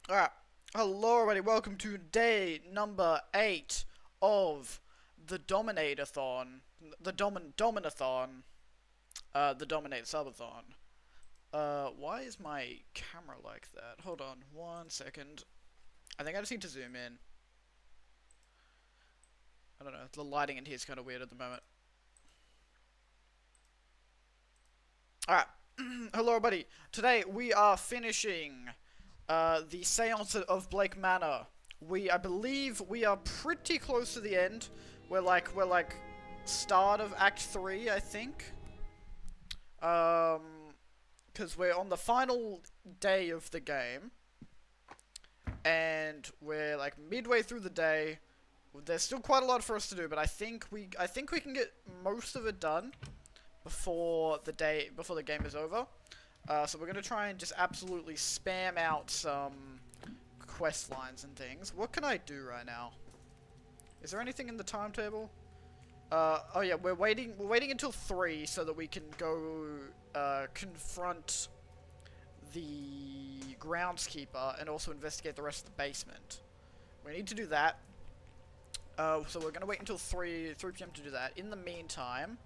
Alright, hello everybody, welcome to day number 8 of the Dominathon. Dominathon. The Dominate Subathon. Why is my camera like that? Hold on, 1 second. I think I just need to zoom in. I don't know, the lighting in here is kind of weird at the moment. Alright, hello everybody. Today we are finishing the Seance of Blake Manor. I believe we are pretty close to the end. We're like start of Act 3, I think. Because we're on the final day of the game, and we're like midway through the day. There's still quite a lot for us to do, but I think we can get most of it done before the game is over. So we're gonna try and just absolutely spam out some quest lines and things. What can I do right now? Is there anything in the timetable? Oh yeah, we're waiting until 3 so that we can go confront the groundskeeper and also investigate the rest of the basement. We need to do that. So we're gonna wait until 3 p.m. to do that. In the meantime,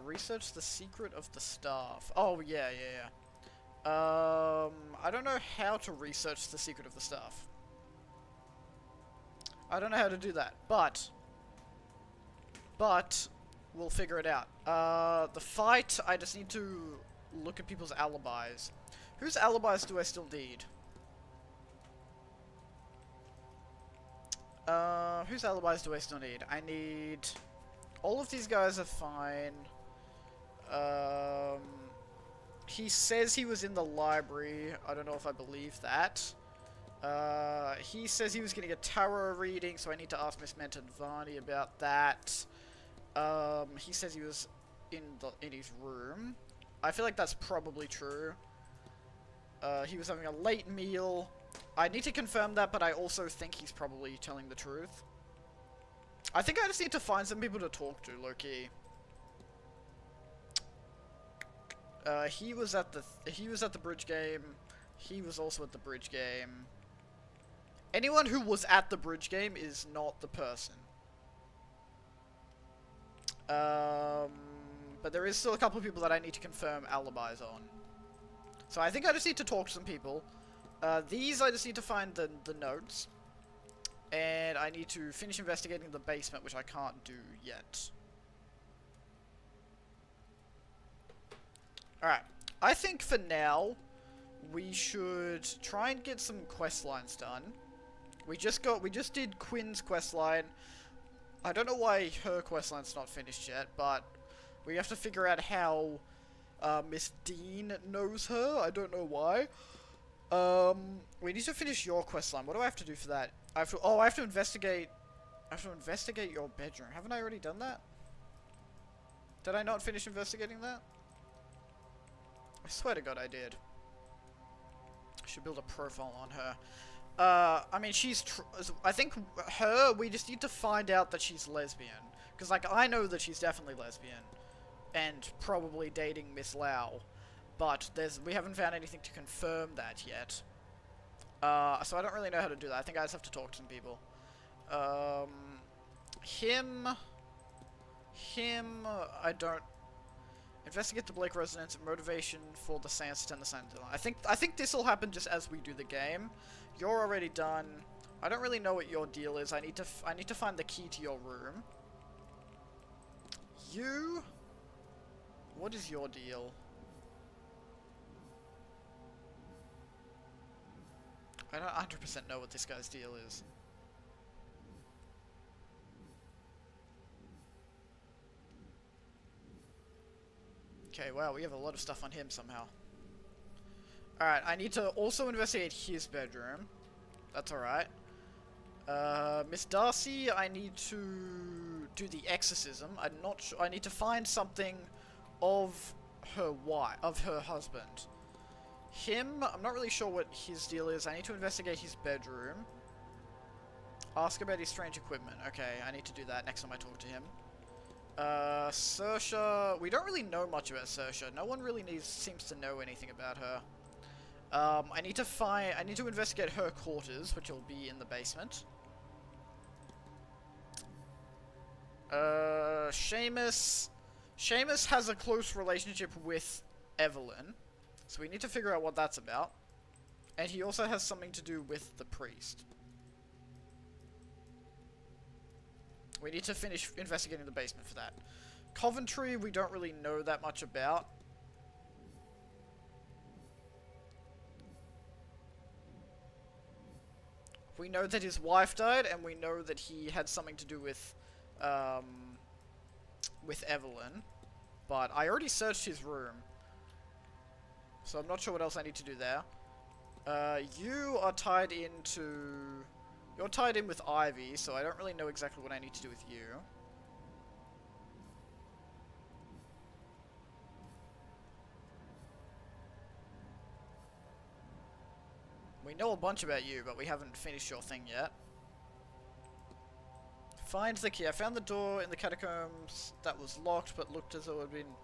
research the secret of the staff. Oh, yeah. I don't know how to research the secret of the staff. I don't know how to do that, but we'll figure it out. The fight, I just need to look at people's alibis. Whose alibis do I still need? Whose alibis do I still need? I need... All of these guys are fine. He says he was in the library. I don't know if I believe that. He says he was getting a tarot reading, so I need to ask Miss Mantovani about that. He says he was in his room. I feel like that's probably true. He was having a late meal. I need to confirm that, but I also think he's probably telling the truth. I think I just need to find some people to talk to, low-key. He was at the bridge game. He was also at the bridge game. Anyone who was at the bridge game is not the person. But there is still a couple of people that I need to confirm alibis on. So I think I just need to talk to some people. These I just need to find the notes. And I need to finish investigating the basement, which I can't do yet. Alright. I think for now, we should try and get some quest lines done. We just did Quinn's quest line. I don't know why her quest line's not finished yet, but we have to figure out how Miss Dean knows her. I don't know why. We need to finish your quest line. What do I have to do for that? I have to investigate your bedroom. Haven't I already done that? Did I not finish investigating that? I swear to God I did. I should build a profile on her. I mean, I think we just need to find out that she's lesbian. Because, like, I know that she's definitely lesbian. And probably dating Miss Lau. But we haven't found anything to confirm that yet. So I don't really know how to do that. I think I just have to talk to some people. I don't... Investigate the Blake residence and motivation for the Seance to attend the Seance. I think this will happen just as we do the game. You're already done. I don't really know what your deal is. I need to find the key to your room. You... What is your deal? I don't 100% know what this guy's deal is. Okay, wow, we have a lot of stuff on him somehow. Alright, I need to also investigate his bedroom. That's alright. Miss Darcy, I need to do the exorcism. I'm not sure. I need to find something of her husband. Him, I'm not really sure what his deal is. I need to investigate his bedroom. Ask about his strange equipment. Okay, I need to do that next time I talk to him. Saoirse, we don't really know much about Saoirse. No one really seems to know anything about her. I need to investigate her quarters, which will be in the basement. Seamus has a close relationship with Evelyn, so we need to figure out what that's about. And he also has something to do with the priest. We need to finish investigating the basement for that. Coventry, we don't really know that much about. We know that his wife died, and we know that he had something to do with Evelyn. But I already searched his room, so I'm not sure what else I need to do there. You are tied into... You're tied in with Ivy, so I don't really know exactly what I need to do with you. We know a bunch about you, but we haven't finished your thing yet. Find the key. I found the door in the catacombs that was locked, but looked as though it had been...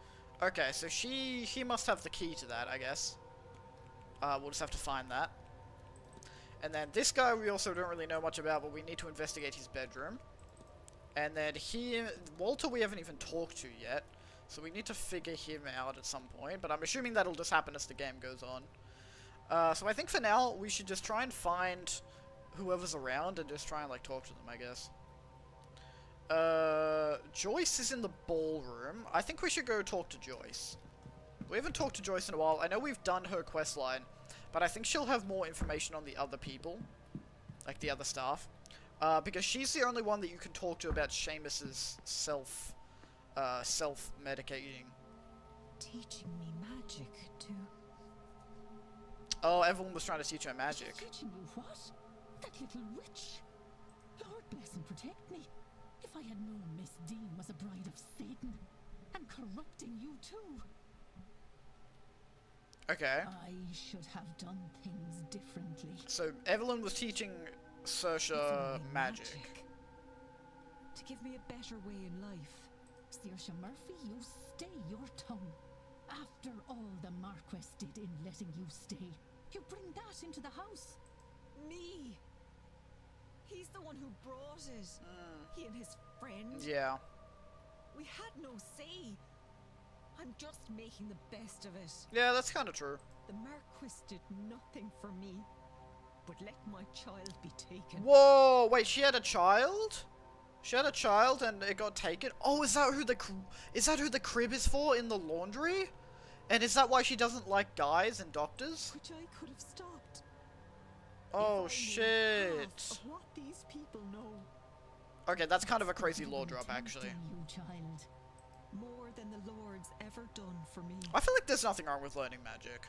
Okay, so he must have the key to that, I guess. We'll just have to find that. And then this guy we also don't really know much about, but we need to investigate his bedroom. And then Walter we haven't even talked to yet, so we need to figure him out at some point, but I'm assuming that'll just happen as the game goes on. So I think for now, we should just try and find whoever's around and just try and, like, talk to them, I guess. Joyce is in the ballroom. I think we should go talk to Joyce. We haven't talked to Joyce in a while. I know we've done her questline, but I think she'll have more information on the other people. Like, the other staff. Because she's the only one that you can talk to about Seamus's self-medicating. Teaching me magic, too. Oh, everyone was trying to teach her magic. Teaching you what? That little witch? Lord bless and protect me. If I had known Miss Dean was a bride of Satan, and corrupting you too. Okay. I should have done things differently. So, Evelyn was teaching Saoirse magic. To give me a better way in life. Saoirse Murphy, you stay your tongue. After all the Marquess did in letting you stay, you bring that into the house. Me? He's the one who brought it. He and his friend. Yeah. We had no say. I'm just making the best of it. Yeah, that's kind of true. The Marquis did nothing for me, but let my child be taken. Whoa, wait, she had a child? She had a child and it got taken? Oh, is that who the crib is for in the laundry? And is that why she doesn't like guys and doctors? Which I could have stopped. Oh, if I knew shit. half of what these people know. Okay, that's kind of a crazy lore drop, actually. You child. More than the Lord's ever done for me. I feel like there's nothing wrong with learning magic.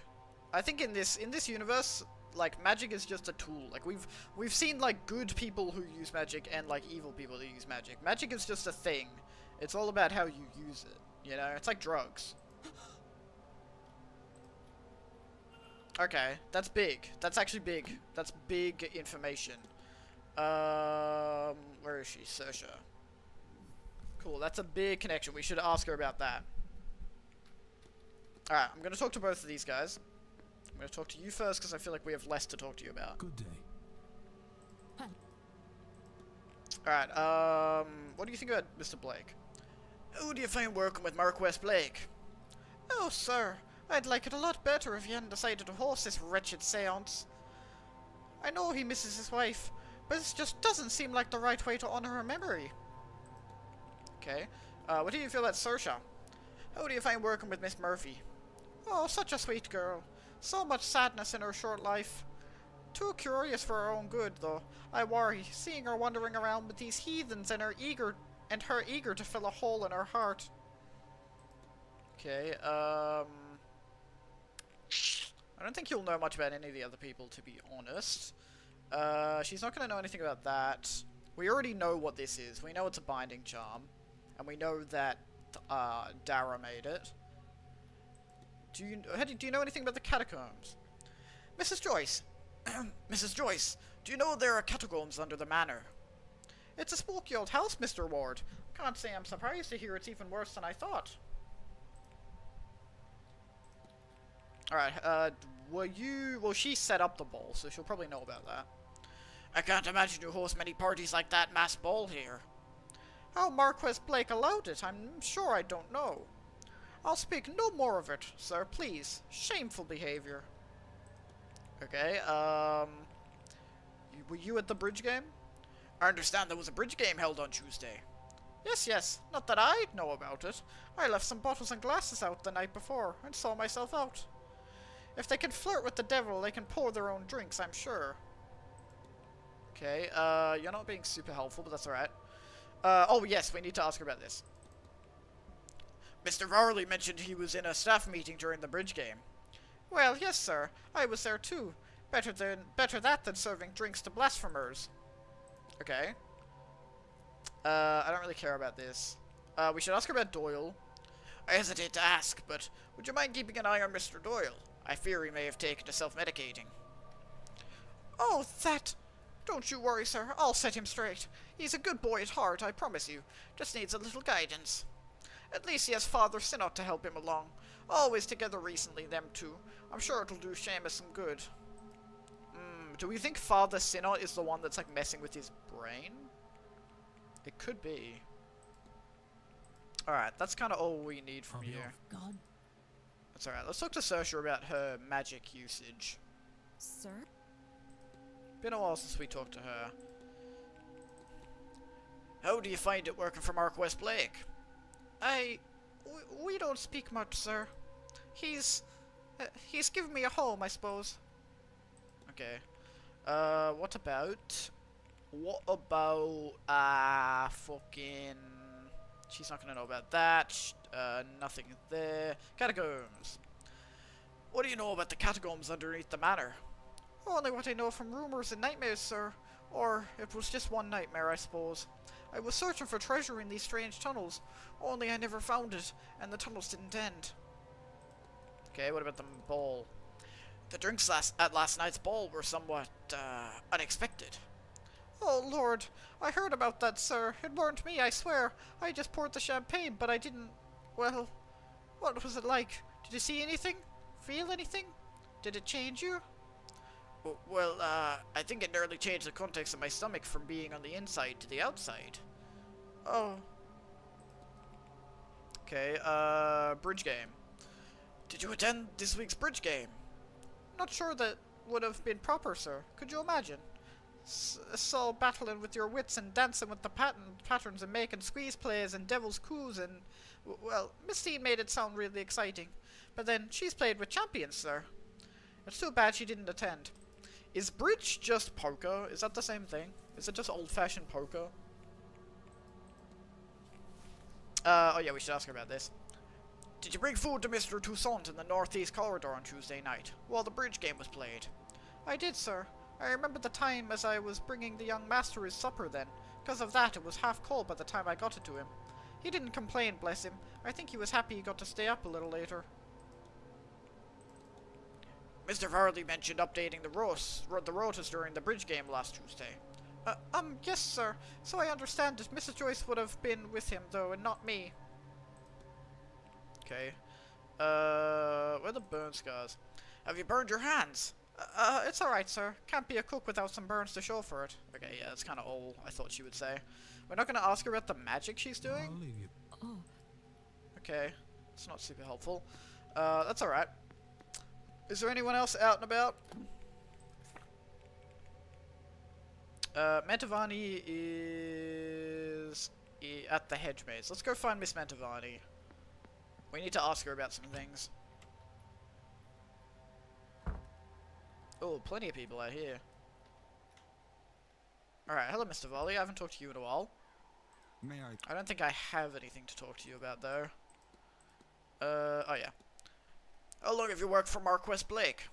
I think in this universe, like, magic is just a tool. Like, we've seen, like, good people who use magic and, like, evil people who use magic. Magic is just a thing. It's all about how you use it, you know? It's like drugs. Okay, that's big. That's actually big. That's big information. Where is she? Saoirse. Cool, that's a big connection. We should ask her about that. Alright, I'm gonna talk to both of these guys. I'm gonna talk to you first, because I feel like we have less to talk to you about. Good day. Alright, what do you think about Mr. Blake? How do you find working with Marquess Blake? Oh, sir, I'd like it a lot better if he hadn't decided to host this wretched seance. I know he misses his wife, but this just doesn't seem like the right way to honor her memory. Okay, what do you feel about Saoirse? How do you find working with Miss Murphy? Oh, such a sweet girl. So much sadness in her short life. Too curious for her own good, though. I worry, seeing her wandering around with these heathens and her eager to fill a hole in her heart. Okay, I don't think you'll know much about any of the other people, to be honest. She's not going to know anything about that. We already know what this is. We know it's a binding charm. And we know that Dara made it. Do you know anything about the catacombs? Mrs. Joyce! Mrs. Joyce, do you know there are catacombs under the manor? It's a spooky old house, Mr. Ward. Can't say I'm surprised to hear it's even worse than I thought. Alright, were you... Well, she set up the ball, so she'll probably know about that. I can't imagine you host many parties like that mass ball here. How Marquis Blake allowed it, I'm sure I don't know. I'll speak no more of it, sir, please. Shameful behavior. Okay, were you at the bridge game? I understand there was a bridge game held on Tuesday. Yes, yes, not that I'd know about it. I left some bottles and glasses out the night before, and saw myself out. If they can flirt with the devil, they can pour their own drinks, I'm sure. Okay, you're not being super helpful, but that's alright. Oh yes, we need to ask her about this. Mr. Varley mentioned he was in a staff meeting during the bridge game. Well, yes, sir. I was there too. Better that than serving drinks to blasphemers. Okay. I don't really care about this. We should ask her about Doyle. I hesitate to ask, but would you mind keeping an eye on Mr. Doyle? I fear he may have taken to self-medicating. Oh, that... Don't you worry, sir. I'll set him straight. He's a good boy at heart, I promise you. Just needs a little guidance. At least he has Father Synod to help him along. Always together recently, them two. I'm sure it'll do Seamus some good. Do we think Father Synod is the one that's, like, messing with his brain? It could be. Alright, that's kind of all we need from you. God. That's alright. Let's talk to Saoirse about her magic usage. Sir? Been a while since we talked to her. How do you find it working for Marquis Blake? We don't speak much, sir. He's given me a home, I suppose. Okay. What about, fucking... She's not gonna know about that. Nothing there. Catacombs. What do you know about the catacombs underneath the manor? Only what I know from rumors and nightmares, sir. Or, it was just one nightmare, I suppose. I was searching for treasure in these strange tunnels, only I never found it, and the tunnels didn't end. Okay, what about the ball? The drinks at last night's ball were somewhat, unexpected. Oh, Lord, I heard about that, sir. It weren't me, I swear. I just poured the champagne, but I didn't... Well, what was it like? Did you see anything? Feel anything? Did it change you? Well, I think it nearly changed the context of my stomach from being on the inside to the outside. Oh. Okay, bridge game. Did you attend this week's bridge game? Not sure that would have been proper, sir. Could you imagine? Saw battling with your wits and dancing with the patterns and making squeeze plays and devil's coups and... Well, Miss Dean made it sound really exciting. But then, she's played with champions, sir. It's too bad she didn't attend. Is bridge just poker? Is that the same thing? Is it just old-fashioned poker? Oh yeah, we should ask her about this. Did you bring food to Mr. Toussaint in the northeast corridor on Tuesday night, while the bridge game was played? I did, sir. I remember the time as I was bringing the young master his supper then. Because of that, it was half cold by the time I got it to him. He didn't complain, bless him. I think he was happy he got to stay up a little later. Mr. Varley mentioned updating the rotas during the bridge game last Tuesday. Yes, sir. So I understand it. Mrs. Joyce would have been with him, though, and not me. Okay. Where are the burn scars? Have you burned your hands? It's alright, sir. Can't be a cook without some burns to show for it. Okay, yeah, that's kind of all I thought she would say. We're not going to ask her about the magic she's doing? I'll leave you. Oh. Okay. It's not super helpful. That's alright. Is there anyone else out and about? Mantovani is at the hedge maze. Let's go find Miss Mantovani. We need to ask her about some things. Oh, plenty of people out here. Alright, hello Mr. Volley. I haven't talked to you in a while. May I? I don't think I have anything to talk to you about though. Oh yeah. How long have you worked for Marquis Blake?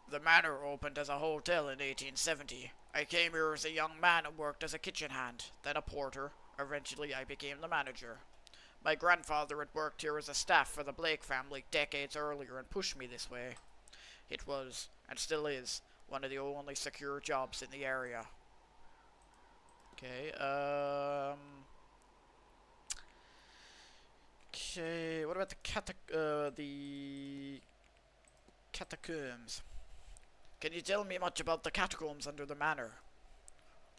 The Manor opened as a hotel in 1870. I came here as a young man and worked as a kitchen hand, then a porter. Eventually I became the manager. My grandfather had worked here as a staff for the Blake family decades earlier and pushed me this way. It was, and still is, one of the only secure jobs in the area. Okay, Okay, what about the Catacombs. Can you tell me much about the catacombs under the manor?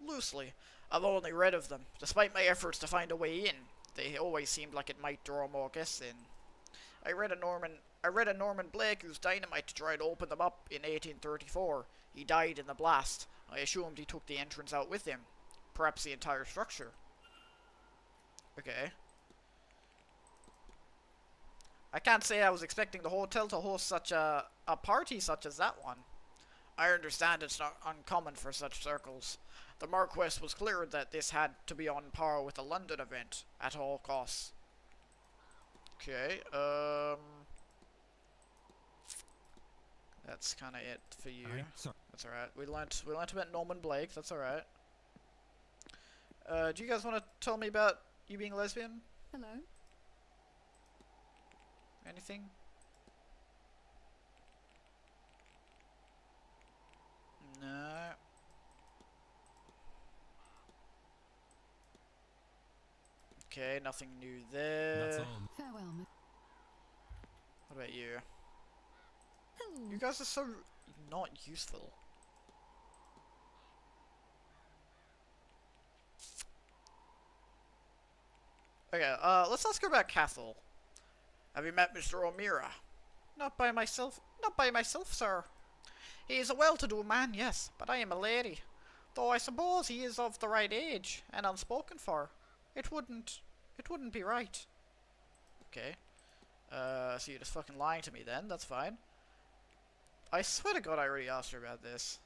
Loosely. I've only read of them. Despite my efforts to find a way in, they always seemed like it might draw more guests in. I read a Norman Blake used dynamite to try to open them up in 1834. He died in the blast. I assumed he took the entrance out with him. Perhaps the entire structure. Okay. I can't say I was expecting the hotel to host such a party such as that one. I understand it's not uncommon for such circles. The Marquess was clear that this had to be on par with a London event, at all costs. Okay, that's kinda it for you. That's alright. We learnt about Norman Blake, that's alright. Do you guys want to tell me about you being lesbian? Hello? Anything? No. Okay, nothing new there. That's all. Farewell. What about you? Hello. You guys are so not useful. Okay, let's ask her about Cathal. Have you met Mr. O'Meara? Not by myself, sir. He is a well-to-do man, yes, but I am a lady. Though I suppose he is of the right age, and unspoken for. It wouldn't be right. Okay. So you're just fucking lying to me then, that's fine. I swear to God I already asked her about this.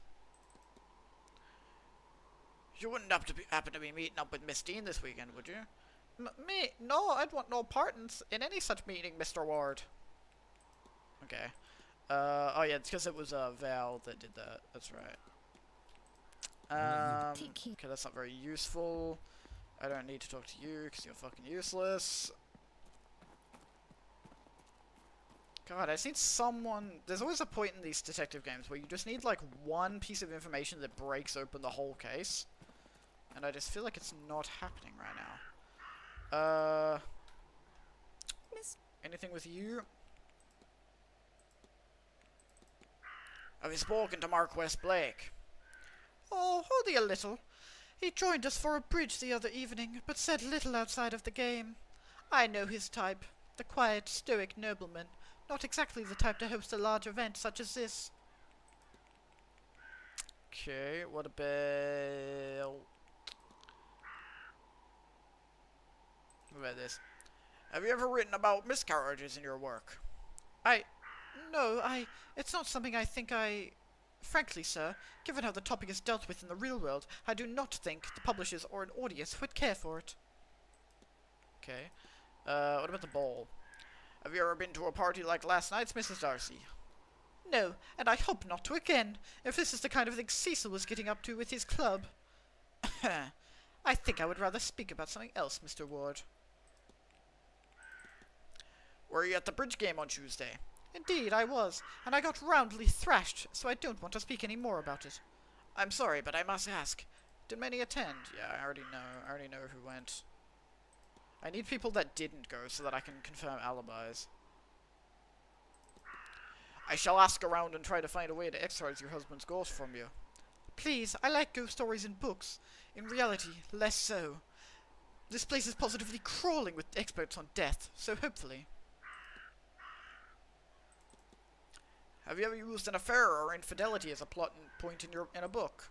You wouldn't happen to be meeting up with Miss Dean this weekend, would you? Me? No, I'd want no part in any such meeting, Mr. Ward. Okay. Oh yeah, it's because it was Val that did that. That's right. Okay, that's not very useful. I don't need to talk to you because you're fucking useless. God, I just need someone. There's always a point in these detective games where you just need like one piece of information that breaks open the whole case, and I just feel like it's not happening right now. Anything with you? Have you spoken to Marquess Blake? Oh, only a little. He joined us for a bridge the other evening, but said little outside of the game. I know his type. The quiet, stoic nobleman. Not exactly the type to host a large event such as this. Okay, what about... What about this? Have you ever written about miscarriages in your work? It's not something I think Frankly, sir, given how the topic is dealt with in the real world, I do not think the publishers or an audience would care for it. Okay. What about the ball? Have you ever been to a party like last night's, Mrs. Darcy? No, and I hope not to again, if this is the kind of thing Cecil was getting up to with his club. I think I would rather speak about something else, Mr. Ward. Were you at the bridge game on Tuesday? Indeed, I was, and I got roundly thrashed, so I don't want to speak any more about it. I'm sorry, but I must ask. Did many attend? Yeah, I already know who went. I need people that didn't go so that I can confirm alibis. I shall ask around and try to find a way to exorcise your husband's ghost from you. Please, I like ghost stories in books. In reality, less so. This place is positively crawling with experts on death, so hopefully... Have you ever used an affair or infidelity as a plot point in a book?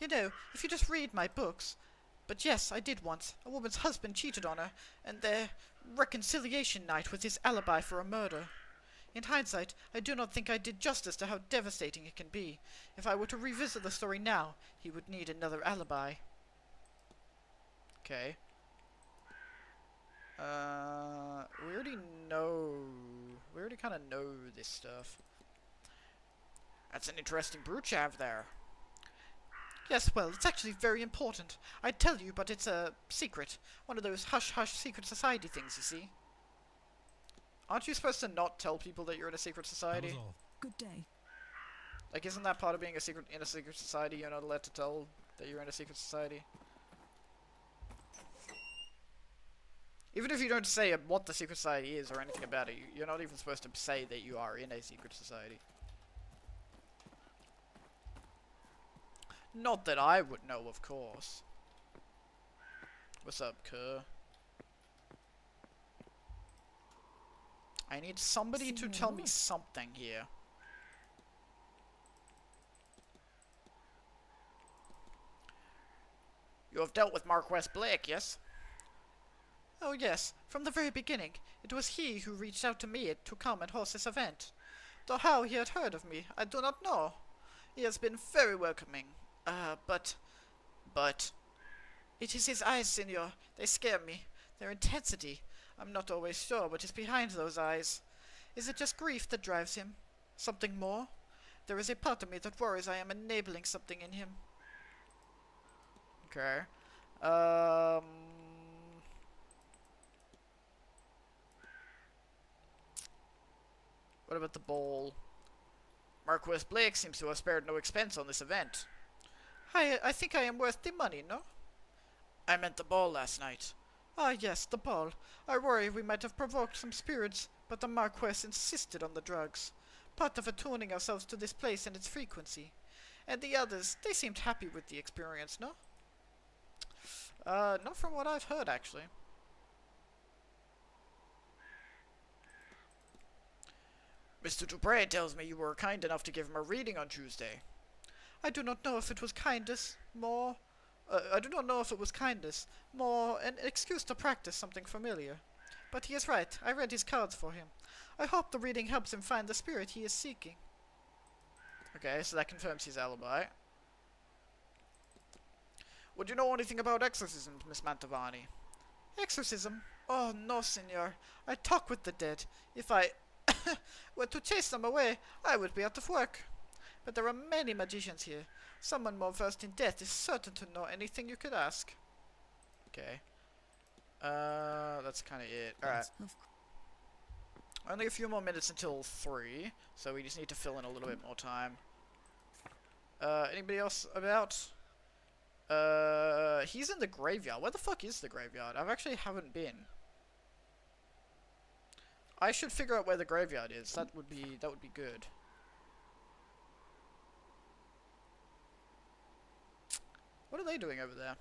You know, if you just read my books... But yes, I did once. A woman's husband cheated on her, and their reconciliation night was his alibi for a murder. In hindsight, I do not think I did justice to how devastating it can be. If I were to revisit the story now, he would need another alibi. Okay. We already kind of know this stuff. That's an interesting brooch you have there. Yes, well, it's actually very important. I'd tell you, but it's a secret. One of those hush-hush secret society things, you see. Aren't you supposed to not tell people that you're in a secret society? That was all. Good day. Like, isn't that part of being in a secret society? You're not allowed to tell that you're in a secret society? Even if you don't say what the secret society is or anything about it, you're not even supposed to say that you are in a secret society. Not that I would know, of course. What's up, Kerr? I need somebody to tell me something here. You have dealt with Marquess Blake, yes? Oh yes, from the very beginning. It was he who reached out to me to come and host this event. Though how he had heard of me, I do not know. He has been very welcoming. But... It is his eyes, senor. They scare me. Their intensity. I'm not always sure what is behind those eyes. Is it just grief that drives him? Something more? There is a part of me that worries I am enabling something in him. Okay. What about the bowl? Marquess Blake seems to have spared no expense on this event. I think I am worth the money, no? I meant the ball last night. Ah, yes, the ball. I worry we might have provoked some spirits, but the Marquess insisted on the drugs. Part of attuning ourselves to this place and its frequency. And the others, they seemed happy with the experience, no? Not from what I've heard, actually. Mr. Dupre tells me you were kind enough to give him a reading on Tuesday. I do not know if it was kindness, more... I do not know if it was kindness, more an excuse to practice something familiar. But he is right, I read his cards for him. I hope the reading helps him find the spirit he is seeking. Okay, so that confirms his alibi. Would you know anything about exorcism, Miss Mantovani? Exorcism? Oh, no, senor. I talk with the dead. If I were to chase them away, I would be out of work. But there are many magicians here. Someone more versed in death is certain to know anything you could ask. Okay. That's kind of it. Alright. Only a few more minutes until 3, so we just need to fill in a little bit more time. Anybody else about? He's in the graveyard. Where the fuck is the graveyard? I actually haven't been. I should figure out where the graveyard is. That would be good. What are they doing over there?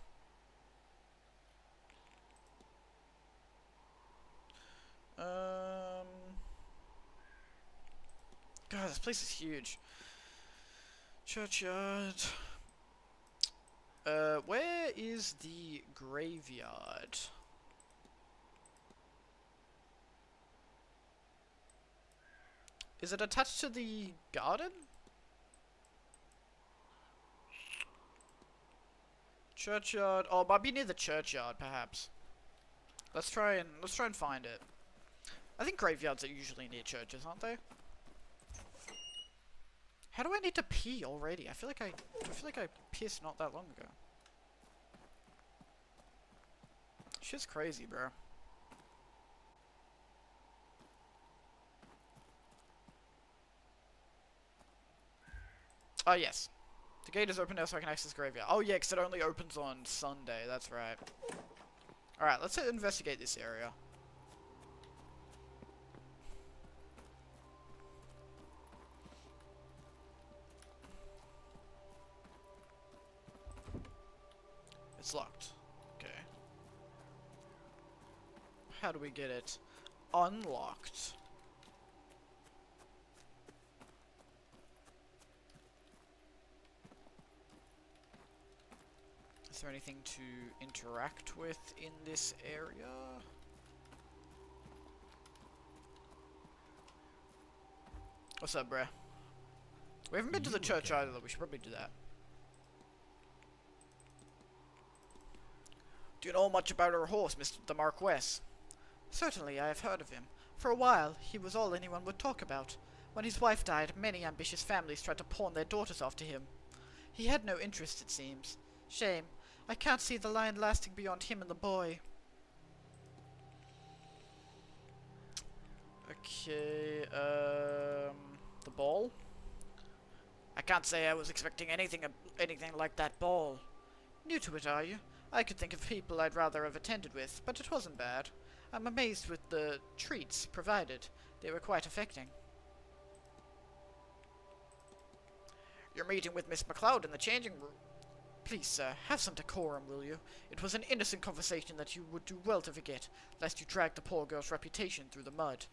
God, this place is huge. Churchyard. Where is the graveyard? Is it attached to the garden? Churchyard. Oh, it might be near the churchyard, perhaps. Let's try and find it. I think graveyards are usually near churches, aren't they? How do I need to pee already? I feel like I pissed not that long ago. Shit's crazy, bro. Oh, yes. The gate is open now so I can access the graveyard. Oh, yeah, because it only opens on Sunday. That's right. Alright, let's investigate this area. It's locked. Okay. How do we get it unlocked? Is there anything to interact with in this area? What's up, bruh? We haven't been to the church either, though. We should probably do that. Do you know much about our horse, Mr. the Marquess? Certainly, I have heard of him. For a while, he was all anyone would talk about. When his wife died, many ambitious families tried to pawn their daughters off to him. He had no interest, it seems. Shame. I can't see the line lasting beyond him and the boy. Okay, the ball? I can't say I was expecting anything like that ball. New to it, are you? I could think of people I'd rather have attended with, but it wasn't bad. I'm amazed with the treats provided. They were quite affecting. You're meeting with Miss McLeod in the changing room. Please, sir, have some decorum, will you? It was an innocent conversation that you would do well to forget, lest you drag the poor girl's reputation through the mud.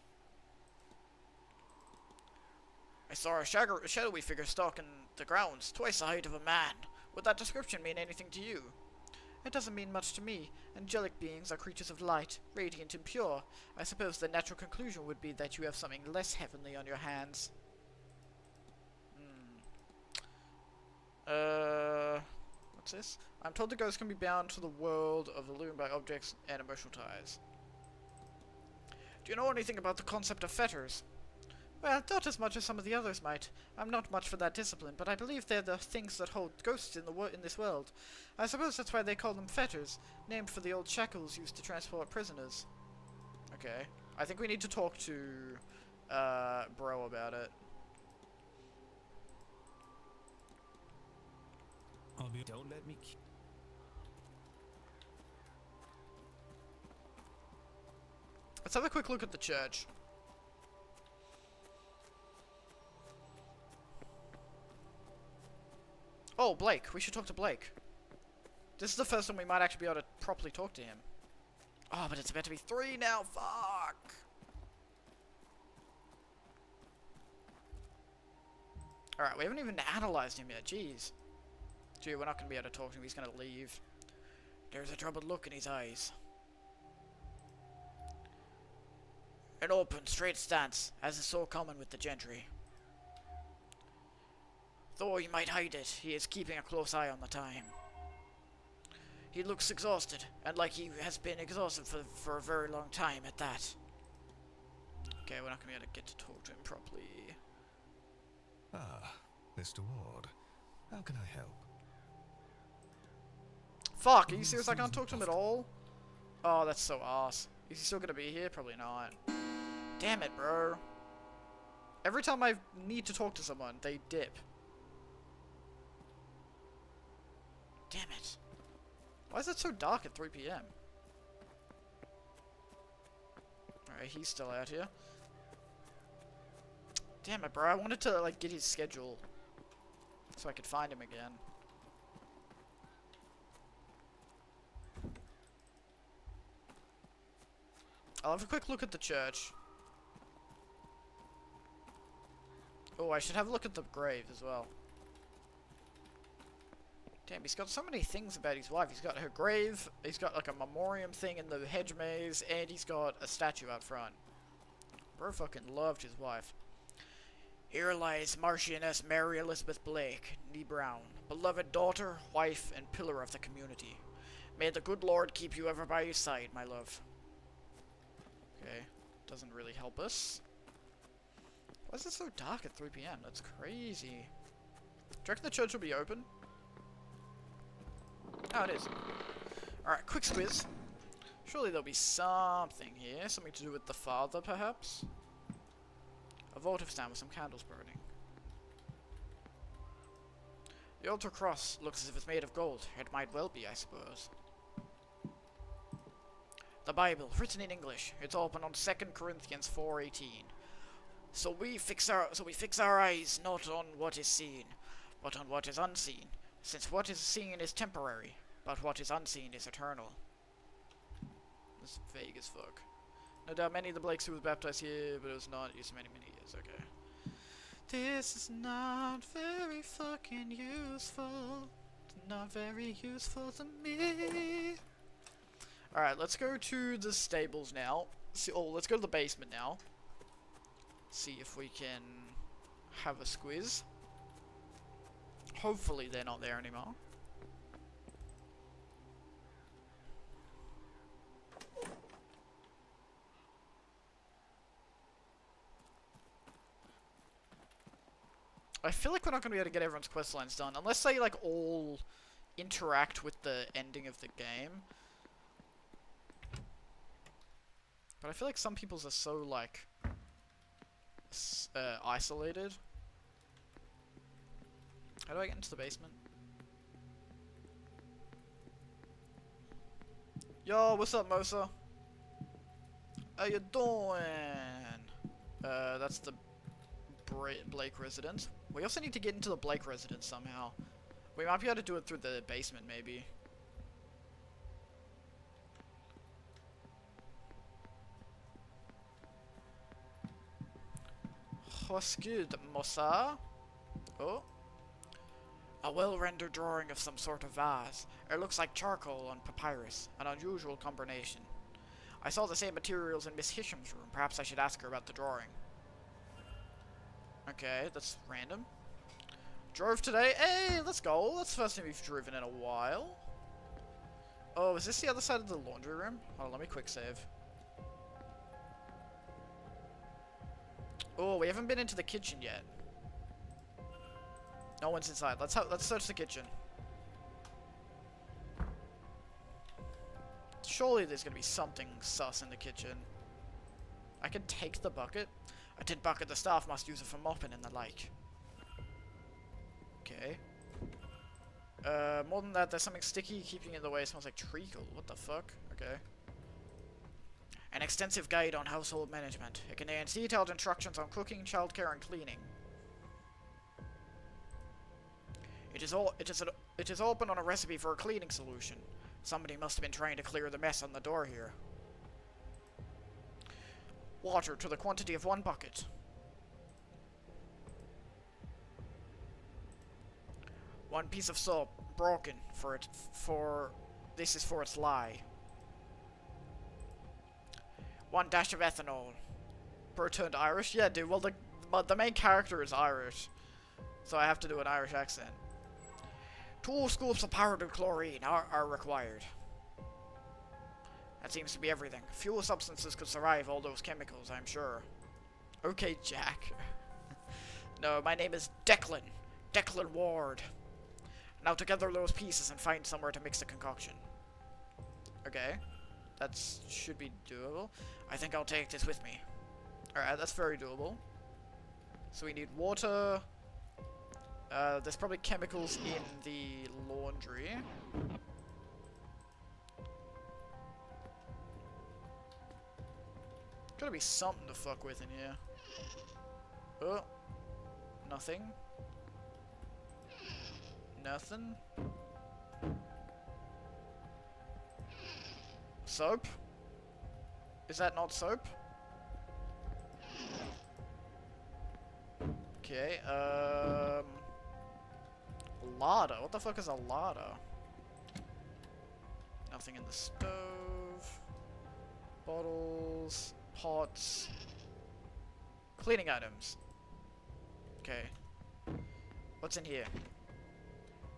I saw a shadowy figure stalking the grounds, twice the height of a man. Would that description mean anything to you? It doesn't mean much to me. Angelic beings are creatures of light, radiant and pure. I suppose the natural conclusion would be that you have something less heavenly on your hands. What's this? I'm told the ghost can be bound to the world of the loom by objects and emotional ties. Do you know anything about the concept of fetters? Well, not as much as some of the others might. I'm not much for that discipline, but I believe they're the things that hold ghosts in this world. I suppose that's why they call them fetters, named for the old shackles used to transport prisoners. Okay. I think we need to talk to, Bro about it. Don't let me. Let's have a quick look at the church. Oh, Blake. We should talk to Blake. This is the first time we might actually be able to properly talk to him. Oh, but it's about to be 3 now. Fuck. Alright, we haven't even analyzed him yet. Jeez. Gee, we're not going to be able to talk to him. He's going to leave. There's a troubled look in his eyes. An open, straight stance, as is so common with the gentry. Though he might hide it, he is keeping a close eye on the time. He looks exhausted, and like he has been exhausted for a very long time at that. Okay, we're not going to be able to get to talk to him properly. Ah, Mr. Ward. How can I help? Fuck, are you serious? I can't talk to him at all? Oh, that's so arse. Is he still gonna be here? Probably not. Damn it, bro. Every time I need to talk to someone, they dip. Damn it. Why is it so dark at 3 PM? Alright, he's still out here. Damn it, bro. I wanted to, like, get his schedule so I could find him again. I'll have a quick look at the church. Oh, I should have a look at the grave as well. Damn, he's got so many things about his wife. He's got her grave, he's got like a memoriam thing in the hedge maze, and he's got a statue out front. Bro fucking loved his wife. Here lies Marchioness Mary Elizabeth Blake, née Brown, beloved daughter, wife, and pillar of the community. May the good Lord keep you ever by your side, my love. Okay, doesn't really help us. Why is it so dark at 3 PM? That's crazy. Do you reckon the church will be open? Oh, it is. Alright, quick squiz. Surely there'll be something here. Something to do with the father, perhaps? A votive stand with some candles burning. The altar cross looks as if it's made of gold. It might well be, I suppose. The Bible, written in English. It's open on 2 Corinthians 4:18. So we fix our eyes not on what is seen, but on what is unseen, since what is seen is temporary, but what is unseen is eternal. This is vague as fuck. No doubt many of the Blakes who was baptized here, but it was not used many years. Okay. This is not very fucking useful. It's not very useful to me. Alright, let's go to the stables now. Let's go to the basement now. See if we can have a squiz. Hopefully they're not there anymore. I feel like we're not going to be able to get everyone's quest lines done, unless they, like, all interact with the ending of the game. But I feel like some people's are so, like, isolated. How do I get into the basement? Yo, what's up, Mosa? How you doing? That's the Blake residence. We also need to get into the Blake residence somehow. We might be able to do it through the basement, maybe. What's good, Mossa? Oh. A well-rendered drawing of some sort of vase. It looks like charcoal on papyrus. An unusual combination. I saw the same materials in Miss Hisham's room. Perhaps I should ask her about the drawing. Okay, that's random. Drove today? Hey, let's go. That's the first time we've driven in a while. Oh, is this the other side of the laundry room? Hold on, let me quick save. Oh, we haven't been into the kitchen yet. No one's inside. Let's search the kitchen. Surely there's gonna be something sus in the kitchen. I can take the bucket. A tin bucket the staff must use it for mopping and the like. Okay. More than that, there's something sticky keeping in the way. It smells like treacle. What the fuck? Okay. An extensive guide on household management. It contains detailed instructions on cooking, childcare, and cleaning. It is open on a recipe for a cleaning solution. Somebody must have been trying to clear the mess on the door here. Water to the quantity of 1 bucket. One piece of soap broken this is for its lye. 1 dash of ethanol. Bert turned Irish? Yeah, dude. Well, the main character is Irish, so I have to do an Irish accent. 2 scoops of powdered chlorine are required. That seems to be everything. Few substances could survive all those chemicals, I'm sure. Okay, Jack. No, my name is Declan. Declan Ward. Now together those pieces and find somewhere to mix the concoction. Okay. That should be doable. I think I'll take this with me. Alright, that's very doable. So we need water. There's probably chemicals in the laundry. Gotta be something to fuck with in here. Oh. Nothing. Nothing. Soap? Is that not soap? Okay, Lada. What the fuck is a Lada? Nothing in the stove. Bottles. Pots. Cleaning items. Okay. What's in here?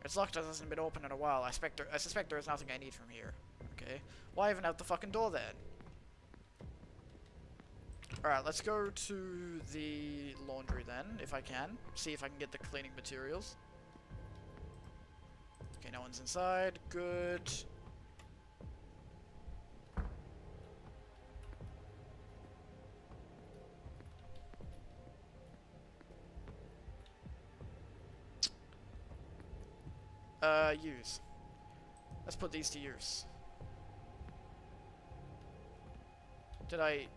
It's locked. It hasn't been opened in a while. I suspect there is nothing I need from here. Okay. Why even out the fucking door then? Alright, let's go to the laundry then, if I can. See if I can get the cleaning materials. Okay, no one's inside. Good. Use. Let's put these to use. Did I...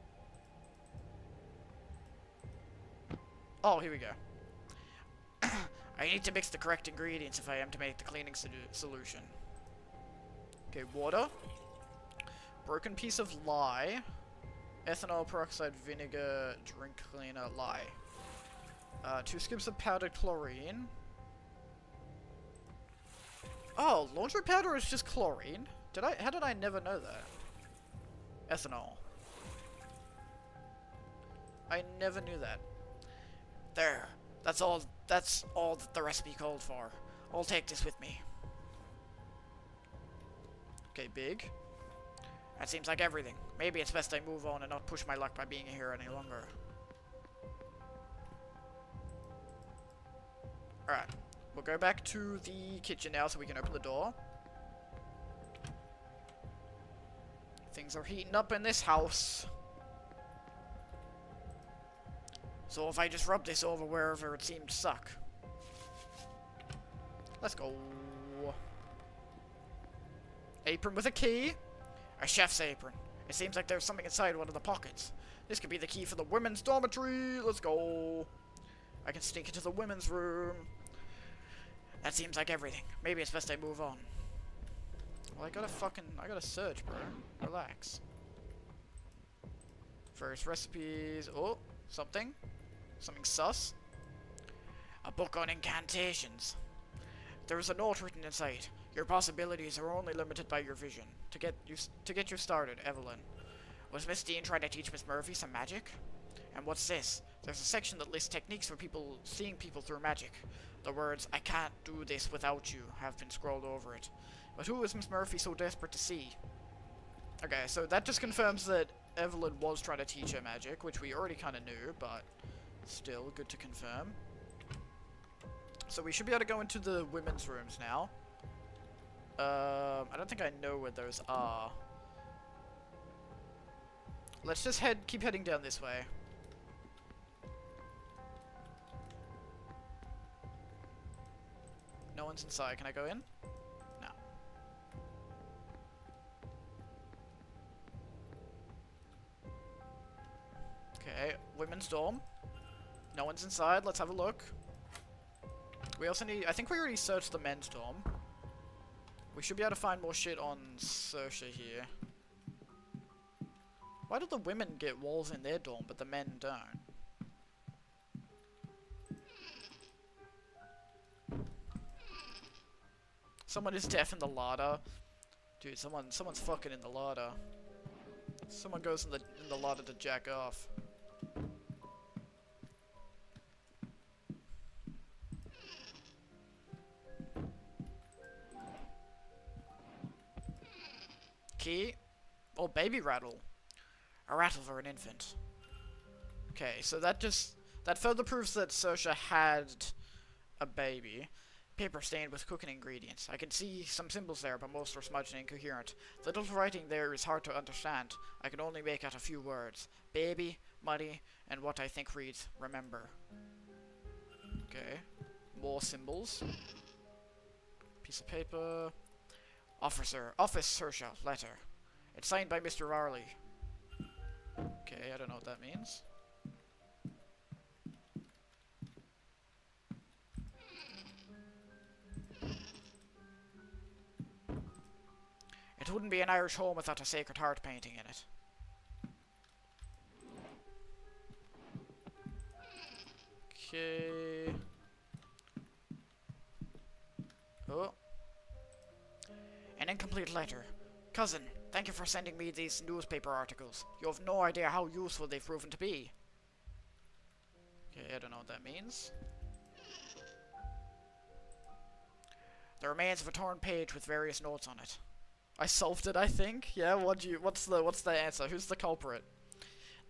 Oh, here we go. I need to mix the correct ingredients if I am to make the cleaning solution. Okay, water. Broken piece of lye. Ethanol peroxide vinegar drink cleaner lye. 2 scoops of powdered chlorine. Oh, laundry powder is just chlorine? How did I never know that? Ethanol. I never knew that. There. That's all that the recipe called for. I'll take this with me. Okay, big. That seems like everything. Maybe it's best I move on and not push my luck by being here any longer. Alright. We'll go back to the kitchen now so we can open the door. Things are heating up in this house. So if I just rub this over wherever it seemed to suck. Let's go. Apron with a key. A chef's apron. It seems like there's something inside one of the pockets. This could be the key for the women's dormitory. Let's go. I can sneak into the women's room. That seems like everything. Maybe it's best I move on. Well, I gotta search, bro. Relax. First recipes. Oh, something. Something sus. A book on incantations. There is a note written inside. Your possibilities are only limited by your vision. To get you started, Evelyn. Was Miss Dean trying to teach Miss Murphy some magic? And what's this? There's a section that lists techniques for people seeing people through magic. The words, "I can't do this without you," have been scrolled over it. But who was Miss Murphy so desperate to see? Okay, so that just confirms that Evelyn was trying to teach her magic, which we already kind of knew, but still good to confirm. So we should be able to go into the women's rooms now. I don't think I know where those are. Let's just keep heading down this way. No one's inside. Can I go in? No. Okay, women's dorm. No one's inside. Let's have a look. We also need... I think we already searched the men's dorm. We should be able to find more shit on Saoirse here. Why do the women get walls in their dorm, but the men don't? Someone is deaf in the larder. Dude, someone's fucking in the larder. Someone goes in the larder to jack off. Key? Oh, baby rattle. A rattle for an infant. Okay, so that further proves that Saoirse had a baby. Paper stained with cooking ingredients. I can see some symbols there, but most are smudged and incoherent. The little writing there is hard to understand. I can only make out a few words. Baby, muddy, and what I think reads, remember. Okay. More symbols. Piece of paper. Office Saoirse, letter. It's signed by Mr. Varley. Okay, I don't know what that means. It wouldn't be an Irish home without a Sacred Heart painting in it. Okay. Oh. An incomplete letter. Cousin, thank you for sending me these newspaper articles. You have no idea how useful they've proven to be. Okay, I don't know what that means. The remains of a torn page with various notes on it. I solved it, I think. Yeah, what's the answer? Who's the culprit?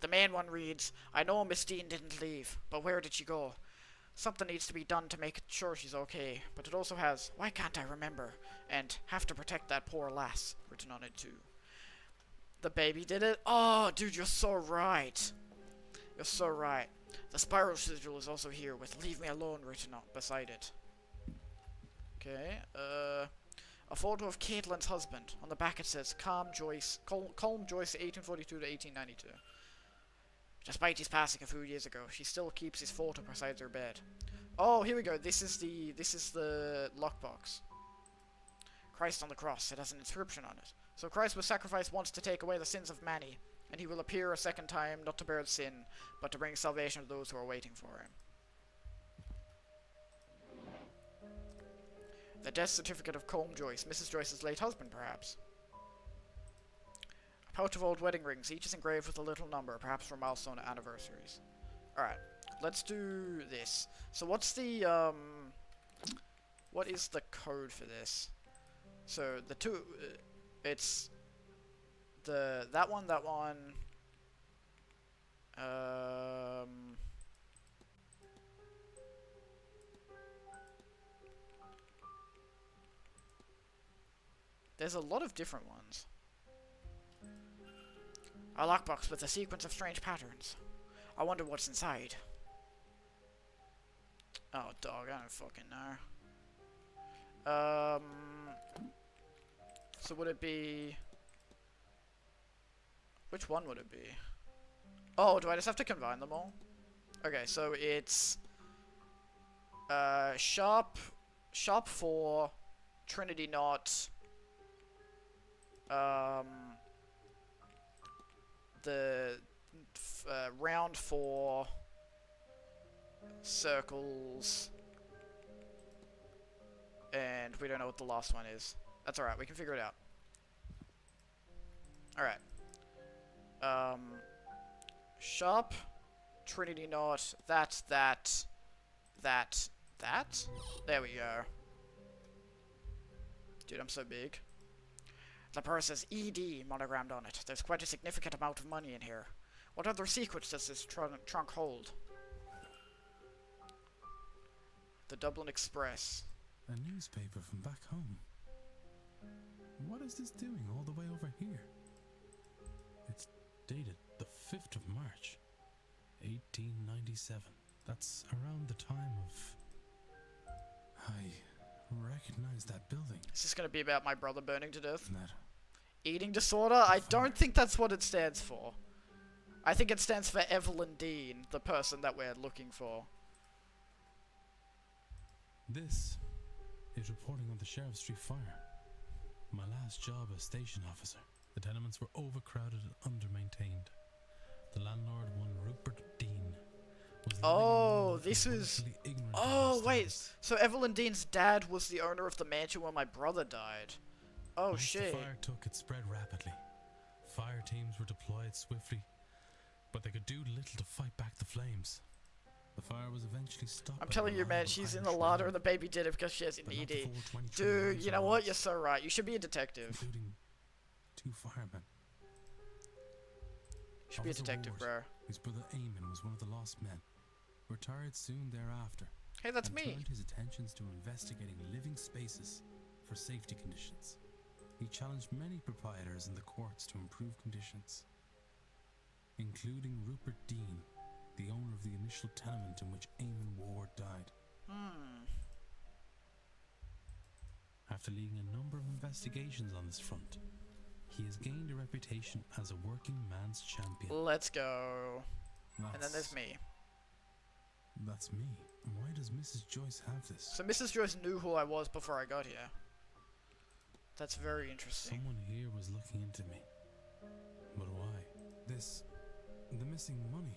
The main one reads, I know Miss Dean didn't leave, but where did she go? Something needs to be done to make sure she's okay. But it also has, why can't I remember? And have to protect that poor lass, written on it too. The baby did it? Oh, dude, you're so right. You're so right. The spiral sigil is also here with leave me alone written up beside it. Okay, a photo of Caitlin's husband. On the back it says, Colm Joyce, 1842 to 1892. Despite his passing a few years ago, she still keeps his photo beside her bed. Oh, here we go. This is the lockbox. Christ on the cross. It has an inscription on it. So Christ was sacrificed once to take away the sins of many, and he will appear a second time, not to bear sin, but to bring salvation to those who are waiting for him. The death certificate of Colm Joyce, Mrs. Joyce's late husband, perhaps. A pouch of old wedding rings, each is engraved with a little number, perhaps for milestone anniversaries. Alright, let's do this. So what's the, what is the code for this? So, the two, it's that one, there's a lot of different ones. A lockbox with a sequence of strange patterns. I wonder what's inside. Oh, dog, I don't fucking know. So would it be... Which one would it be? Oh, do I just have to combine them all? Okay, so it's... sharp Sharp 4, Trinity Knot, the round 4, circles, and we don't know what the last one is. That's alright, we can figure it out. Alright. Sharp, Trinity Knot, that. There we go. Dude, I'm so big. The purse has ED monogrammed on it. There's quite a significant amount of money in here. What other secrets does this trunk hold? The Dublin Express. A newspaper from back home. What is this doing all the way over here? It's dated the 5th of March, 1897. That's around the time of... I recognize that building. Is this gonna be about my brother burning to death? That Eating disorder? I don't think that's what it stands for. I think it stands for Evelyn Dean, the person that we're looking for. This is reporting on the Sheriff Street fire. My last job as station officer. The tenements were overcrowded and under-maintained. The landlord, one Rupert Dean, was oh, this is... Oh, wait. So Evelyn Dean's dad was the owner of the mansion when my brother died. Oh, Once shit. the fire took, it spread rapidly. Fire teams were deployed swiftly, but they could do little to fight back the flames. The fire was eventually stopped. I'm telling you, man, she's in the larder and the baby did it because she has an ED. Dude, you know what? You're so right. You should be a detective. Including 2 firemen. You should be a detective, bro. His brother Eamon was one of the lost men. Retired soon thereafter. Hey, that's and me. Turned his attentions to investigating living spaces for safety conditions. He challenged many proprietors in the courts to improve conditions, including Rupert Dean, the owner of the initial tenement in which Eamon Ward died. After leading a number of investigations on this front, he has gained a reputation as a working man's champion. Let's go. And then there's me. That's me. Why does Mrs. Joyce have this? So Mrs. Joyce knew who I was before I got here. That's very interesting. Someone here was looking into me. But why? The missing money.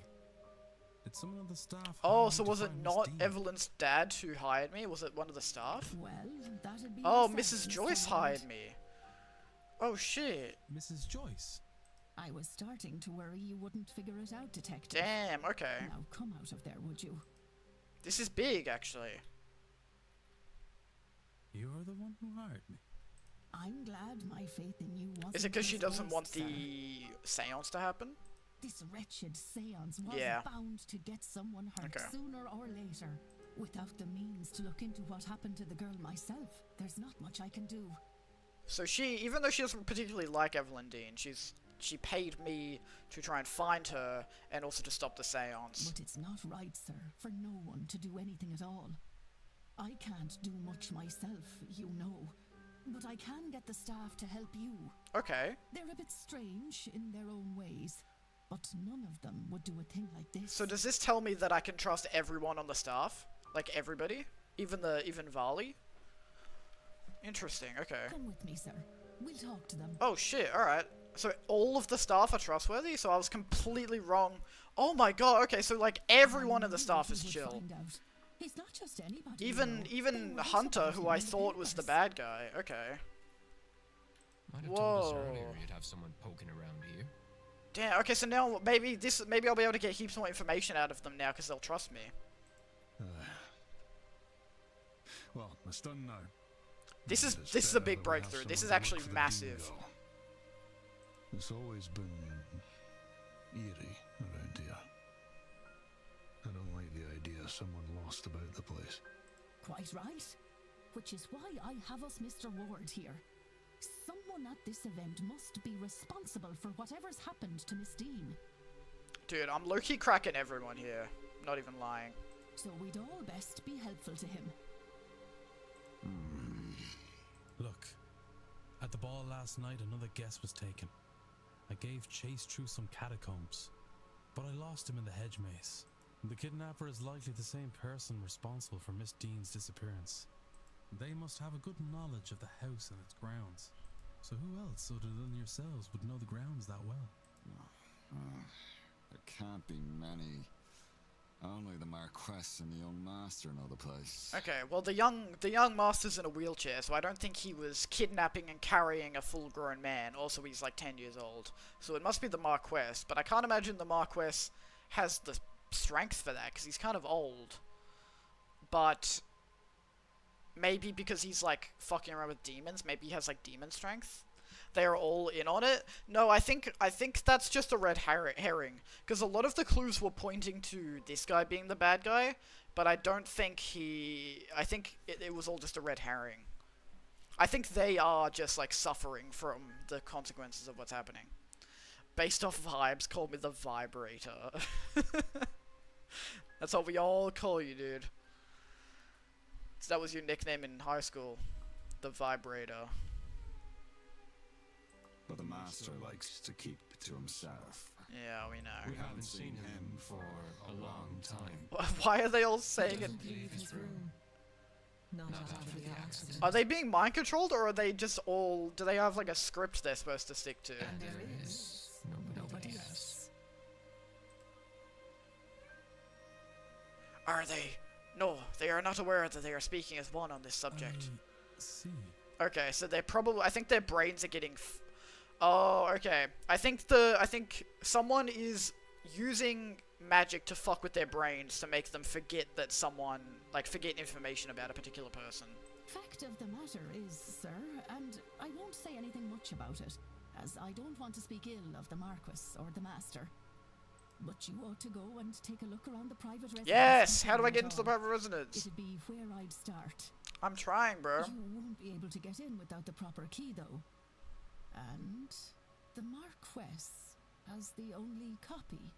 Did someone on the staff... Oh, so was it not Evelyn's dad who hired me? Was it one of the staff? Well, that'd be Oh, yourself, Mrs. Mr. Joyce Ward. hired me. Oh, shit. Mrs. Joyce? I was starting to worry you wouldn't figure it out, detective. Damn, okay. Now come out of there, would you? This is big, actually. You're the one who hired me. I'm glad my faith in you wasn't Is it because she doesn't misplaced, want sir. the seance to happen? This wretched seance was Yeah. bound to get someone hurt Okay. sooner or later. Without the means to look into what happened to the girl myself, there's not much I can do. So she, even though she doesn't particularly like Evelyn Dean, she paid me to try and find her and also to stop the seance. But it's not right, sir, for no one to do anything at all. I can't do much myself, you know, but I can get the staff to help you. Okay. They're a bit strange in their own ways, but none of them would do a thing like this. So does this tell me that I can trust everyone on the staff? Like everybody? Even Varley? Interesting, okay. Come with me, sir. We'll talk to them. Oh shit, alright. So all of the staff are trustworthy? So I was completely wrong. Oh my god, okay, so like everyone in the staff is chill. Find out. He's not just anybody. Even you know. They write Hunter, about who him I in the thought was the papers. bad guy. Okay. Might have told us Whoa. earlier you'd have someone poking around here. Damn, okay, so now maybe I'll be able to get heaps more information out of them now because they'll trust me. Well, it's done now. This is It's a better big that we have breakthrough. someone This is to look actually for the massive. dingo. It's always been eerie around here. I don't like the idea of someone lost about the place. Quite right. Which is why I have us Mr. Ward here. Someone at this event must be responsible for whatever's happened to Miss Dean. Dude, I'm low-key cracking everyone here. Not even lying. So we'd all best be helpful to him. Look, at the ball last night, another guess was taken. I gave chase through some catacombs, but I lost him in the hedge maze. The kidnapper is likely the same person responsible for Miss Dean's disappearance. They must have a good knowledge of the house and its grounds. So who else other than yourselves would know the grounds that well? There can't be many. Only the Marquess and the young master know the place. Okay, well the young master's in a wheelchair, so I don't think he was kidnapping and carrying a full-grown man. Also, he's like 10 years old, so it must be the Marquess. But I can't imagine the Marquess has the strength for that because he's kind of old. But maybe because he's like fucking around with demons, maybe he has like demon strength. They are all in on it. No, I think that's just a red herring. Because a lot of the clues were pointing to this guy being the bad guy, but I don't think I think it was all just a red herring. I think they are just like suffering from the consequences of what's happening. Based off vibes, call me the Vibrator. That's what we all call you, dude. So that was your nickname in high school. The Vibrator. But the master likes to keep to himself. Yeah, we know. We haven't seen him for a long time. Why are they all saying it? Leave his room. Not after the accident. Are they being mind controlled, or are they just all? Do they have like a script they're supposed to stick to? And there is nobody else. Are they? No, they are not aware that they are speaking as one on this subject. I see. Okay, so they're probably. I think their brains are getting. Oh, okay. I think someone is using magic to fuck with their brains to make them forget that someone, like, forget information about a particular person. Fact of the matter is, sir, and I won't say anything much about it, as I don't want to speak ill of the Marquess or the Master. But you ought to go and take a look around the private residence. Yes! How do I it get into the all. private residence? It'd be where I'd start. I'm trying, bro. You won't be able to get in without the proper key, though. And the Marquess has the only copy.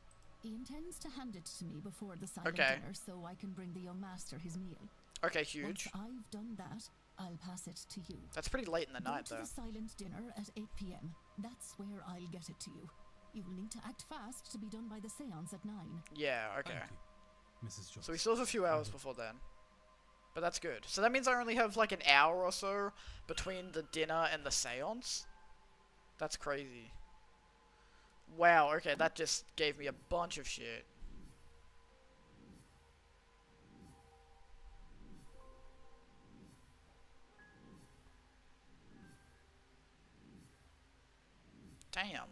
He intends to hand it to me before the silent dinner so I can bring the young master his meal. Okay, huge. Once I've done that, I'll pass it to you. That's pretty late in the night, Go to though. the silent dinner at 8 p.m. That's where I'll get it to you. You will need to act fast to be done by the seance at 9. Yeah, okay. Thank you, Mrs. Jones. So we still have a few hours before then. But that's good. So that means I only have like an hour or so between the dinner and the seance? That's crazy. Wow, okay, that just gave me a bunch of shit. Damn.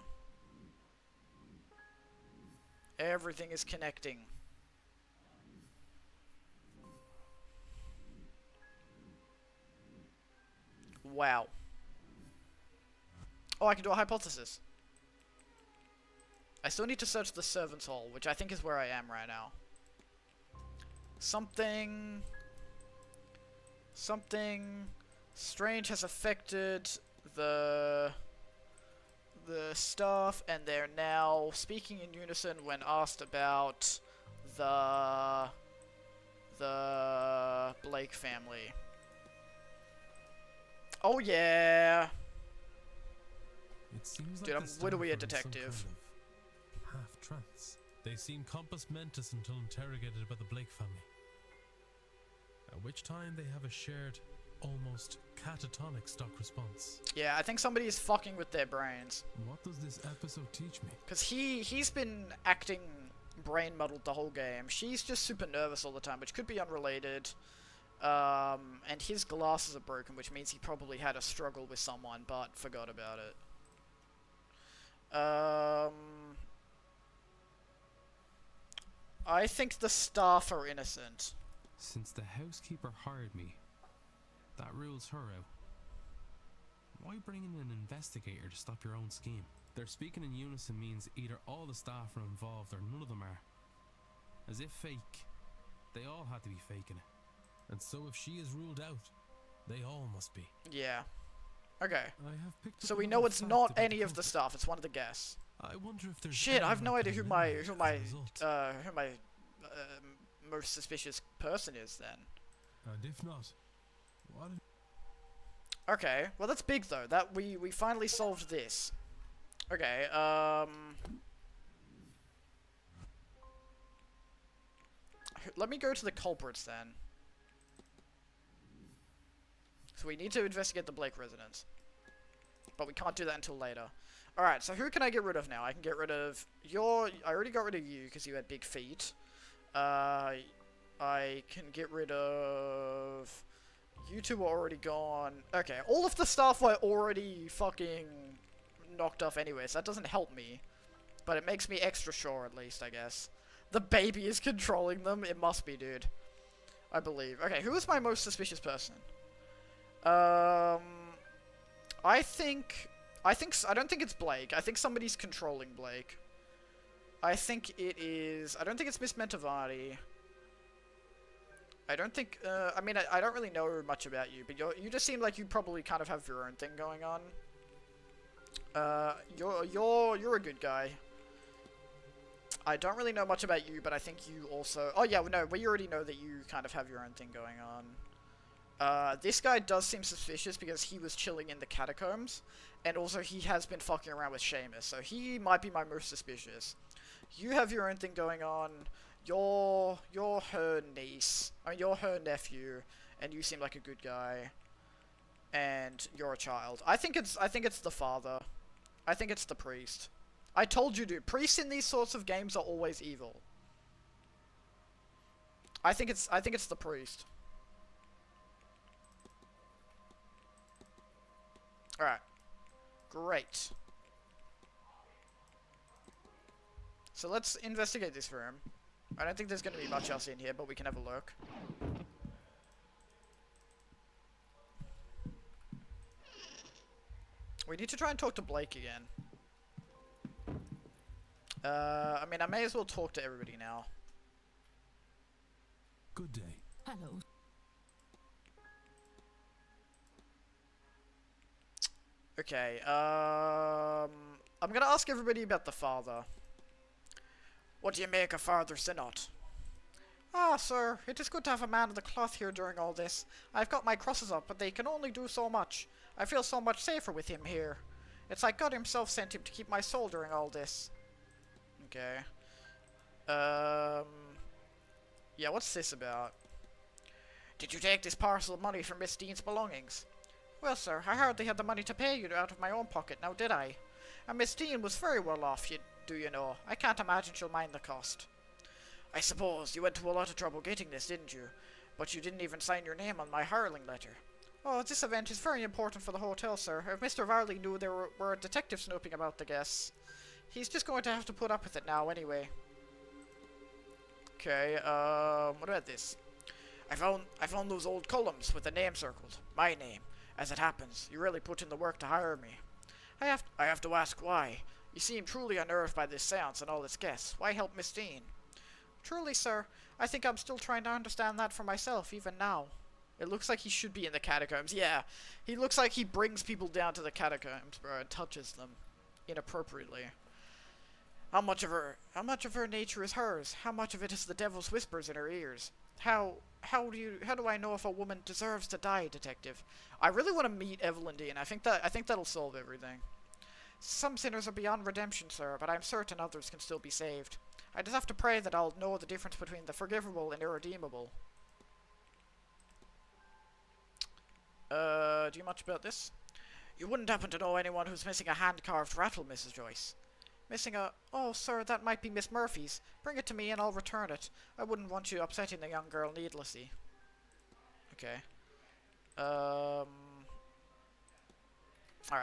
Everything is connecting. Wow. Oh, I can do a hypothesis. I still need to search the servants' hall, which I think is where I am right now. Something strange has affected the staff, and they're now speaking in unison when asked about the Blake family. Oh yeah. It seems Dude, like I'm the literally a staff are in some detective. kind of half-trance. They seem compos mentis until interrogated by the Blake family. At which time they have a shared, almost catatonic stock response. Yeah, I think somebody is fucking with their brains. What does this episode teach me? Because he's been acting brain muddled the whole game. She's just super nervous all the time, which could be unrelated. And his glasses are broken, which means he probably had a struggle with someone, but forgot about it. I think the staff are innocent. Since the housekeeper hired me, that rules her out. Why bring in an investigator to stop your own scheme? Their speaking in unison means either all the staff are involved or none of them are. As if fake. They all had to be faking it. And so if she is ruled out, they all must be. Yeah. Okay. I have picked So up we another know it's fact not about any the of the culprit. staff. It's one of the guests. I wonder if there's Shit, I have no anyone idea who can my eliminate as a result. most suspicious person is then. And if not, what? Okay, well that's big though. That we finally solved this. Okay, let me go to the culprits then. we need to investigate the Blake residence. But we can't do that until later. Alright, so who can I get rid of now? I can get rid of I already got rid of you because you had big feet. I can get rid of... You two are already gone. Okay, all of the stuff I already fucking knocked off anyway, so that doesn't help me. But it makes me extra sure, at least, I guess. The baby is controlling them? It must be, dude. I believe. Okay, who is my most suspicious person? I don't think it's Blake. I think somebody's controlling Blake. I think it is... I don't think it's Miss Mentavani. I don't think... I mean, I don't really know much about you, but you just seem like you probably kind of have your own thing going on. You're a good guy. I don't really know much about you, but I think you also... Oh, yeah, no, we already know that you kind of have your own thing going on. This guy does seem suspicious because he was chilling in the catacombs, and also he has been fucking around with Seamus, so he might be my most suspicious. You have your own thing going on. You're her niece. I mean, you're her nephew, and you seem like a good guy. And you're a child. I think it's the father. I think it's the priest. I told you, dude. Priests in these sorts of games are always evil. I think it's the priest. Alright. Great. So let's investigate this room. I don't think there's going to be much else in here, but we can have a look. We need to try and talk to Blake again. I mean, I may as well talk to everybody now. Good day. Hello. Okay, I'm gonna ask everybody about the father. What do you make of Father Synod? Ah, sir, it is good to have a man of the cloth here during all this. I've got my crosses up, but they can only do so much. I feel so much safer with him here. It's like God himself sent him to keep my soul during all this. Okay. Yeah, what's this about? Did you take this parcel of money from Miss Dean's belongings? Well, sir, I hardly had the money to pay you out of my own pocket, now did I? And Miss Dean was very well off, you know. I can't imagine she'll mind the cost. I suppose you went to a lot of trouble getting this, didn't you? But you didn't even sign your name on my hireling letter. Oh, this event is very important for the hotel, sir. If Mr. Varley knew there were a detective snooping about the guests, he's just going to have to put up with it now anyway. Okay, what about this? I found those old columns with the name circled. My name. As it happens, you really put in the work to hire me. I have to ask why. You seem truly unnerved by this seance and all its guests. Why help Miss Dean? Truly, sir, I think I'm still trying to understand that for myself, even now. It looks like he should be in the catacombs. Yeah, he looks like he brings people down to the catacombs, bro, and touches them inappropriately. How much of her nature is hers? How much of it is the devil's whispers in her ears? How do I know if a woman deserves to die, detective? I really want to meet Evelyn Dean. I think that'll solve everything. Some sinners are beyond redemption, sir, but I'm certain others can still be saved. I just have to pray that I'll know the difference between the forgivable and irredeemable. Do you much about this? You wouldn't happen to know anyone who's missing a hand-carved rattle, Mrs. Joyce? Missing a... Oh, sir, that might be Miss Murphy's. Bring it to me and I'll return it. I wouldn't want you upsetting the young girl needlessly. Okay. Alright,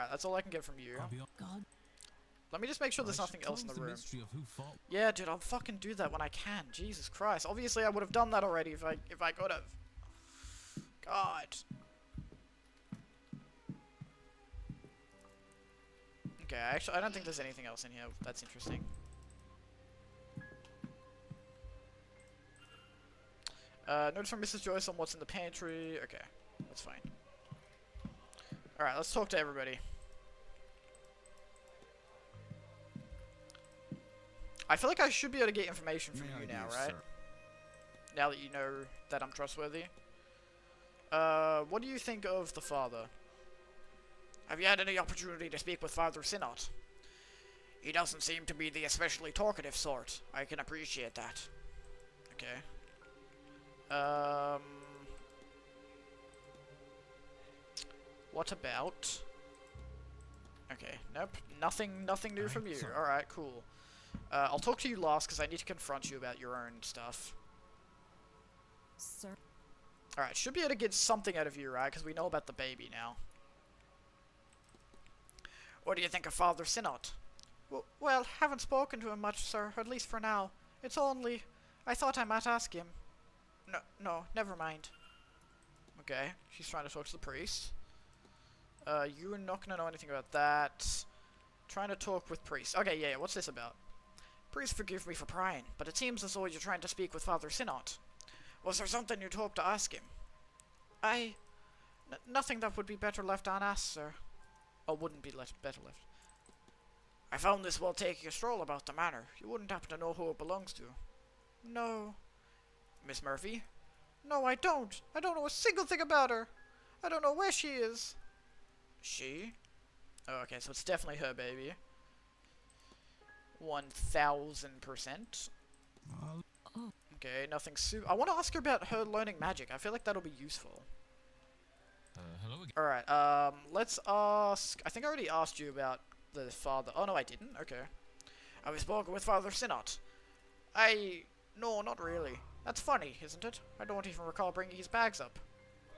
that's all I can get from you. God. Let me just make sure there's nothing else in the room. Mystery of who fought. Yeah, dude, I'll fucking do that when I can. Jesus Christ. Obviously, I would have done that already if I could have. God. Okay, actually, I don't think there's anything else in here that's interesting. Notes from Mrs. Joyce on what's in the pantry. Okay, that's fine. Alright, let's talk to everybody. I feel like I should be able to get information from you now, right? Sir. Now that you know that I'm trustworthy. What do you think of the father? Have you had any opportunity to speak with Father Synod? He doesn't seem to be the especially talkative sort. I can appreciate that. Okay. What about... Okay, nope. Nothing new Alright, from you. so- Alright, cool. I'll talk to you last, because I need to confront you about your own stuff. Sir. Alright, should be able to get something out of you, right? Because we know about the baby now. What do you think of Father Synod? Well, haven't spoken to him much, sir, at least for now. It's only... I thought I might ask him. No, never mind. Okay, she's trying to talk to the priest. You're not gonna know anything about that. Trying to talk with priest. Okay, yeah, what's this about? Priest, forgive me for prying, but it seems as though you're trying to speak with Father Synod. Was there something you'd hope to ask him? Nothing that would be better left unasked, sir. Or wouldn't be better left. I found this while taking a stroll about the manor. You wouldn't happen to know who it belongs to? No. Miss Murphy? No, I don't. I don't know a single thing about her. I don't know where she is. She? Oh, okay, so it's definitely her baby. 1000%. Okay, nothing I want to ask her about her learning magic. I feel like that'll be useful. Hello again. Alright, let's ask... I think I already asked you about the father... Oh, no, I didn't? Okay. Have you spoken with Father Synod? No, not really. That's funny, isn't it? I don't even recall bringing his bags up.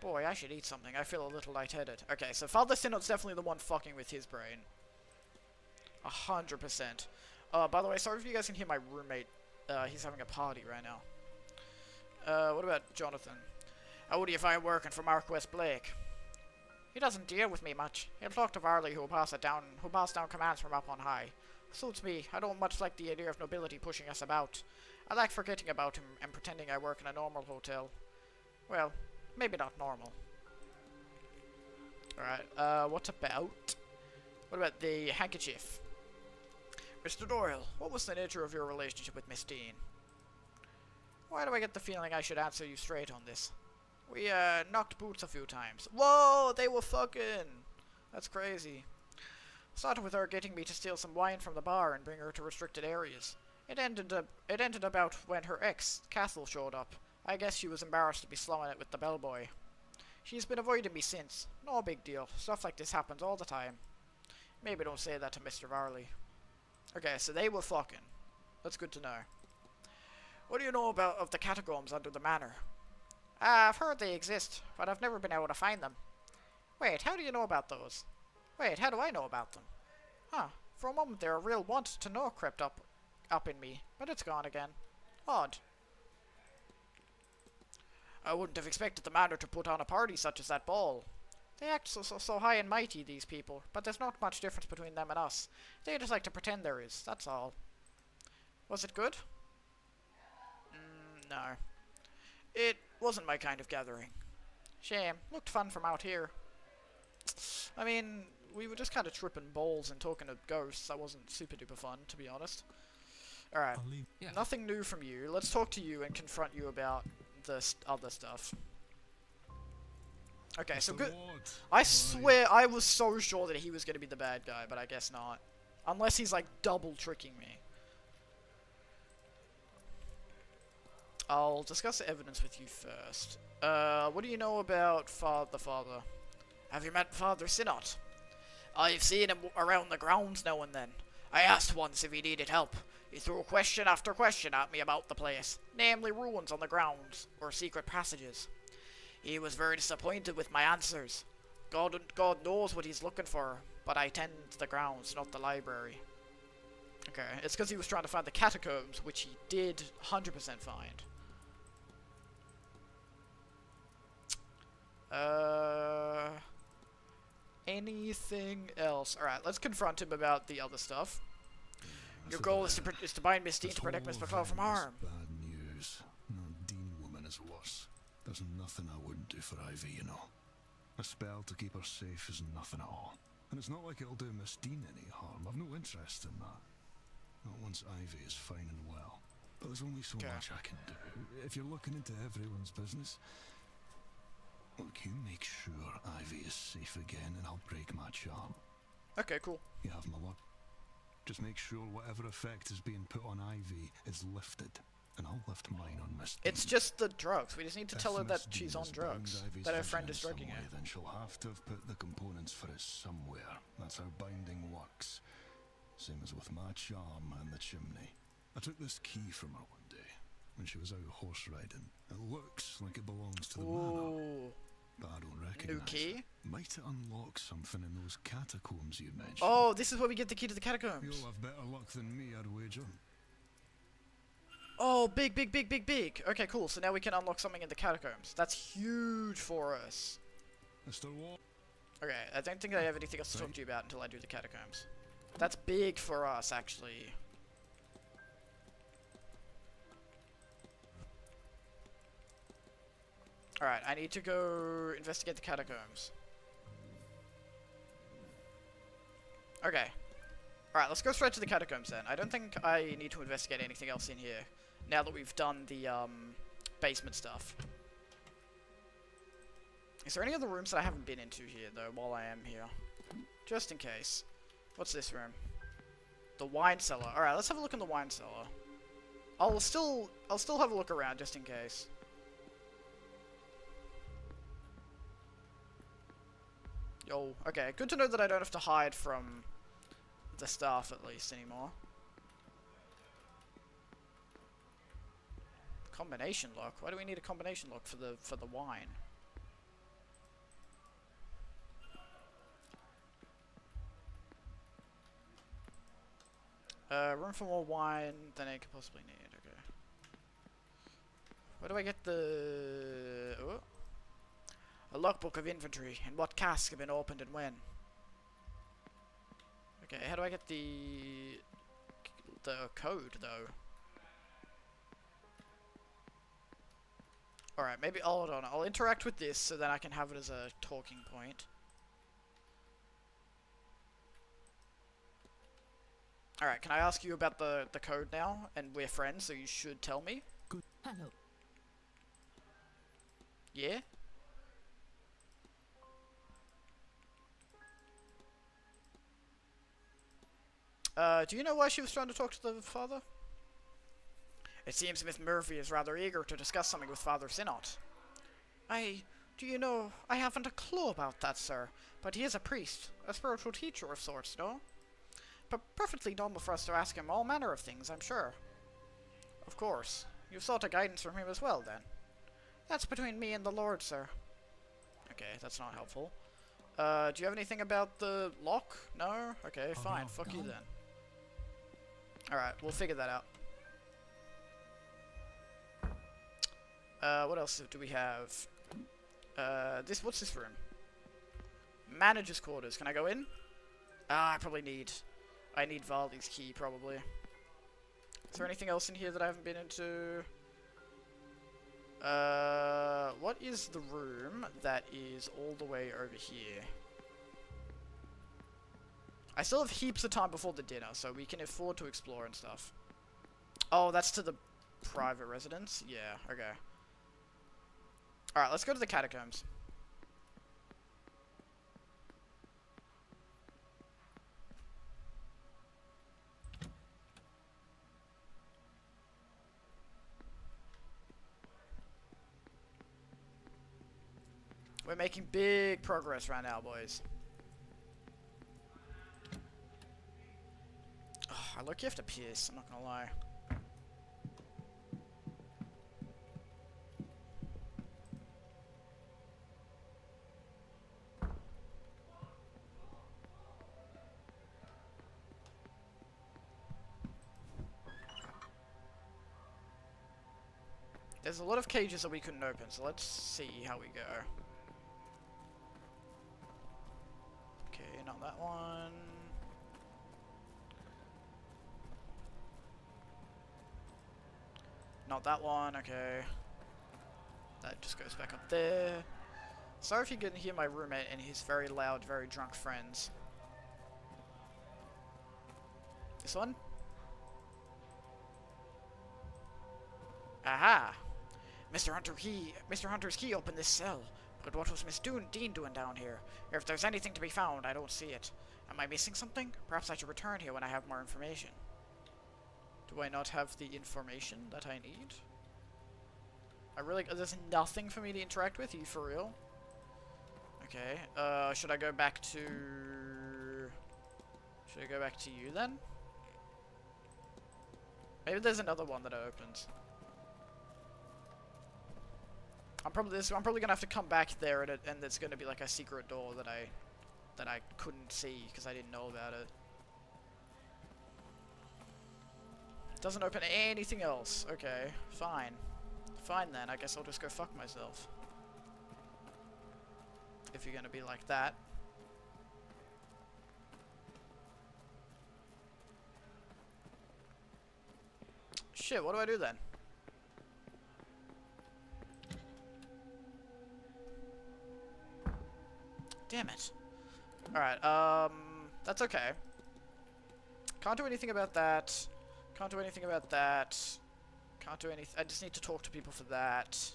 Boy, I should eat something. I feel a little lightheaded. Okay, so Father Synod's definitely the one fucking with his brain. 100%. By the way, sorry if you guys can hear my roommate. He's having a party right now. What about Jonathan? How do you find working for Marquess Blake? He doesn't deal with me much. He'll talk to Varley, who'll pass down commands from up on high. Suits me. I don't much like the idea of nobility pushing us about. I like forgetting about him and pretending I work in a normal hotel. Well, maybe not normal. Alright, what about the handkerchief? Mr. Doyle, what was the nature of your relationship with Miss Dean? Why do I get the feeling I should answer you straight on this? We, knocked boots a few times. Whoa, they were fucking! That's crazy. Started with her getting me to steal some wine from the bar and bring her to restricted areas. It ended about when her ex, Castle, showed up. I guess she was embarrassed to be slumming it with the bellboy. She's been avoiding me since. No big deal. Stuff like this happens all the time. Maybe don't say that to Mr. Varley. Okay, so they were fucking. That's good to know. What do you know of the catacombs under the manor? I've heard they exist, but I've never been able to find them. Wait, how do you know about those? Wait, how do I know about them? Huh, for a moment there, a real want to know crept up in me, but it's gone again. Odd. I wouldn't have expected the manor to put on a party such as that ball. They act so high and mighty, these people, but there's not much difference between them and us. They just like to pretend there is, that's all. Was it good? No. It wasn't my kind of gathering. Shame. Looked fun from out here. I mean, we were just kind of tripping balls and talking to ghosts. That wasn't super duper fun, to be honest. Alright. Yeah. Nothing new from you. Let's talk to you and confront you about the other stuff. Okay, so good. I swear I was so sure that he was going to be the bad guy, but I guess not. Unless he's like double tricking me. I'll discuss the evidence with you first. What do you know about the father? Have you met Father Synod? I've seen him around the grounds now and then. I asked once if he needed help. He threw question after question at me about the place, namely ruins on the grounds, or secret passages. He was very disappointed with my answers. God knows what he's looking for, but I tend to the grounds, not the library. Okay, it's because he was trying to find the catacombs, which he did 100% find. Anything else? Alright, let's confront him about the other stuff. Your goal is to bind Miss Dean to protect Miss Patel from harm. Bad news. No, Dean woman is worse. There's nothing I wouldn't do for Ivy, you know. A spell to keep her safe is nothing at all. And it's not like it'll do Miss Dean any harm. I've no interest in that. Not once Ivy is fine and well. But there's only so much I can do. If you're looking into everyone's business, look, you make sure Ivy is safe again and I'll break my charm. Okay, cool. You have my word. Just make sure whatever effect is being put on Ivy is lifted. and I'll lift mine on Miss It's Dean. just the drugs. We just need to If tell her Miss that she's Dean on is drugs. bound Ivy's That her vision friend in is some drugging her. way, then she'll have to have put the components for it somewhere. That's how binding works. Same as with my charm and the chimney. I took this key from her one day when she was out horse riding. It looks like it belongs to the manor, Ooh. but I don't recognize New key? it. Might it unlock something in those catacombs you mentioned? Oh, this is where we get the key to the catacombs. You'll have better luck than me, I'd wager. Oh, big, big, big, big, big. Okay, cool. So now we can unlock something in the catacombs. That's huge for us. Mr. Wall. Okay, I don't think I have anything else to talk to you about until I do the catacombs. That's big for us, actually. Alright, I need to go investigate the catacombs. Okay. Alright, let's go straight to the catacombs then. I don't think I need to investigate anything else in here, now that we've done the, basement stuff. Is there any other rooms that I haven't been into here, though, while I am here? Just in case. What's this room? The wine cellar. Alright, let's have a look in the wine cellar. I'll still have a look around, just in case. Yo, okay, good to know that I don't have to hide from the staff, at least, anymore. Combination lock? Why do we need a combination lock for the wine? Room for more wine than I could possibly need, okay. Where do I get the... Oh. A logbook of inventory, and what casks have been opened and when. Okay, how do I get the code, though? Alright, maybe, hold on, I'll interact with this so that I can have it as a talking point. Alright, can I ask you about the code now? And we're friends, so you should tell me. Good. Hello. Yeah? Do you know why she was trying to talk to the father? It seems Miss Murphy is rather eager to discuss something with Father Sinnott. Do you know, I haven't a clue about that, sir, but he is a priest, a spiritual teacher of sorts, no? But perfectly normal for us to ask him all manner of things, I'm sure. Of course. You've sought a guidance from him as well, then. That's between me and the Lord, sir. Okay, that's not helpful. Do you have anything about the lock? No? Okay, fine. Fuck you then. Alright, we'll figure that out. What else do we have? What's this room? Manager's quarters. Can I go in? I need Valdi's key, probably. Is there anything else in here that I haven't been into? What is the room that is all the way over here? I still have heaps of time before the dinner, so we can afford to explore and stuff. Oh, that's to the private residence? Yeah, okay. Alright, let's go to the catacombs. We're making big progress right now, boys. Oh, look, you have to piss, I'm not gonna lie. There's a lot of cages that we couldn't open, so let's see how we go. Okay, not that one. Not that one, okay. That just goes back up there. Sorry if you can hear my roommate and his very loud, very drunk friends. This one? Aha! Mr. Hunter's key opened this cell. But what was Miss Dean doing down here? If there's anything to be found, I don't see it. Am I missing something? Perhaps I should return here when I have more information. Do Do I not have the information that I need? There's nothing for me to interact with? Are you for real? Okay, should I go back to... Should I go back to you then? Maybe there's another one that opens. I'm probably gonna have to come back there and there's gonna be like a secret door that I couldn't see because I didn't know about it. Doesn't open anything else. Okay, fine. Fine then, I guess I'll just go fuck myself. If you're gonna be like that. Shit, what do I do then? Damn it. Alright, that's okay. Can't do anything about that. Can't do anything about that. Can't do anything. I just need to talk to people for that.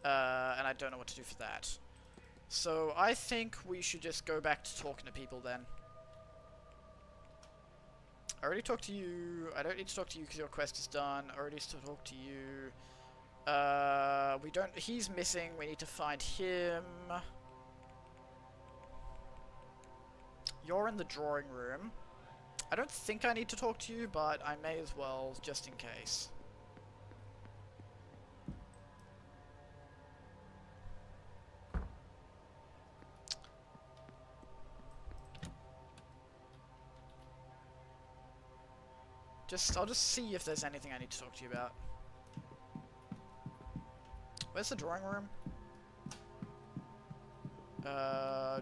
And I don't know what to do for that. So I think we should just go back to talking to people then. I already talked to you. I don't need to talk to you because your quest is done. I already need to talk to you. We don't... He's missing. We need to find him. You're in the drawing room. I don't think I need to talk to you, but I may as well, just in case. I'll just see if there's anything I need to talk to you about. Where's the drawing room?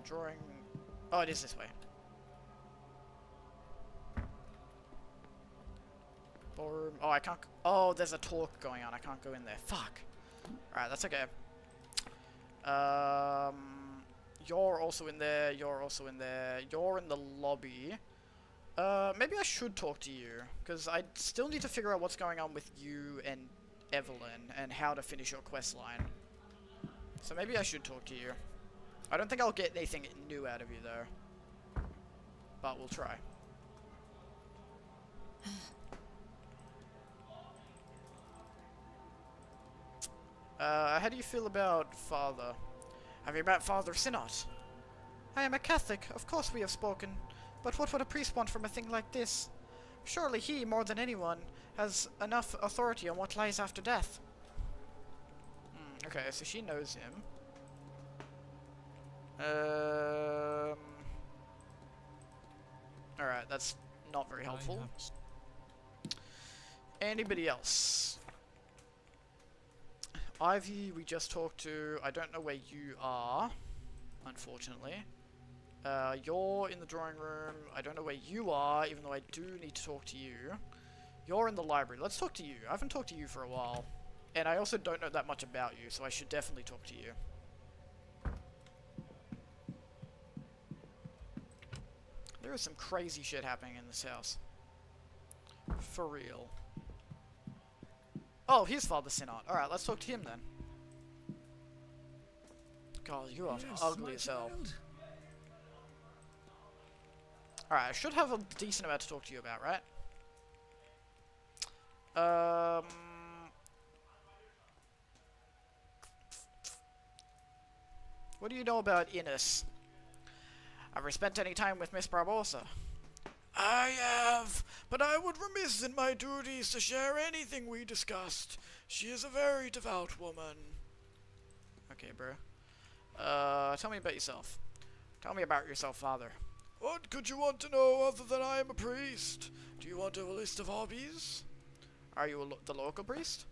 Drawing... Oh, it is this way. Ballroom... Oh, I can't... Oh, there's a talk going on. I can't go in there. Fuck. Alright, that's okay. You're also in there. You're also in there. You're in the lobby. Maybe I should talk to you, because I still need to figure out what's going on with you and Evelyn, and how to finish your quest line. So maybe I should talk to you. I don't think I'll get anything new out of you, though. But we'll try. How do you feel about Father? Have you met Father Synod? I am a Catholic, of course we have spoken. But what would a priest want from a thing like this? Surely he, more than anyone, has enough authority on what lies after death. Okay, so she knows him. Alright, that's not very helpful. Anybody else? Ivy, we just talked to. I don't know where you are, unfortunately. You're in the drawing room. I don't know where you are, even though I do need to talk to you. You're in the library. Let's talk to you. I haven't talked to you for a while. And I also don't know that much about you, so I should definitely talk to you. There is some crazy shit happening in this house. For real. Oh, here's Father Synod. Alright, let's talk to him then. God, you are ugly as hell. Alright, I should have a decent amount to talk to you about, right? What do you know about Innes? Have you spent any time with Miss Barbosa? I have, but I would remiss in my duties to share anything we discussed. She is a very devout woman. Okay, bro. Tell me about yourself. Tell me about yourself, Father. What could you want to know other than I am a priest? Do you want a list of hobbies? Are you the local priest?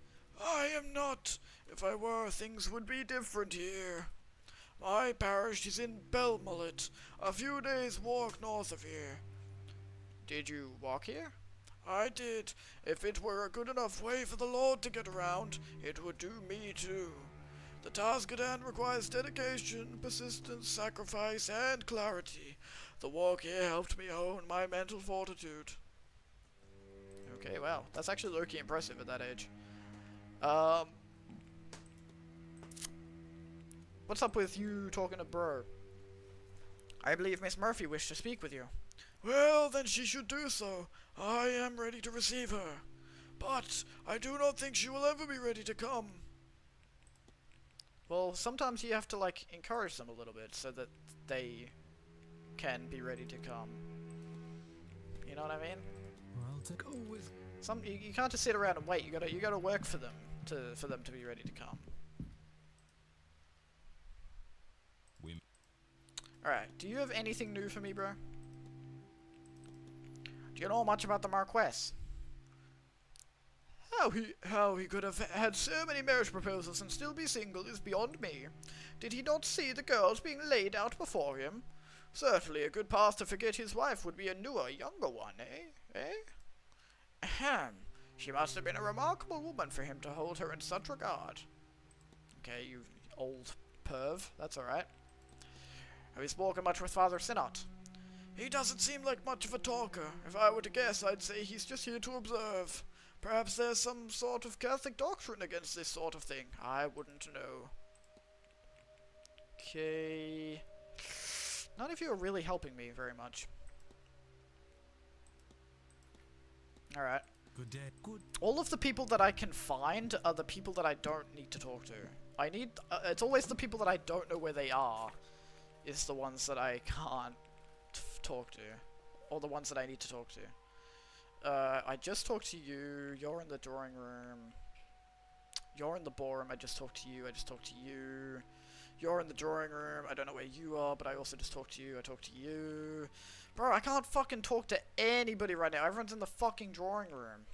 I am not. If I were, things would be different here. My parish is in Belmullet, a few days' walk north of here. Did you walk here? I did. If it were a good enough way for the Lord to get around, it would do me too. The task at hand requires dedication, persistence, sacrifice, and clarity. The walk here helped me hone my mental fortitude. Okay, wow. That's actually low-key impressive at that age. What's up with you talking to bro? I believe Miss Murphy wished to speak with you. Well, then she should do so. I am ready to receive her. But I do not think she will ever be ready to come. Well, sometimes you have to, like, encourage them a little bit so that they can be ready to come. You know what I mean? Well, to go with You can't just sit around and wait. You gotta work for them to be ready to come. Alright, do you have anything new for me, bro? Do you know much about the Marquess? How he could have had so many marriage proposals and still be single is beyond me. Did he not see the girls being laid out before him? Certainly a good path to forget his wife would be a newer, younger one, eh? Ahem. She must have been a remarkable woman for him to hold her in such regard. Okay, you old perv. That's alright. Have you spoken much with Father Synod? He doesn't seem like much of a talker. If I were to guess, I'd say he's just here to observe. Perhaps there's some sort of Catholic doctrine against this sort of thing. I wouldn't know. Okay. None of you are really helping me very much. Alright. good day. Good. All of the people that I can find are the people that I don't need to talk to. It's always the people that I don't know where they are is the ones that I can't talk to. Or the ones that I need to talk to. I just talked to you. You're in the drawing room. You're in the ballroom. I just talked to you. I just talked to you. You're in the drawing room. I don't know where you are, but I also just talked to you. I talked to you. Bro, I can't fucking talk to anybody right now. Everyone's in the fucking drawing room.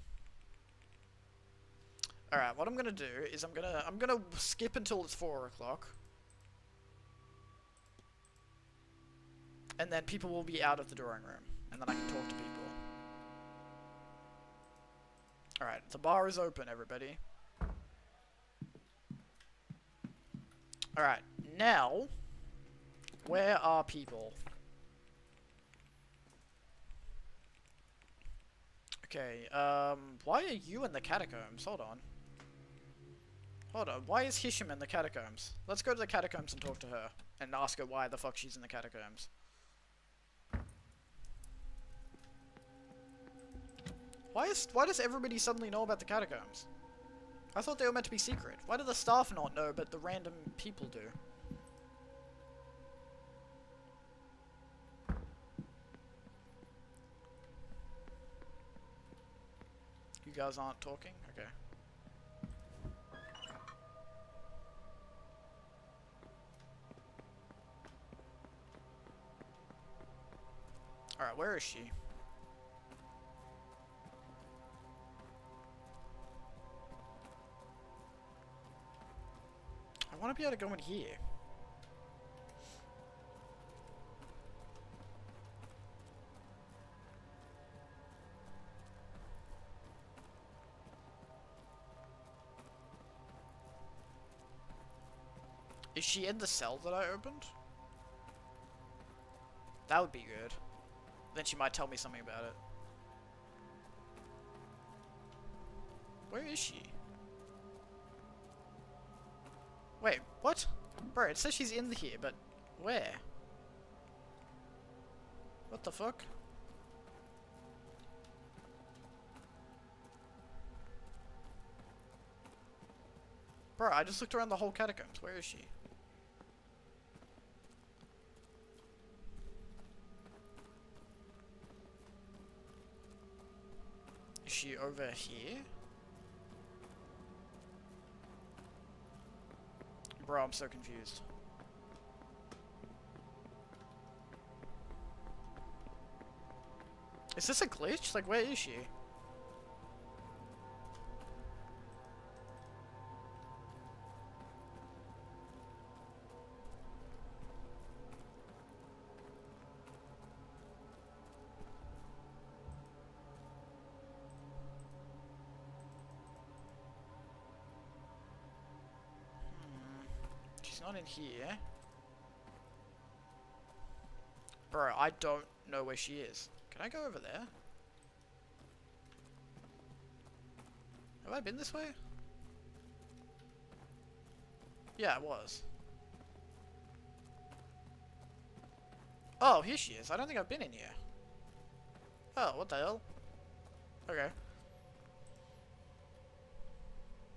Alright, what I'm gonna do is I'm gonna skip until it's 4 o'clock. And then people will be out of the drawing room. And then I can talk to people. Alright, the bar is open, everybody. Alright, now, where are people? Okay, why are you in the catacombs? Hold on. Hold on, why is Hisham in the catacombs? Let's go to the catacombs and talk to her. And ask her why the fuck she's in the catacombs. Why does everybody suddenly know about the catacombs? I thought they were meant to be secret. Why do the staff not know, but the random people do? You guys aren't talking? Okay. Alright, where is she? I want to be able to go in here. Is she in the cell that I opened? That would be good. Then she might tell me something about it. Where is she? Wait, what? Bro, it says she's in here, but where? What the fuck? Bro, I just looked around the whole catacombs. Where is she? Is she over here? Bro, I'm so confused. Is this a glitch? Like, where is she? She's not in here. Bro, I don't know where she is. Can I go over there? Have I been this way? Yeah, I was. Oh, here she is. I don't think I've been in here. Oh, what the hell? Okay.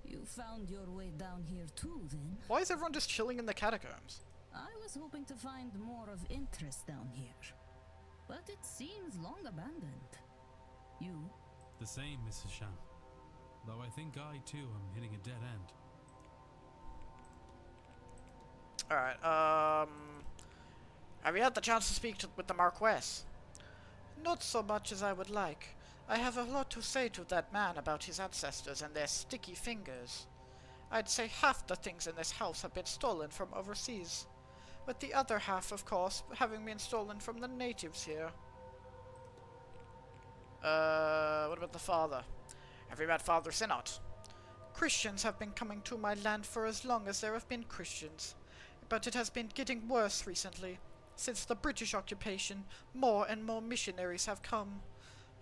You found your way down here too, then? Why is everyone just chilling in the catacombs? I was hoping to find more of interest down here, but it seems long abandoned. You? The same, Mrs. Sham. Though I think I too am hitting a dead end. Alright, have you had the chance to speak with the Marquess? Not so much as I would like. I have a lot to say to that man about his ancestors and their sticky fingers. I'd say half the things in this house have been stolen from overseas, with the other half, of course, having been stolen from the natives here. What about the father? Have you met Father Synod? Christians have been coming to my land for as long as there have been Christians, but it has been getting worse recently. Since the British occupation, more and more missionaries have come.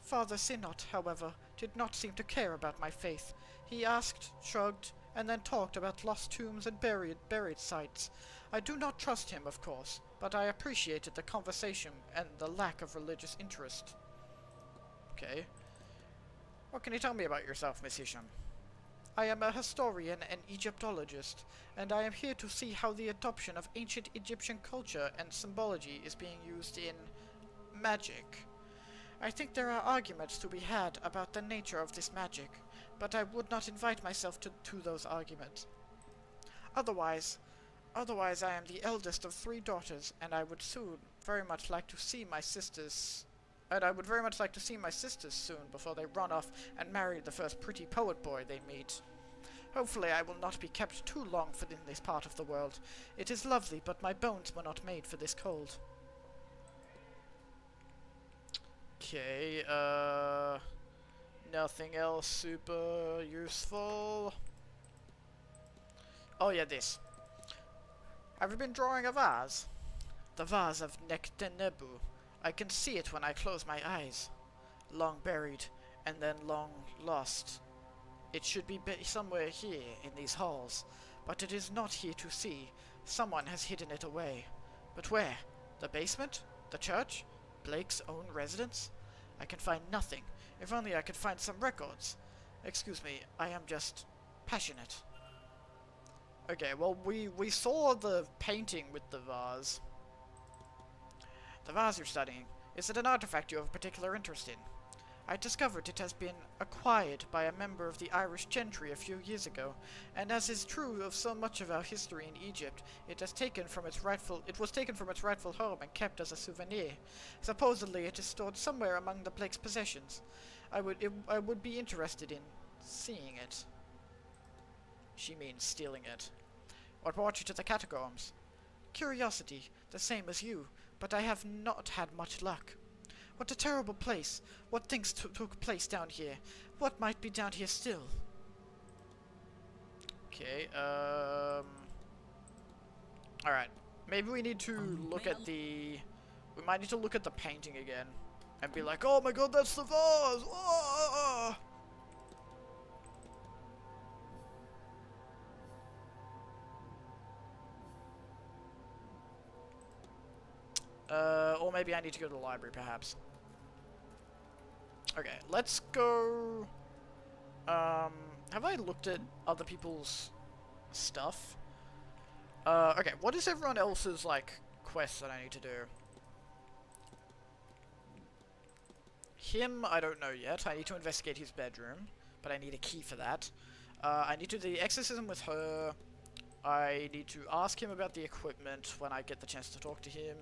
Father Synod, however, did not seem to care about my faith. He asked, shrugged, and then talked about lost tombs and buried sites. I do not trust him, of course, but I appreciated the conversation and the lack of religious interest. Okay. What can you tell me about yourself, Miss Hisham? I am a historian and Egyptologist, and I am here to see how the adoption of ancient Egyptian culture and symbology is being used in magic. I think there are arguments to be had about the nature of this magic, but I would not invite myself to those arguments. Otherwise I am the eldest of 3 daughters, and I would very much like to see my sisters soon before they run off and marry the first pretty poet boy they meet. Hopefully I will not be kept too long in this part of the world. It is lovely, but my bones were not made for this cold. Okay, nothing else super useful. Oh yeah, this. Have you been drawing a vase? The vase of Nectanebu. I can see it when I close my eyes. Long buried, and then long lost. It should be somewhere here in these halls, but it is not here to see. Someone has hidden it away. But where? The basement? The church? Blake's own residence? I can find nothing. If only I could find some records. Excuse me, I am just passionate. Okay, well, we saw the painting with the vase. The vase you're studying, is it an artifact you have a particular interest in? I discovered it has been acquired by a member of the Irish gentry a few years ago, and as is true of so much of our history in Egypt, it was taken from its rightful home and kept as a souvenir. Supposedly it is stored somewhere among the Blake's possessions. I would be interested in seeing it. She means stealing it. What brought you to the catacombs? Curiosity, the same as you, but I have not had much luck. What a terrible place. What things took place down here. What might be down here still? Okay, alright. Maybe we need to look at the... We might need to look at the painting again. And be like, oh my god, that's the vase! Ah! Or maybe I need to go to the library, perhaps. Okay, let's go... have I looked at other people's stuff? Okay, what is everyone else's, like, quests that I need to do? Him, I don't know yet. I need to investigate his bedroom, but I need a key for that. I need to do the exorcism with her. I need to ask him about the equipment when I get the chance to talk to him.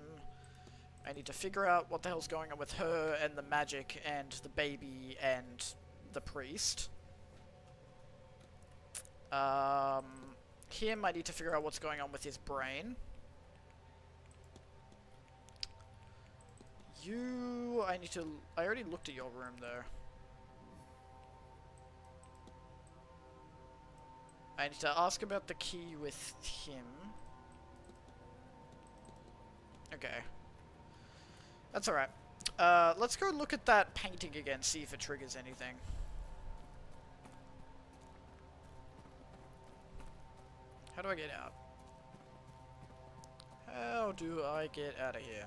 I need to figure out what the hell's going on with her and the magic and the baby and the priest. Him, I need to figure out what's going on with his brain. You, I already looked at your room though. I need to ask about the key with him. Okay. That's alright. Let's go look at that painting again, see if it triggers anything. How do I get out? How do I get out of here?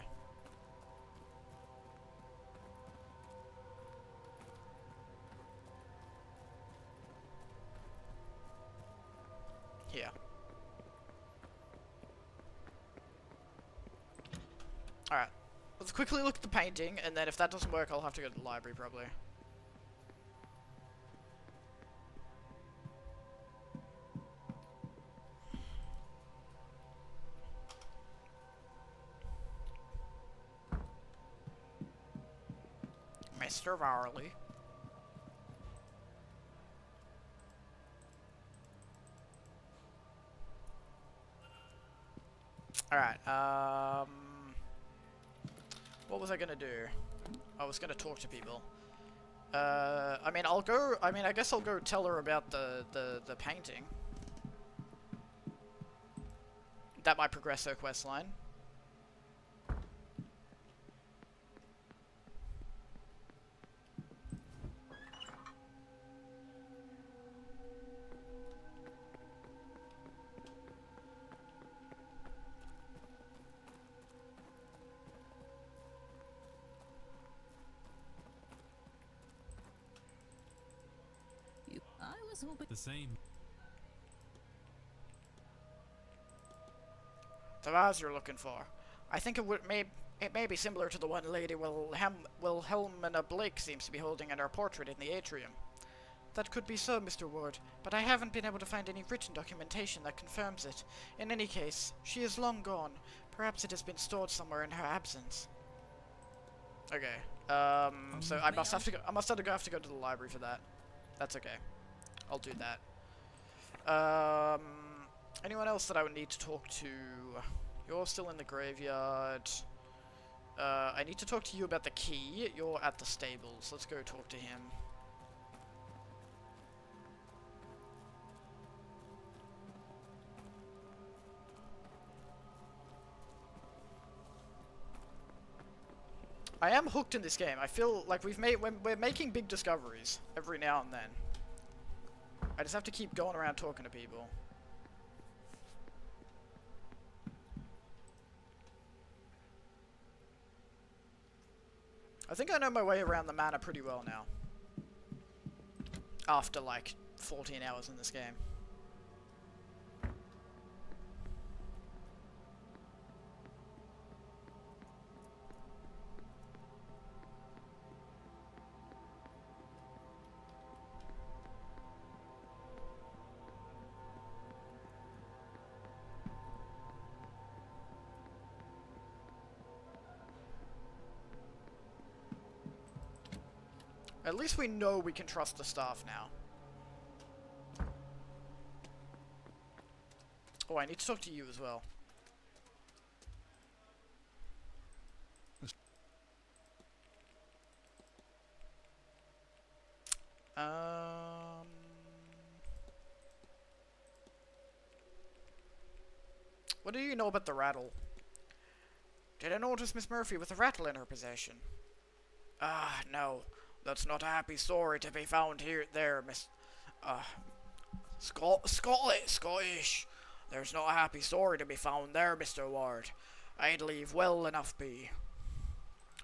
Alright. Let's quickly look at the painting, and then if that doesn't work, I'll have to go to the library, probably. Mr. Varley. Alright, what was I gonna do? I was gonna talk to people. I mean, I guess I'll go tell her about the painting. That might progress her quest line. I was hoping. The same. The vase you're looking for. I think it may be similar to the one Lady Wilhelmina Blake seems to be holding in her portrait in the atrium. That could be so, Mr. Ward, but I haven't been able to find any written documentation that confirms it. In any case, she is long gone. Perhaps it has been stored somewhere in her absence. Okay. So I must have to go to the library for that. That's okay. I'll do that. Anyone else that I would need to talk to? You're still in the graveyard. I need to talk to you about the key. You're at the stables. Let's go talk to him. I am hooked in this game. I feel like we're making big discoveries every now and then. I just have to keep going around talking to people. I think I know my way around the manor pretty well now. After like 14 hours in this game. At least we know we can trust the staff now. Oh, I need to talk to you as well. What do you know about the rattle? Did I notice Miss Murphy with a rattle in her possession? Ah, no. That's not a happy story to be found there, Miss... Scottish. There's not a happy story to be found there, Mr. Ward. I'd leave well enough be.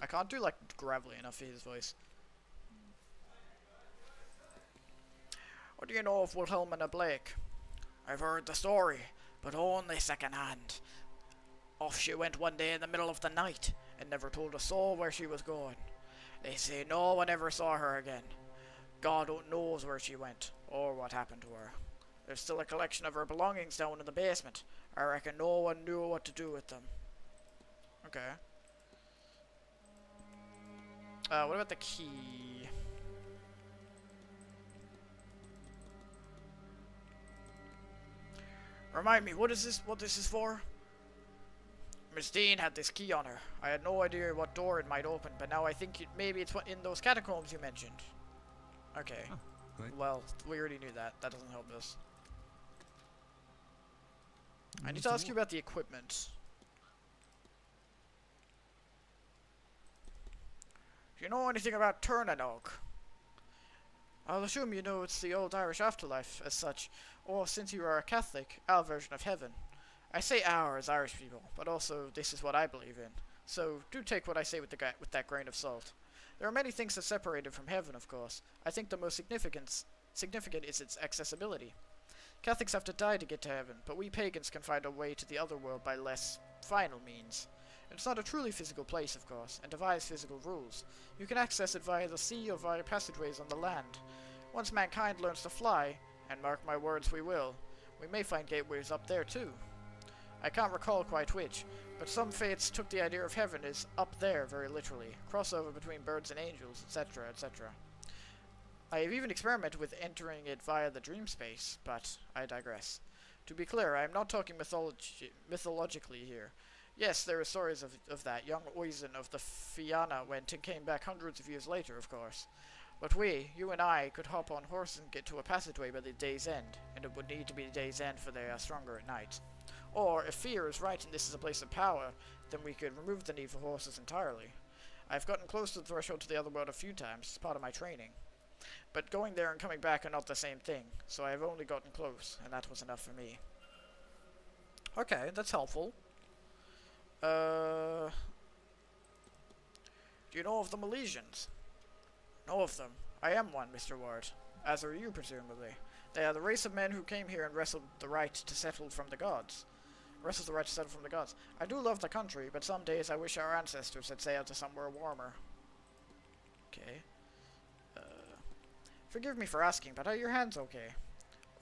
I can't do, like, gravelly enough for his voice. What do you know of Wilhelmina Blake? I've heard the story, but only second-hand. Off she went one day in the middle of the night, and never told a soul where she was going. They say no one ever saw her again. God knows where she went, or what happened to her. There's still a collection of her belongings down in the basement. I reckon no one knew what to do with them. Okay. What about the key? Remind me, what this is for? Miss Dean had this key on her. I had no idea what door it might open, but now I think maybe it's in those catacombs you mentioned. Okay. Oh, right. Well, we already knew that. That doesn't help us. I need to ask you about the equipment. Do you know anything about Turnanog? I'll assume you know it's the old Irish afterlife as such, or since you are a Catholic, our version of heaven. I say our as Irish people, but also this is what I believe in. So do take what I say with that grain of salt. There are many things that separate it from heaven, of course. I think the most significant is its accessibility. Catholics have to die to get to heaven, but we pagans can find a way to the other world by less final means. It's not a truly physical place, of course, and defies physical rules. You can access it via the sea or via passageways on the land. Once mankind learns to fly, and mark my words we will, we may find gateways up there too. I can't recall quite which, but some faiths took the idea of heaven as up there very literally, crossover between birds and angels, etc., etc. I have even experimented with entering it via the dream space, but I digress. To be clear, I am not talking mythologically here. Yes, there are stories of that. Young Oisin of the Fianna went and came back hundreds of years later, of course. But we, you and I, could hop on horses and get to a passageway by the day's end, and it would need to be the day's end for they are stronger at night. Or, if fear is right and this is a place of power, then we could remove the need for horses entirely. I've gotten close to the threshold to the other world a few times, as part of my training. But going there and coming back are not the same thing, so I have only gotten close, and that was enough for me. Okay, that's helpful. Do you know of the Milesians? Know of them. I am one, Mr. Ward. As are you, presumably. They are the race of men who came here and wrestled the right to settle from the gods. I do love the country, but some days I wish our ancestors had sailed to somewhere warmer. Okay. Forgive me for asking, but are your hands okay?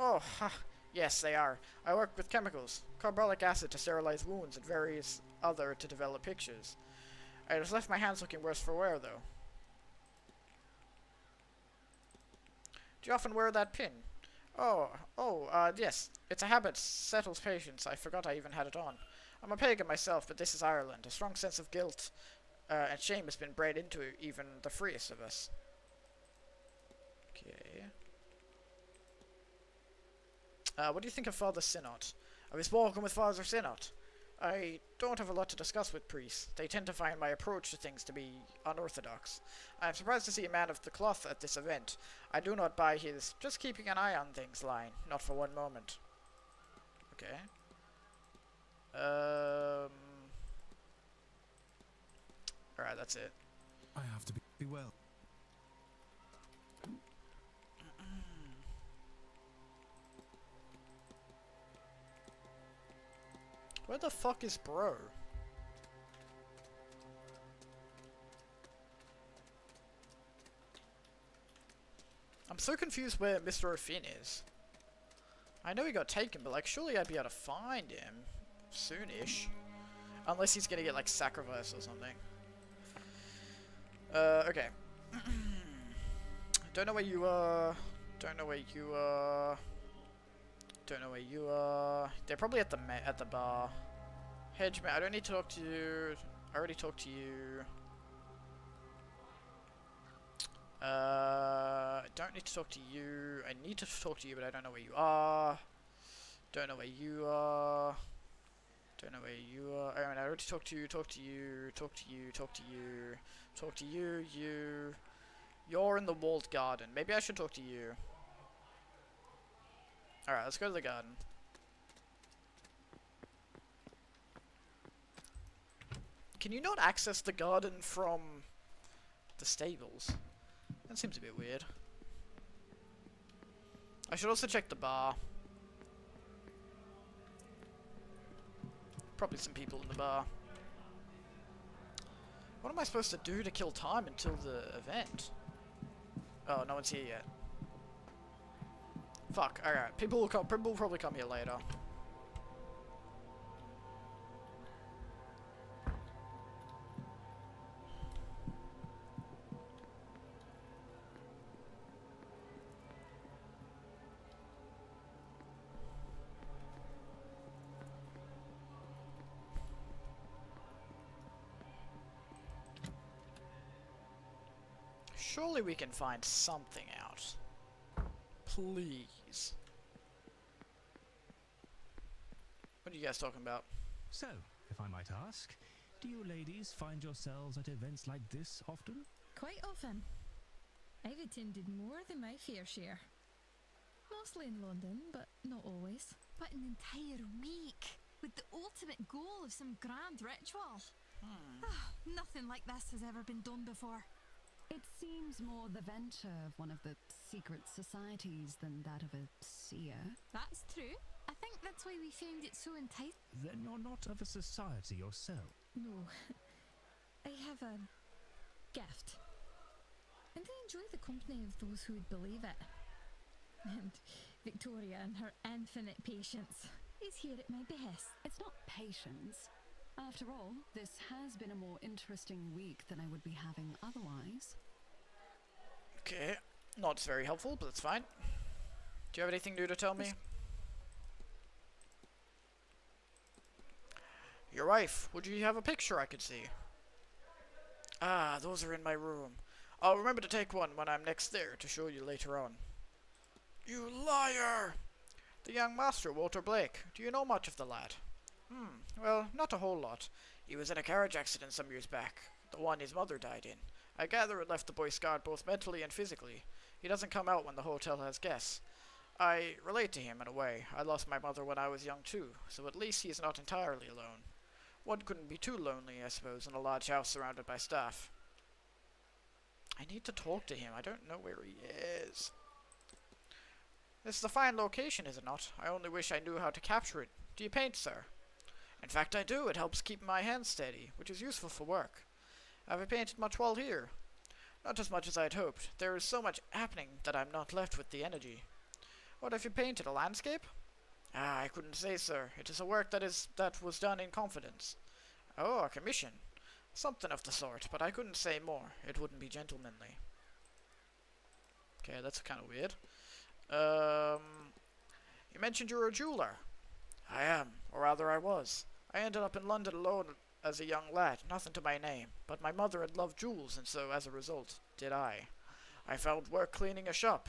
Oh, ha. Yes, they are. I work with chemicals. Carbolic acid to sterilize wounds and various other to develop pictures. I just left my hands looking worse for wear, though. Do you often wear that pin? Yes. It's a habit. Settles patience. I forgot I even had it on. I'm a pagan myself, but this is Ireland. A strong sense of guilt and shame has been bred into even the freest of us. Okay. What do you think of Father Synod? Have you spoken with Father Synod? I don't have a lot to discuss with priests. They tend to find my approach to things to be unorthodox. I am surprised to see a man of the cloth at this event. I do not buy his just keeping an eye on things line, not for one moment. Okay. Alright, that's it. I have to be well. Where the fuck is bro? I'm so confused where Mr. O'Finn is. I know he got taken, but like surely I'd be able to find him soonish. Unless he's gonna get like sacrificed or something. Okay. Don't know where you are. Don't know where you are. Don't know where you are. They're probably at the bar. Hedgeman, I don't need to talk to you. I already talked to you. I don't need to talk to you. I need to talk to you, but I don't know where you are. Don't know where you are. Don't know where you are. I mean, I already talked to you. Talk to you. Talk to you. Talk to you. Talk to you. You. You're in the walled garden. Maybe I should talk to you. Alright, let's go to the garden. Can you not access the garden from the stables? That seems a bit weird. I should also check the bar. Probably some people in the bar. What am I supposed to do to kill time until the event? Oh, no one's here yet. Fuck, alright. People will probably come here later. Surely we can find something out. Please. What are you guys talking about? So, if I might ask, do you ladies find yourselves at events like this often? Quite often. I've attended more than my fair share. Mostly in London, but not always. But an entire week, with the ultimate goal of some grand ritual. Nothing like this has ever been done before. It seems more the venture of one of the secret societies than that of a seer. That's true. I think that's why we found it so enticing. Then you're not of a society yourself. No. I have a gift. And I enjoy the company of those who would believe it. And Victoria and her infinite patience is here at my behest. It's not patience. After all, this has been a more interesting week than I would be having otherwise. Okay. Not very helpful, but that's fine. Do you have anything new to tell me? Your wife. Would you have a picture I could see? Ah, those are in my room. I'll remember to take one when I'm next there to show you later on. You liar! The young master, Walter Blake. Do you know much of the lad? Well, not a whole lot. He was in a carriage accident some years back. The one his mother died in. I gather it left the boy scarred both mentally and physically. He doesn't come out when the hotel has guests. I relate to him in a way. I lost my mother when I was young too, so at least he is not entirely alone. One couldn't be too lonely, I suppose, in a large house surrounded by staff. I need to talk to him. I don't know where he is. This is a fine location, is it not? I only wish I knew how to capture it. Do you paint, sir? In fact, I do. It helps keep my hands steady, which is useful for work. Have I painted much while here? Not as much as I'd hoped. There is so much happening that I'm not left with the energy. What have you painted? A landscape? Ah, I couldn't say, sir. It is a work that was done in confidence. Oh, a commission. Something of the sort, but I couldn't say more. It wouldn't be gentlemanly. Okay, that's kind of weird. You mentioned you're a jeweler. I am, or rather I was. I ended up in London alone as a young lad, nothing to my name, but my mother had loved jewels, and so, as a result, did I. I found work cleaning a shop.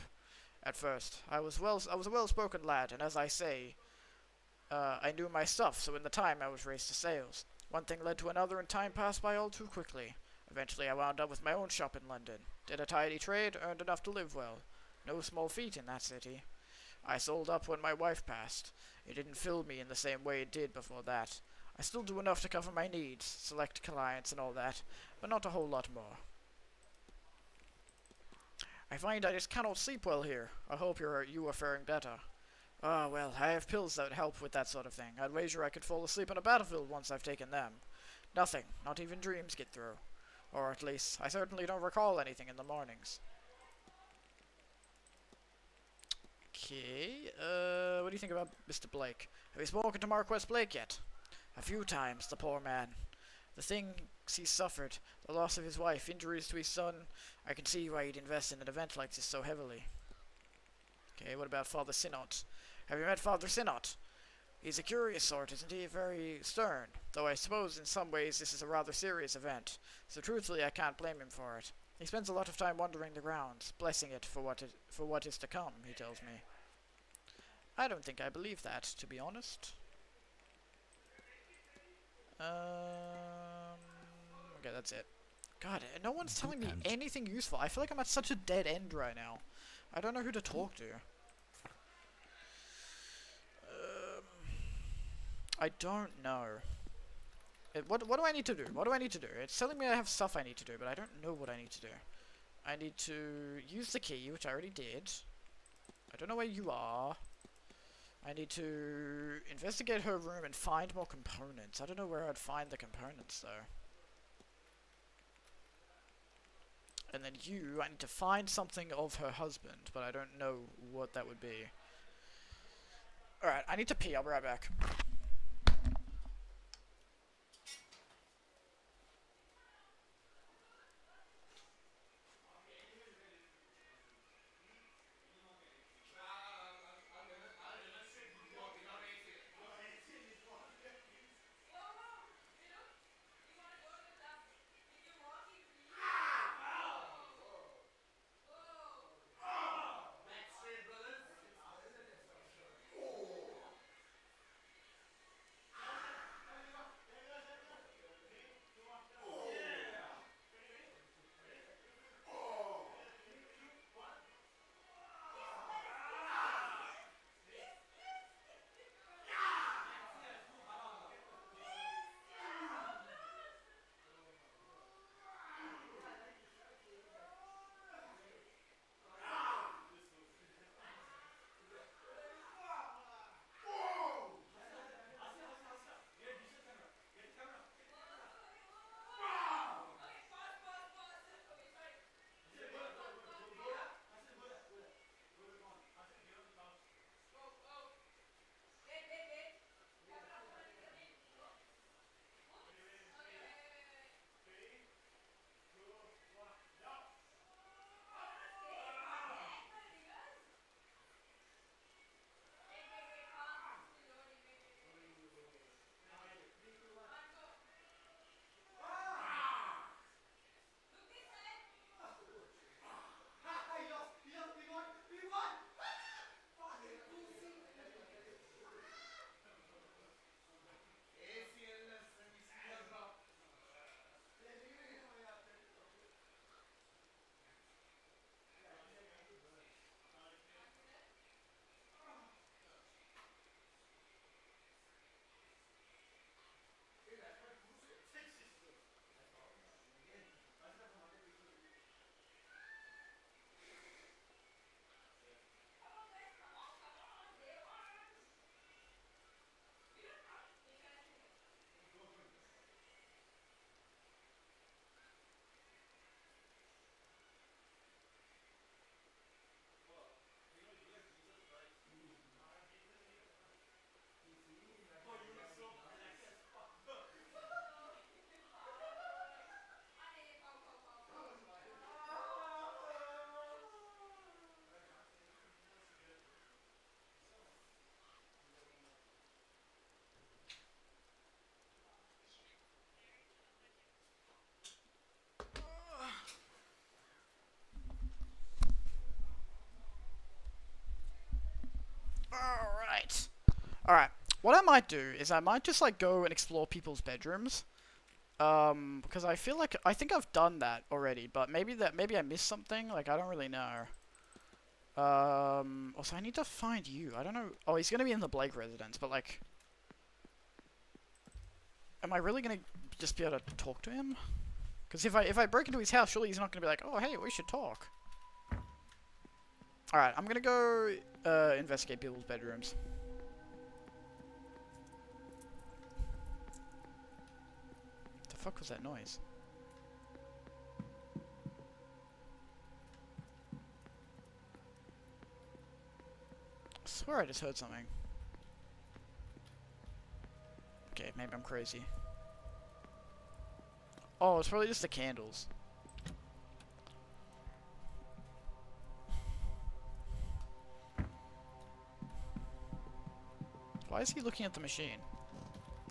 At first, I was a well-spoken lad, and as I say, I knew my stuff, so in the time I was raised to sales. One thing led to another, and time passed by all too quickly. Eventually I wound up with my own shop in London. Did a tidy trade, earned enough to live well. No small feat in that city. I sold up when my wife passed. It didn't fill me in the same way it did before that. I still do enough to cover my needs, select clients and all that, but not a whole lot more. I find I just cannot sleep well here. I hope you are faring better. Ah, well, I have pills that help with that sort of thing. I'd wager I could fall asleep on a battlefield once I've taken them. Nothing, not even dreams get through. Or at least, I certainly don't recall anything in the mornings. Okay, what do you think about Mr. Blake? Have you spoken to Marquess Blake yet? A few times, the poor man. The things he suffered, the loss of his wife, injuries to his son, I can see why he'd invest in an event like this so heavily. Okay, what about Father Synod? Have you met Father Synod? He's a curious sort, isn't he? Very stern, though I suppose in some ways this is a rather serious event, so truthfully I can't blame him for it. He spends a lot of time wandering the grounds, blessing it for what is to come, he tells me. I don't think I believe that, to be honest. Okay, that's it. God, no one's telling me anything useful. I feel like I'm at such a dead end right now. I don't know who to talk to. I don't know. What do I need to do? What do I need to do? It's telling me I have stuff I need to do, but I don't know what I need to do. I need to use the key, which I already did. I don't know where you are. I need to investigate her room and find more components. I don't know where I'd find the components, though. And then I need to find something of her husband, but I don't know what that would be. Alright, I need to pee. I'll be right back. What I might do is I might just like go and explore people's bedrooms. Because I feel like I think I've done that already, but maybe I missed something. Like I don't really know. Also I need to find you. I don't know. Oh, he's gonna be in the Blake residence, but like, am I really gonna just be able to talk to him? Because if I break into his house, surely he's not gonna be like, oh hey, we should talk. All right, I'm gonna go investigate people's bedrooms. The fuck was that noise? I swear I just heard something. Okay, maybe I'm crazy. Oh, it's probably just the candles. Why is he looking at the machine?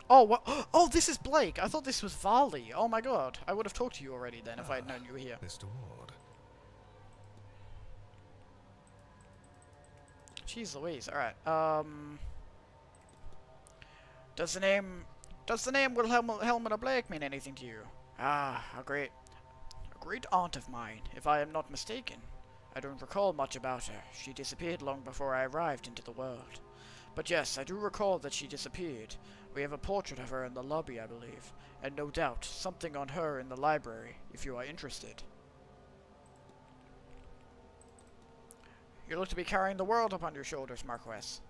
Oh, what? Oh, this is Blake. I thought this was Varley. Oh my god. I would have talked to you already then if I had known you were here. Mr. Ward. Jeez Louise. Alright. Does the name Wilhelmina Blake mean anything to you? Ah, a great aunt of mine, if I am not mistaken. I don't recall much about her. She disappeared long before I arrived into the world. But yes, I do recall that she disappeared. We have a portrait of her in the lobby, I believe, and no doubt something on her in the library, if you are interested. You look to be carrying the world upon your shoulders, Marquess.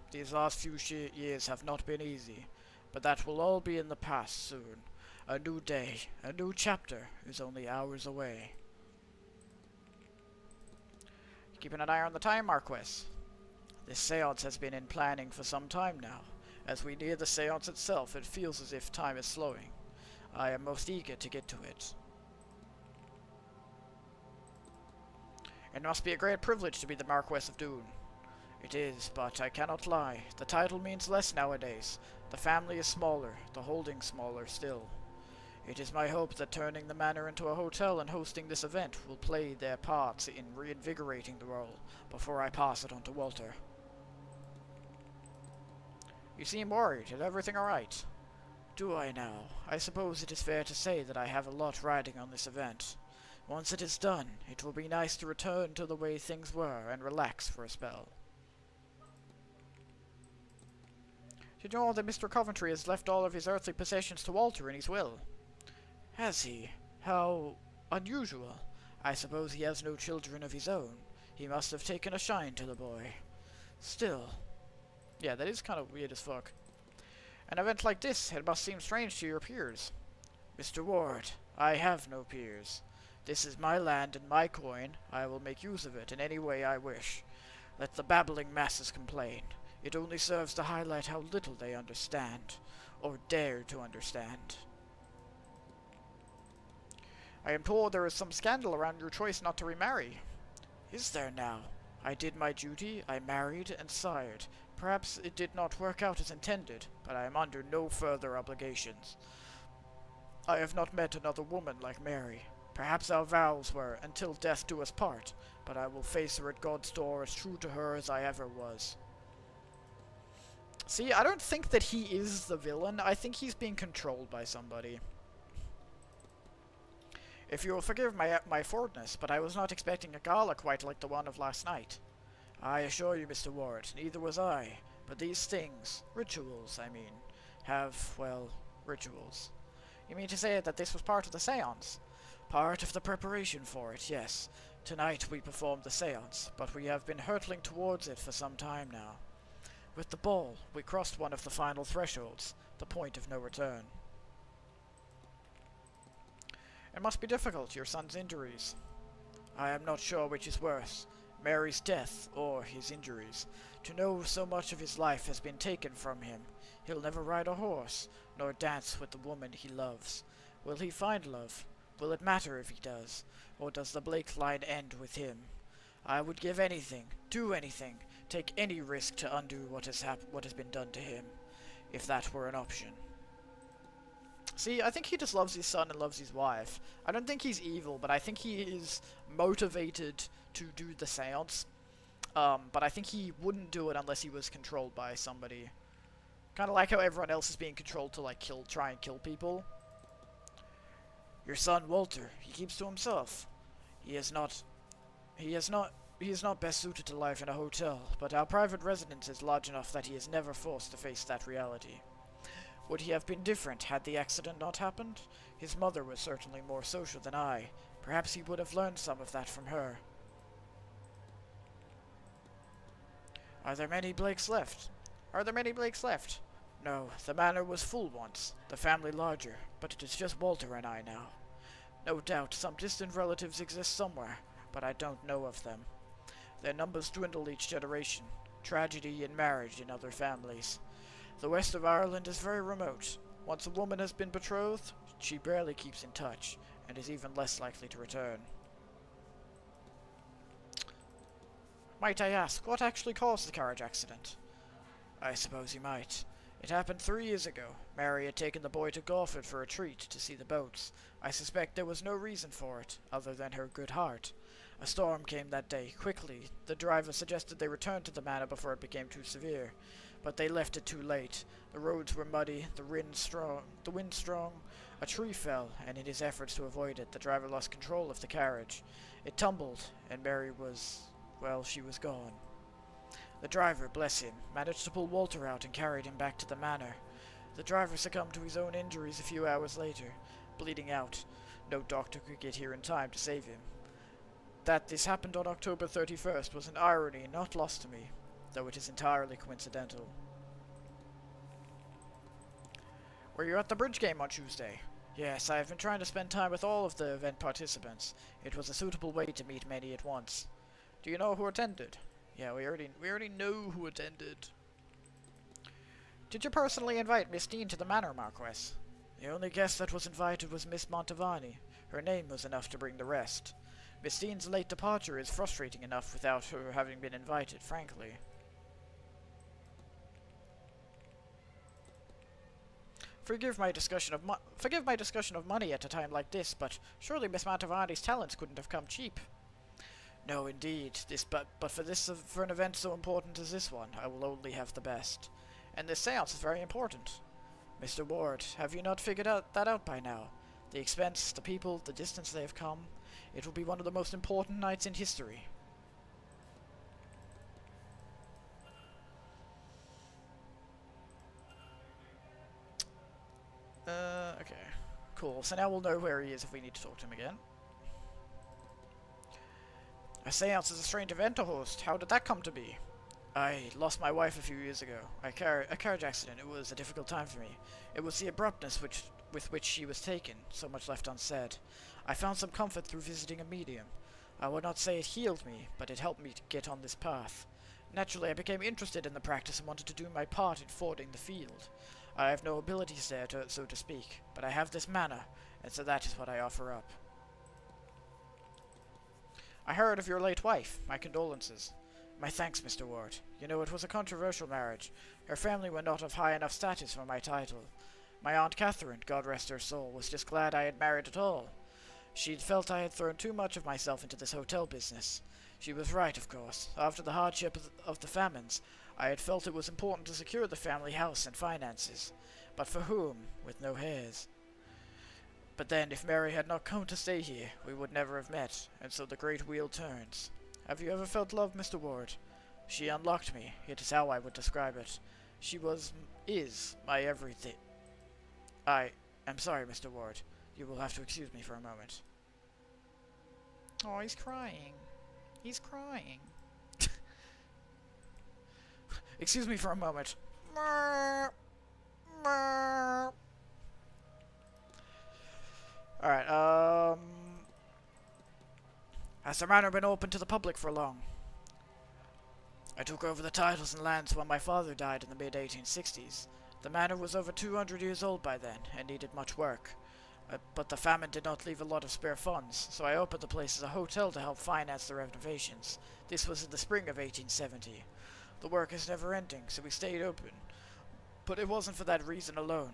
These last few years have not been easy, but that will all be in the past soon. A new day, a new chapter is only hours away. Keeping an eye on the time, Marquess. This seance has been in planning for some time now. As we near the seance itself, it feels as if time is slowing. I am most eager to get to it. It must be a great privilege to be the Marquess of Dune. It is, but I cannot lie. The title means less nowadays. The family is smaller, the holding smaller still. It is my hope that turning the manor into a hotel and hosting this event will play their parts in reinvigorating the role before I pass it on to Walter. You seem worried. Is everything alright? Do I now? I suppose it is fair to say that I have a lot riding on this event. Once it is done, it will be nice to return to the way things were and relax for a spell. Did you know that Mr. Coventry has left all of his earthly possessions to Walter in his will? Has he? How unusual. I suppose he has no children of his own. He must have taken a shine to the boy. Still. Yeah, that is kind of weird as fuck. An event like this, it must seem strange to your peers. Mr. Ward, I have no peers. This is my land and my coin. I will make use of it in any way I wish. Let the babbling masses complain. It only serves to highlight how little they understand, or dare to understand. I am told there is some scandal around your choice not to remarry. Is there now? I did my duty, I married and sired. Perhaps it did not work out as intended, but I am under no further obligations. I have not met another woman like Mary. Perhaps our vows were, until death do us part, but I will face her at God's door as true to her as I ever was. See, I don't think that he is the villain. I think he's being controlled by somebody. If you will forgive my forwardness, but I was not expecting a gala quite like the one of last night. I assure you, Mr. Ward, neither was I, but these things, rituals, I mean, have, well, rituals. You mean to say that this was part of the seance? Part of the preparation for it, yes. Tonight we performed the seance, but we have been hurtling towards it for some time now. With the ball, we crossed one of the final thresholds, the point of no return. It must be difficult, your son's injuries. I am not sure which is worse, Mary's death or his injuries. To know so much of his life has been taken from him. He'll never ride a horse, nor dance with the woman he loves. Will he find love? Will it matter if he does? Or does the Blake line end with him? I would give anything, do anything, take any risk to undo what has been done to him, if that were an option. See, I think he just loves his son and loves his wife. I don't think he's evil, but I think he is motivated to do the seance. But I think he wouldn't do it unless he was controlled by somebody. Kind of like how everyone else is being controlled to, like, try and kill people. Your son, Walter, he keeps to himself. He is not best suited to life in a hotel, but our private residence is large enough that he is never forced to face that reality. Would he have been different had the accident not happened? His mother was certainly more social than I. Perhaps he would have learned some of that from her. Are there many Blakes left? No, the manor was full once, the family larger, but it is just Walter and I now. No doubt some distant relatives exist somewhere, but I don't know of them. Their numbers dwindle each generation, tragedy and marriage in other families. The west of Ireland is very remote. Once a woman has been betrothed, she barely keeps in touch, and is even less likely to return. Might I ask, what actually caused the carriage accident? I suppose you might. It happened 3 years ago. Mary had taken the boy to Gorford for a treat to see the boats. I suspect there was no reason for it, other than her good heart. A storm came that day. Quickly, the driver suggested they return to the manor before it became too severe. But they left it too late. The roads were muddy, the wind strong. A tree fell, and in his efforts to avoid it, the driver lost control of the carriage. It tumbled, and Mary was... well, she was gone. The driver, bless him, managed to pull Walter out and carried him back to the manor. The driver succumbed to his own injuries a few hours later, bleeding out. No doctor could get here in time to save him. That this happened on October 31st was an irony not lost to me, though it is entirely coincidental. Were you at the bridge game on Tuesday? Yes, I have been trying to spend time with all of the event participants. It was a suitable way to meet many at once. Do you know who attended? Yeah, we already know who attended. Did you personally invite Miss Dean to the Manor, Marquess? The only guest that was invited was Miss Montavani. Her name was enough to bring the rest. Miss Dean's late departure is frustrating enough without her having been invited, frankly. Forgive my discussion of money at a time like this, but surely Miss Montavani's talents couldn't have come cheap. No, indeed. But for an event so important as this one, I will only have the best. And this seance is very important. Mr. Ward, have you not figured that out by now? The expense, the people, the distance they have come. It will be one of the most important nights in history. Okay. Cool. So now we'll know where he is if we need to talk to him again. A seance is a strange event to host. How did that come to be? I lost my wife a few years ago. A carriage accident. It was a difficult time for me. It was the abruptness with which she was taken, so much left unsaid. I found some comfort through visiting a medium. I would not say it healed me, but it helped me to get on this path. Naturally, I became interested in the practice and wanted to do my part in fording the field. I have no abilities there, so to speak, but I have this manor, and so that is what I offer up. I heard of your late wife. My condolences. My thanks, Mr. Ward. You know, it was a controversial marriage. Her family were not of high enough status for my title. My Aunt Catherine, God rest her soul, was just glad I had married at all. She'd felt I had thrown too much of myself into this hotel business. She was right, of course. After the hardship of the famines, I had felt it was important to secure the family house and finances. But for whom, with no heirs? But then, if Mary had not come to stay here, we would never have met, and so the great wheel turns. Have you ever felt love, Mr. Ward? She unlocked me, it is how I would describe it. She is my everything. I am sorry, Mr. Ward. You will have to excuse me for a moment. Oh, he's crying. He's crying. Excuse me for a moment. Alright, has the manor been open to the public for long? I took over the titles and lands when my father died in the mid-1860s. The manor was over 200 years old by then, and needed much work. But the famine did not leave a lot of spare funds, so I opened the place as a hotel to help finance the renovations. This was in the spring of 1870. The work is never ending, so we stayed open. But it wasn't for that reason alone.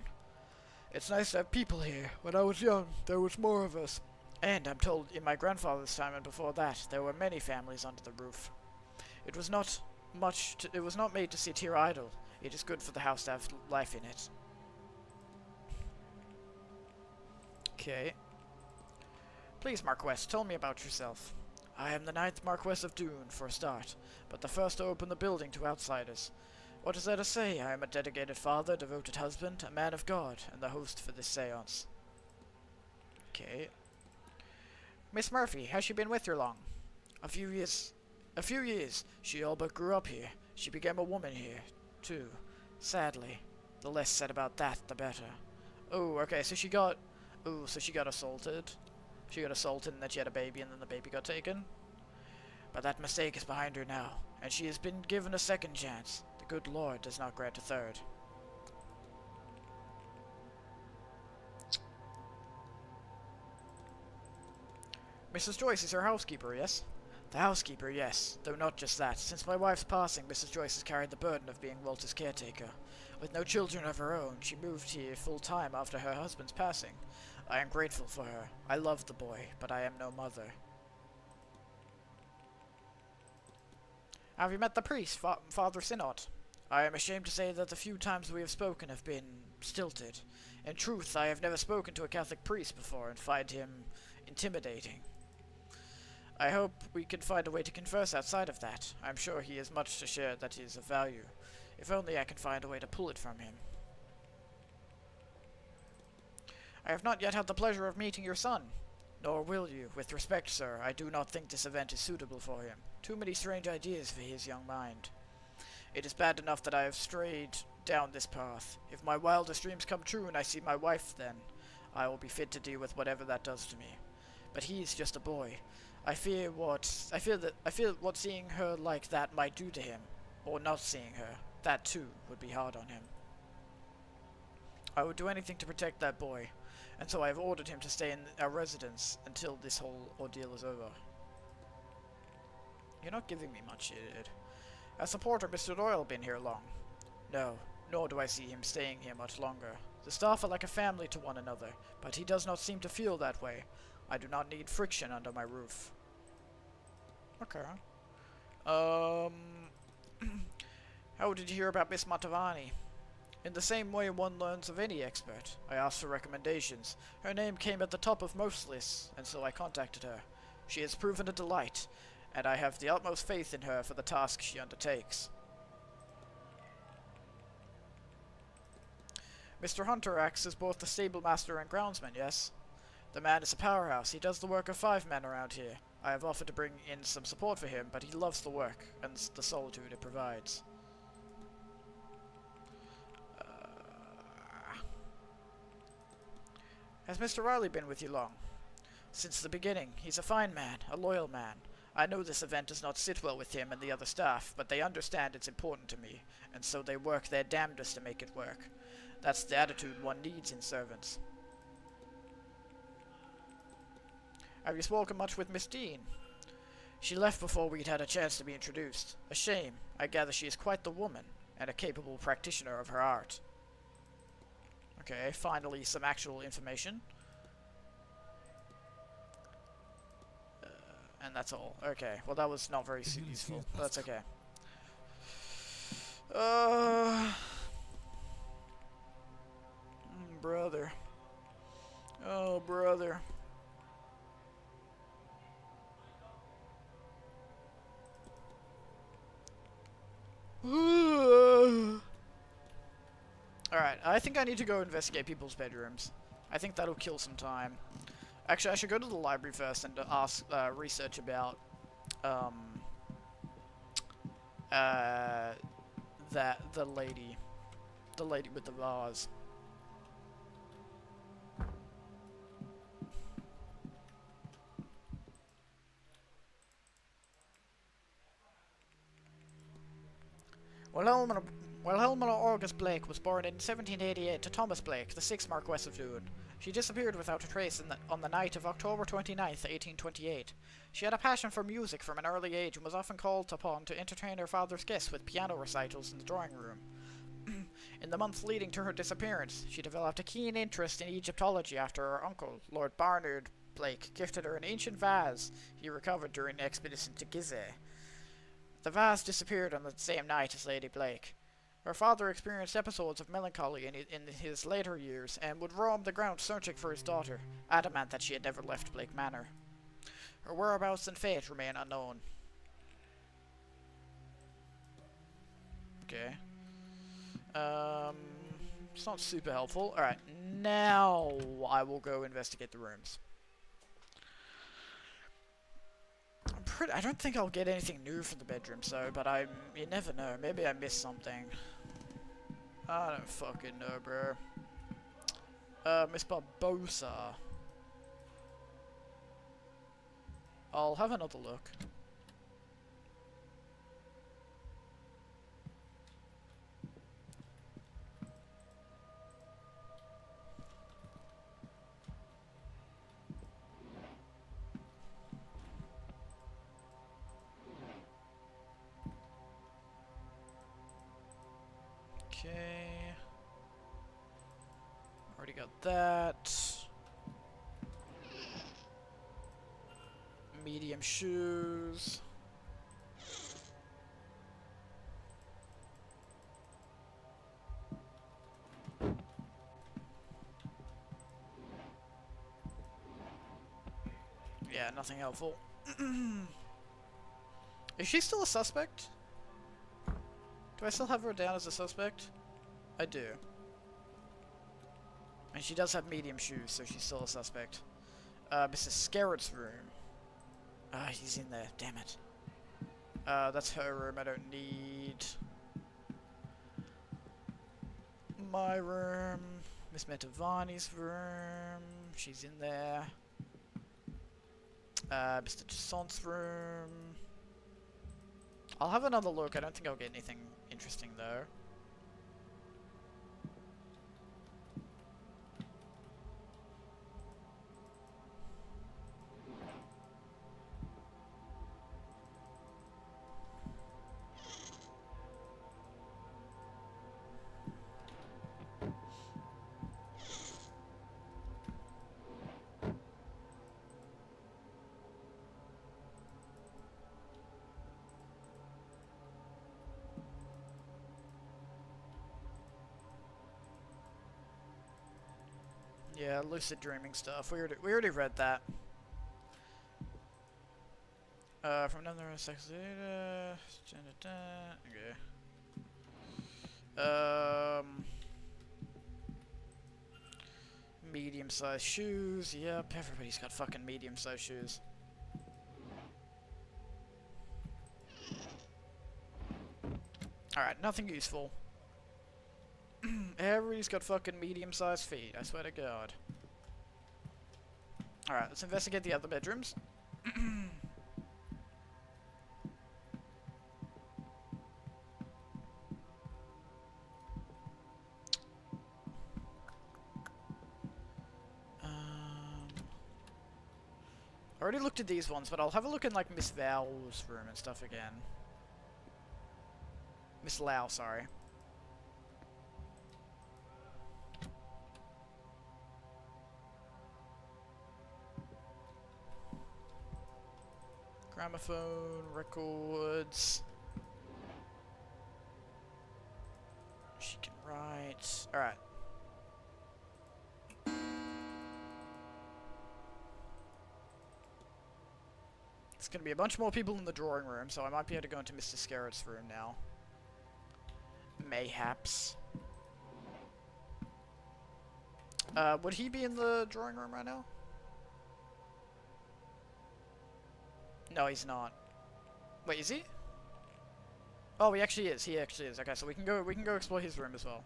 It's nice to have people here. When I was young, there was more of us. And I'm told in my grandfather's time and before that, there were many families under the roof. It was not made to sit here idle. It is good for the house to have life in it. Okay. Please, Marquess, tell me about yourself. I am the 9th Marquess of Dune, for a start, but the first to open the building to outsiders. What is there to say? I am a dedicated father, devoted husband, a man of God, and the host for this seance. Okay. Miss Murphy, has she been with you long? A few years. A few years. She all but grew up here. She became a woman here, too. Sadly. The less said about that, the better. Oh, okay, so she got... Oh, so she got assaulted. She got assaulted and then she had a baby and then the baby got taken. But that mistake is behind her now, and she has been given a second chance. The good Lord does not grant a third. Mrs. Joyce is her housekeeper, yes? The housekeeper, yes, though not just that. Since my wife's passing, Mrs. Joyce has carried the burden of being Walter's caretaker. With no children of her own, she moved here full-time after her husband's passing. I am grateful for her. I love the boy, but I am no mother. Have you met the priest, Father Synod? I am ashamed to say that the few times we have spoken have been stilted. In truth, I have never spoken to a Catholic priest before and find him intimidating. I hope we can find a way to converse outside of that. I'm sure he has much to share that is of value. If only I can find a way to pull it from him. I have not yet had the pleasure of meeting your son. Nor will you. With respect, sir, I do not think this event is suitable for him. Too many strange ideas for his young mind. It is bad enough that I have strayed down this path. If my wildest dreams come true and I see my wife then, I will be fit to deal with whatever that does to me. But he is just a boy. I fear what seeing her like that might do to him, or not seeing her. That too would be hard on him. I would do anything to protect that boy, and so I have ordered him to stay in our residence until this whole ordeal is over. You're not giving me much, Id. Has the porter, Mr. Doyle, been here long? No, nor do I see him staying here much longer. The staff are like a family to one another, but he does not seem to feel that way. I do not need friction under my roof. Okay. How did you hear about Miss Montavani? In the same way one learns of any expert. I asked for recommendations. Her name came at the top of most lists, and so I contacted her. She has proven a delight, and I have the utmost faith in her for the task she undertakes. Mr. Hunter acts as both the stable master and groundsman, yes? The man is a powerhouse. He does the work of 5 men around here. I have offered to bring in some support for him, but he loves the work and the solitude it provides. Has Mr. Riley been with you long? Since the beginning. He's a fine man, a loyal man. I know this event does not sit well with him and the other staff, but they understand it's important to me, and so they work their damnedest to make it work. That's the attitude one needs in servants. Have you spoken much with Miss Dean? She left before we'd had a chance to be introduced. A shame. I gather she is quite the woman, and a capable practitioner of her art. Okay, finally some actual information. And that's all. Okay, well that was not very useful, but that's okay. Brother. Oh, brother. Alright, I think I need to go investigate people's bedrooms. I think that'll kill some time. Actually, I should go to the library first and ask, research about, the lady with the vase. Wilhelmina August Blake was born in 1788 to Thomas Blake, the 6th Marquess of Dune. She disappeared without a trace on the night of October 29th, 1828. She had a passion for music from an early age and was often called upon to entertain her father's guests with piano recitals in the drawing room. In the months leading to her disappearance, she developed a keen interest in Egyptology after her uncle, Lord Barnard Blake, gifted her an ancient vase he recovered during an expedition to Gizeh. The vase disappeared on the same night as Lady Blake. Her father experienced episodes of melancholy in his later years and would roam the grounds searching for his daughter, adamant that she had never left Blake Manor. Her whereabouts and fate remain unknown. Okay. It's not super helpful. Alright, now I will go investigate the rooms. I don't think I'll get anything new from the bedrooms though, but you never know. Maybe I missed something. I don't fucking know, bro. Miss Barbosa. I'll have another look. Okay. Already got that. Medium shoes. Yeah, nothing helpful. Is she still a suspect? Do I still have her down as a suspect? I do. And she does have medium shoes, so she's still a suspect. Mrs. Scarrett's room. Ah, he's in there. Damn it. That's her room. I don't need my room. Miss Mantovani's room. She's in there. Mr. Toussaint's room. I'll have another look. I don't think I'll get anything interesting though. Yeah, lucid dreaming stuff. We already read that. From another sex data. Okay. Medium-sized shoes. Yep, everybody's got fucking medium-sized shoes. Alright, nothing useful. Everybody's got fucking medium-sized feet, I swear to God. Alright, let's investigate the other bedrooms. I already looked at these ones, but I'll have a look in like Miss Val's room and stuff again. Miss Lau, sorry. Gramophone, records. She can write. Alright. There's gonna be a bunch more people in the drawing room, so I might be able to go into Mr. Scarrett's room now. Mayhaps. Would he be in the drawing room right now? No, he's not. Wait, is he? Oh, he actually is. He actually is. Okay, so we can go explore his room as well.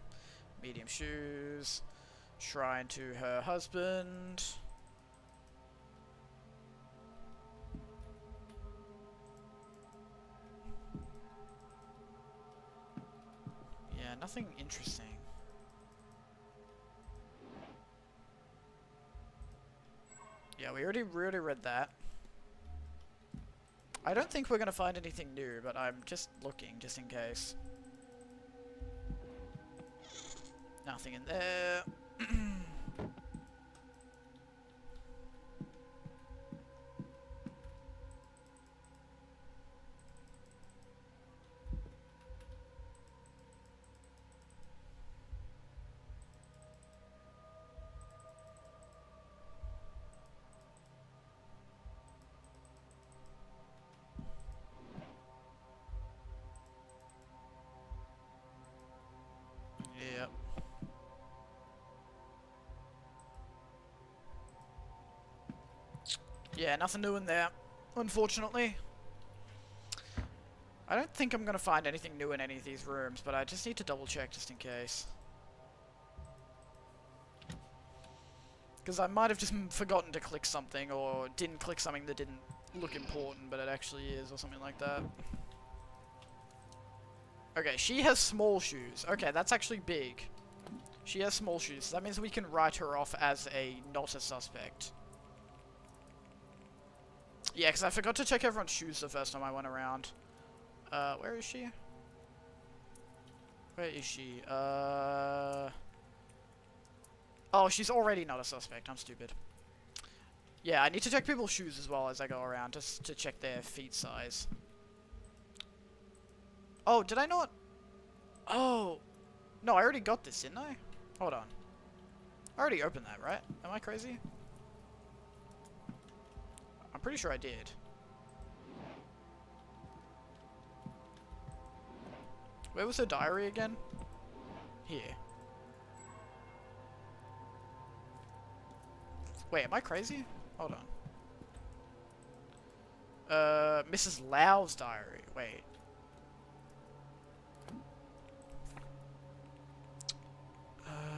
Medium shoes. Shrine to her husband. Yeah, nothing interesting. Yeah, we already read that. I don't think we're gonna find anything new, but I'm just looking, just in case. Nothing in there. Yeah, nothing new in there, unfortunately. I don't think I'm gonna find anything new in any of these rooms, but I just need to double check just in case. Because I might have just forgotten to click something, or didn't click something that didn't look important, but it actually is, or something like that. Okay, she has small shoes. Okay, that's actually big. She has small shoes. That means we can write her off as not a suspect. Yeah, because I forgot to check everyone's shoes the first time I went around. Where is she? Where is she? Oh, she's already not a suspect. I'm stupid. Yeah, I need to check people's shoes as well as I go around, just to check their feet size. Oh, did I not? Oh. No, I already got this, didn't I? Hold on. I already opened that, right? Am I crazy? I'm pretty sure I did. Where was her diary again? Here. Wait, am I crazy? Hold on. Mrs. Lau's diary. Wait.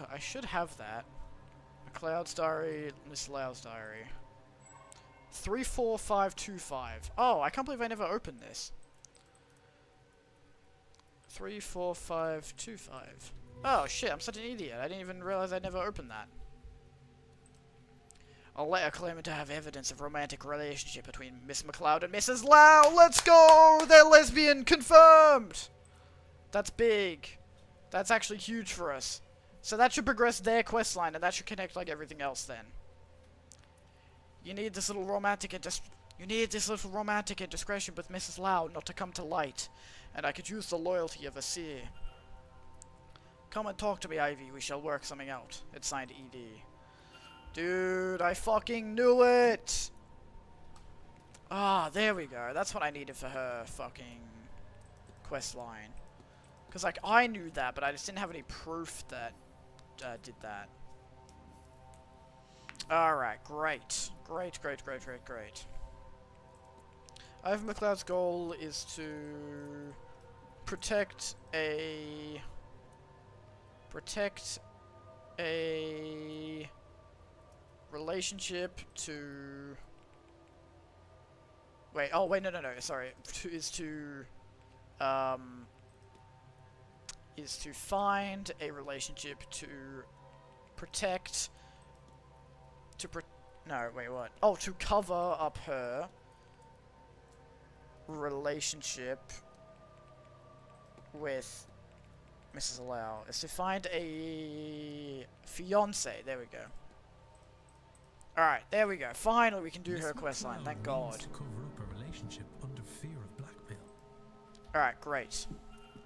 I should have that. McLeod's diary, Miss Lau's diary. 34525. Oh, I can't believe I never opened this. 34525. Oh shit, I'm such an idiot. I didn't even realize I never opened that. A letter claiming to have evidence of romantic relationship between Miss McLeod and Mrs. Lau. Let's go! They're lesbian, confirmed! That's big. That's actually huge for us. So that should progress their questline, and that should connect like everything else then. You need this little romantic indiscretion with Mrs. Lau not to come to light, and I could use the loyalty of a seer. Come and talk to me, Ivy. We shall work something out. It's signed ED. Dude, I fucking knew it! Ah, there we go. That's what I needed for her fucking questline. Because, like, I knew that, but I just didn't have any proof that did that. Alright, great. Great. Ivan McLeod's goal is to protect a relationship to... Wait, oh, wait, no, sorry. Is to find a relationship to protect... no, wait, what? Oh, to cover up her relationship with Mrs. Lau. Is to find a fiance. There we go. Alright, there we go. Finally, we can do her questline. Thank God. To cover up a relationship under fear of blackmail. Alright, great.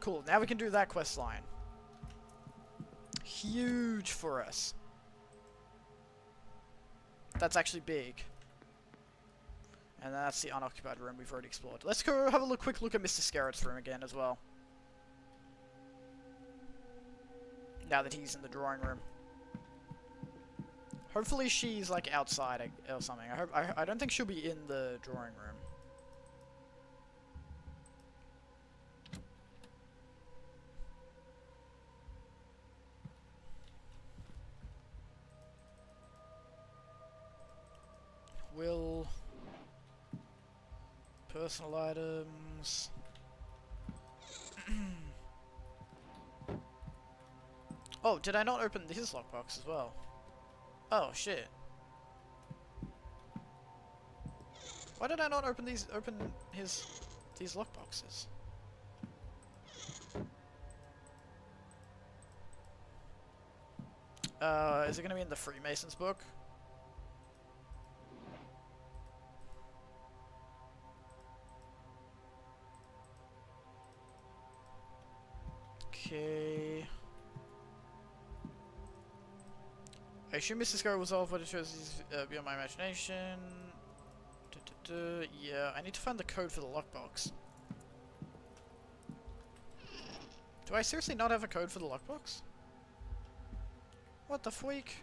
Cool, now we can do that questline. Huge for us. That's actually big. And that's the unoccupied room we've already explored. Let's go have a quick look at Mr. Scarrett's room again as well. Now that he's in the drawing room. Hopefully she's like outside or something. I don't think she'll be in the drawing room. Will... Personal items... Oh, did I not open his lockbox as well? Oh, shit. Why did I not open these lockboxes? Is it gonna be in the Freemasons book? Okay. I assume Mr. Scarrett was off, but it shows he's beyond my imagination. Yeah, I need to find the code for the lockbox. Do I seriously not have a code for the lockbox? What the freak?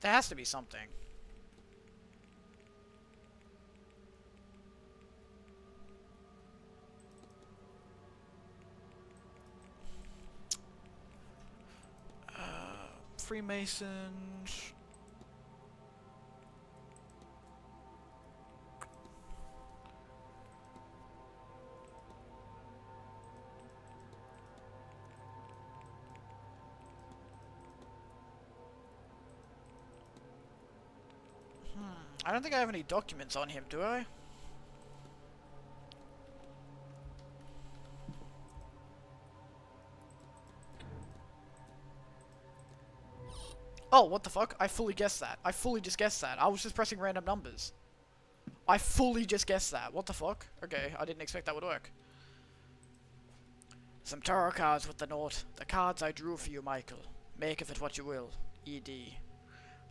There has to be something. Freemasons. I don't think I have any documents on him, do I? Oh, what the fuck? I fully guessed that. I fully just guessed that. I was just pressing random numbers. I fully just guessed that. What the fuck? Okay, I didn't expect that would work. Some tarot cards with the note. The cards I drew for you, Michael. Make of it what you will. E.D.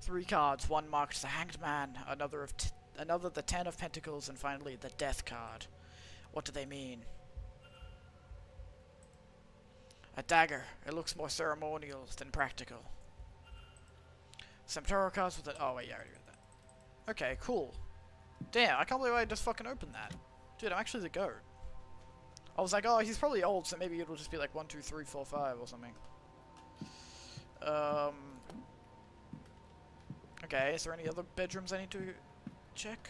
3 cards. One marked the Hanged Man, another the 10 of Pentacles, and finally the Death card. What do they mean? A dagger. It looks more ceremonial than practical. Some tarot cards with it. Oh wait, yeah, I already read that. Okay, cool. Damn, I can't believe I just fucking opened that. Dude, I'm actually the goat. I was like, oh, he's probably old, so maybe it'll just be like 1, 2, 3, 4, 5 or something. Okay, is there any other bedrooms I need to check?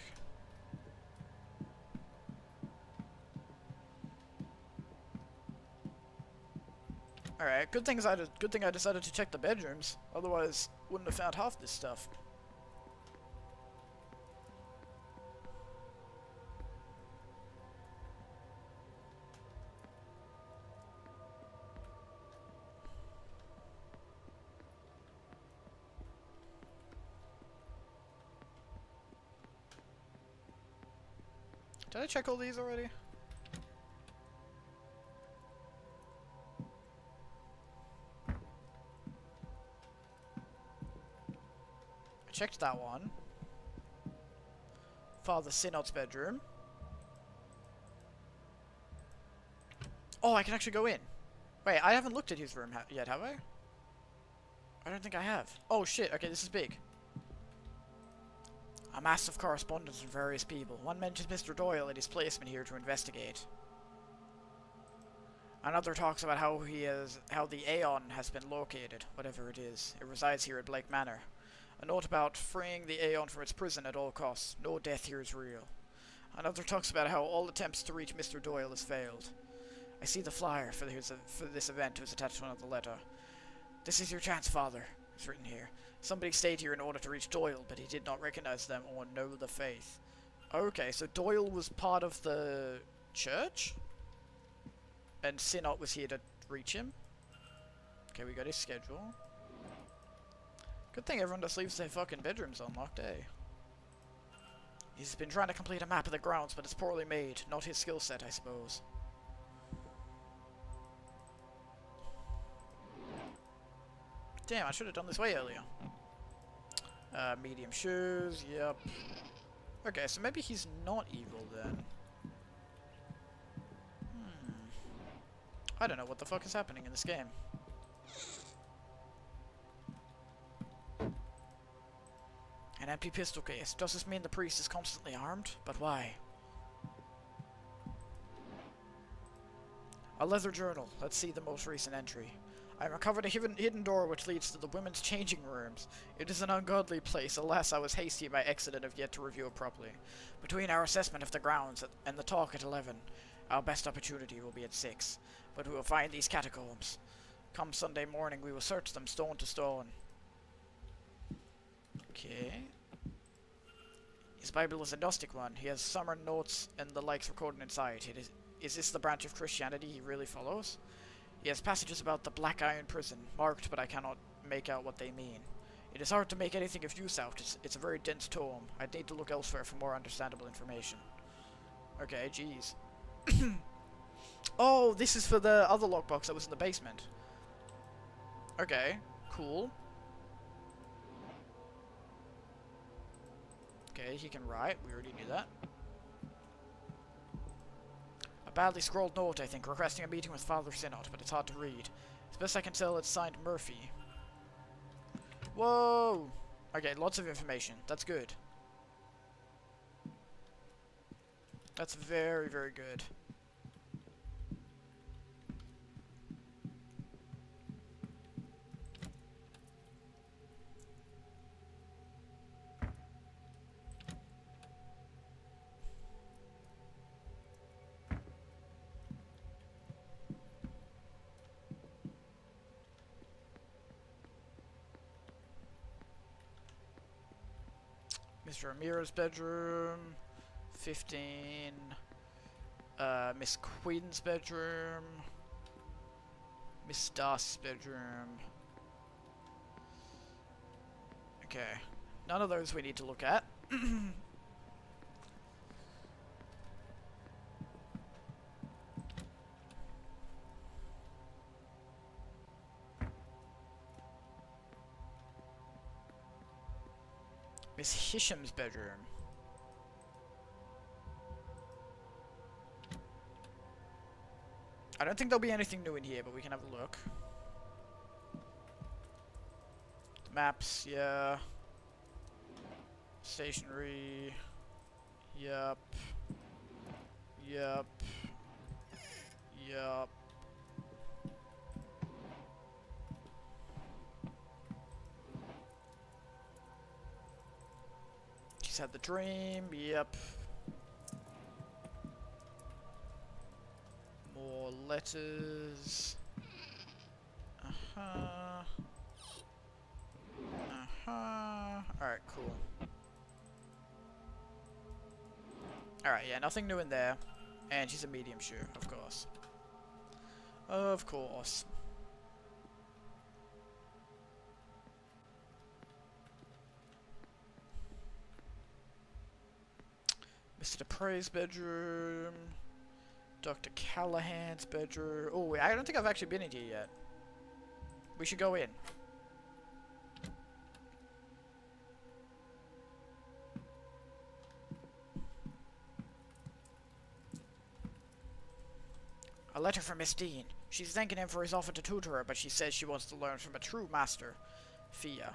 Alright, good thing I decided to check the bedrooms. Otherwise, wouldn't have found half this stuff. Did I check all these already? Checked that one. Father Synod's bedroom. Oh, I can actually go in. Wait, I haven't looked at his room yet, have I? I don't think I have. Oh shit, okay, this is big. A mass of correspondence from various people. One mentions Mr. Doyle and his placement here to investigate. Another talks about how the Aeon has been located, whatever it is. It resides here at Blake Manor. A note about freeing the Aeon from its prison at all costs. No death here is real. Another talks about how all attempts to reach Mr. Doyle has failed. I see the flyer for this event was attached to one of the letter. This is your chance, Father. It's written here. Somebody stayed here in order to reach Doyle, but he did not recognize them or know the faith. Okay, so Doyle was part of the church? And Synod was here to reach him? Okay, we got his schedule. Good thing everyone just leaves their fucking bedrooms unlocked, eh? He's been trying to complete a map of the grounds, but it's poorly made. Not his skill set, I suppose. Damn, I should have done this way earlier. Medium shoes, yep. Okay, so maybe he's not evil then. I don't know what the fuck is happening in this game. An empty pistol case. Does this mean the priest is constantly armed? But why? A leather journal. Let's see the most recent entry. I recovered a hidden door which leads to the women's changing rooms. It is an ungodly place. Alas, I was hasty in my exit and have yet to review it properly. Between our assessment of the grounds and the talk at 11, our best opportunity will be at 6. But we will find these catacombs. Come Sunday morning, we will search them stone to stone. Okay. His Bible is a Gnostic one. He has summer notes and the likes recorded inside. Is this the branch of Christianity he really follows? He has passages about the Black Iron Prison, marked, but I cannot make out what they mean. It is hard to make anything of use out. It's a very dense tome. I'd need to look elsewhere for more understandable information. Okay, jeez. Oh, this is for the other lockbox that was in the basement. Okay, cool. Okay, he can write. We already knew that. A badly scrawled note, I think, requesting a meeting with Father Synod, but it's hard to read. As best I can tell, it's signed Murphy. Whoa! Okay, lots of information. That's good. That's very, very good. Mr. Amira's bedroom. 15. Miss Quinn's bedroom. Miss Darcy's bedroom. Okay. None of those we need to look at. Miss Hisham's bedroom. I don't think there'll be anything new in here, but we can have a look. Maps, yeah. Stationery. Yup. Yup. Yup. She's had the dream, yep. More letters. Uh-huh. Uh-huh. Alright, cool. Alright, yeah, nothing new in there. And she's a medium, sure, of course. Of course. Mr. Dupre's bedroom. Dr. Callahan's bedroom. Oh, I don't think I've actually been in here yet. We should go in. A letter from Miss Dean. She's thanking him for his offer to tutor her, but she says she wants to learn from a true master. Fia.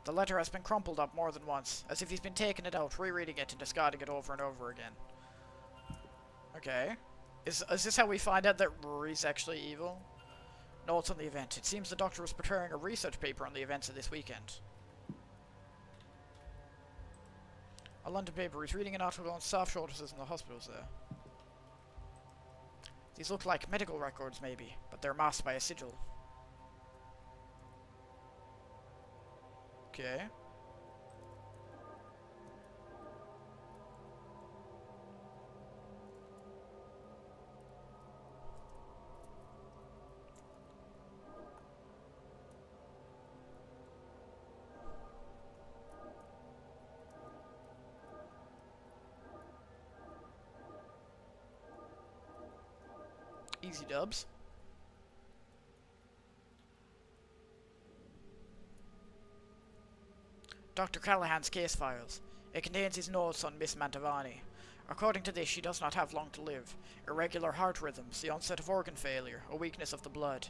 The letter has been crumpled up more than once, as if he's been taking it out, rereading it, and discarding it over and over again. Okay. Is this how we find out that Rory's actually evil? Notes on the event. It seems the doctor was preparing a research paper on the events of this weekend. A London paper. He's reading an article on staff shortages in the hospitals there. These look like medical records, maybe, but they're masked by a sigil. Okay. Easy dubs. Dr. Callahan's case files. It contains his notes on Miss Mantovani. According to this, she does not have long to live. Irregular heart rhythms, the onset of organ failure, a weakness of the blood.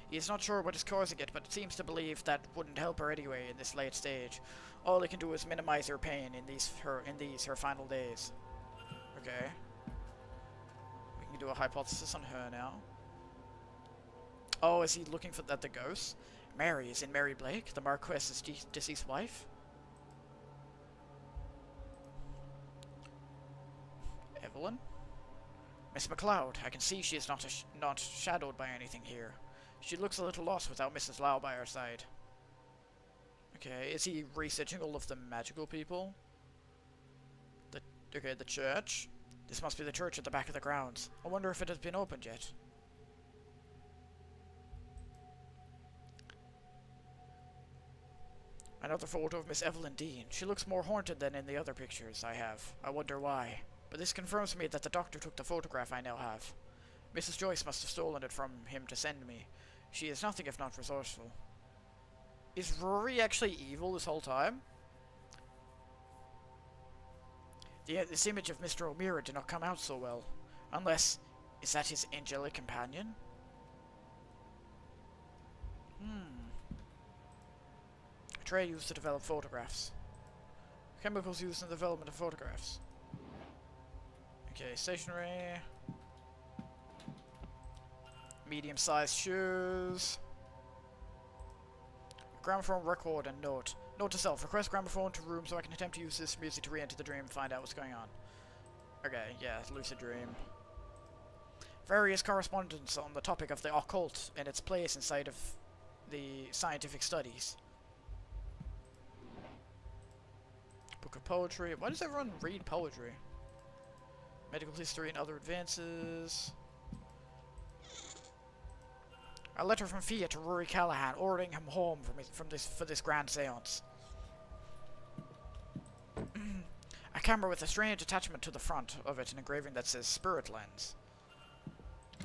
He is not sure what is causing it, but seems to believe that wouldn't help her anyway in this late stage. All he can do is minimize her pain in these her final days. Okay. We can do a hypothesis on her now. Oh, is he looking for the ghost? Mary, is in Mary Blake, the Marquess's deceased wife? Evelyn? Miss MacLeod, I can see she is not shadowed by anything here. She looks a little lost without Mrs. Lau by her side. Okay, is he researching all of the magical people? Okay, the church. This must be the church at the back of the grounds. I wonder if it has been opened yet. Another photo of Miss Evelyn Dean. She looks more haunted than in the other pictures I have. I wonder why. But this confirms to me that the doctor took the photograph I now have. Mrs. Joyce must have stolen it from him to send me. She is nothing if not resourceful. Is Rory actually evil this whole time? This image of Mr. O'Meara did not come out so well. Unless, Is that his angelic companion? A tray used to develop photographs. Chemicals used in the development of photographs. Okay, stationery. Medium-sized shoes. Gramophone record and note. Note to self. Request gramophone to room so I can attempt to use this music to re-enter the dream and find out what's going on. Okay, yeah, lucid dream. Various correspondence on the topic of the occult and its place inside of the scientific studies. Book of poetry. Why does everyone read poetry? Medical history and other advances. A letter from Fia to Rory Callahan, ordering him home for this grand seance. A camera with a strange attachment to the front of it, an engraving that says Spirit Lens.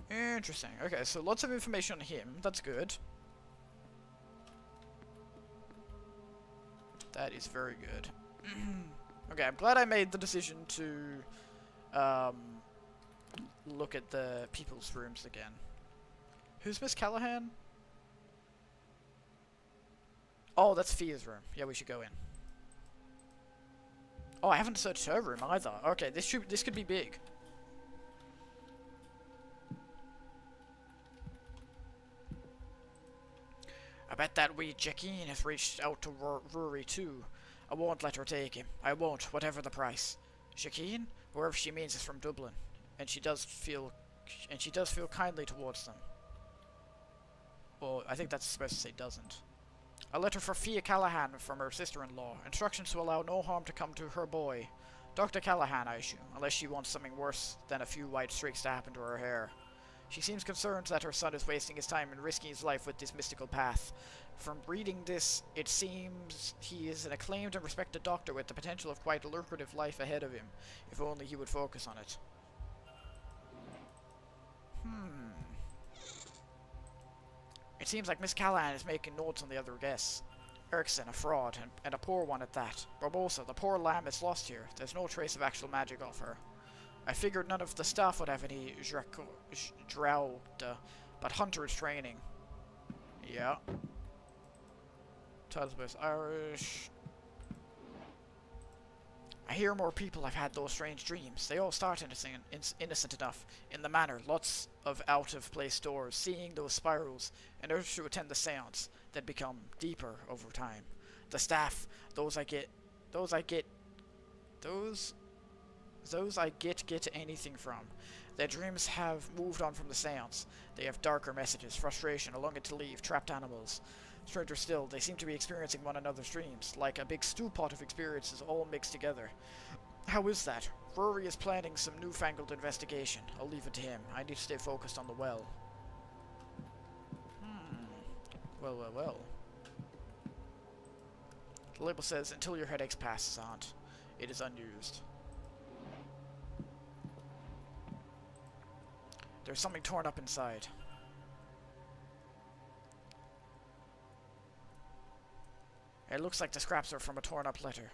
Interesting. Okay, so lots of information on him. That's good. That is very good. Okay, I'm glad I made the decision to look at the people's rooms again. Who's Miss Callahan? Oh, that's Fia's room. Yeah, we should go in. Oh, I haven't searched her room either. Okay, this could be big. I bet that wee Jackeen has reached out to Rory too. I won't let her take him. I won't, whatever the price. Jackeen, whoever she means, is from Dublin, and she does feel kindly towards them. Well, I think that's supposed to say doesn't. A letter for Fia Callahan from her sister-in-law. Instructions to allow no harm to come to her boy. Dr. Callahan, I assume, unless she wants something worse than a few white streaks to happen to her hair. She seems concerned that her son is wasting his time and risking his life with this mystical path. From reading this, it seems he is an acclaimed and respected doctor with the potential of quite a lucrative life ahead of him, if only he would focus on it. It seems like Miss Callahan is making notes on the other guests. Erickson, a fraud, and a poor one at that. Barbosa, the poor lamb, is lost here. There's no trace of actual magic off her. I figured none of the staff would have any drow, but Hunter's training. Yeah. Talisman's Irish. I hear more people have had those strange dreams. They all start innocent enough. In the Manor, lots of out-of-place doors, seeing those spirals, and urge to attend the seance, that become deeper over time. The staff, those I get anything from. Their dreams have moved on from the seance. They have darker messages, frustration, a longing to leave, trapped animals. Stranger still, they seem to be experiencing one another's dreams, like a big stew pot of experiences all mixed together. How is that? Rory is planning some newfangled investigation. I'll leave it to him. I need to stay focused on the well. Well. The label says, until your headaches passes, Aunt. It is unused. There's something torn up inside. It looks like the scraps are from a torn up letter.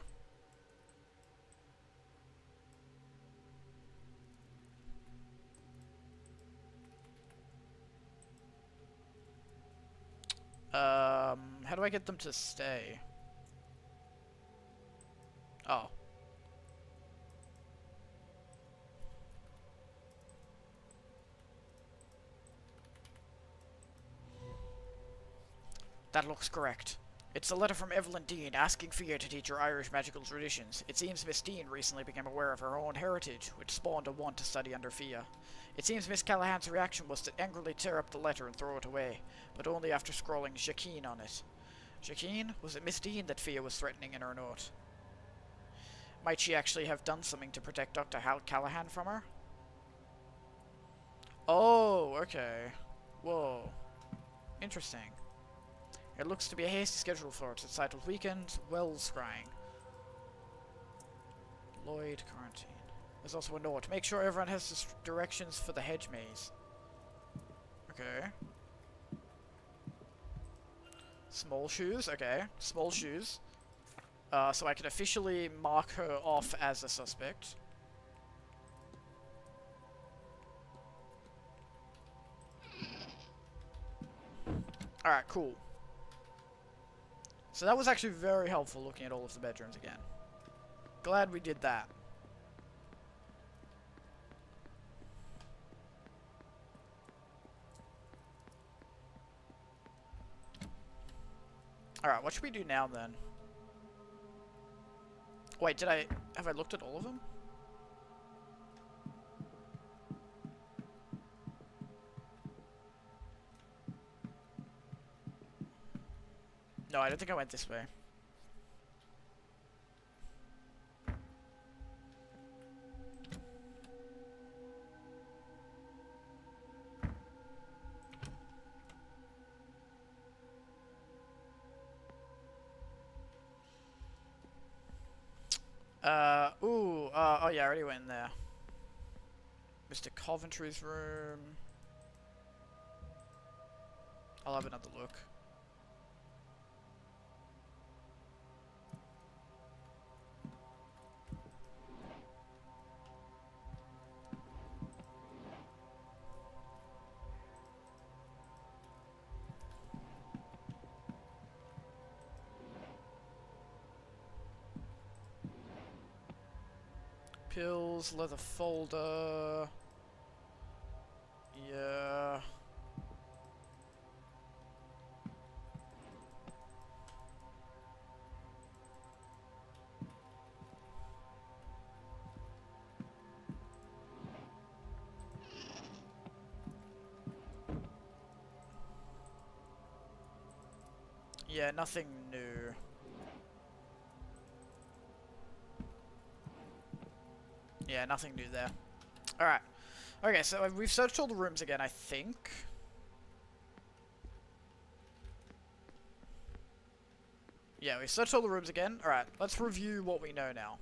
How do I get them to stay? Oh. That looks correct. It's a letter from Evelyn Dean asking Fia to teach her Irish magical traditions. It seems Miss Dean recently became aware of her own heritage, which spawned a want to study under Fia. It seems Miss Callahan's reaction was to angrily tear up the letter and throw it away, but only after scrawling Jackeen on it. Jackeen? Was it Miss Dean that Fia was threatening in her note? Might she actually have done something to protect Dr. Callahan from her? Oh, okay. Whoa. Interesting. It looks to be a hasty schedule for it. It's titled Weekend Well Scrying. Lloyd Quarantine. There's also a note. Make sure everyone has the directions for the hedge maze. Okay. Small shoes. Okay. Small shoes. So I can officially mark her off as a suspect. Alright, cool. So that was actually very helpful looking at all of the bedrooms again. Glad we did that. Alright, what should we do now then? Wait, have I looked at all of them? No, I don't think I went this way. Oh yeah, I already went in there. Mr. Coventry's room. I'll have another look. Pills, leather folder. Yeah. Yeah, nothing new. Yeah, nothing new there. Alright. Okay, so we've searched all the rooms again, I think. Yeah, we searched all the rooms again. Alright, let's review what we know now.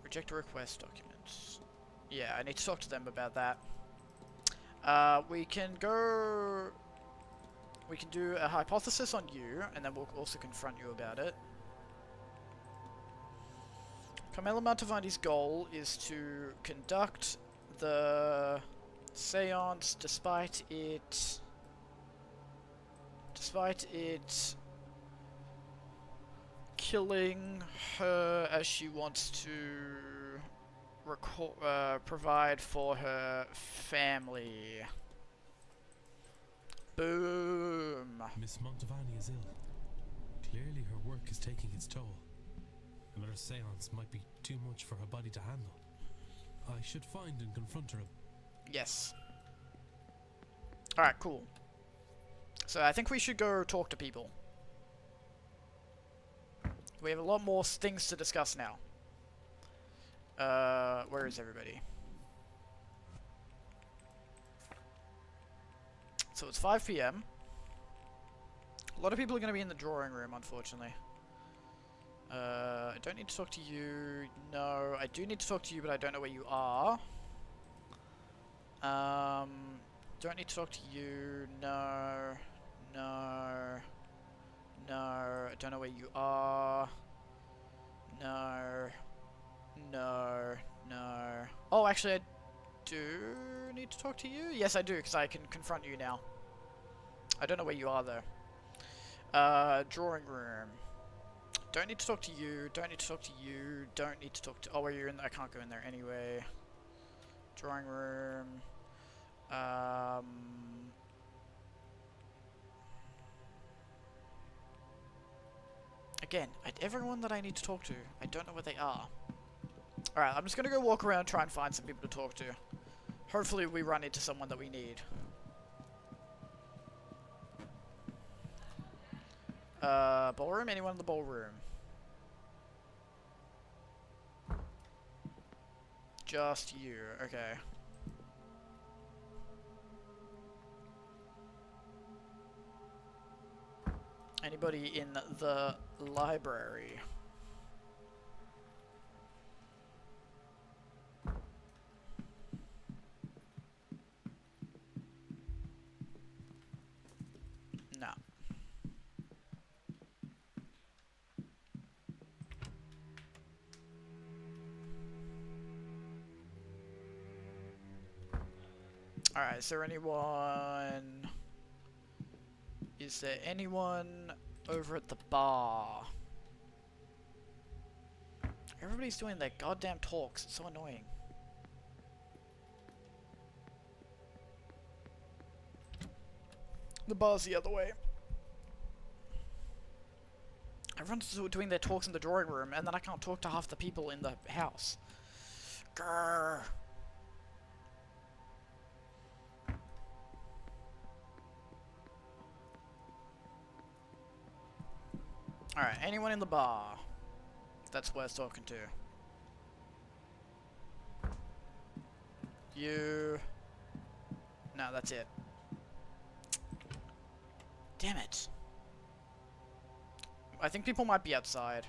Reject a request documents. Yeah, I need to talk to them about that. We can go... We can do a hypothesis on you, and then we'll also confront you about it. Carmela Mantovani's goal is to conduct the seance despite it killing her, as she wants to provide for her family. Boom. Miss Mantovani is ill. Clearly her work is taking its toll. Another seance might be too much for her body to handle. I should find and confront her. Yes. Alright, cool. So I think we should go talk to people. We have a lot more things to discuss now. Where is everybody? So it's 5 PM. A lot of people are going to be in the drawing room, unfortunately. I don't need to talk to you. No, I do need to talk to you, but I don't know where you are. Don't need to talk to you. No. No. No. I don't know where you are. No. No. No. Oh, actually, I do need to talk to you? Yes, I do, because I can confront you now. I don't know where you are, though. Drawing room. Don't need to talk to you. Don't need to talk to you. Don't need to talk to... Oh, where you're in... I can't go in there anyway. Drawing room. Again, everyone that I need to talk to, I don't know where they are. Alright, I'm just gonna go walk around and try and find some people to talk to. Hopefully we run into someone that we need. Ballroom? Anyone in the ballroom? Just you, okay. Anybody in the library? No. Alright, is there anyone... Is there anyone over at the bar? Everybody's doing their goddamn talks. It's so annoying. The bar's the other way. Everyone's doing their talks in the drawing room, and then I can't talk to half the people in the house. Grrr. Alright, anyone in the bar that's worth talking to? You... No, that's it. Damn it. I think people might be outside.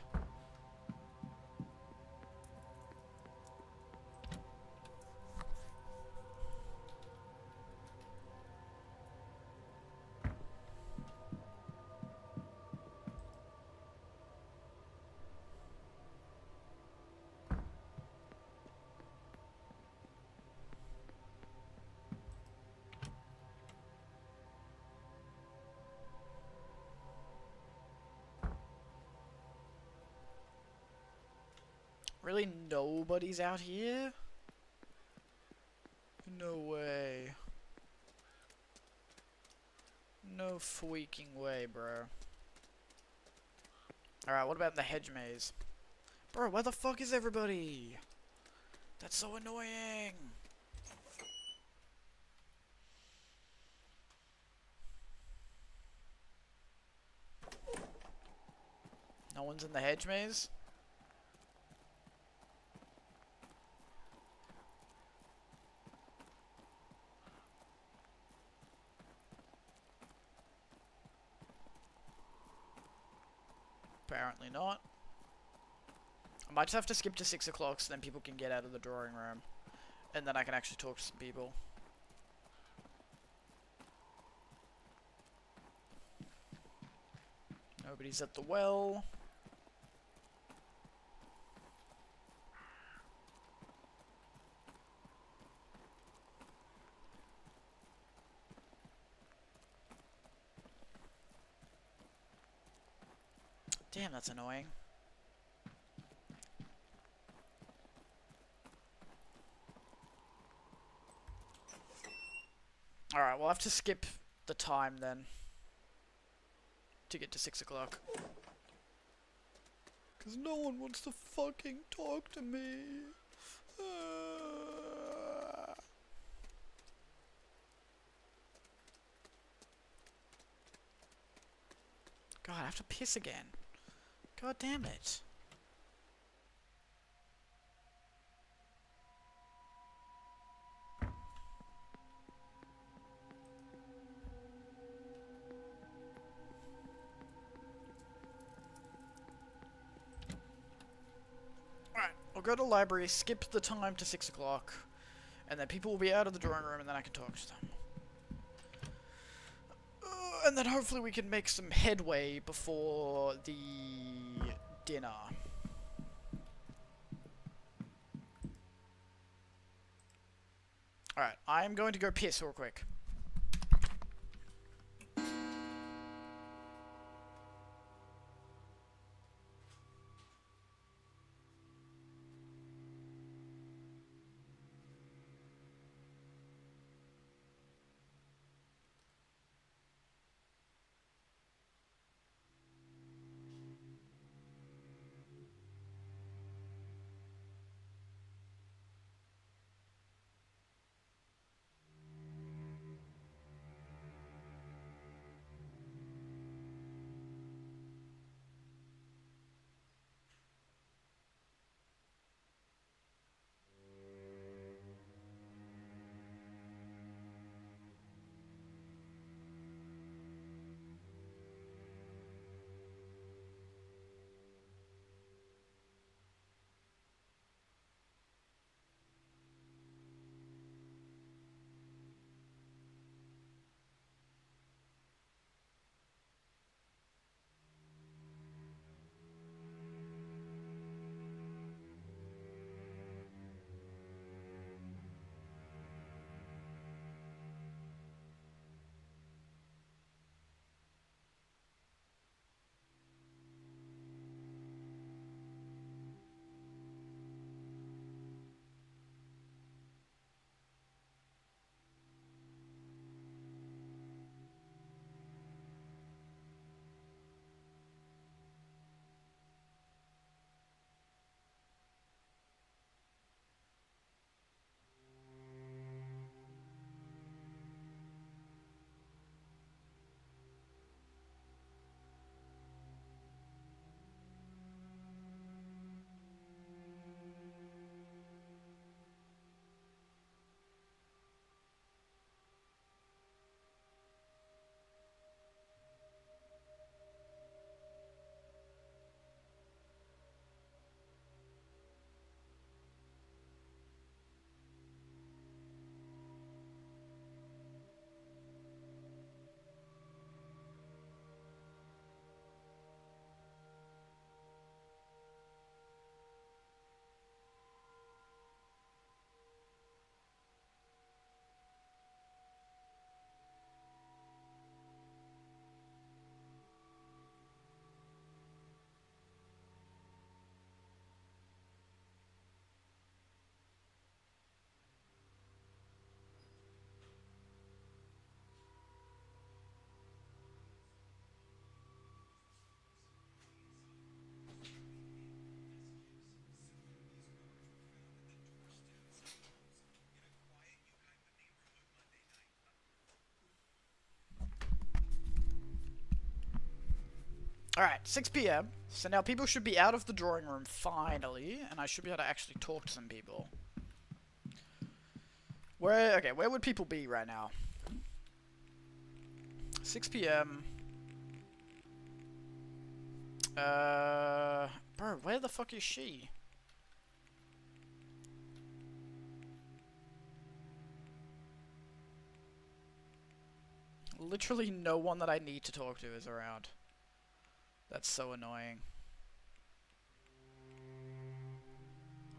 Really, nobody's out here? No way. No freaking way, bro. Alright, what about the hedge maze? Bro, where the fuck is everybody? That's so annoying! No one's in the hedge maze? Apparently not. I might just have to skip to 6 o'clock so then people can get out of the drawing room. And then I can actually talk to some people. Nobody's at the well. Damn, that's annoying. Alright, we'll have to skip the time then. To get to 6 o'clock. Because no one wants to fucking talk to me. God, I have to piss again. God damn it. Alright, I'll go to the library, skip the time to 6 o'clock, and then people will be out of the drawing room and then I can talk to them. And then hopefully we can make some headway before the dinner. Alright, I'm going to go piss real quick. Alright, 6 PM. So now people should be out of the drawing room finally, and I should be able to actually talk to some people. Where would people be right now? 6 PM. Bro, where the fuck is she? Literally no one that I need to talk to is around. That's so annoying.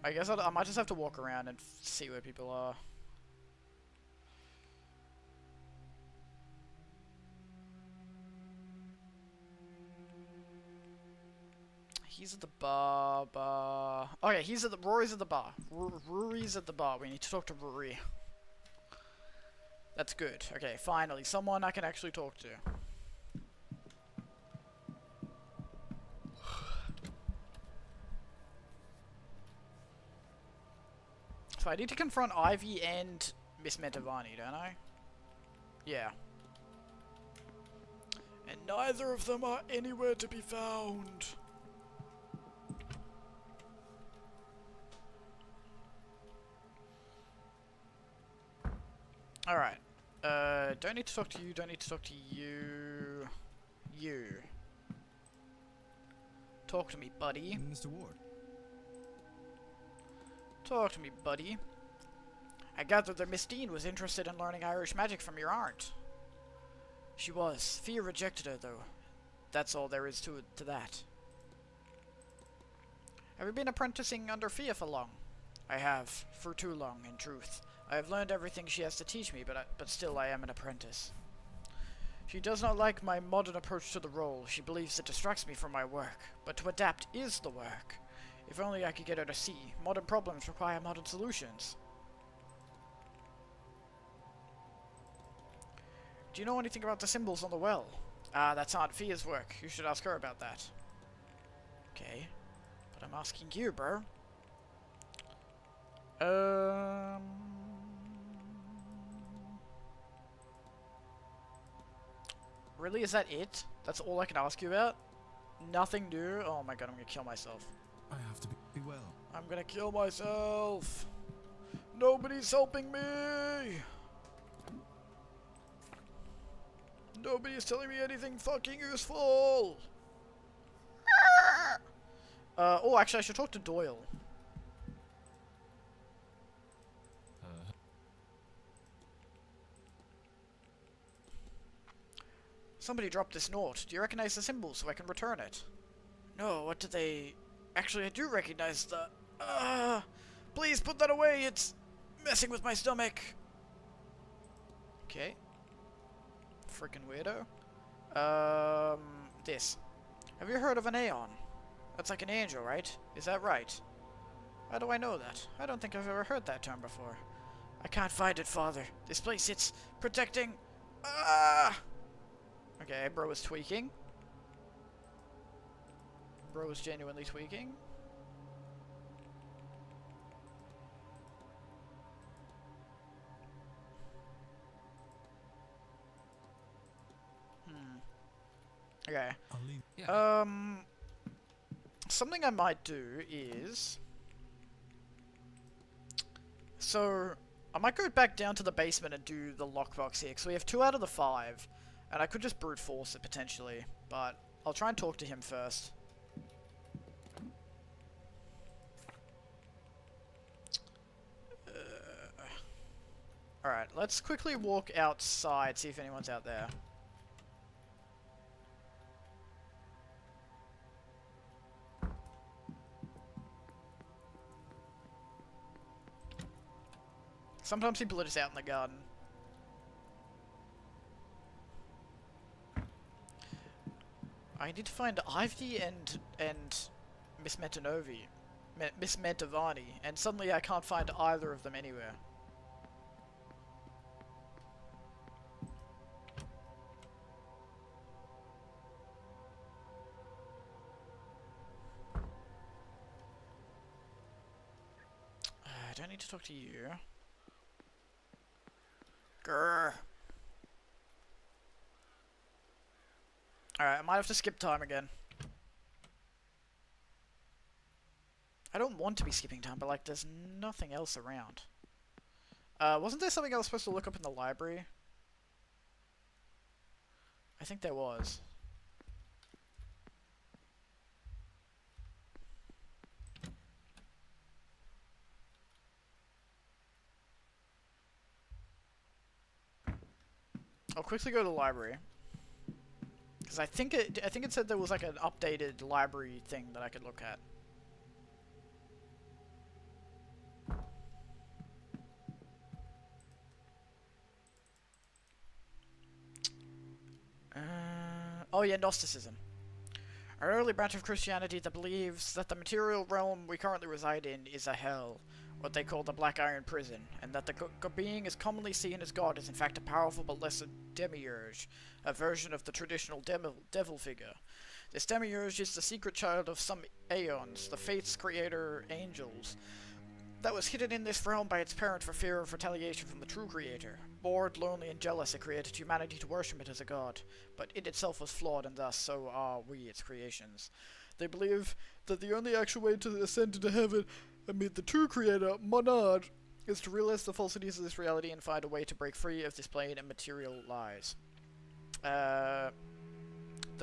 I guess I might just have to walk around and see where people are. He's at the bar. Okay, Rory's at the bar. Rory's at the bar. We need to talk to Rory. That's good. Okay, finally, someone I can actually talk to. So I need to confront Ivy and Miss Mentavani, don't I? Yeah. And neither of them are anywhere to be found. Alright. Don't need to talk to you, don't need to talk to you. You. Talk to me, buddy. Mr. Ward. Talk to me, buddy. I gathered that Miss Dean was interested in learning Irish magic from your aunt. She was. Fia rejected her, though. That's all there is to that. Have you been apprenticing under Fia for long? I have. For too long, in truth. I have learned everything she has to teach me, but still I am an apprentice. She does not like my modern approach to the role. She believes it distracts me from my work. But to adapt is the work. If only I could get her to see. Modern problems require modern solutions. Do you know anything about the symbols on the well? Ah, that's Aunt Fia's work. You should ask her about that. Okay. But I'm asking you, bro. Really? Is that it? That's all I can ask you about? Nothing new? Oh my god, I'm gonna kill myself. I have to be well. I'm gonna kill myself. Nobody's helping me. Nobody's telling me anything fucking useful. Oh, actually, I should talk to Doyle. Somebody dropped this note. Do you recognize the symbol so I can return it? No, what did they... Actually, I do recognize the... Please put that away, it's messing with my stomach. Okay. Freaking weirdo. This. Have you heard of an Aeon? That's like an angel, right? Is that right? How do I know that? I don't think I've ever heard that term before. I can't find it, Father. This place, it's protecting... Okay, bro is tweaking. Bro is genuinely tweaking. Okay. I'll leave. Yeah. Something I might do is... So, I might go back down to the basement and do the lockbox here, because we have 2 out of the 5. And I could just brute force it, potentially. But, I'll try and talk to him first. Alright, let's quickly walk outside, see if anyone's out there. Sometimes people are just out in the garden. I need to find Ivy and Miss Miss Mentavani, and suddenly I can't find either of them anywhere. I don't need to talk to you. Grr. Alright, I might have to skip time again. I don't want to be skipping time, but like there's nothing else around. Wasn't there something I was supposed to look up in the library? I think there was. I'll quickly go to the library. Because I think it said there was like an updated library thing that I could look at. Oh yeah, Gnosticism. An early branch of Christianity that believes that the material realm we currently reside in is a hell, what they call the Black Iron Prison, and that the being is commonly seen as God is in fact a powerful but lesser demiurge, a version of the traditional devil figure. This demiurge is the secret child of some aeons, the fate's creator angels, that was hidden in this realm by its parent for fear of retaliation from the true creator. Bored, lonely, and jealous, it created humanity to worship it as a god, but it itself was flawed, and thus so are we, its creations. They believe that the only actual way to ascend into heaven and meet the true creator, Manor, is to realize the falsities of this reality and find a way to break free of this plane and material lies. The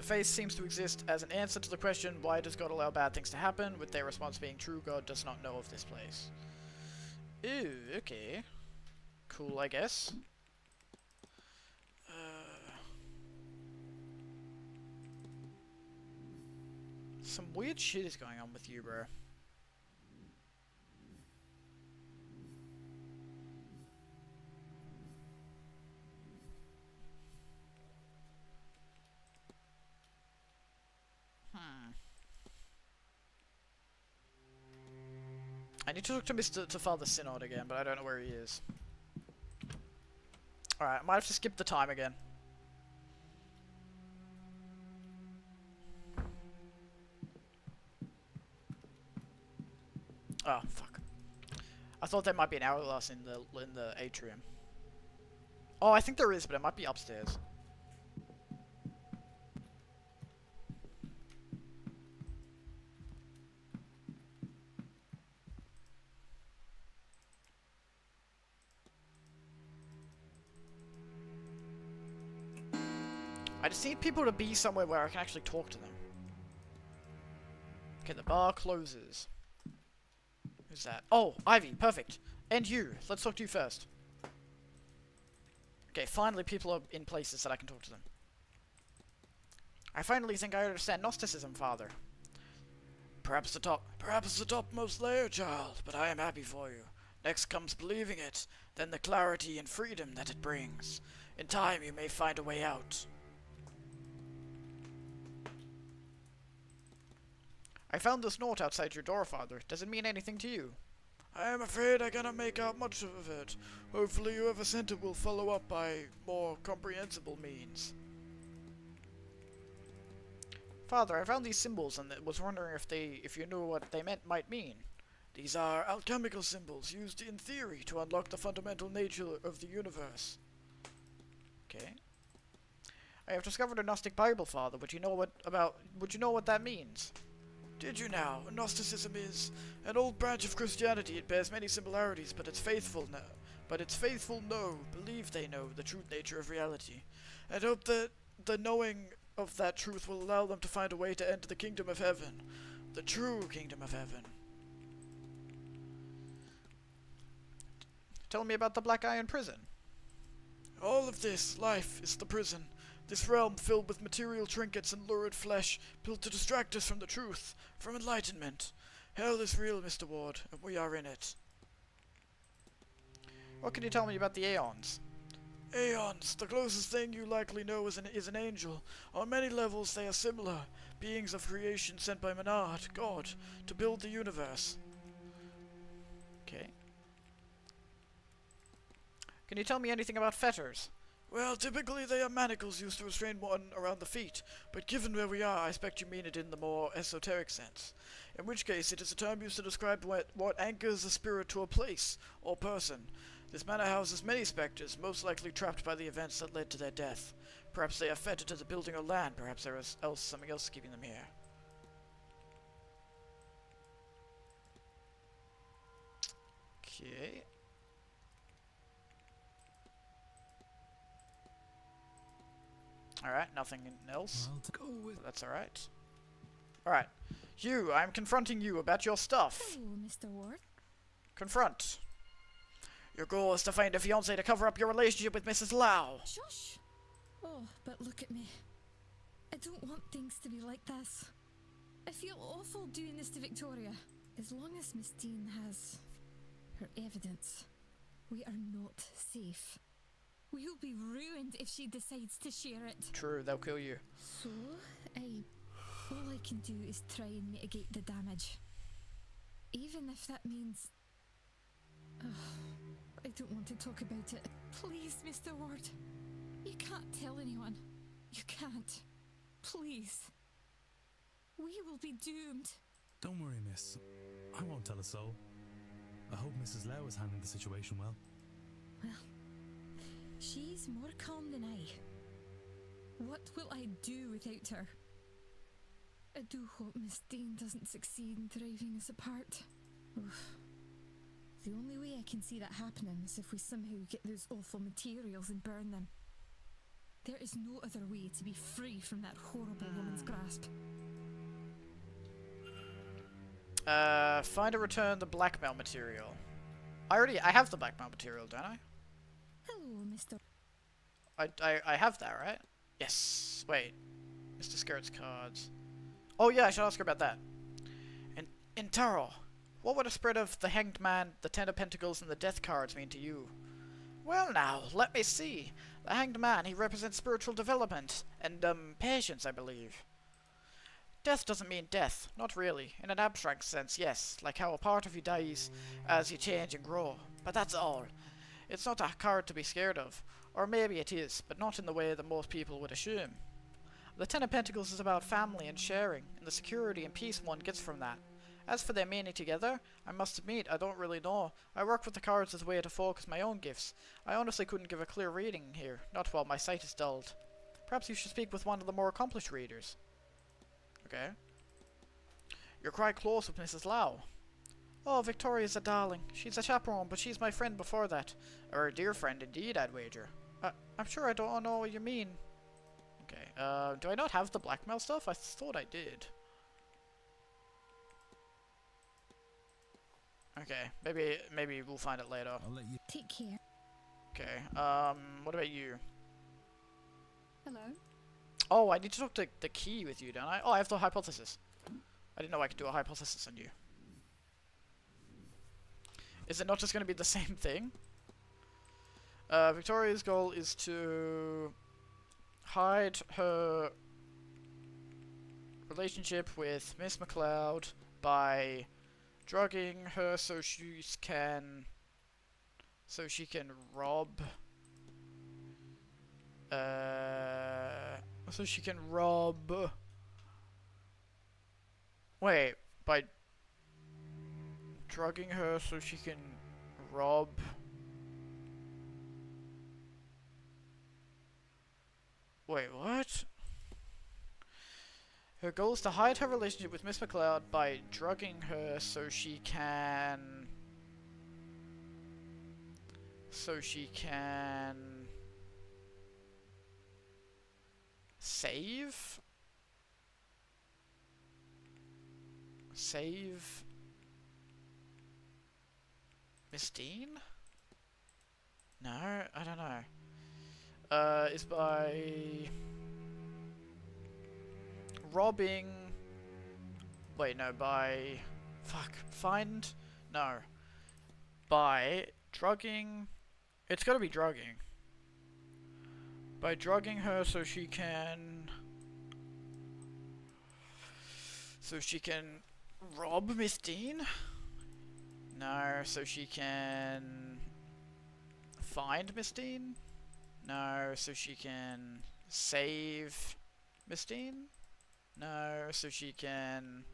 faith seems to exist as an answer to the question, why does God allow bad things to happen, with their response being true, God does not know of this place. Ew, okay. Cool, I guess. Some weird shit is going on with you, bro. I need to talk to Father Synod again, but I don't know where he is. Alright, I might have to skip the time again. Oh, fuck. I thought there might be an hourglass in the atrium. Oh, I think there is, but it might be upstairs. I just need people to be somewhere where I can actually talk to them. Okay, the bar closes. Who's that? Oh, Ivy, perfect. And you. Let's talk to you first. Okay, finally people are in places that I can talk to them. I finally think I understand Gnosticism, Father. Perhaps the topmost layer, child, but I am happy for you. Next comes believing it, then the clarity and freedom that it brings. In time you may find a way out. I found this note outside your door, Father. Does it mean anything to you? I am afraid I cannot make out much of it. Hopefully whoever sent it will follow up by more comprehensible means. Father, I found these symbols and was wondering if you knew what they might mean. These are alchemical symbols used in theory to unlock the fundamental nature of the universe. Okay. I have discovered a Gnostic Bible, Father. Would you know what that means? Did you now? Gnosticism is an old branch of Christianity. It bears many similarities, but its faithful believe they know the true nature of reality, and hope that the knowing of that truth will allow them to find a way to enter the kingdom of heaven, the true kingdom of heaven. Tell me about the Black Iron Prison. All of this life is the prison. This realm filled with material trinkets and lurid flesh, built to distract us from the truth, from enlightenment. Hell is real, Mr. Ward, and we are in it. What can you tell me about the Aeons? Aeons, the closest thing you likely know is an angel. On many levels they are similar, beings of creation sent by Manor, God, to build the universe. Okay. Can you tell me anything about fetters? Well, typically they are manacles used to restrain one around the feet, but given where we are, I expect you mean it in the more esoteric sense. In which case, it is a term used to describe what anchors a spirit to a place, or person. This manor houses many specters, most likely trapped by the events that led to their death. Perhaps they are fettered to the building or land, perhaps there is something else keeping them here. Okay. Alright, nothing else. Well, go with. That's alright. Alright. You, I'm confronting you about your stuff. Hello, Mr. Ward. Confront. Your goal is to find a fiancé to cover up your relationship with Mrs. Lau. Shush! Oh, but look at me. I don't want things to be like this. I feel awful doing this to Victoria. As long as Miss Dean has her evidence, we are not safe. We'll be ruined if she decides to share it. True, they'll kill you. So, all I can do is try and mitigate the damage. Even if that means... I don't want to talk about it. Please, Mr. Ward. You can't tell anyone. You can't. Please. We will be doomed. Don't worry, miss. I won't tell a soul. I hope Mrs. Lau is handling the situation well. Well, she's more calm than I. What will I do without her? I do hope Miss Dean doesn't succeed in driving us apart. Oof. The only way I can see that happening is if we somehow get those awful materials and burn them. There is no other way to be free from that horrible woman's grasp. Find and return the blackmail material. I have the blackmail material, don't I? Hello, Mr. I have that, right? Yes. Wait. Mr. Skirt's cards. Oh yeah, I should ask her about that. In Taro, what would a spread of the Hanged Man, the Ten of Pentacles, and the Death cards mean to you? Well now, let me see. The Hanged Man, he represents spiritual development, and, patience, I believe. Death doesn't mean death, not really. In an abstract sense, yes, like how a part of you dies as you change and grow. But that's all. It's not a card to be scared of. Or maybe it is, but not in the way that most people would assume. The Ten of Pentacles is about family and sharing, and the security and peace one gets from that. As for their meaning together, I must admit I don't really know. I work with the cards as a way to focus my own gifts. I honestly couldn't give a clear reading here, not while my sight is dulled. Perhaps you should speak with one of the more accomplished readers. Okay. You're quite close with Mrs. Lau. Oh, Victoria's a darling. She's a chaperone, but she's my friend before that. Or a dear friend indeed, I'd wager. I'm sure I don't know what you mean. Okay, do I not have the blackmail stuff? I thought I did. Okay, maybe we'll find it later. I'll let you. Take care. Okay, what about you? Hello? Oh, I need to talk to the key with you, don't I? Oh, I have the hypothesis. I didn't know I could do a hypothesis on you. Is it not just going to be the same thing? Victoria's goal is to hide her relationship with Miss McLeod by drugging her so she can rob wait, by drugging her so she can rob wait, what? Her goal is to hide her relationship with Miss McLeod by drugging her so she can save Miss Dean? No, I don't know. Is by robbing. Wait, no, by. By drugging. It's gotta be drugging. By drugging her so she can. Rob Miss Dean? No, so she can. Find Miss Dean? No, so she can save Miss Dean? No, so she can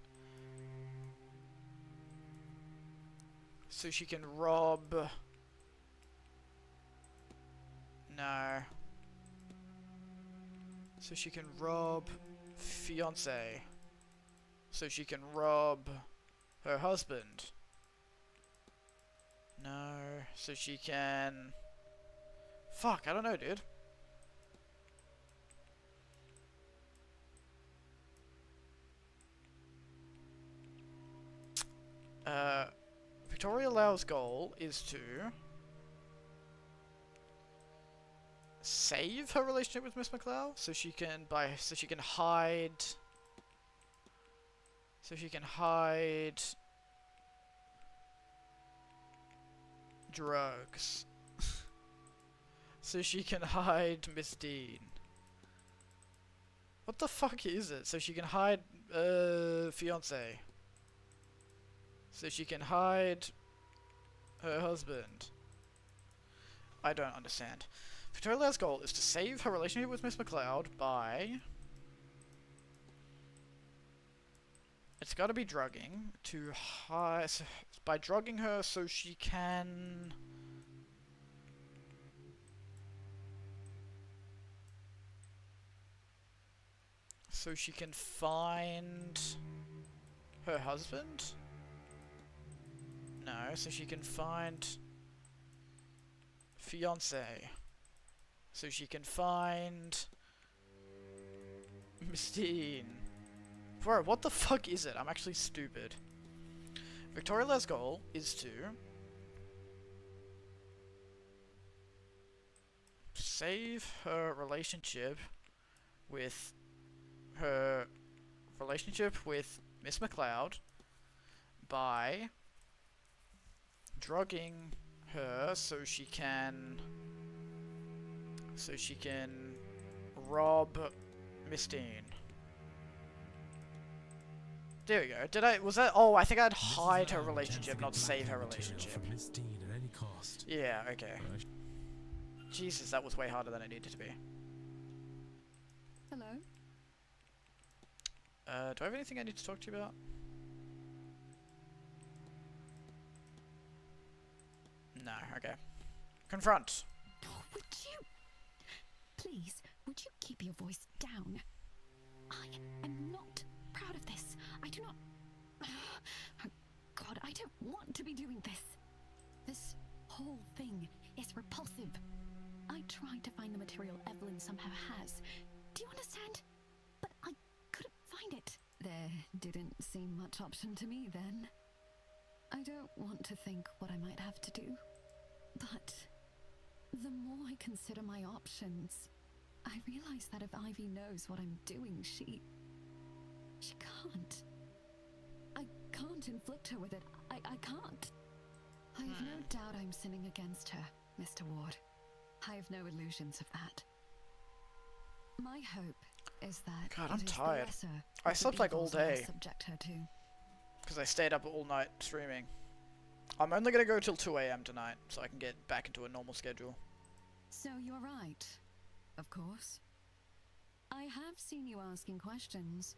rob. No. So she can rob fiance. So she can rob her husband. No, so she can... Fuck, I don't know, dude. Victoria Lau's goal is to save her relationship with Miss McLeod, so she can hide drugs. So she can hide Miss Dean. What the fuck is it? So she can hide fiance. So she can hide her husband. I don't understand. Victoria's goal is to save her relationship with Miss McLeod by... It's gotta be drugging. By drugging her so she can... So she can find her husband? No, so she can find fiance. So she can find Miss Dean. Bro, what the fuck is it? I'm actually stupid. Victoria's goal is to save her relationship with Miss McLeod by drugging her so she can rob Miss Dean. There we go. Was that? Oh, I think I'd hide her relationship, not save her relationship. From Miss Dean at any cost. Yeah, okay. Jesus, that was way harder than it needed to be. Hello? Do I have anything I need to talk to you about? No, okay. Confront. Would you... Please, would you keep your voice down? I am not proud of this. I do not... Oh, God, I don't want to be doing this. This whole thing is repulsive. I tried to find the material Evelyn somehow has. Do you understand? But I couldn't find it. There didn't seem much option to me then. I don't want to think what I might have to do. But the more I consider my options, I realize that if Ivy knows what I'm doing, she can't. I can't inflict her with it. I can't. I have no doubt I'm sinning against her, Mr. Ward. I have no illusions of that. My hope is that God, it I'm is the tired. lesser I of the slept like all evils I day. subject her to. Because I stayed up all night streaming. I'm only going to go till 2 AM tonight, so I can get back into a normal schedule. So you're right, of course. I have seen you asking questions.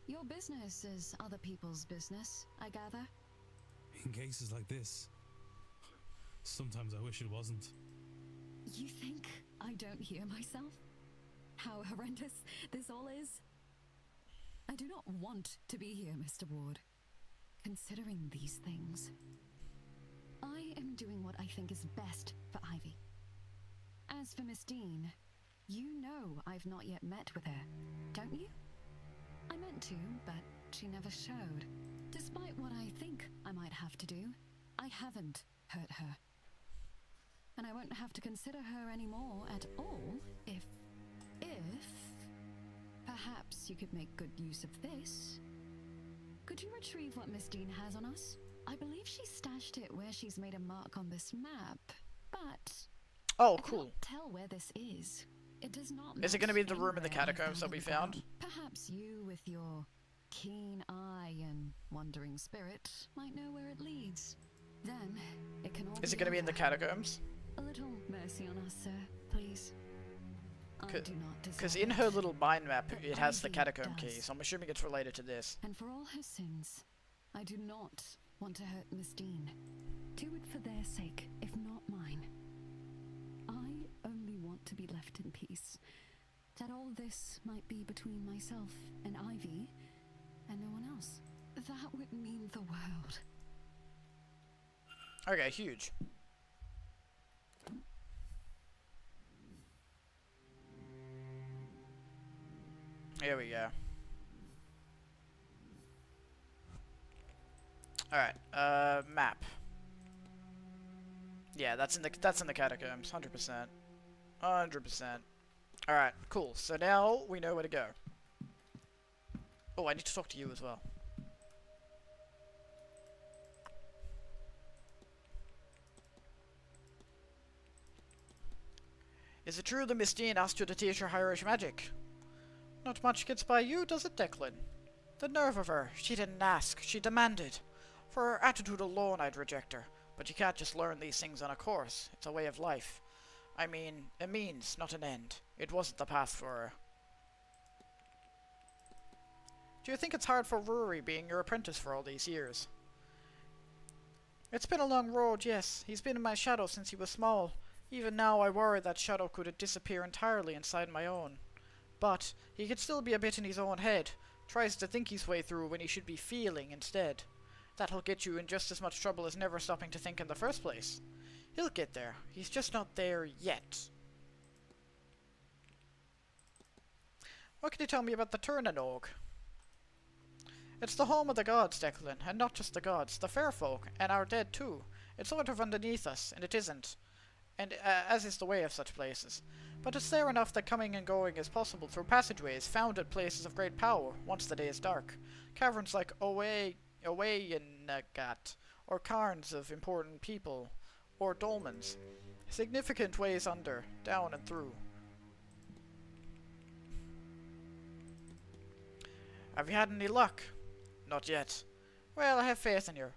Your business is other people's business, I gather. In cases like this, sometimes I wish it wasn't. You think I don't hear myself? How horrendous this all is? I do not want to be here, Mr. Ward. Considering these things, I am doing what I think is best for Ivy. As for Miss Dean, you know I've not yet met with her, don't you? I meant to, but she never showed. Despite what I think I might have to do, I haven't hurt her. And I won't have to consider her anymore at all if perhaps you could make good use of this. Could you retrieve what Miss Dean has on us? I believe she stashed it where she's made a mark on this map, but Oh, I cool. cannot tell where this is. It does not. Is it going to be the match room in the anywhere I've catacombs that we found? ground. Perhaps you, with your keen eye and wandering spirit, might know where it leads. Then it can all. Is it going to be in the over. catacombs? A little mercy on us, sir, please. I do not Because deserve in her it. little mind map, But it has the Ivy catacomb key, does. so I'm assuming it's related to this. And for all her sins, I do not want to hurt Miss Dean. Do it for their sake, if not mine. I only want to be left in peace. That all this might be between myself and Ivy, and no one else. That would mean the world. Okay, huge. Here we go. Alright, map. Yeah, that's in the catacombs, 100%. 100%. Alright, cool. So now we know where to go. Oh, I need to talk to you as well. Is it true the Miss Dean asked you to teach her Irish magic? Not much gets by you, does it, Declan? The nerve of her. She didn't ask. She demanded. For her attitude alone, I'd reject her. But you can't just learn these things on a course. It's a way of life. I mean, a means, not an end. It wasn't the path for her. Do you think it's hard for Rory being your apprentice for all these years? It's been a long road, yes. He's been in my shadow since he was small. Even now I worry that shadow could disappear entirely inside my own. But he could still be a bit in his own head. Tries to think his way through when he should be feeling instead. That'll get you in just as much trouble as never stopping to think in the first place. He'll get there. He's just not there yet. What can you tell me about the Turnanog? It's the home of the gods, Declan, and not just the gods, the fair folk, and our dead too. It's sort of underneath us, and it isn't. And as is the way of such places. But it's there enough that coming and going is possible through passageways found at places of great power, once the day is dark. Caverns like Owainagat, or cairns of important people, or dolmens. Significant ways under, down and through. Have you had any luck? Not yet. Well, I have faith in you.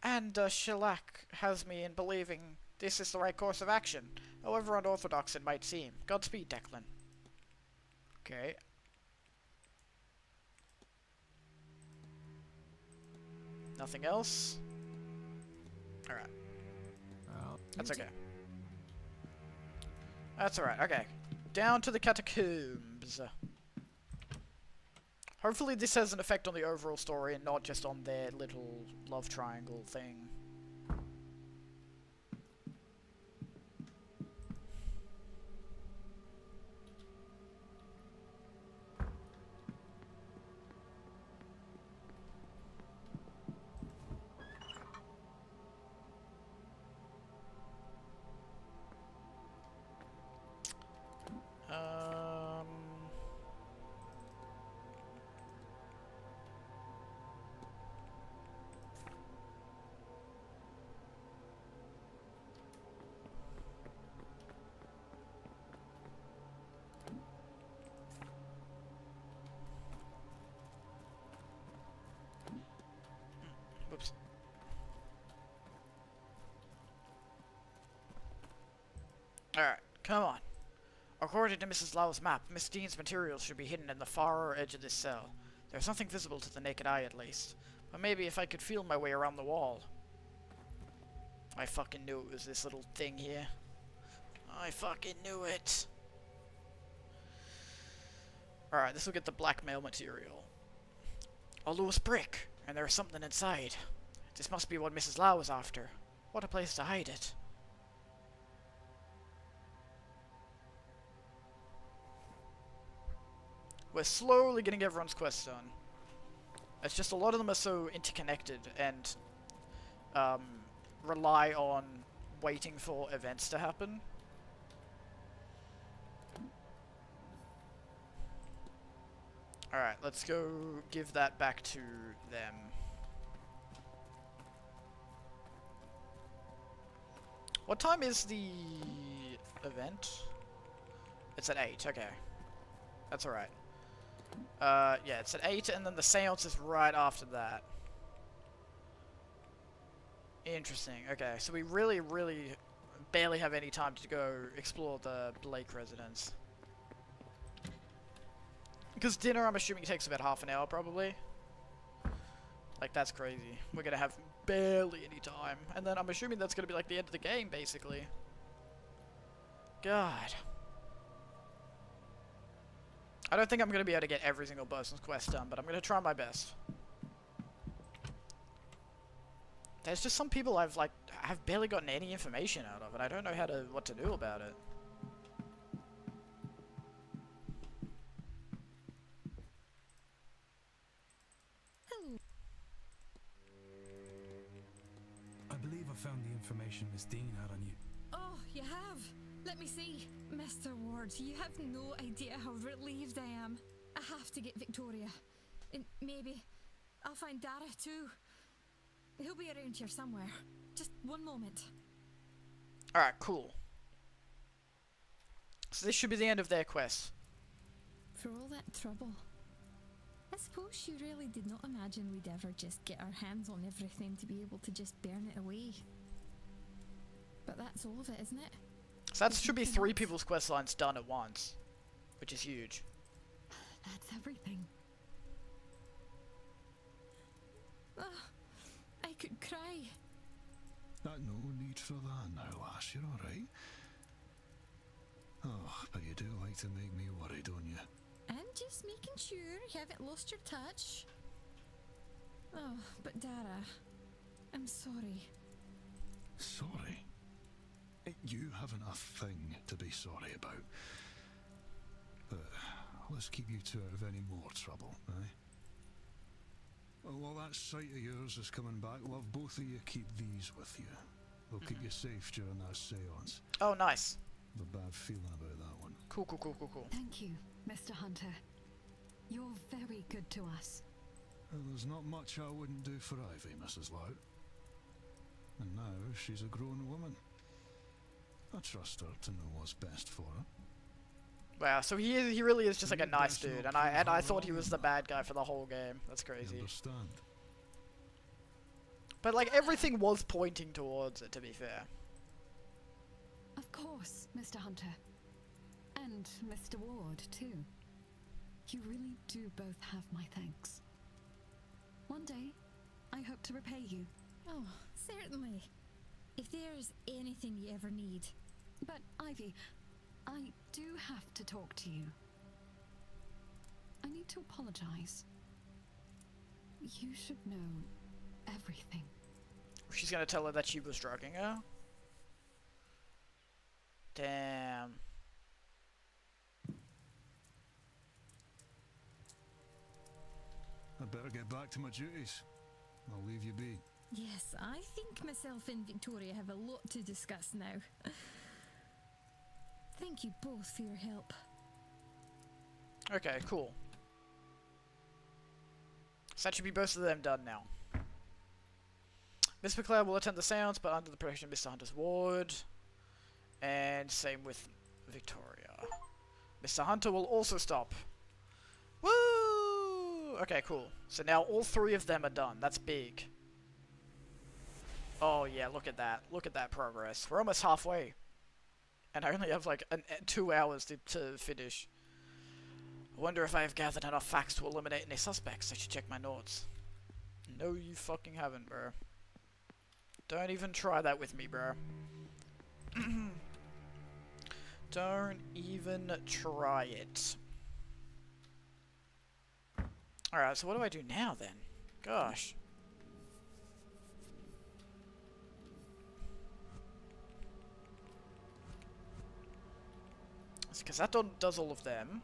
And Shellac has me in believing this is the right course of action, however unorthodox it might seem. Godspeed, Declan. Okay. Nothing else? Alright. That's okay. That's alright, okay. Down to the catacombs. Hopefully this has an effect on the overall story and not just on their little love triangle thing. Whoops. Alright, come on. According to Mrs. Lau's map, Miss Dean's materials should be hidden in the far edge of this cell. There's nothing visible to the naked eye, at least. But maybe if I could feel my way around the wall. I fucking knew it was this little thing here. I fucking knew it. Alright, this will get the blackmail material. A loose brick, and there's something inside. This must be what Mrs. Lau was after. What a place to hide it. We're slowly getting everyone's quests done. It's just a lot of them are so interconnected and rely on waiting for events to happen. Alright, let's go give that back to them. What time is the event? It's at 8, okay. That's alright. Yeah, it's at 8, and then the seance is right after that. Interesting, okay. So we really barely have any time to go explore the Blake residence. Because dinner, I'm assuming, takes about half an hour, probably. Like, that's crazy. We're gonna have barely any time. And then I'm assuming that's gonna be, like, the end of the game, basically. God. I don't think I'm gonna be able to get every single person's quest done, but I'm gonna try my best. There's just some people I've barely gotten any information out of, and I don't know what to do about it. Hello. I believe I found the information Miss Dean had on you. Oh, you have? Let me see. Mr. Ward, you have no idea how relieved I am. I have to get Victoria. And maybe I'll find Dara too. He'll be around here somewhere. Just one moment. Alright, cool. So this should be the end of their quest. For all that trouble. I suppose you really did not imagine we'd ever just get our hands on everything to be able to just burn it away. But that's all of it, isn't it? So that should be 3 people's quest lines done at once, which is huge. That's everything. Oh, I could cry. No need for that now, lass. You're alright. Oh, but you do like to make me worry, don't you? I'm just making sure you haven't lost your touch. Oh, but Dara, I'm sorry. Sorry? You haven't a thing to be sorry about. But let's keep you two out of any more trouble, eh? Oh, while that sight of yours is coming back, love, both of you keep these with you. They'll keep you safe during that seance. Oh, nice. The bad feeling about that one. Cool. Thank you, Mr. Hunter. You're very good to us. Well, there's not much I wouldn't do for Ivy, Mrs. Loud. And now she's a grown woman. I trust her to know what's best for her. Wow, so he really is just like a nice dude, and I thought he was the bad guy for the whole game. That's crazy. Understand? But like everything was pointing towards it, to be fair. Of course, Mr. Hunter. And Mr. Ward, too. You really do both have my thanks. One day, I hope to repay you. Oh, certainly. If there's anything you ever need. But, Ivy, I do have to talk to you. I need to apologize. You should know everything. She's gonna tell her that she was drugging her? Damn. I'd better get back to my duties. I'll leave you be. Yes, I think myself and Victoria have a lot to discuss now. Thank you both for your help. Okay, cool. So that should be both of them done now. Miss McLeod will attend the seance, but under the protection of Mr. Hunter's ward. And same with Victoria. Mr. Hunter will also stop. Woo! Okay, cool. So now all 3 of them are done. That's big. Oh yeah, look at that. Look at that progress. We're almost halfway. And I only have like 2 hours to finish. I wonder if I have gathered enough facts to eliminate any suspects. I should check my notes. No, you fucking haven't, bro. Don't even try that with me, bro. Don't even try it. Alright, so what do I do now then? Gosh. Because that does all of them.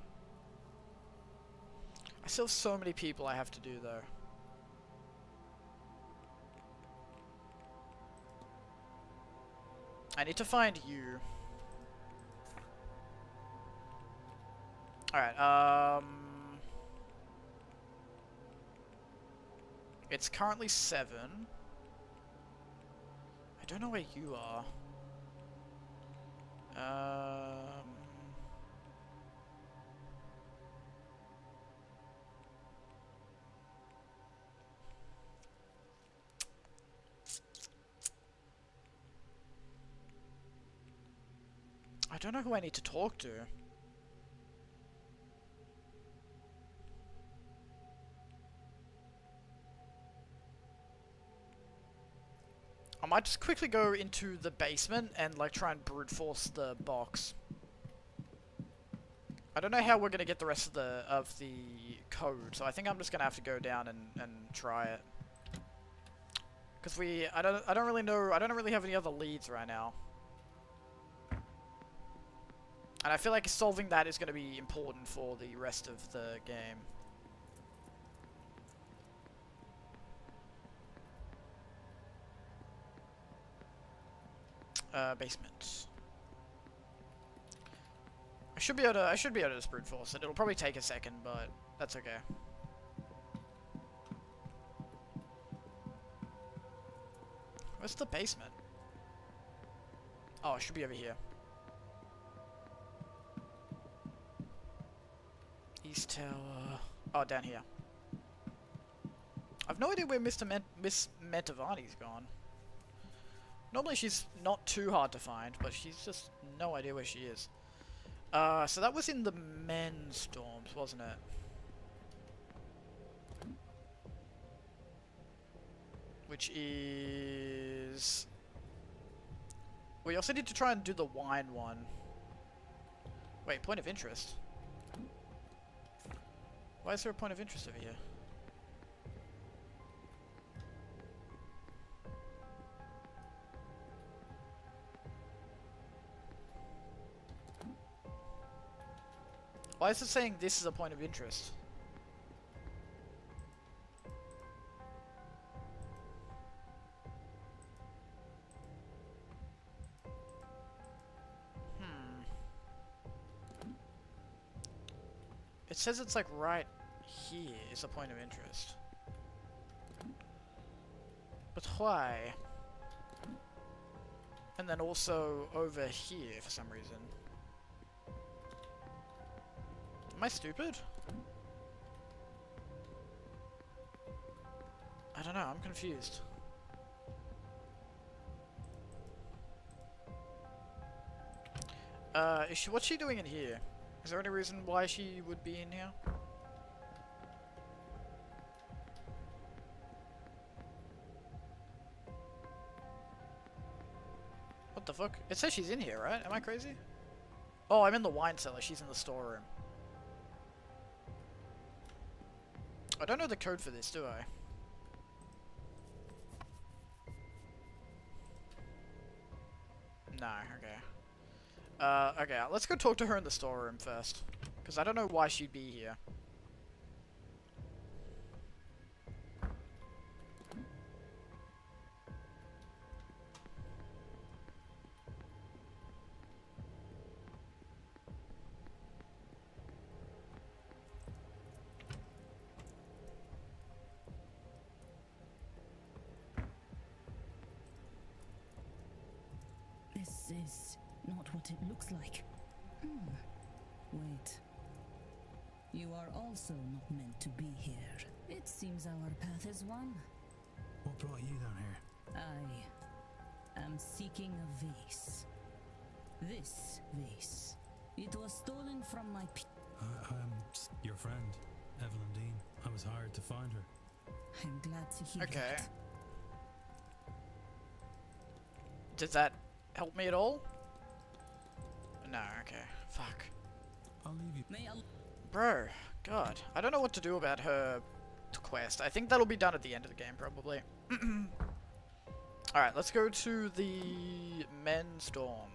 I still have so many people I have to do though. I need to find you. Alright, it's currently 7. I don't know where you are. I don't know who I need to talk to. I might just quickly go into the basement and like try and brute force the box. I don't know how we're gonna get the rest of the code, so I think I'm just gonna have to go down and try it. Because I don't really know, I don't really have any other leads right now. And I feel like solving that is going to be important for the rest of the game. Basement. I should be able to brute force it. It'll probably take a second, but that's okay. Where's the basement? Oh, it should be over here. East Tower. Oh, down here. I've no idea where Miss Metavani's gone. Normally she's not too hard to find, but she's just no idea where she is. So that was in the men's storms, wasn't it? Which is... We also need to try and do the wine one. Wait, point of interest? Why is there a point of interest over here? Why is it saying this is a point of interest? It says it's like right here is a point of interest. But why? And then also over here for some reason. Am I stupid? I don't know, I'm confused. What's she doing in here? Is there any reason why she would be in here? What the fuck? It says she's in here, right? Am I crazy? Oh, I'm in the wine cellar. She's in the storeroom. I don't know the code for this, do I? No, okay. Okay, let's go talk to her in the storeroom first. Because I don't know why she'd be here. This is not what it looks like. Wait. You are also not meant to be here. It seems our path is one. What brought you down here? I am seeking a vase. This vase. It was stolen from my I'm your friend, Evelyn Dean. I was hired to find her. I'm glad to hear Okay. that. Does that help me at all? No, okay. Fuck. I'll leave you. May I... Bro, God. I don't know what to do about her quest. I think that'll be done at the end of the game, probably. Alright, let's go to the men's dorm.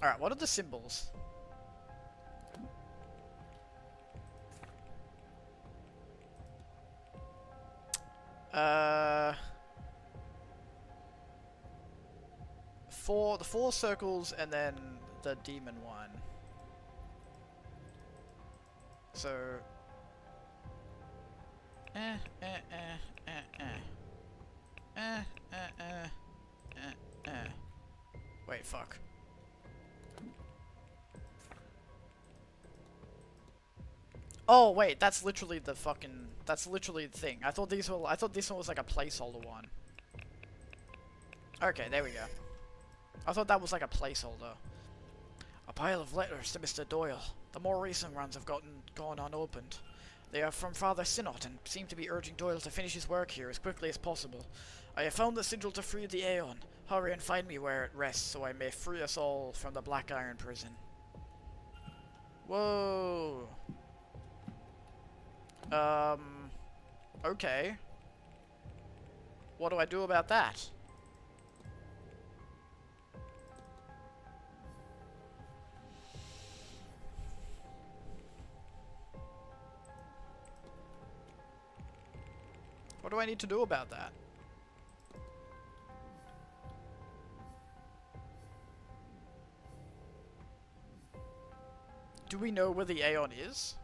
Alright, what are the symbols? The four circles and then the demon one. So wait, fuck. Oh wait, that's literally the fucking. That's literally the thing. I thought this one was like a placeholder one. Okay, there we go. I thought that was like a placeholder. A pile of letters to Mr. Doyle. The more recent ones have gone unopened. They are from Father Synod and seem to be urging Doyle to finish his work here as quickly as possible. I have found the sigil to free the Aeon. Hurry and find me where it rests, so I may free us all from the Black Iron prison. Whoa. Okay. What do I do about that? What do I need to do about that? Do we know where the Aeon is?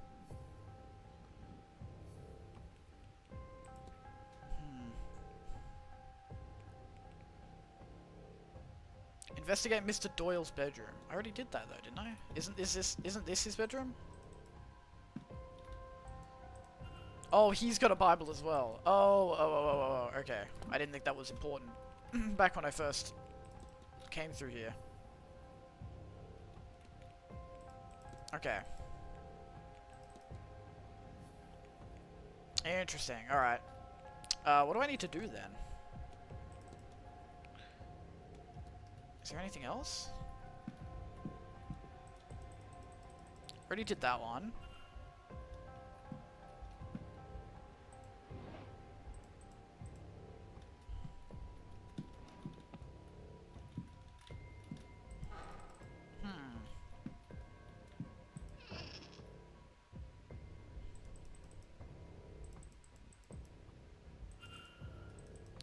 Investigate Mr. Doyle's bedroom. I already did that though, didn't I? Isn't this his bedroom? Oh, he's got a Bible as well. Oh, okay. I didn't think that was important back when I first came through here. Okay. Interesting. Alright. What do I need to do then? Is there anything else? Already did that one.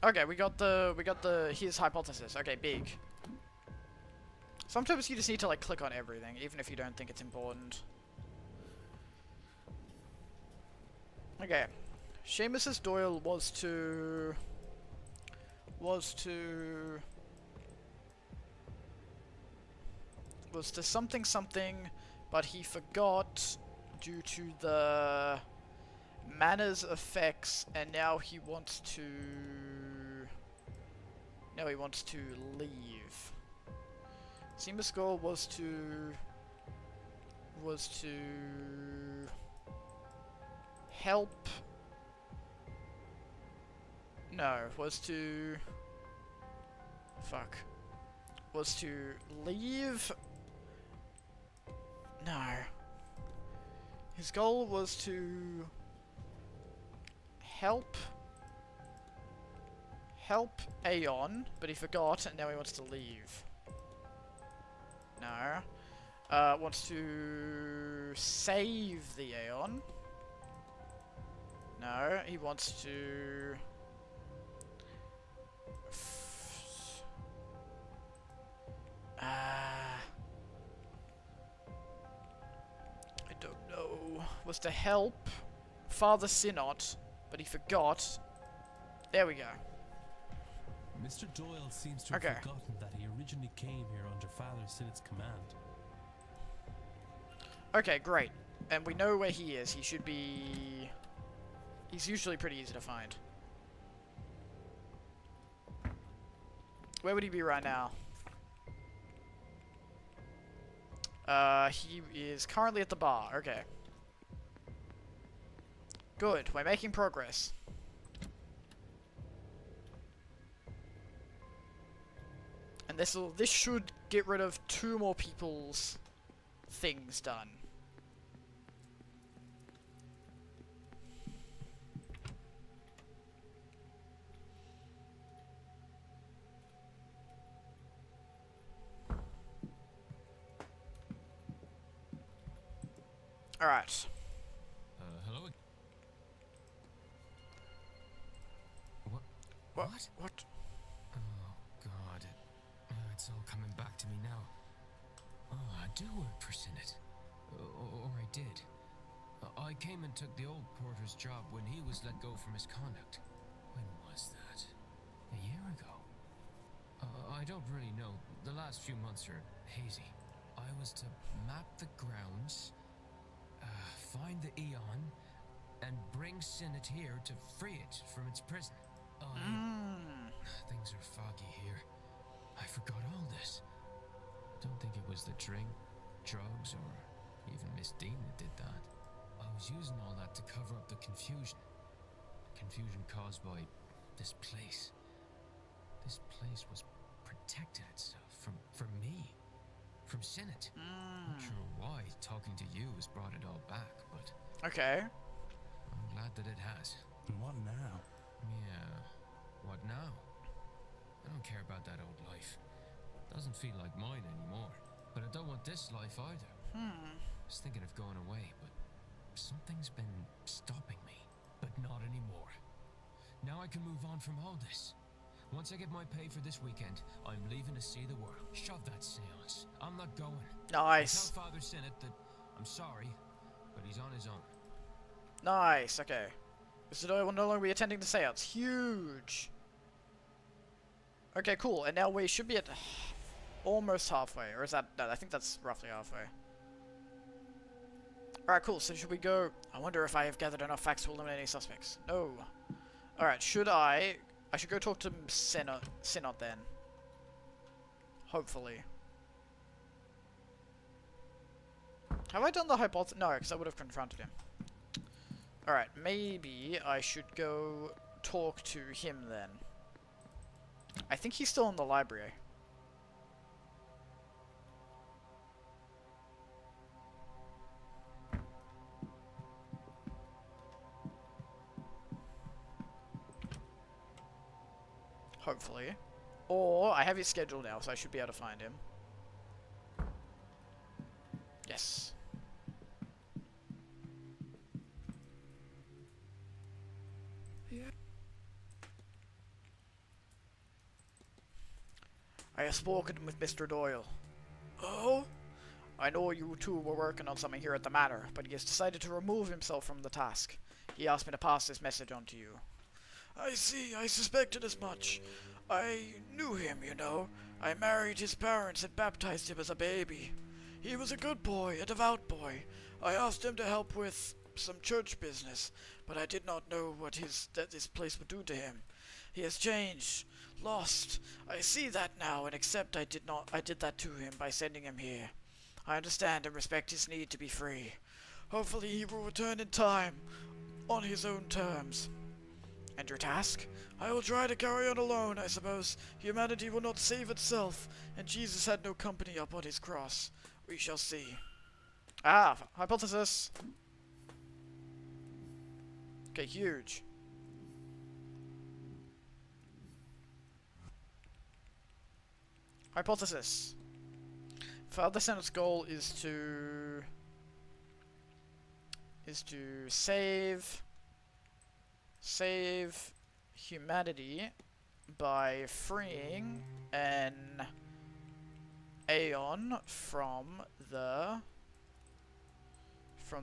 Okay, we got his hypothesis. Okay, big. Sometimes you just need to like click on everything, even if you don't think it's important. Okay. Seamus's Doyle was to something something, but he forgot due to the Manor's effects, and now he wants to leave. Seamus' goal was to help. No, was to leave. No. His goal was to help Aeon, but he forgot, and now he wants to leave. No. Wants to save the Aeon. No, he wants to I don't know. Was to help Father Synod, but he forgot. There we go. Mr. Doyle seems to have forgotten that he originally came here under Father Synod's command. Okay, great. And we know where he is. He should be... He's usually pretty easy to find. Where would he be right now? He is currently at the bar. Okay. Good. We're making progress. And this should get rid of 2 more people's things done. Alright. Hello? What? Oh, God. It's all coming back to me now. Oh, I do work for Synod. Or I did. I came and took the old porter's job when he was let go for misconduct. When was that? A year ago? I don't really know. The last few months are hazy. I was to map the grounds, find the Aeon, and bring Synod here to free it from its prison. Things are foggy here. I forgot all this. Don't think it was the drink, drugs, or even Miss Dean that did that. I was using all that to cover up the confusion. Confusion caused by this place. This place was protected itself from me, from Sinnit. Not sure why talking to you has brought it all back, but Okay. I'm glad that it has. And what now? Yeah, what now? I don't care about that old life. Doesn't feel like mine anymore. But I don't want this life either. I was thinking of going away, but something's been stopping me. But not anymore. Now I can move on from all this. Once I get my pay for this weekend, I'm leaving to see the world. Shove that seance. I'm not going. Nice. Tell Father Sinnit that I'm sorry, but he's on his own. Nice, okay. So I will no longer be attending the seance. Huge. Okay, cool. And now we should be at almost halfway. Or is that... No, I think that's roughly halfway. Alright, cool. So should we go... I wonder if I have gathered enough facts to eliminate any suspects. No. Alright, should I should go talk to Synod then. Hopefully. Have I done the hypothesis? No, because I would have confronted him. Alright, maybe I should go talk to him then. I think he's still in the library. Hopefully. Or, I have his schedule now, so I should be able to find him. Yes. Yeah. I have spoken with Mr. Doyle. Oh? I know you two were working on something here at the Manor, but he has decided to remove himself from the task. He asked me to pass this message on to you. I see, I suspected as much. I knew him, you know. I married his parents and baptized him as a baby. He was a good boy, a devout boy. I asked him to help with some church business, but I did not know what this place would do to him. He has changed, lost. I see that now and accept I did that to him by sending him here. I understand and respect his need to be free. Hopefully he will return in time, on his own terms. And your task? I will try to carry on alone, I suppose. Humanity will not save itself, and Jesus had no company up on his cross. We shall see. Ah, hypothesis. Okay, huge. Hypothesis. Father Senate's goal is to save humanity by freeing an Aeon from the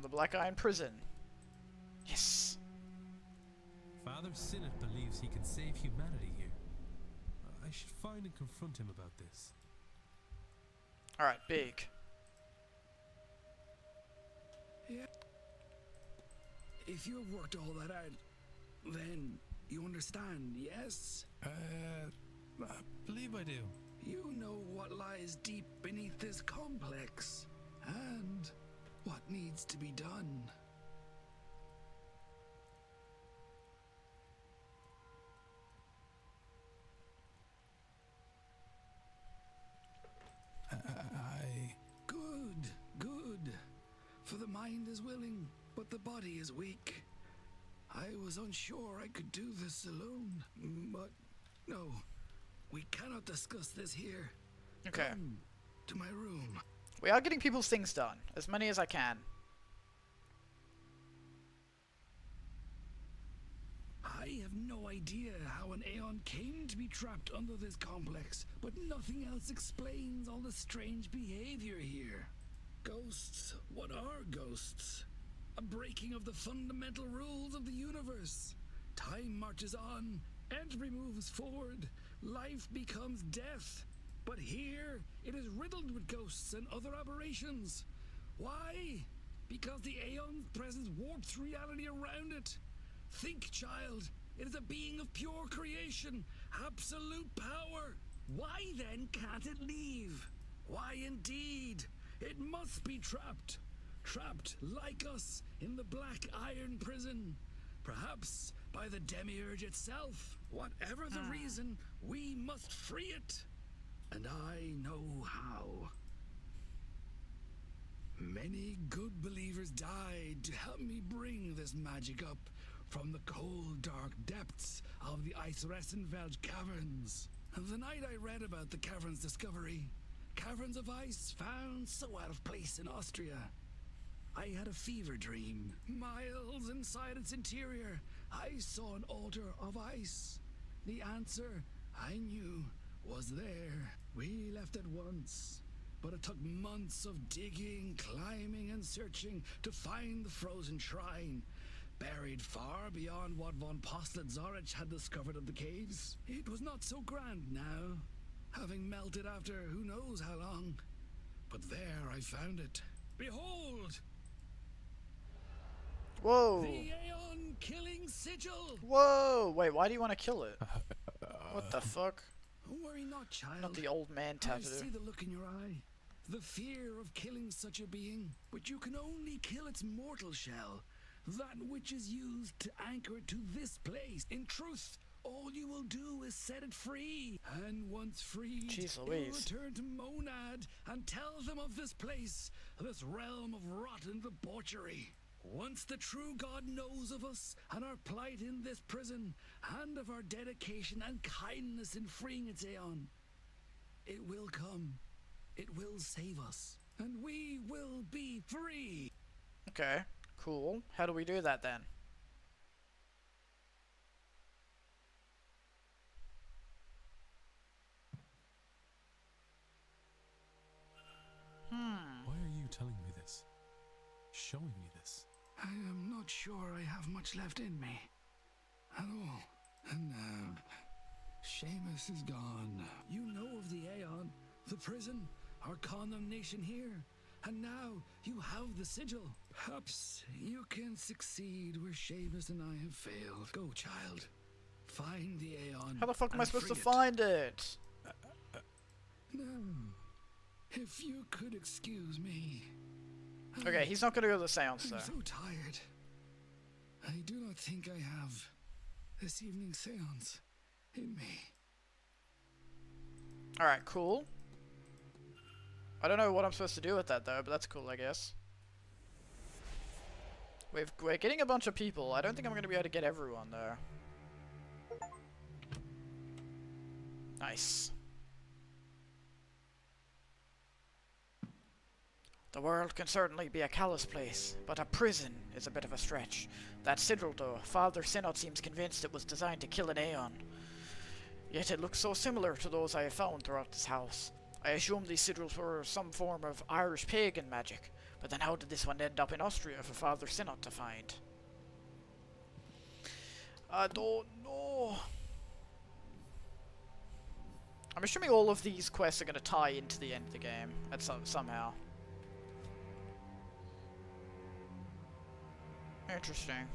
Black Iron prison. Yes. Father Sinnit believes he can save humanity here. I should find and confront him about this. Alright, big. Yeah. If you've worked all that out, then you understand, yes? I believe I do. You know what lies deep beneath this complex, and what needs to be done. Good. For the mind is willing, but the body is weak. I was unsure I could do this alone, but no, we cannot discuss this here. Okay. Come to my room. We are getting people's things done, as many as I can. I have no idea how an Aeon came to be trapped under this complex, but nothing else explains all the strange behavior here. Ghosts? What are ghosts? A breaking of the fundamental rules of the universe. Time marches on, entropy moves forward, life becomes death. But here, it is riddled with ghosts and other aberrations. Why? Because the Aeon's presence warps reality around it. Think, child. It is a being of pure creation, absolute power. Why then can't it leave? Why indeed? It must be trapped. Trapped, like us, in the Black Iron prison. Perhaps by the Demiurge itself. Whatever the reason, we must free it. and I know how. Many good believers died to help me bring this magic up from the cold, dark depths of the Eisressenfeld caverns. The night I read about the caverns' discovery, caverns of ice found so out of place in Austria, I had a fever dream. Miles inside its interior, I saw an altar of ice. The answer, I knew, was there. We left at once, but it took months of digging, climbing, and searching to find the frozen shrine, buried far beyond what von Postlitz-Zorich had discovered of the caves. It was not so grand now, having melted after who knows how long. But there I found it. Behold! Whoa! The Aeon Killing Sigil! Whoa! Wait, why do you want to kill it? What the fuck? Worry not, child. Not the old man I tattoo. see the look in your eye. The fear of killing such a being. But you can only kill its mortal shell. That which is used to anchor it to this place. In truth, all you will do is set it free. And once freed, Jeez it will Louise. return to Monad and tell them of this place, this realm of rot and debauchery. Once the true God knows of us and our plight in this prison, and of our dedication and kindness in freeing its Aeon, it will come. It will save us. And we will be free. Okay, cool. How do we do that then? Why are you telling me this? Showing me this? I am not sure I have much left in me. At all. And now, Seamus is gone. You know of the Aeon, the prison, our condemnation here. And now you have the sigil. Perhaps you can succeed where Seamus and I have failed. Go, child. Find the Aeon. How the fuck am I and supposed to free it. find it? Now, if you could excuse me. Okay, he's not gonna go to the seance though. I'm so tired. I do not think I have this evening's seance in me. Alright, cool. I don't know what I'm supposed to do with that though, but that's cool, I guess. We're getting a bunch of people. I don't think I'm going to be able to get everyone though. Nice. The world can certainly be a callous place, but a prison is a bit of a stretch. That sigil though, Father Synod seems convinced it was designed to kill an Aeon. Yet it looks so similar to those I have found throughout this house. I assumed these sigils were some form of Irish pagan magic, but then how did this one end up in Austria for Father Synod to find? I don't know. I'm assuming all of these quests are going to tie into the end of the game at somehow. Interesting.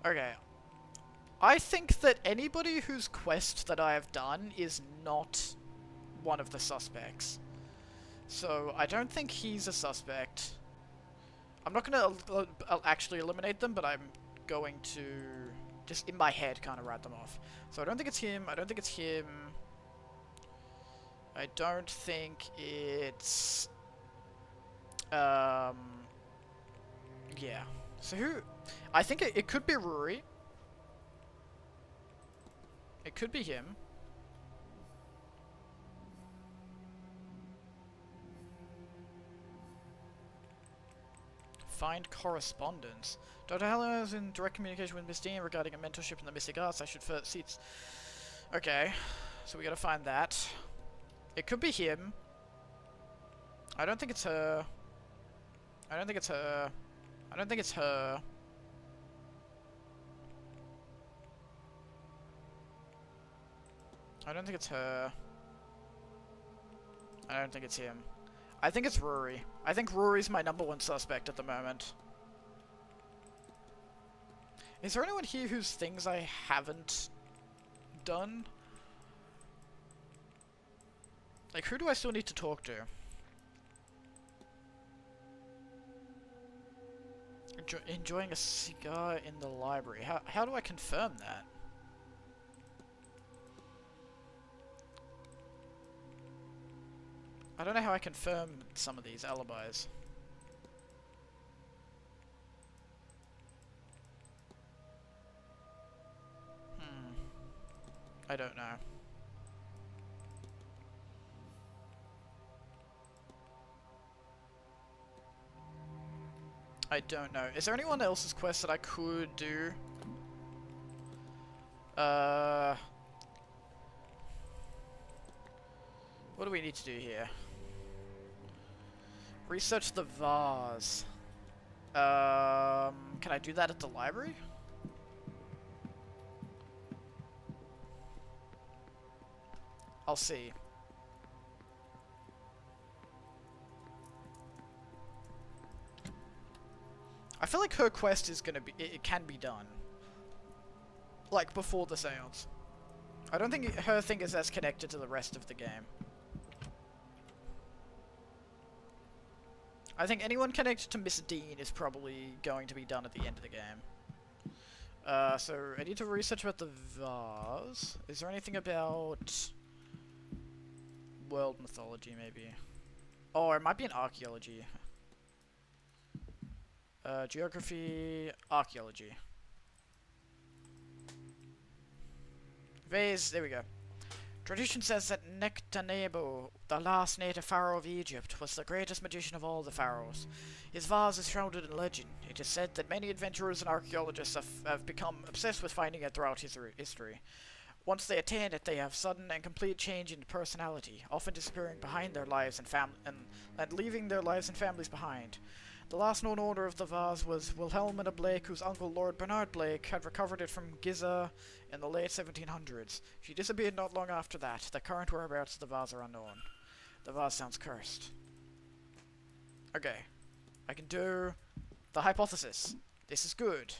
Okay. I think that anybody whose quest that I have done is not one of the suspects. So, I don't think he's a suspect. I'm not going to actually eliminate them, but I'm going to, just in my head, kind of write them off. So I don't think it's him, I don't think it's him. I don't think it's... yeah. So who... I think it could be Rory. It could be him. Find correspondence. Dr. Haller is in direct communication with Miss Dean regarding a mentorship in the mystic arts. I should first seats. Okay, so we gotta find that. It could be him. I don't think it's her. I don't think it's her. I don't think it's her. I don't think it's her. I don't think it's him. I think it's Rory. I think Rory's my #1 suspect at the moment. Is there anyone here whose things I haven't done? Like, who do I still need to talk to? Enjoying a cigar in the library. How do I confirm that? I don't know how I confirm some of these alibis. I don't know. I don't know. Is there anyone else's quest that I could do? What do we need to do here? Research the vase. Can I do that at the library? I'll see. I feel like her quest is gonna be, it can be done. Like, before the seance. I don't think her thing is as connected to the rest of the game. I think anyone connected to Miss Dean is probably going to be done at the end of the game. So I need to research about the vase. Is there anything about world mythology, maybe? Oh, it might be an archaeology. Geography, archaeology. Vase, there we go. Tradition says that Nectanebo, the last native pharaoh of Egypt, was the greatest magician of all the pharaohs. His vase is shrouded in legend. It is said that many adventurers and archaeologists have become obsessed with finding it throughout history. Once they attain it, they have sudden and complete change in personality, often disappearing behind their lives and leaving their lives and families behind. The last known owner of the vase was Wilhelmina Blake, whose uncle Lord Bernard Blake had recovered it from Giza in the late 1700s. She disappeared not long after that. The current whereabouts of the vase are unknown. The vase sounds cursed. Okay. I can do the hypothesis. This is good.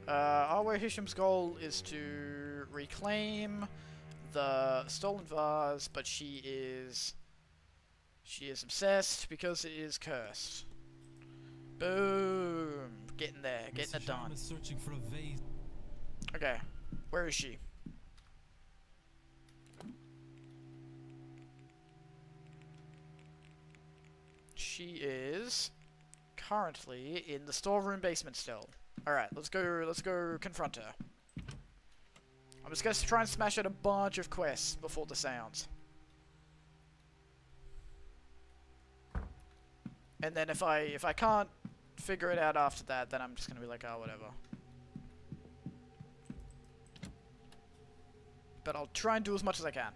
Arwe Hisham's goal is to reclaim the stolen vase, but she is obsessed because it is cursed. Boom! Getting there, getting it done. Searching for a vase. Okay, where is she? She is currently in the storeroom basement still. All right, let's go confront her. I'm just gonna try and smash out a bunch of quests before the seance. And then if I can't figure it out after that, then I'm just gonna be like, oh, whatever. But I'll try and do as much as I can.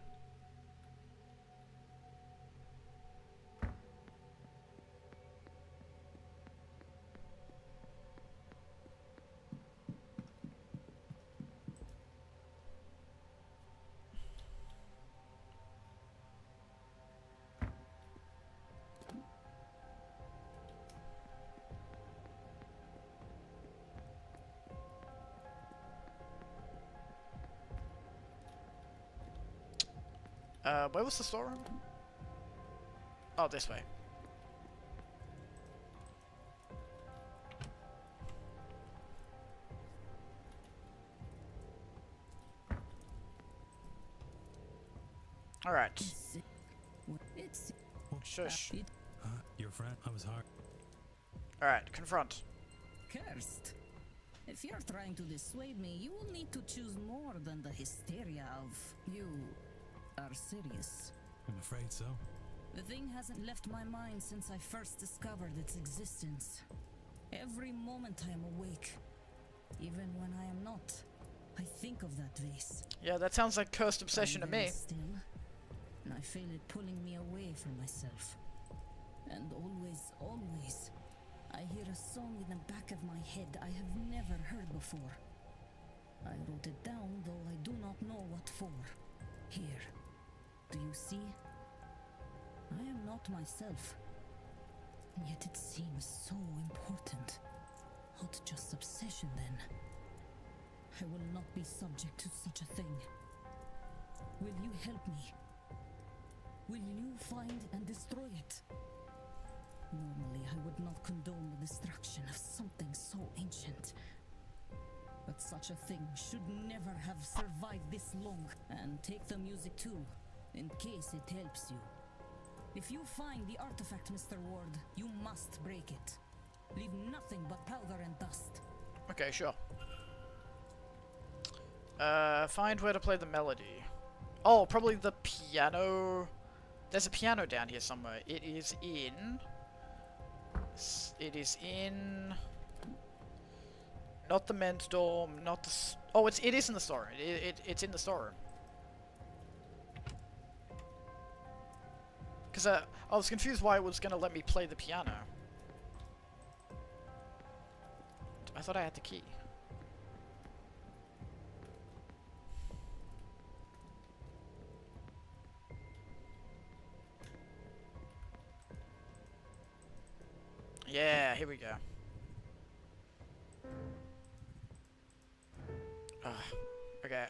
Where was the storeroom? Oh, this way. Alright. Shush. Your friend? I was hard. Alright, confront. Cursed. If you're trying to dissuade me, you will need to choose more than the hysteria of you are serious. I'm afraid so. The thing hasn't left my mind since I first discovered its existence. Every moment I am awake, even when I am not, I think of that vase. Yeah, that sounds like cursed obsession to me. Still, and I feel it pulling me away from myself. And always, I hear a song in the back of my head I have never heard before. I wrote it down, though I do not know what for. Here. Do you see? I am not myself. Yet it seems so important. Not just obsession, then. I will not be subject to such a thing. Will you help me? Will you find and destroy it? Normally, I would not condone the destruction of something so ancient. But such a thing should never have survived this long. And take the music too, in case it helps you. If you find the artifact, Mr. Ward, you must break it. Leave nothing but powder and dust. Okay, sure. Find where to play the melody. Oh, probably the piano. There's a piano down here somewhere. It is in... Not the men's dorm, not the... Oh, it is in the storeroom. It's in the storeroom. Because I was confused why it was going to let me play the piano. I thought I had the key. Yeah, here we go. Okay,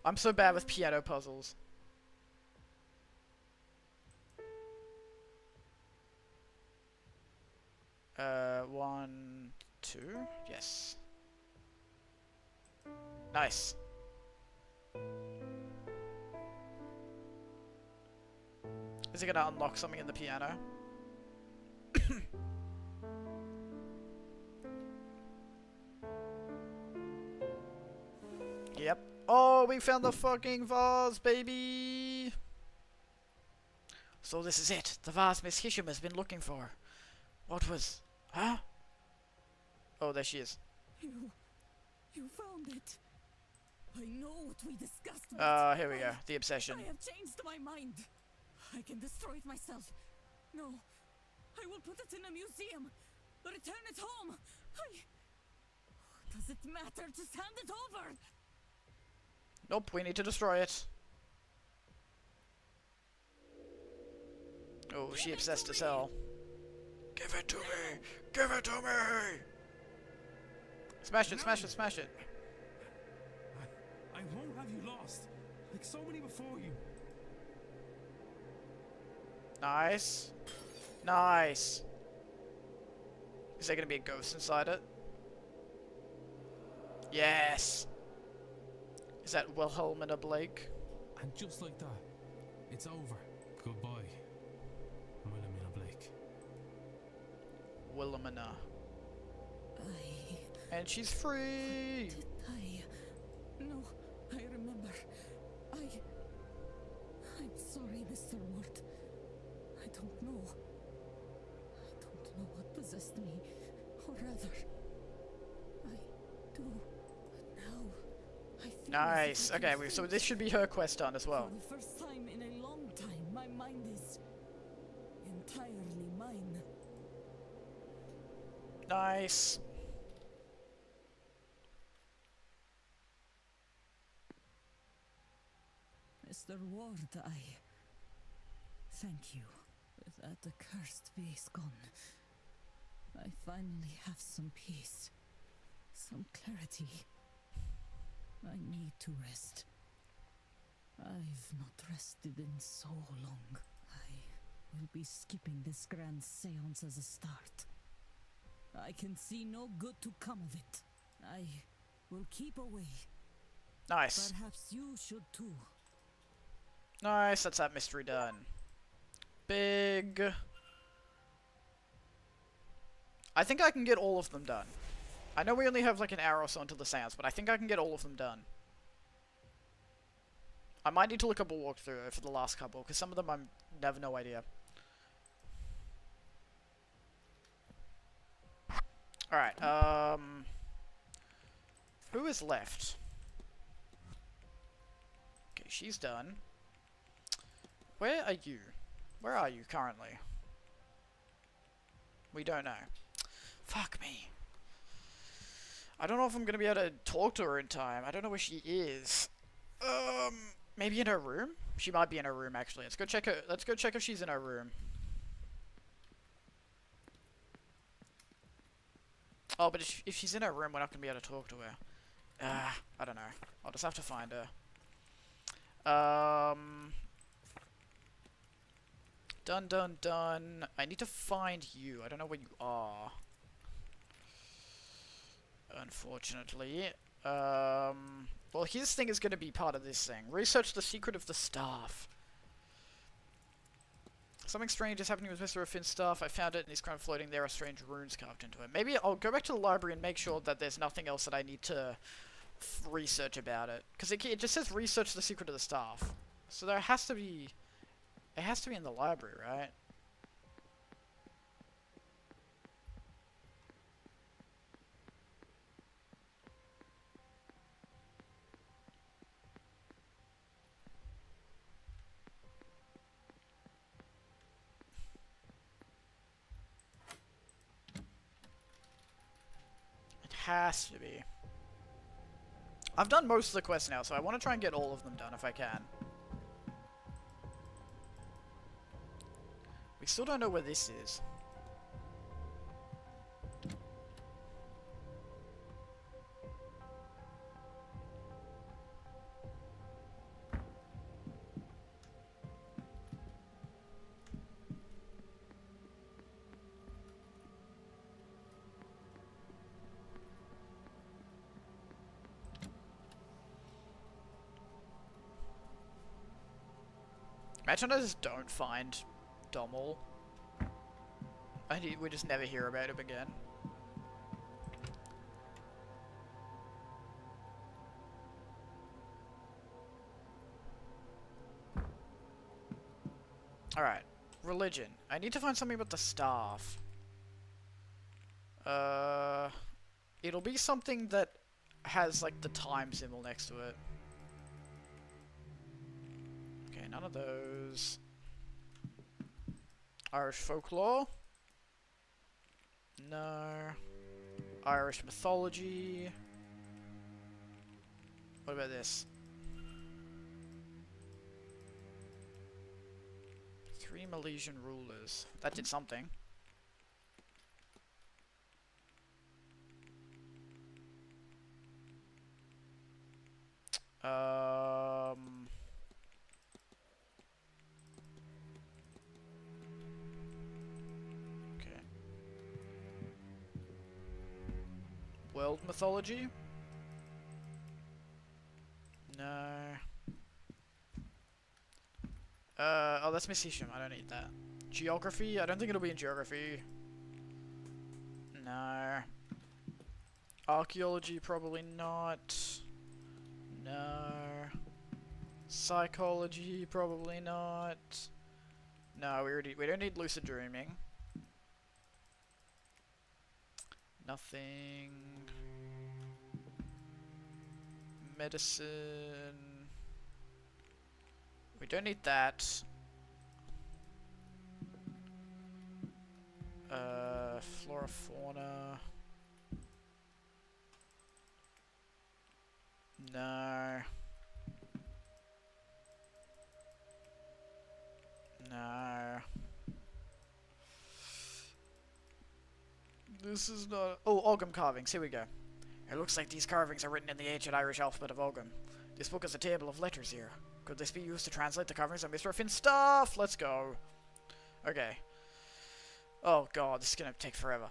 I'm so bad with piano puzzles. One, two, yes. Nice. Is it gonna unlock something in the piano? Yep. Oh, we found the fucking vase, baby! So this is it. The vase Miss Hisham has been looking for. What was... Huh? Oh, there she is. You found it. I know what we discussed. Here we go. The obsession. I have changed my mind. I can destroy it myself. No. I will put it in a museum. Return it home. Does it matter? Just hand it over. Nope, we need to destroy it. Oh, she obsessed as hell. Give it to me! Give it to me! Smash it, smash it, smash it. I won't have you lost, like so many before you. Nice. Nice. Is there gonna be a ghost inside it? Yes! Is that Wilhelmina Blake? And just like that, it's over. Goodbye, Wilhelmina Blake. Wilhelmina. And she's free! No, I remember. I'm sorry, Mr. Ward. I don't know. I don't know what possessed me. Or rather, I do. But now, I feel Nice. as if I Okay, can so think. this should be her quest done as well. For the first time in a long time, my mind is entirely mine. Nice. Mr. Ward, I thank you. With that accursed base gone, I finally have some peace, some clarity. I need to rest. I've not rested in so long. I will be skipping this grand seance as a start. I can see no good to come of it. I will keep away. Nice. Perhaps you should too. Nice, that's that mystery done. Big. I think I can get all of them done. I know we only have like an hour or so until the seance, but I think I can get all of them done. I might need to look up a walkthrough for the last couple, because some of them I have no idea. Alright, who is left? Okay, she's done. Where are you? Where are you currently? We don't know. Fuck me. I don't know if I'm gonna be able to talk to her in time. I don't know where she is. Maybe in her room? She might be in her room, actually. Let's go check her. Let's go check if she's in her room. Oh, but if she's in her room, we're not gonna be able to talk to her. I don't know. I'll just have to find her. Done, done, done. I need to find you. I don't know where you are. Unfortunately. Well, his thing is going to be part of this thing. Research the secret of the staff. Something strange is happening with Mr. Finn's staff. I found it and he's kind of floating. There are strange runes carved into it. Maybe I'll go back to the library and make sure that there's nothing else that I need to research about it. Because it just says research the secret of the staff. So there has to be... It has to be in the library, right? Has to be. I've done most of the quests now, so I want to try and get all of them done if I can. We still don't know where this is. Imagine I just don't find Dommel. And we just never hear about him again. Alright. Religion. I need to find something about the staff. It'll be something that has, like, the time symbol next to it. Okay, none of those. Irish folklore? No. Irish mythology? What about this? 3 Milesian rulers. That did something. Okay. World mythology? No. Oh, that's Missisham. I don't need that. Geography? I don't think it'll be in geography. No. Archaeology? Probably not. No. Psychology? Probably not. No, we don't need lucid dreaming. Nothing. Medicine. We don't need that. Flora, fauna. No. No. This is not... Oh, Ogham carvings. Here we go. It looks like these carvings are written in the ancient Irish alphabet of Ogham. This book is a table of letters here. Could this be used to translate the carvings of Mr. Finn's stuff? Let's go. Okay. Oh god, this is gonna take forever.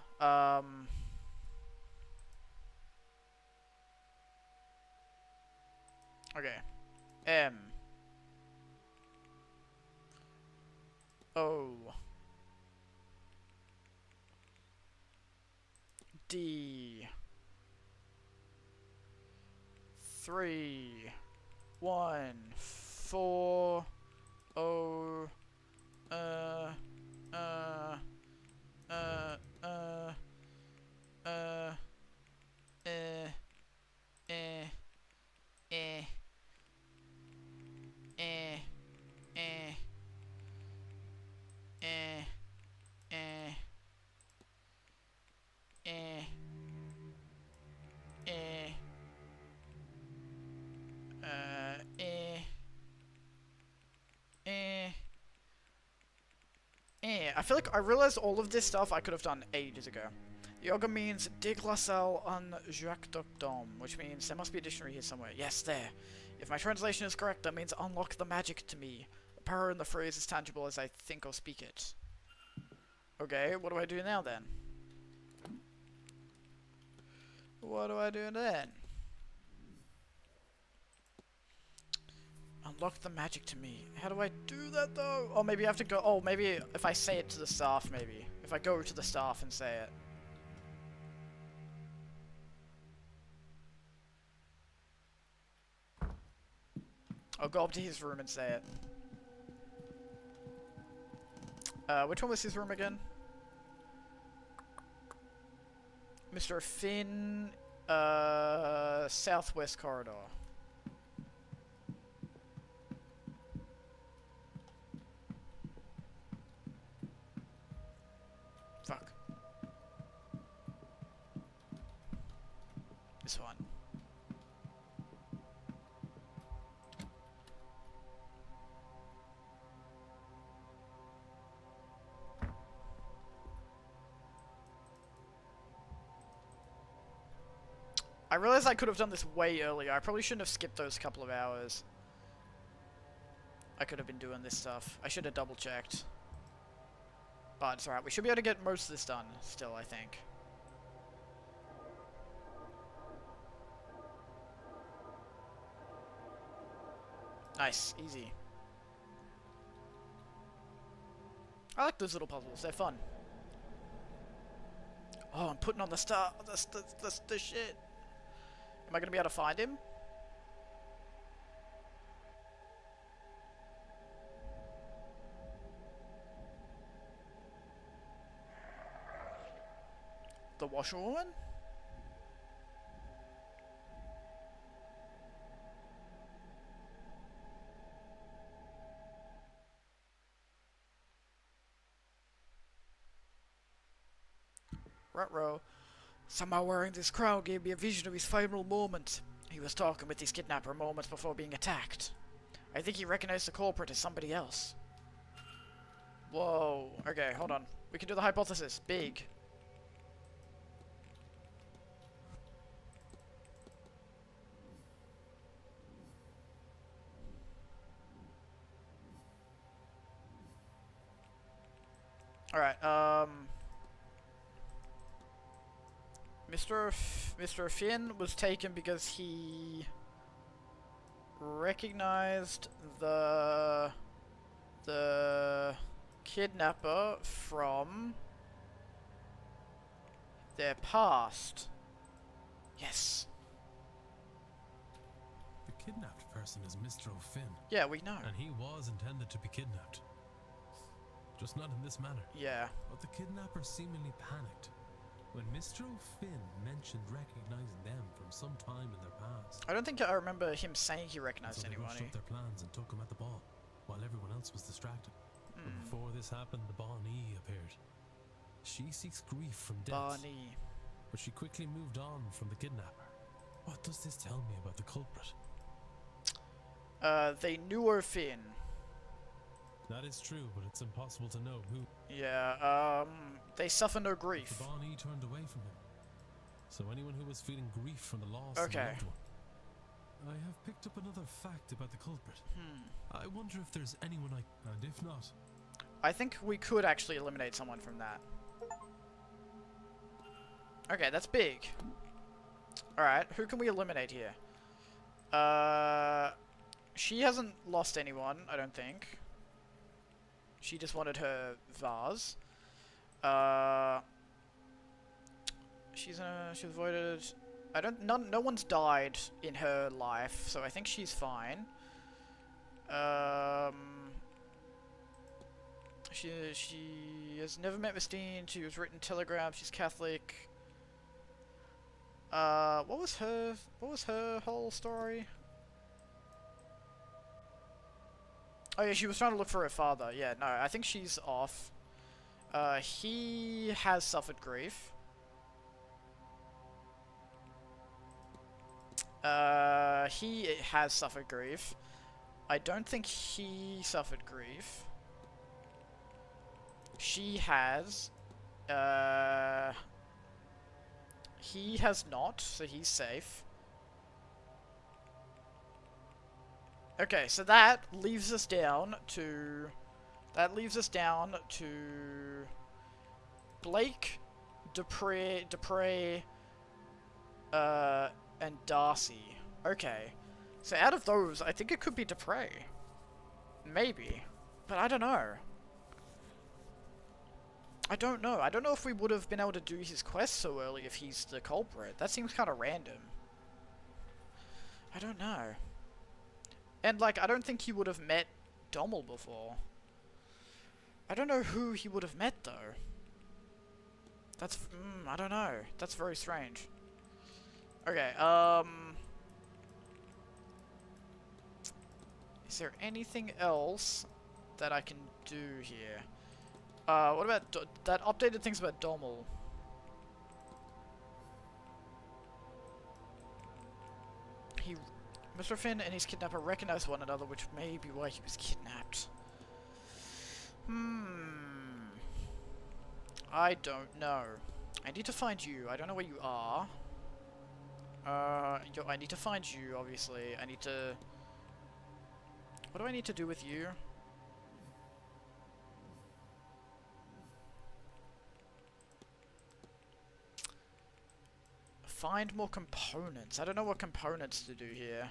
Okay. M. O. D. 3. 1. 4. O. I feel like I realized all of this stuff I could have done ages ago. Yoga means déglaçal en Jacques d'Octombe, which means there must be a dictionary here somewhere. Yes, there. If my translation is correct, that means unlock the magic to me. The power in the phrase is tangible as I think or speak it. Okay, what do I do now then? What do I do then? Unlock the magic to me. How do I do that though? Oh, maybe I have to go. Oh, maybe if I say it to the staff, maybe. If I go to the staff and say it. I'll go up to his room and say it. Which one was his room again? Mr. Finn, southwest corridor. Fuck. This one. I realized I could have done this way earlier. I probably shouldn't have skipped those couple of hours. I could have been doing this stuff. I should have double checked. But it's alright. We should be able to get most of this done still, I think. Nice. Easy. I like those little puzzles. They're fun. Oh, I'm putting on the star. The shit. Am I gonna be able to find him? The washerwoman? Ruh-roh. Somehow wearing this crown gave me a vision of his final moment. He was talking with his kidnapper moments before being attacked. I think he recognized the culprit as somebody else. Whoa. Okay, hold on. We can do the hypothesis. Big. Alright, Mr. Finn was taken because he recognized the kidnapper from their past. Yes. The kidnapped person is Mr. O'Finn. Yeah, we know. And he was intended to be kidnapped. Just not in this manner. Yeah. But the kidnapper seemingly panicked when Mr. O'Finn mentioned recognizing them from some time in their past. I don't think I remember him saying he recognized so they anyone. rushed up their plans and took him at the ball, while everyone else was distracted. But before this happened, the Bonnie appeared. She seeks grief from death. Bonnie. But she quickly moved on from the kidnapper. What does this tell me about the culprit? They knew O'Finn. That is true, but it's impossible to know who. Yeah, they suffer no grief. The Bonnie turned away from him. So anyone who was feeling grief from the loss of a loved one. I have picked up another fact about the culprit. I wonder if there's anyone and if not... I think we could actually eliminate someone from that. Okay, that's big. Alright, who can we eliminate here? She hasn't lost anyone, I don't think. She just wanted her vase. She was avoided. No one's died in her life, so I think she's fine. She has never met Mistine. She was written telegram. She's Catholic. What was her whole story? Oh yeah, she was trying to look for her father. Yeah, no, I think she's off. He has suffered grief. He has suffered grief. I don't think he suffered grief. She has. He has not, so he's safe. Okay, so that leaves us down to... Blake, Dupree, and Darcy. Okay. So out of those, I think it could be Dupre. Maybe. But I don't know. I don't know. I don't know if we would have been able to do his quest so early if he's the culprit. That seems kind of random. I don't know. And, like, I don't think he would have met Dommel before. I don't know who he would have met, though. That's, I don't know. That's very strange. Okay, is there anything else that I can do here? What about that updated things about Dommel? Mr. Finn and his kidnapper recognize one another, which may be why he was kidnapped. I don't know. I need to find you. I don't know where you are. I need to find you, obviously. I need to... What do I need to do with you? Find more components. I don't know what components to do here.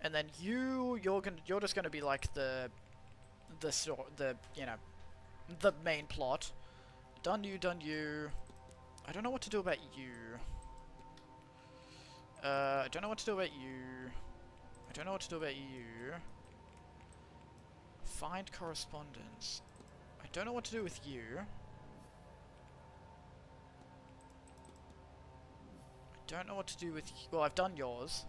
And then you're just gonna be like the you know, the main plot. Done you. I don't know what to do about you. I don't know what to do about you. I don't know what to do about you. Find correspondence. I don't know what to do with you. I don't know what to do with... Well, I've done yours.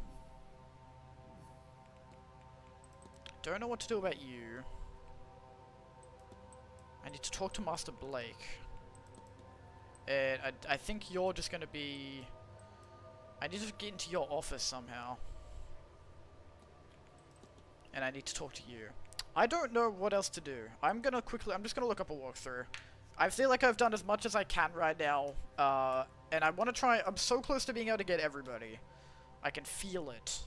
Don't know what to do about you. I need to talk to Master Blake. And I think you're just gonna be... I need to get into your office somehow. And I need to talk to you. I don't know what else to do. I'm just gonna look up a walkthrough. I feel like I've done as much as I can right now. And I want to try... I'm so close to being able to get everybody. I can feel it.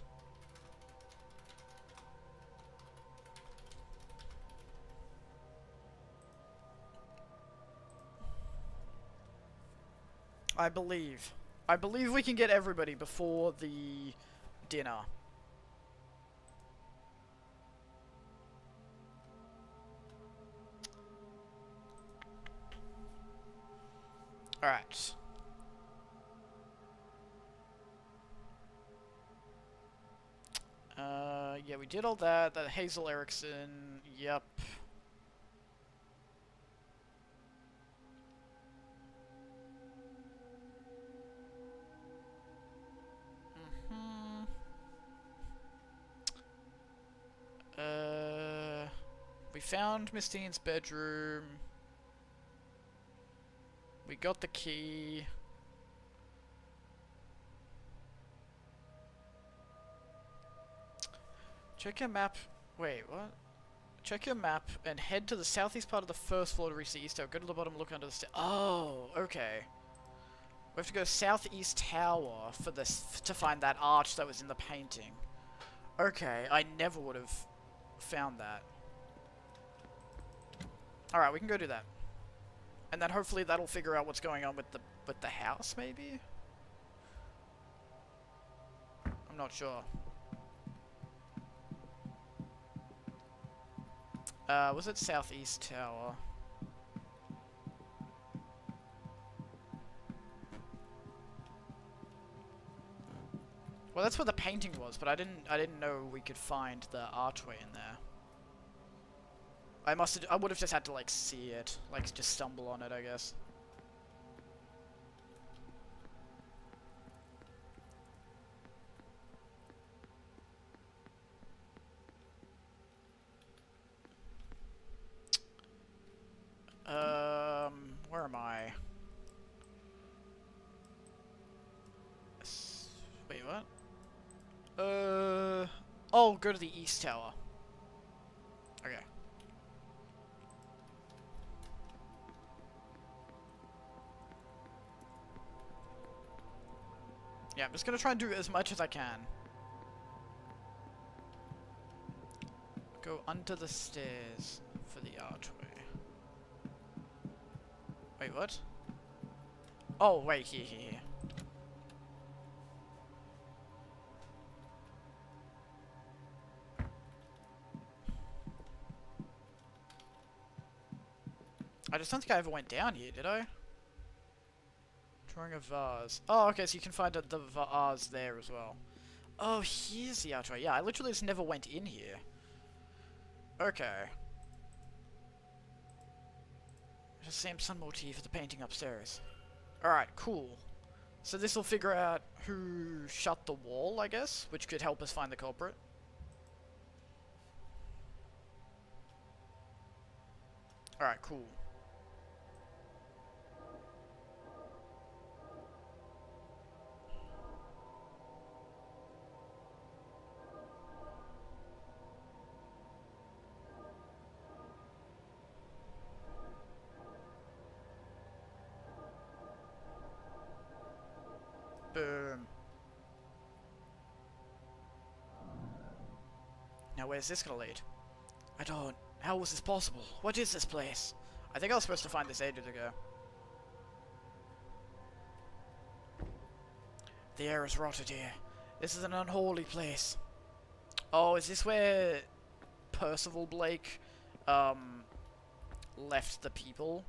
I believe we can get everybody before the dinner. Alright. Yeah, we did all that. That Hazel Erickson, yep. We found Miss Dean's bedroom. We got the key. Check your map. Wait, what? Check your map and head to the southeast part of the first floor to reach the east tower. Go to the bottom, look under the stairs. Oh, okay. We have to go southeast tower for this to find that arch that was in the painting. Okay, I never would have found that. Alright, we can go do that. And then hopefully that'll figure out what's going on with the house, maybe? I'm not sure. Was it southeast tower? Well, that's where the painting was, but I didn't know we could find the archway in there. I would have just had to, like, see it. Like, just stumble on it, I guess. Where am I? Wait, what? Oh, go to the east tower. Okay. Yeah, I'm just gonna try and do as much as I can. Go under the stairs for the archway. Wait, what? Oh, wait, here. I just don't think I ever went down here, did I? Drawing a vase. Oh, okay, so you can find the vase there as well. Oh, here's the archway. Yeah, I literally just never went in here. Okay. The same sun motif of the painting upstairs. Alright, cool. So this will figure out who shut the wall, I guess, which could help us find the culprit. Alright, cool. Boom. Now where's this gonna lead? I don't... How was this possible? What is this place? I think I was supposed to find this ages ago. The air is rotted here. This is an unholy place. Oh, is this where Percival Blake, left the people?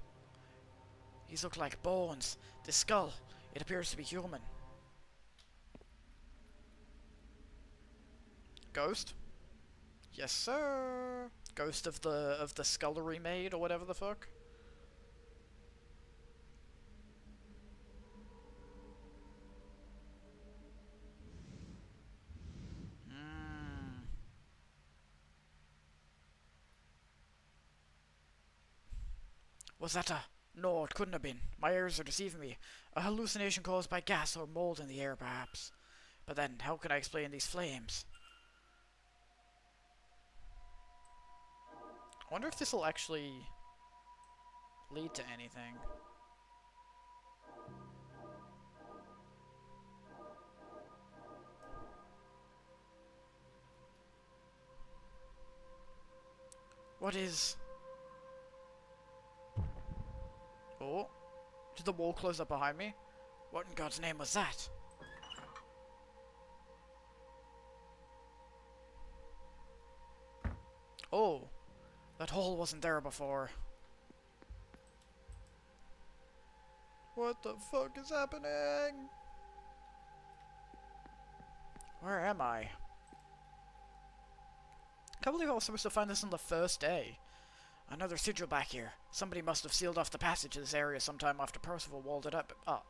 These look like bones. This skull, it appears to be human. Ghost? Yes, sir. Ghost of the scullery maid or whatever the fuck. Was that a... No, it couldn't have been. My ears are deceiving me. A hallucination caused by gas or mold in the air, perhaps. But then, how can I explain these flames? I wonder if this will actually lead to anything. What is... Oh, did the wall close up behind me? What in God's name was that? Oh, that hole wasn't there before. What the fuck is happening? Where am I? Can't believe I was supposed to find this on the first day. Another sigil back here. Somebody must have sealed off the passage to this area sometime after Percival walled it up. Oh,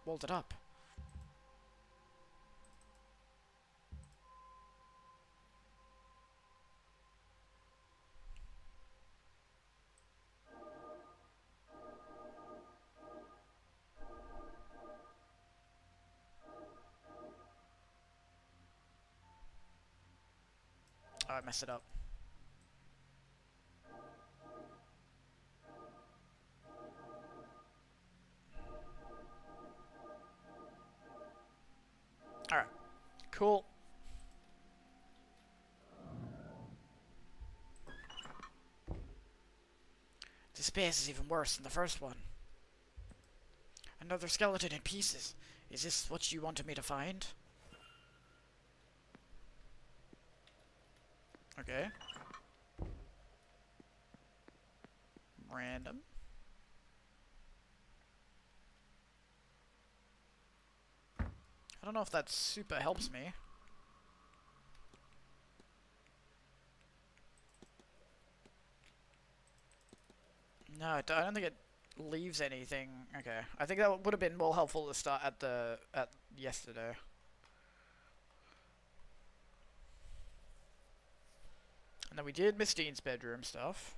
I messed it up. Alright. Cool. This space is even worse than the first one. Another skeleton in pieces. Is this what you wanted me to find? Okay. Random. I don't know if that super helps me. No, I don't think it leaves anything. Okay, I think that would have been more helpful to start at yesterday. And then we did Miss Dean's bedroom stuff.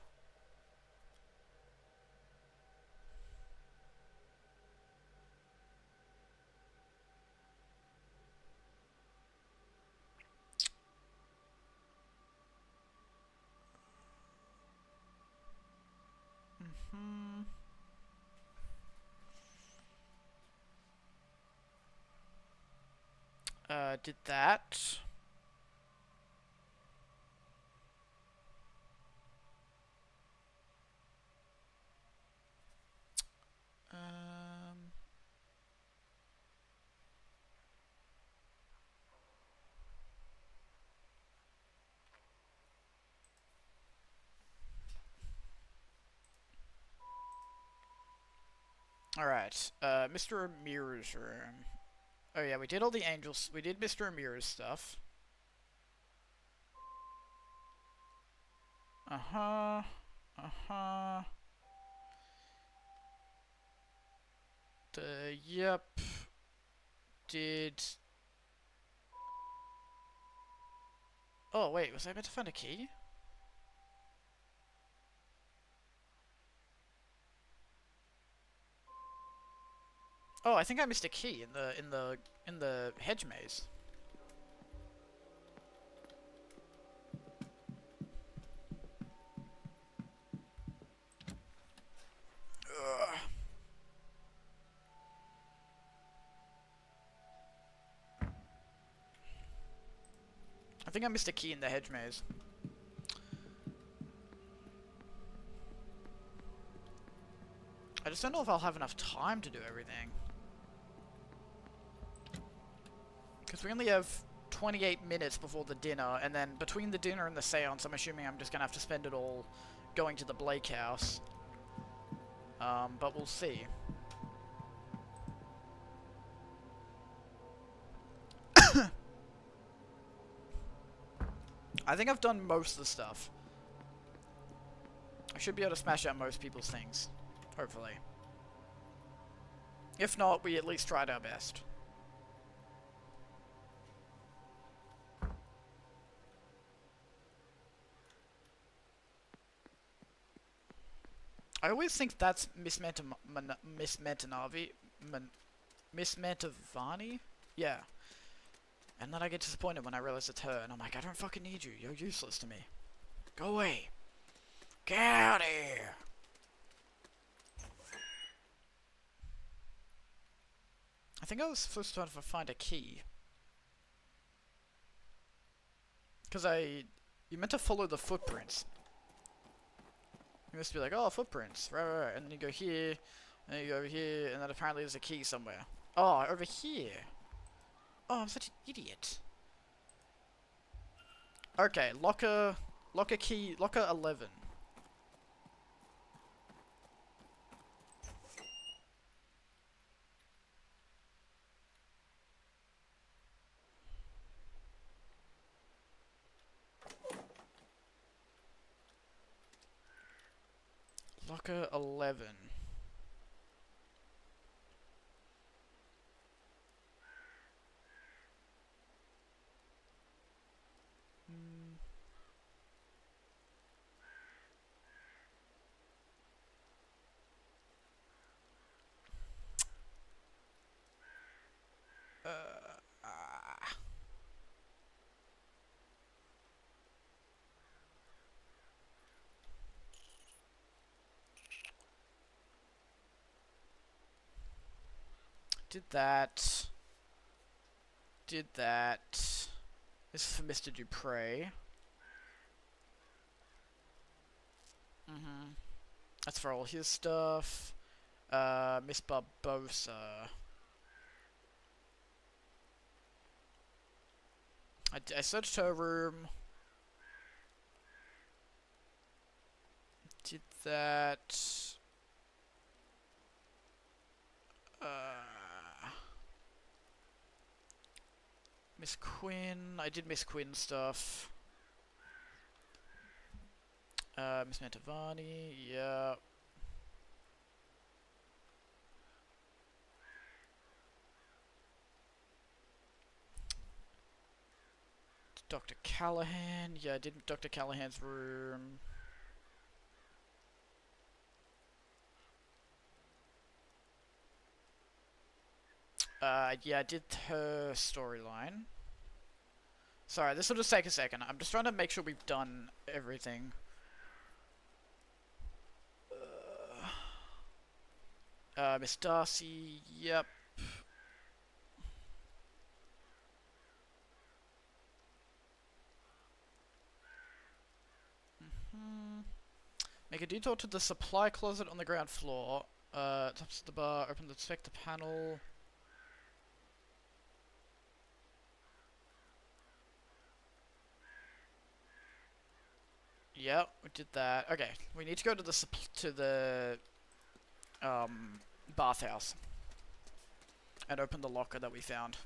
Did that. Alright, Mr. Amir's room. Oh yeah, we did all the angels. We did Mr. Amir's stuff. Uh-huh. Uh-huh. Yep. Did... Oh, wait, was I meant to find a key? Oh, I think I missed a key in the hedge maze. Ugh. I think I missed a key in the hedge maze. I just don't know if I'll have enough time to do everything. Because we only have 28 minutes before the dinner, and then between the dinner and the seance, I'm assuming I'm just going to have to spend it all going to the Blake house. But we'll see. I think I've done most of the stuff. I should be able to smash out most people's things. Hopefully. If not, we at least tried our best. I always think that's Miss Mantovani? Yeah. And then I get disappointed when I realize it's her, and I'm like, I don't fucking need you. You're useless to me. Go away. Get out of here. I think I was supposed to find a key. Because you meant to follow the footprints. You must be like, oh, footprints. Right. And then you go here, and then you go over here, and then apparently there's a key somewhere. Oh, over here. Oh, I'm such an idiot. Okay, locker key, locker 11. Locker 11. Did that. Did that. This is for Mr. Dupre. That's for all his stuff. Miss Barbosa. I searched her room. Did that. Miss Quinn. I did Miss Quinn stuff. Miss Mantovani. Yeah. Dr. Callahan. Yeah, I did Dr. Callahan's room. Yeah, I did her storyline. Sorry, this will just take a second. I'm just trying to make sure we've done everything. Miss Darcy, yep. Make a detour to the supply closet on the ground floor. Tops of the bar, open the inspector panel. Yep, we did that. Okay, we need to go to the bathhouse and open the locker that we found.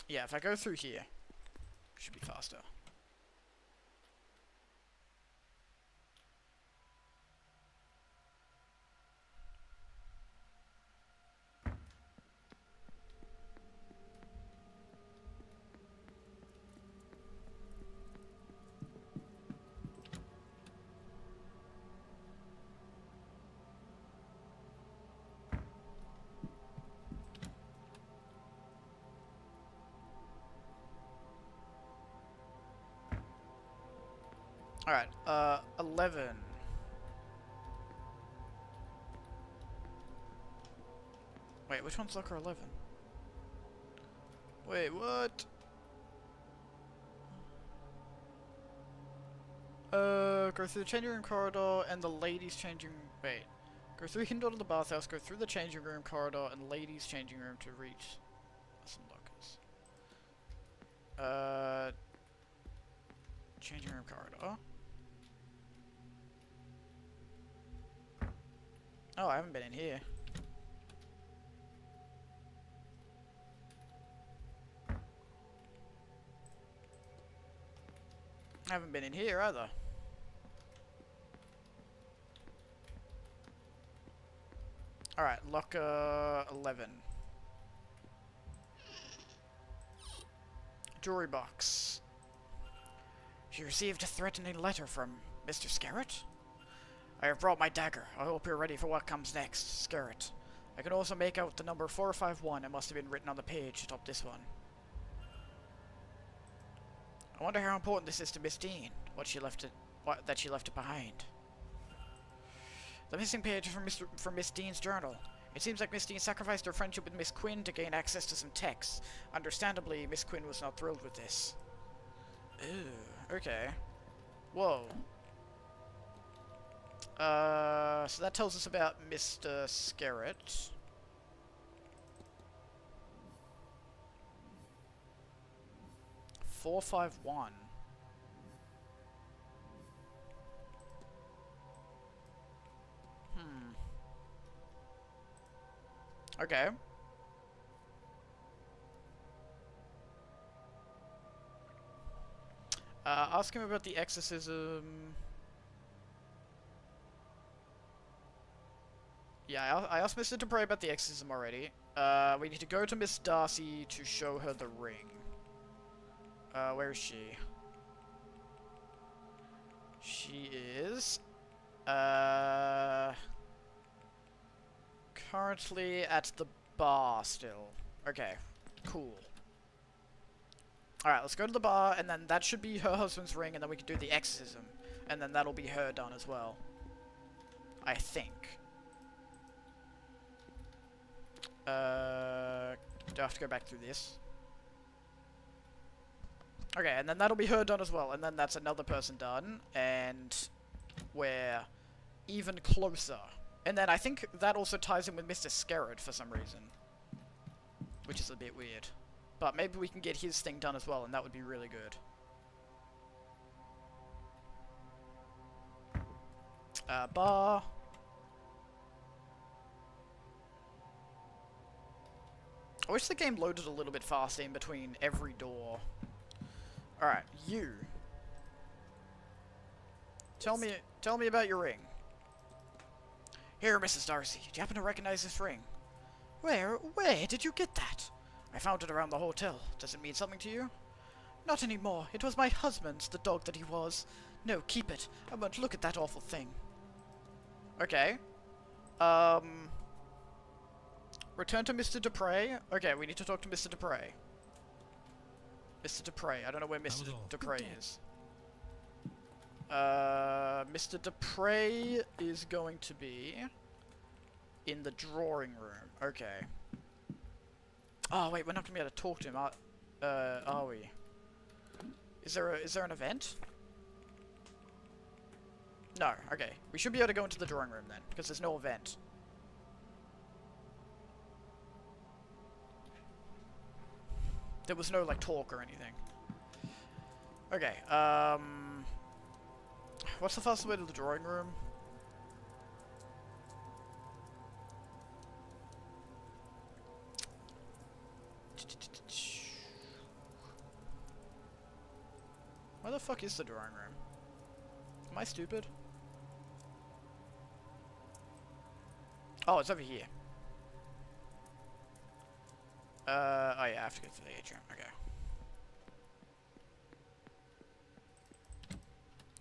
Yeah, if I go through here, should be faster. Alright, 11. Wait, which one's locker 11? Wait, what? Go through the changing room corridor and the ladies' changing... Wait. Go through the hidden door to the bathhouse, go through the changing room corridor and ladies' changing room to reach some lockers. Changing room corridor. Oh, I haven't been in here. I haven't been in here either. Alright, locker 11. Jewelry box. She received a threatening letter from Mr. Scarrett? I have brought my dagger. I hope you're ready for what comes next, Scarrett. I can also make out the number 451. It must have been written on the page atop this one. I wonder how important this is to Miss Dean. That she left it behind. The missing page is from Miss Dean's journal. It seems like Miss Dean sacrificed her friendship with Miss Quinn to gain access to some texts. Understandably, Miss Quinn was not thrilled with this. Ew, okay. Whoa. So that tells us about Mr. Scarrett. $451. Okay. Ask him about the exorcism. Yeah, I asked Mr. Dupre about the exorcism already. We need to go to Miss Darcy to show her the ring. Where is she? She is... currently at the bar still. Okay, cool. Alright, let's go to the bar, and then that should be her husband's ring, and then we can do the exorcism. And then that'll be her done as well. I think. Do I have to go back through this? Okay, and then that'll be her done as well, and then that's another person done, and we're even closer. And then I think that also ties in with Mr. Scarrett for some reason. Which is a bit weird. But maybe we can get his thing done as well, and that would be really good. Bar. I wish the game loaded a little bit faster in between every door. Alright, you. Tell me about your ring. Here, Mrs. Darcy. Do you happen to recognize this ring? Where did you get that? I found it around the hotel. Does it mean something to you? Not anymore. It was my husband's, the dog that he was. No, keep it. I won't look at that awful thing. Okay. Return to Mr. Dupre. Okay, we need to talk to Mr. Dupre. Mr. Dupre. I don't know where Mr. Dupre is. Mr. Dupre is going to be in the drawing room. Okay. Oh wait, we're not gonna be able to talk to him, are we? Is there an event? No. Okay, we should be able to go into the drawing room then, because there's no event. There was no, like, talk or anything. Okay, what's the fastest way to the drawing room? Where the fuck is the drawing room? Am I stupid? Oh, it's over here. Oh yeah, I have to go to the atrium. Okay.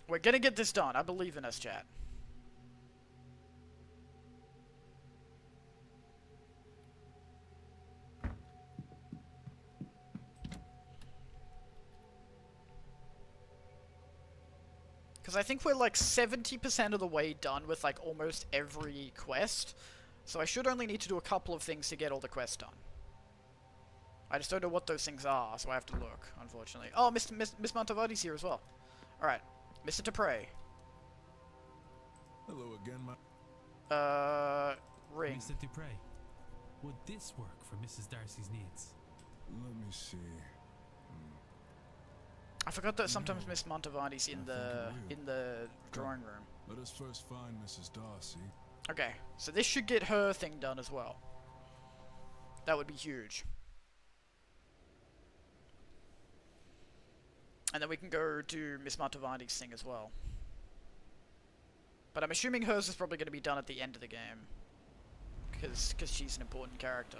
We're gonna get this done. I believe in us, chat. Because I think we're like 70% of the way done with like almost every quest. So I should only need to do a couple of things to get all the quests done. I just don't know what those things are, so I have to look, unfortunately. Oh, Miss Montevardi's here as well. Alright. Mr. Dupre. Hello again, ring. Mr. Dupre, would this work for Mrs. Darcy's needs? Let me see. I forgot that sometimes Miss Montevardi's in the drawing room. Let us first find Mrs. Darcy. Okay, so this should get her thing done as well. That would be huge. And then we can go to Miss Montevardi's thing as well. But I'm assuming hers is probably going to be done at the end of the game. Because she's an important character.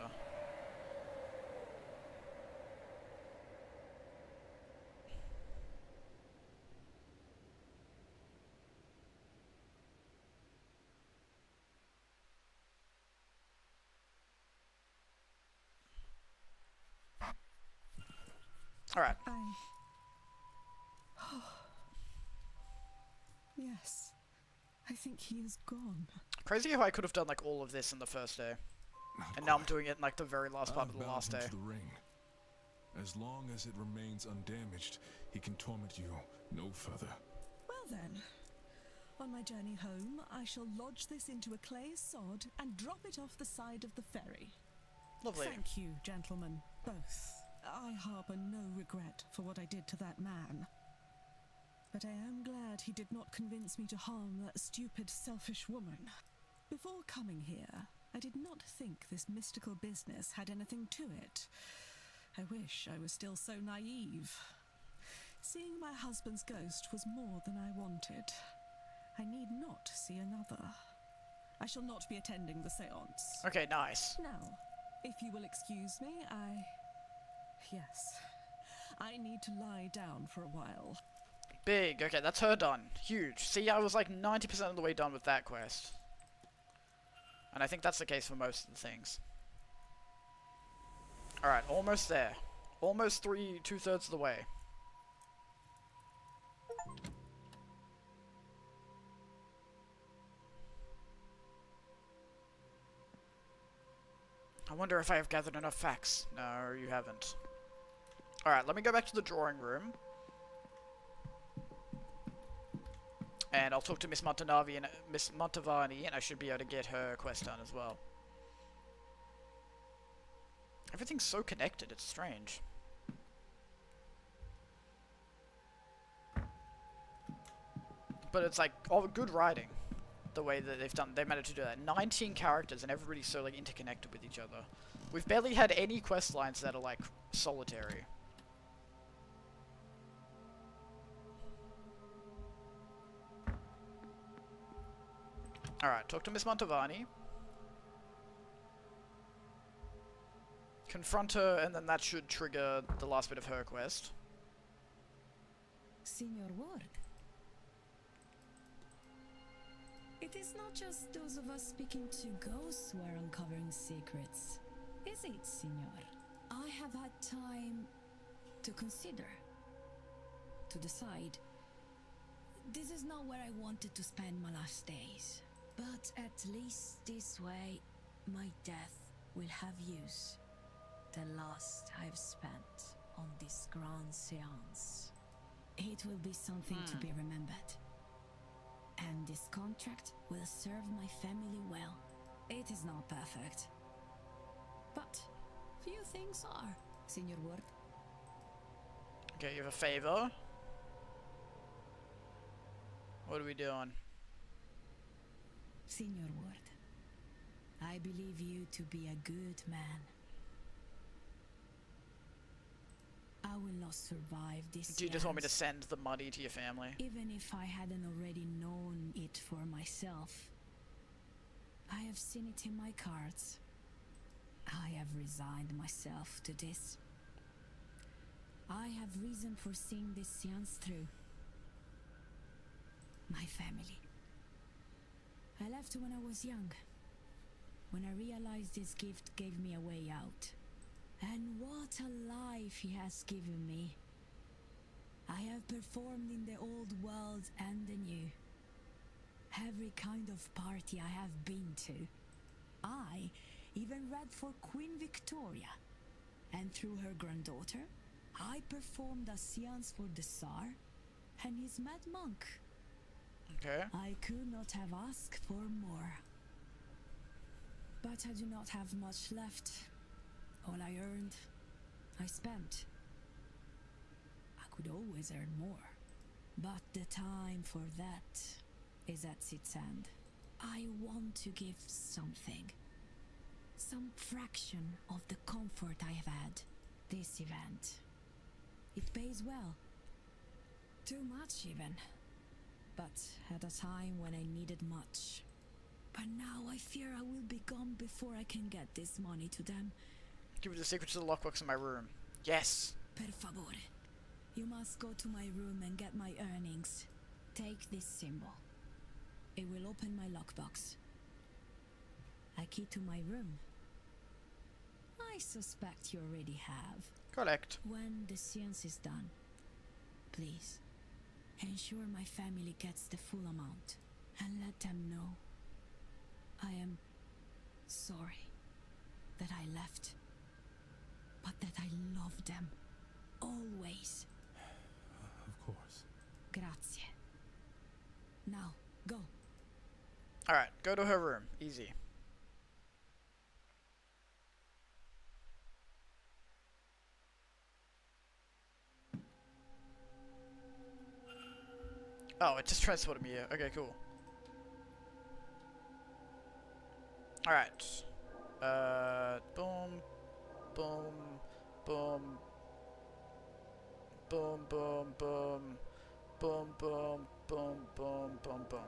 Alright. Yes. I think he is gone. Crazy how I could have done like all of this in the first day. And now I'm doing it in like the very last part of the last day. The ring. As long as it remains undamaged, he can torment you no further. Well then, on my journey home, I shall lodge this into a clay sod and drop it off the side of the ferry. Lovely. Thank you, gentlemen, both. I harbour no regret for what I did to that man. But I am glad he did not convince me to harm that stupid, selfish woman. Before coming here, I did not think this mystical business had anything to it. I wish I was still so naive. Seeing my husband's ghost was more than I wanted. I need not see another. I shall not be attending the seance. Okay, nice. Now, if you will excuse me, Yes. I need to lie down for a while. Big. Okay, that's her done. Huge. See, I was like 90% of the way done with that quest. And I think that's the case for most of the things. Alright, almost there. Almost two-thirds of the way. I wonder if I have gathered enough facts. No, you haven't. Alright, let me go back to the drawing room. And I'll talk to Miss Montevardi, and I should be able to get her quest done as well. Everything's so connected, it's strange. But it's like, oh, good writing. The way that they managed to do that. 19 characters and everybody's so like interconnected with each other. We've barely had any quest lines that are like solitary. Alright, talk to Miss Montevardi. Confront her, and then that should trigger the last bit of her quest. Signor Ward. It is not just those of us speaking to ghosts who are uncovering secrets, is it, Signor? I have had time to consider, to decide. This is not where I wanted to spend my last days, but at least this way, my death will have use. The last I've spent on this grand seance. It will be something to be remembered. And this contract will serve my family well. It is not perfect, but few things are, Signor Ward. Okay, you have a favor. What are we doing? Signor Ward, I believe you to be a good man. I will not survive this. Do you just want me to send the money to your family? Even if I hadn't already known it for myself. I have seen it in my cards. I have resigned myself to this. I have reason for seeing this seance through. My family. I left when I was young. When I realized this gift gave me a way out. And what a life he has given me. I have performed in the old world and the new. Every kind of party I have been to. I even read for Queen Victoria. And through her granddaughter, I performed a seance for the Tsar and his mad monk. Okay. I could not have asked for more. But I do not have much left. All I earned, I spent. I could always earn more. But the time for that is at its end. I want to give something. Some fraction of the comfort I have had. This event. It pays well. Too much even. But at a time when I needed much. But now I fear I will be gone before I can get this money to them. Give me the secrets to the lockbox in my room. Yes. Per favore. You must go to my room and get my earnings. Take this symbol. It will open my lockbox. A key to my room. I suspect you already have. Correct. When the seance is done, please ensure my family gets the full amount and let them know I am sorry that I left, but that I love them always. Of course. Grazie. Now, go. Alright, go to her room. Easy. Oh, it just transported me here. Okay, cool. Alright. Boom. Boom. Boom. Boom, boom, boom. Boom, boom, boom, boom, boom, boom.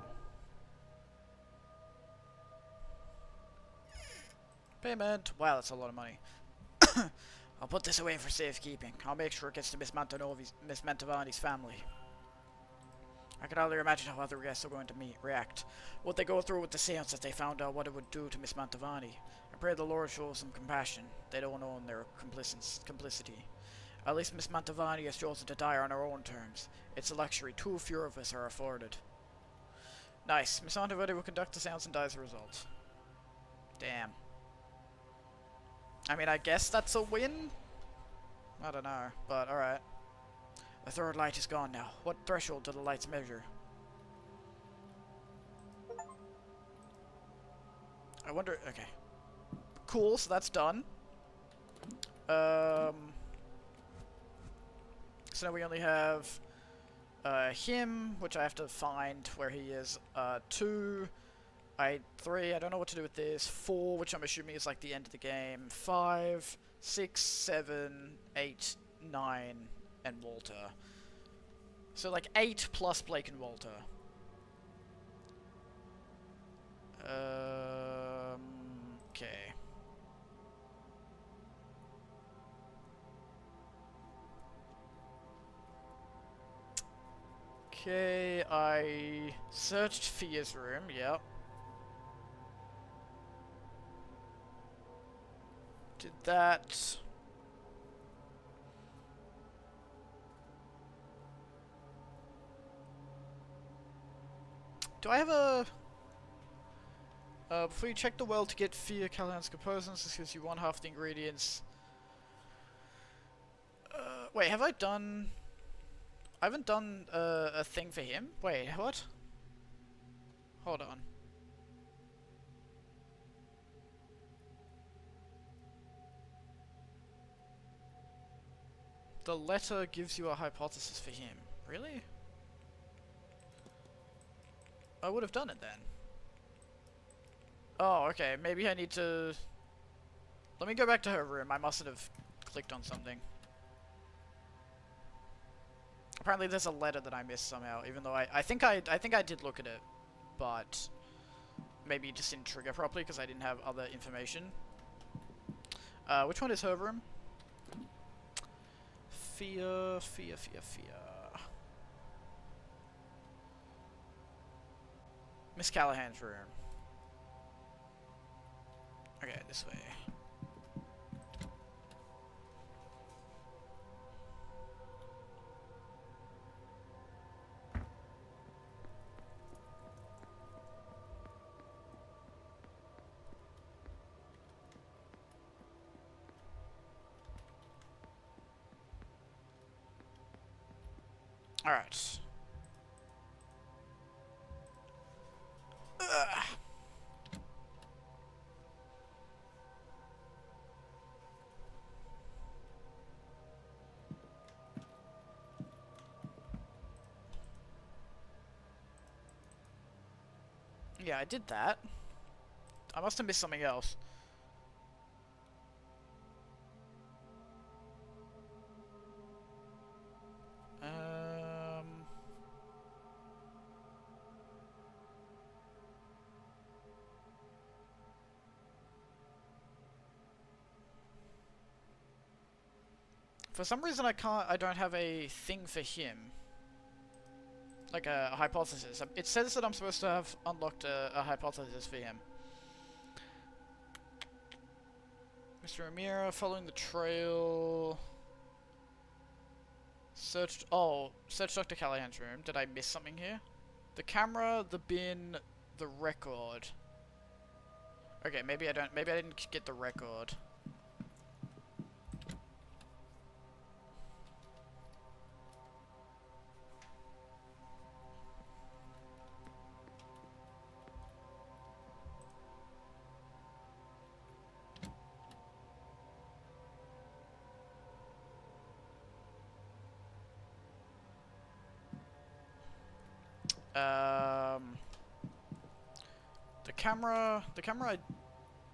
Payment. Wow, that's a lot of money. I'll put this away for safekeeping. I'll make sure it gets to Miss Mantovani's family. I can hardly imagine how other guests are going to react. Would they go through with the seance if they found out what it would do to Miss Mantovani? I pray the Lord shows some compassion. They don't own their complicity. At least Miss Mantovani has chosen to die on her own terms. It's a luxury too few of us are afforded. Nice. Miss Mantovani will conduct the seance and die as a result. Damn. I mean, I guess that's a win? I don't know, but alright. The third light is gone now. What threshold do the lights measure? I wonder... Okay. Cool, so that's done. So now we only have... him, which I have to find where he is. 2... 3, I don't know what to do with this. 4, which I'm assuming is like the end of the game. 5, 6, 7, 8, 9... and Walter. So like 8 plus Blake and Walter. Okay. Okay, I searched Fia's room, yep. Did that. Do I have a... before you check the well to get Fia Callahan's components, this gives you one half the ingredients. Wait, have I done... I haven't done a thing for him? Wait, what? Hold on. The letter gives you a hypothesis for him. Really? I would have done it then. Oh, okay. Maybe I need to... Let me go back to her room. I mustn't have clicked on something. Apparently there's a letter that I missed somehow, even though I think I did look at it, but maybe it just didn't trigger properly because I didn't have other information. Which one is her room? Fia. Miss Callahan's room. Okay, this way. Alright. Yeah, I did that. I must have missed something else. For some reason I don't have a thing for him. Like a hypothesis. It says that I'm supposed to have unlocked a hypothesis for him. Mr. Amira, following the trail... Searched Dr. Callahan's room. Did I miss something here? The camera, the bin, the record. Okay, maybe I didn't get the record. The camera I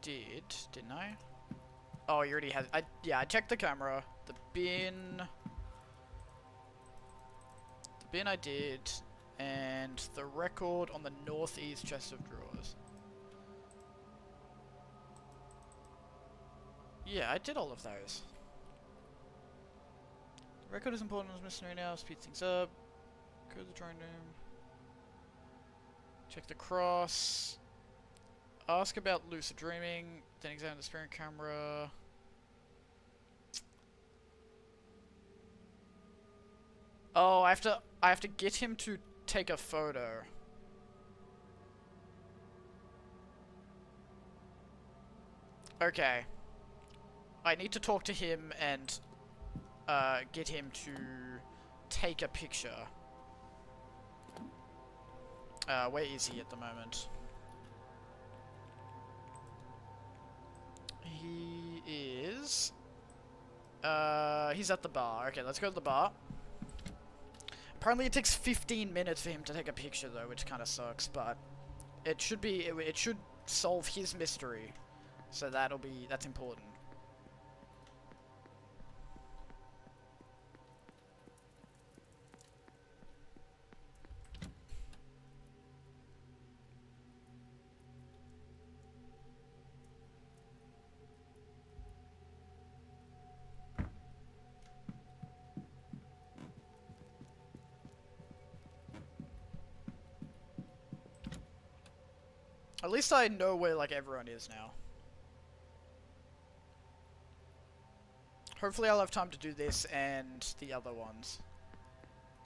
did, didn't I? Oh, you already had, yeah, I checked the camera. The bin I did, and the record on the northeast chest of drawers. Yeah, I did all of those. The record is important as missing right now, speed things up. Go to the drawing room. Check the cross. Ask about lucid dreaming, then examine the spirit camera. Oh, I have to get him to take a photo. Okay. I need to talk to him and get him to take a picture. Where is he at the moment? He is... he's at the bar. Okay, let's go to the bar. Apparently it takes 15 minutes for him to take a picture though, which kind of sucks, but it should be, it should solve his mystery. So that's important. At least I know where, like, everyone is now. Hopefully I'll have time to do this and the other ones.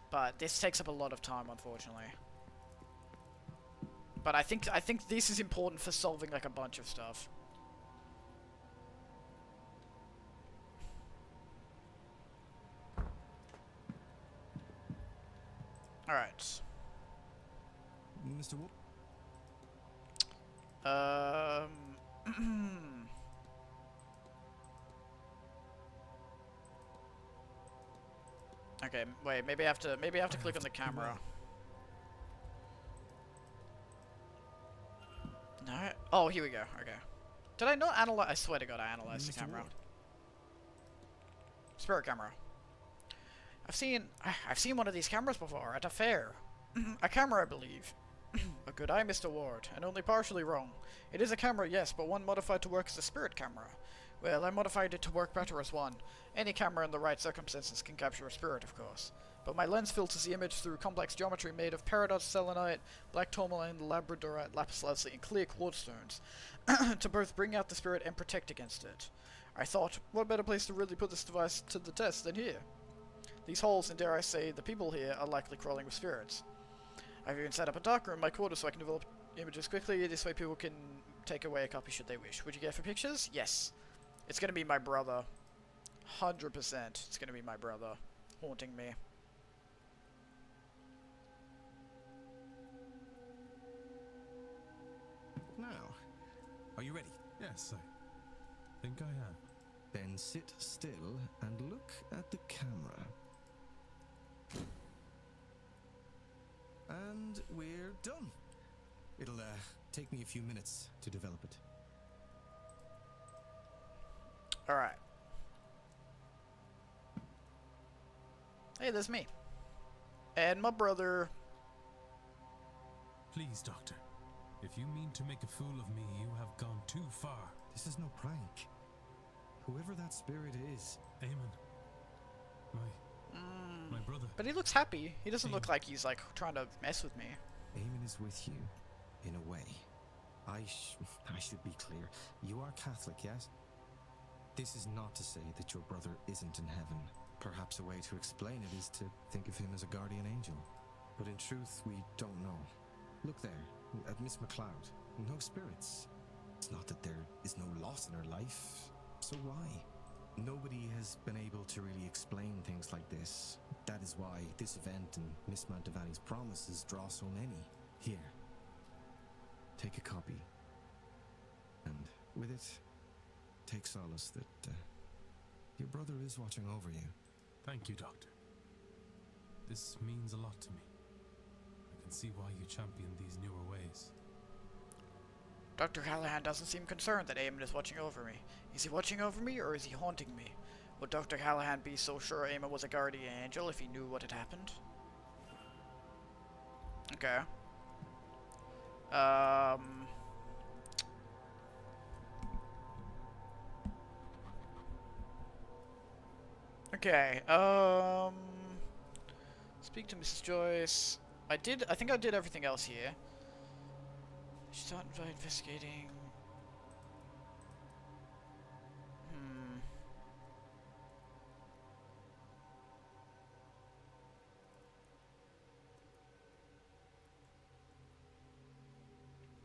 But this takes up a lot of time, unfortunately. But I think this is important for solving, like, a bunch of stuff. Alright. Mr. Wolf? Okay, wait, maybe I have to click on the camera. No? Oh, here we go. Okay. Did I not analyze? I swear to God, I analyzed the camera. Spirit camera. I've seen one of these cameras before at a fair. A camera, I believe. A good eye, Mr. Ward, and only partially wrong. It is a camera, yes, but one modified to work as a spirit camera. Well, I modified it to work better as one. Any camera in the right circumstances can capture a spirit, of course. But my lens filters the image through complex geometry made of peridot selenite, black tourmaline, labradorite, lapis lazuli, and clear quartz stones, to both bring out the spirit and protect against it. I thought, what better place to really put this device to the test than here? These holes, and dare I say, the people here, are likely crawling with spirits. I've even set up a darkroom in my quarters so I can develop images quickly. This way people can take away a copy should they wish. Would you care for pictures? Yes. It's gonna be my brother. 100%. It's gonna be my brother haunting me. Now, are you ready? Yes, I think I am. Then sit still and look at the camera. And we're done. It'll take me a few minutes to develop it. Alright. Hey, there's me. And my brother. Please, Doctor. If you mean to make a fool of me, you have gone too far. This is no prank. Whoever that spirit is... Eamon. My brother. But he looks happy. He doesn't look like he's, like, trying to mess with me. Eamon is with you, in a way. I should be clear. You are Catholic, yes? This is not to say that your brother isn't in heaven. Perhaps a way to explain it is to think of him as a guardian angel. But in truth, we don't know. Look there, at Miss MacLeod. No spirits. It's not that there is no loss in her life. So why? Nobody has been able to really explain things like this. That is why this event and Miss Mantovani's promises draw so many. Here. Take a copy. And with it, take solace that your brother is watching over you. Thank you, Doctor. This means a lot to me. I can see why you champion these newer ways. Dr. Callahan doesn't seem concerned that Eamon is watching over me. Is he watching over me, or is he haunting me? Would Dr. Callahan be so sure Eamon was a guardian angel if he knew what had happened? Okay. Okay, speak to Mrs. Joyce. I think I did everything else here. Start by investigating.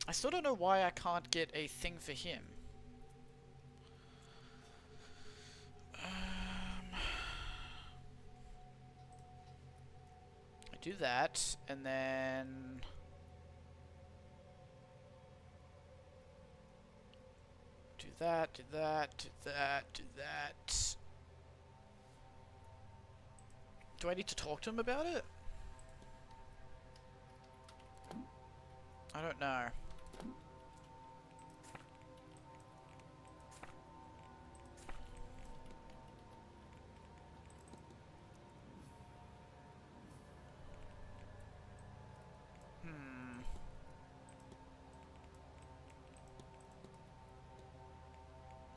I still don't know why I can't get a thing for him. I do that, and then... do that, do that, do that, do that. Do I need to talk to him about it? I don't know.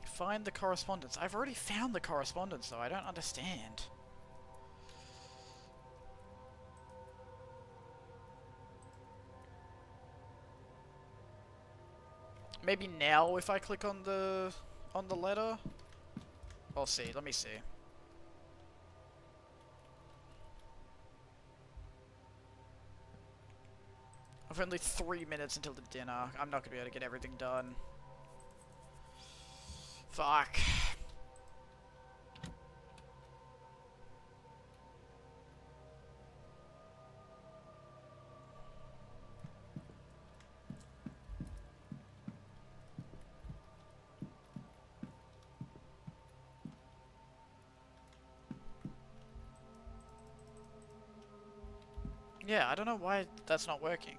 Find the correspondence. I've already found the correspondence, though. I don't understand. Maybe now if I click on the letter? I'll see. Let me see. I've only 3 minutes until the dinner. I'm not gonna be able to get everything done. Fuck. Yeah, I don't know why that's not working.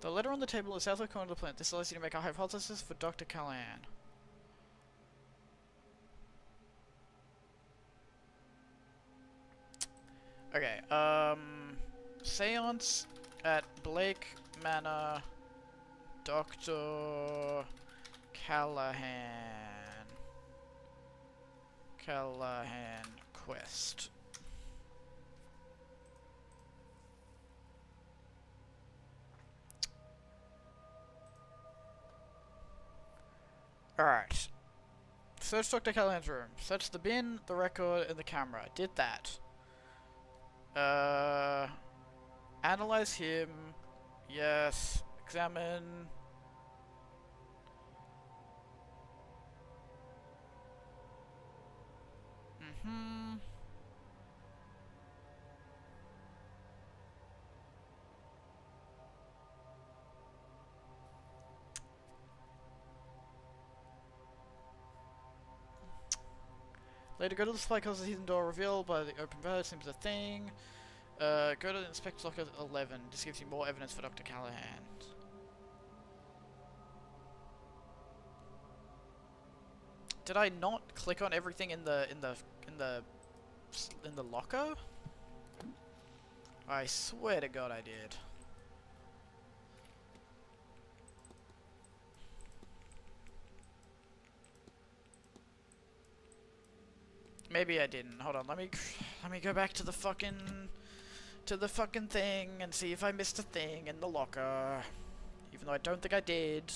The letter on the table is southwest corner of the plant. This allows you to make a hypothesis for Dr. Callahan. Okay, Seance at Blake Manor, Dr. Callahan quest. Alright. Search Dr. Callahan's room. Search the bin, the record, and the camera. Did that. Analyze him. Yes. Examine. Later, go to the supply closet, hidden door revealed by the open bird, seems a thing. Go to the inspect locker 11. This gives you more evidence for Dr. Callahan. Did I not click on everything in the locker? I swear to God I did. Maybe I didn't. Hold on. Let me go back to the fucking thing and see if I missed a thing in the locker. Even though I don't think I did,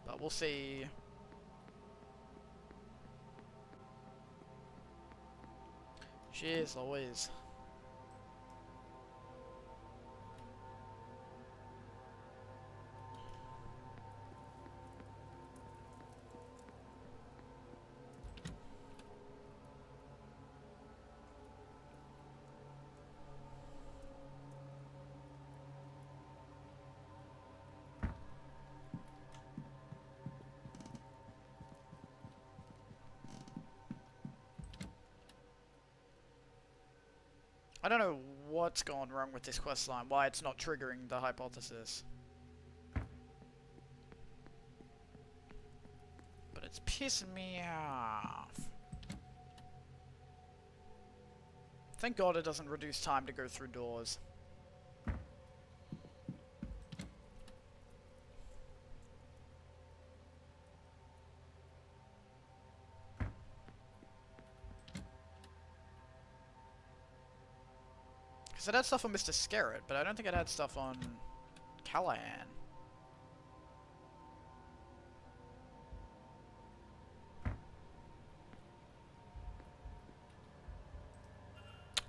but we'll see. Jeez Louise. I don't know what's gone wrong with this questline, why it's not triggering the hypothesis. But it's pissing me off. Thank God it doesn't reduce time to go through doors. Because it had stuff on Mr. Scarrett, but I don't think it had stuff on Callahan.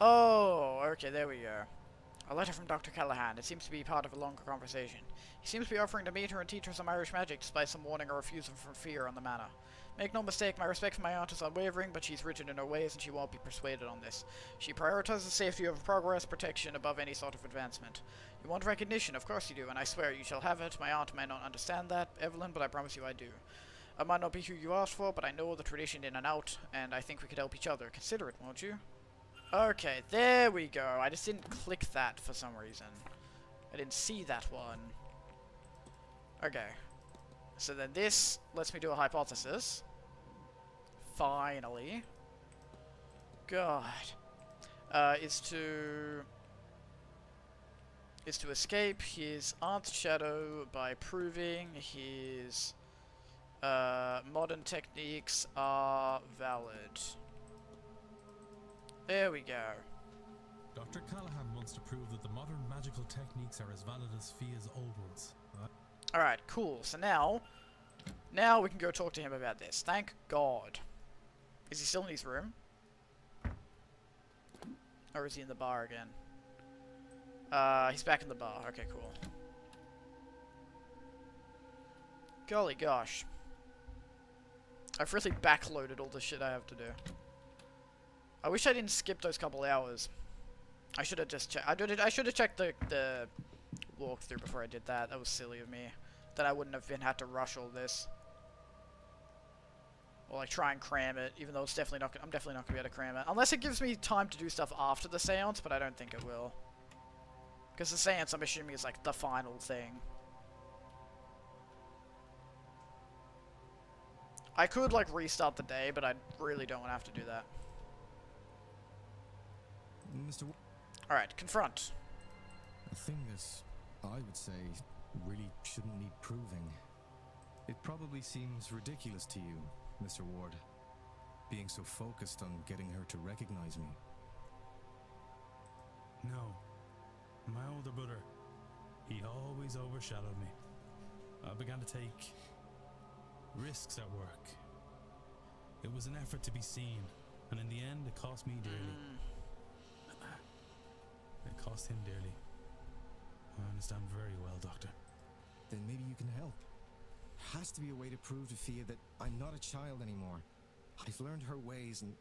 Oh, okay, there we go. A letter from Dr. Callahan. It seems to be part of a longer conversation. He seems to be offering to meet her and teach her some Irish magic, despite some warning or refusal from fear on the manor. Make no mistake, my respect for my aunt is unwavering, but she's rigid in her ways and she won't be persuaded on this. She prioritizes safety over progress, protection above any sort of advancement. You want recognition, of course you do, and I swear you shall have it. My aunt may not understand that, Evelyn, but I promise you I do. I might not be who you asked for, but I know the tradition in and out, and I think we could help each other. Consider it, won't you? Okay, there we go. I just didn't click that for some reason. I didn't see that one. Okay. So then this lets me do a hypothesis. Finally. God. Is to escape his aunt's shadow by proving his modern techniques are valid. There we go. Dr. Callahan once wants to prove that the modern magical techniques are as valid as Fia's old ones. Alright, cool. So now we can go talk to him about this. Thank God. Is he still in his room? Or is he in the bar again? He's back in the bar. Okay, cool. Golly gosh. I've really backloaded all the shit I have to do. I wish I didn't skip those couple hours. I should have just checked. I should have checked the walkthrough before I did that. That was silly of me. Then I wouldn't have had to rush all this. Or like try and cram it, even though it's definitely not. I'm definitely not gonna be able to cram it unless it gives me time to do stuff after the seance, but I don't think it will. Because the seance, I'm assuming, is like the final thing. I could like restart the day, but I really don't want to have to do that. Mr. Alright, confront. A thing that I would say really shouldn't need proving. It probably seems ridiculous to you, Mr. Ward, being so focused on getting her to recognize me. No. My older brother, he always overshadowed me. I began to take risks at work. It was an effort to be seen, and in the end it cost me dearly. It cost him dearly. I understand very well, Doctor. Then maybe you can help. Has to be a way to prove to Fia that I'm not a child anymore. I've learned her ways, and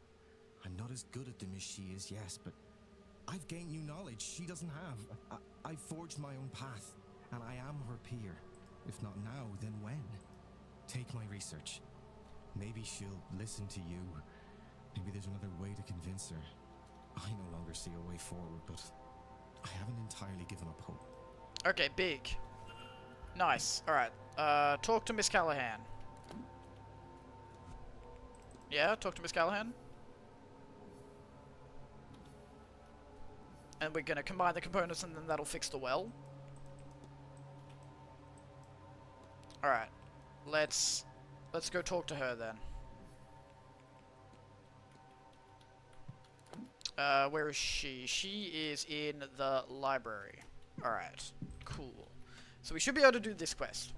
I'm not as good at them as she is, yes, but I've gained new knowledge she doesn't have. I've forged my own path, and I am her peer. If not now, then when? Take my research. Maybe she'll listen to you. Maybe there's another way to convince her. I no longer see a way forward, but I haven't entirely given up hope. Okay, big. Nice. Alright. Talk to Miss Callahan. Yeah, talk to Miss Callahan. And we're gonna combine the components and then that'll fix the well. Alright. Let's go talk to her then. Where is she? She is in the library. Alright. Cool. So we should be able to do this quest.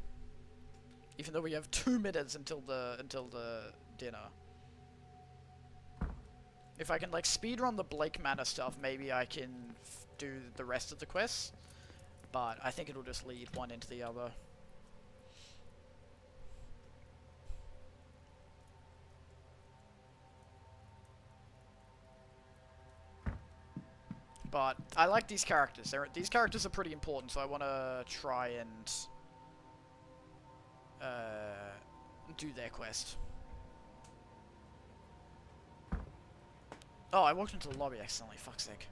Even though we have 2 minutes until the dinner. If I can like speedrun the Blake Manor stuff, maybe I can do the rest of the quests. But I think it'll just lead one into the other. But I like these characters. These characters are pretty important, so I want to try and do their quest. Oh, I walked into the lobby accidentally. Fuck's sake.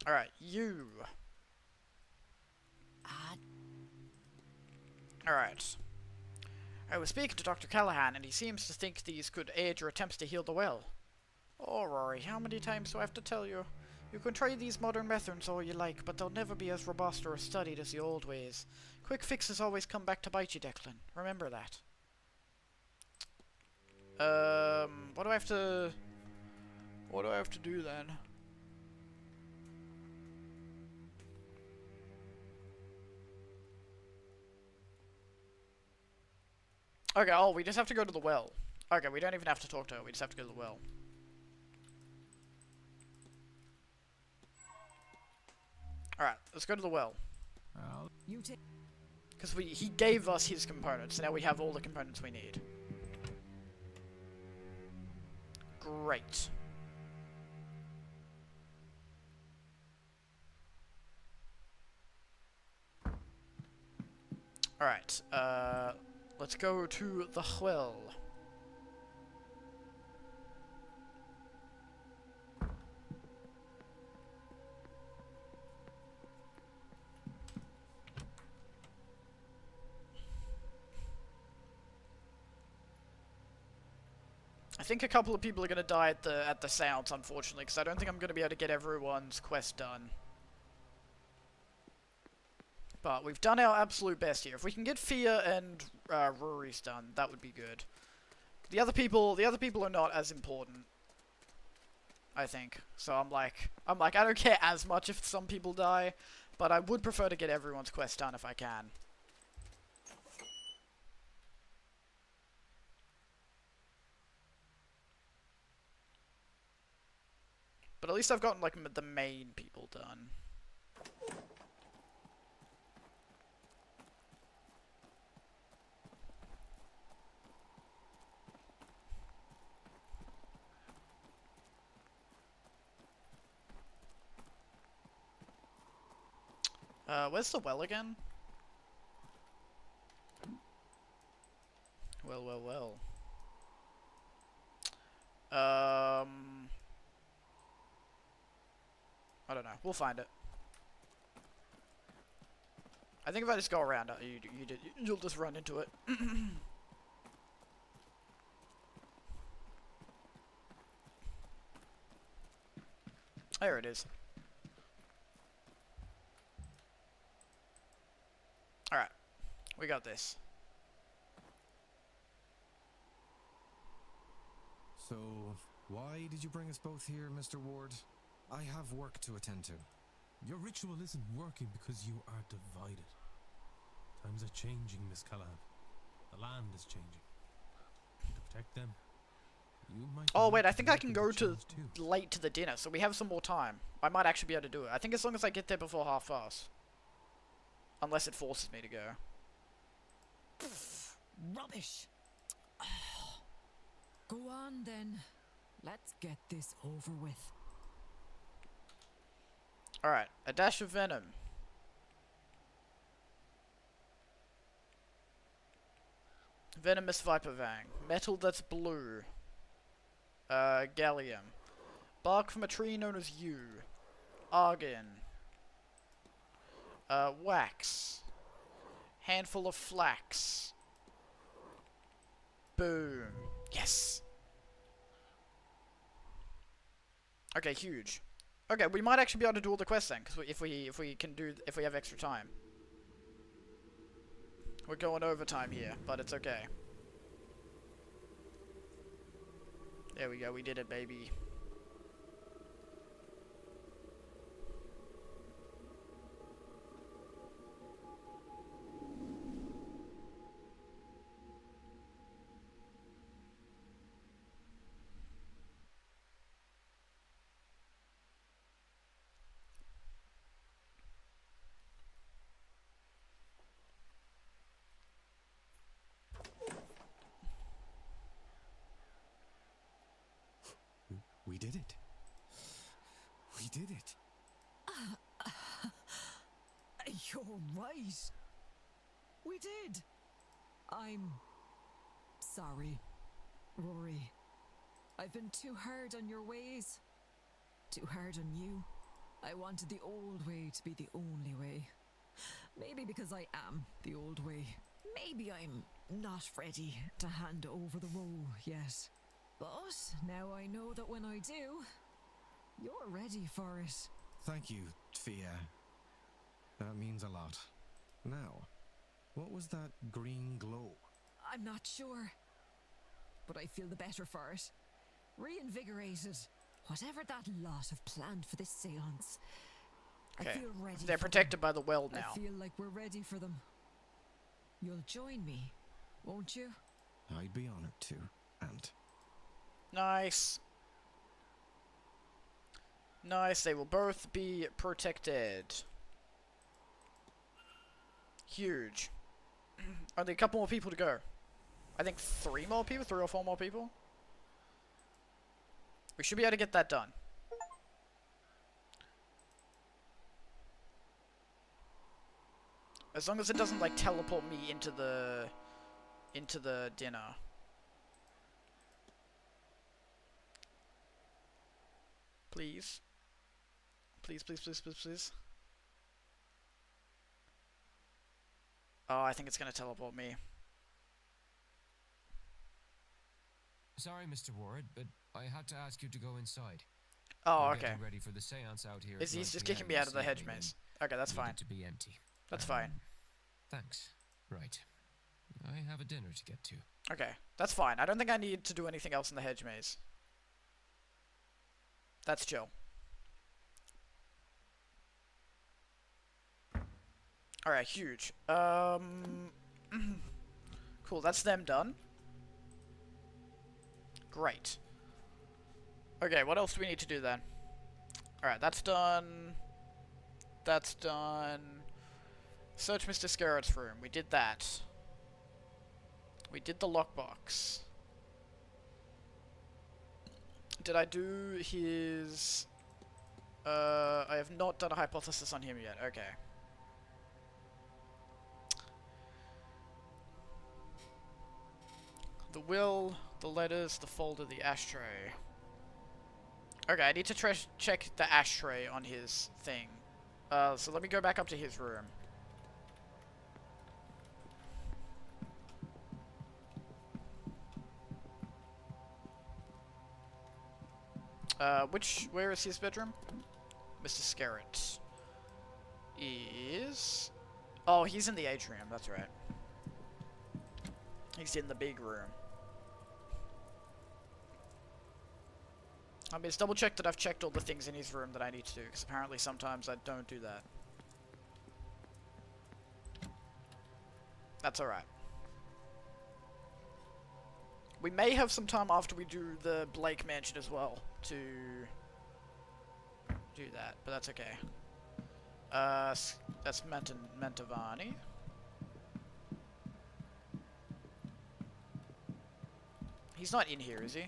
Alright, you. Alright. I was speaking to Dr. Callahan, and he seems to think these could aid your attempts to heal the well. Oh, Rory, how many times do I have to tell you? You can try these modern methods all you like, but they'll never be as robust or as studied as the old ways. Quick fixes always come back to bite you, Declan. Remember that. What do I have to do then? Okay, oh, we just have to go to the well. Okay, we don't even have to talk to her, we just have to go to the well. Alright, let's go to the well. Because he gave us his components, so now we have all the components we need. Great. Alright, let's go to the well. I think a couple of people are gonna die at the seance, unfortunately, because I don't think I'm gonna be able to get everyone's quest done. But we've done our absolute best here. If we can get Fia and Rory's done, that would be good. The other people are not as important, I think. So I'm like, I don't care as much if some people die, but I would prefer to get everyone's quest done if I can. But at least I've gotten like the main people done. Where's the well again? Well, well, well. I don't know. We'll find it. I think if I just go around, you'll just run into it. There it is. Alright. We got this. So, why did you bring us both here, Mr. Ward? I have work to attend to. Your ritual isn't working because you are divided. Times are changing, Miss Callahan. The land is changing. To protect them, you might... Oh wait, I think I can go to late to the dinner, so we have some more time. I might actually be able to do it. I think as long as I get there before 1:30. Unless it forces me to go. Rubbish. Go on then. Let's get this over with. Alright, a dash of venom. Venomous Viper Fang. Metal that's blue. Gallium. Bark from a tree known as yew. Argon. Wax. Handful of flax. Boom. Yes! Okay, huge. Okay, we might actually be able to do all the quests then, because if we have extra time. We're going overtime here, but it's okay. There we go, we did it, baby. We did it. We did it. You're right. We did. I'm sorry, Rory. I've been too hard on your ways. Too hard on you. I wanted the old way to be the only way. Maybe because I am the old way. Maybe I'm not ready to hand over the role yet. But now I know that when I do, you're ready for it. Thank you, Fia. That means a lot. Now, what was that green glow? I'm not sure, but I feel the better for it. Reinvigorated. Whatever that lot have planned for this seance, Okay. I feel ready. They're protected by the well now. I feel like we're ready for them. You'll join me, won't you? I'd be honored to, Aunt. Nice. Nice, they will both be protected. Huge. Are there a couple more people to go? I think 3 more people? 3 or 4 more people? We should be able to get that done. As long as it doesn't, like, teleport me into the dinner. Please. Please, please, please, please, please. Oh, I think it's gonna teleport me. Sorry, Mr. Ward, but I had to ask you to go inside. Oh, We're okay. getting ready for the seance out here. Is at he's 9 just PM kicking me out of this the hedge evening maze? and Okay, that's needed fine. to be empty. That's fine. Thanks. Right. I have a dinner to get to. Okay, that's fine. I don't think I need to do anything else in the hedge maze. That's chill. Alright, huge. Cool, that's them done. Great. Okay, what else do we need to do then? Alright, that's done. That's done. Search Mr. Scarrett's room. We did that. We did the lockbox. Did I do his... I have not done a hypothesis on him yet. Okay. The will, the letters, the folder, the ashtray. Okay, I need to check the ashtray on his thing. So let me go back up to his room. Where is his bedroom? Mr. Scarrett is... Oh, he's in the atrium, that's right. He's in the big room. I mean, let's double check that I've checked all the things in his room that I need to do, because apparently sometimes I don't do that. That's alright. We may have some time after we do the Blake mansion as well to do that, but that's okay. That's Mantovani. He's not in here, is he?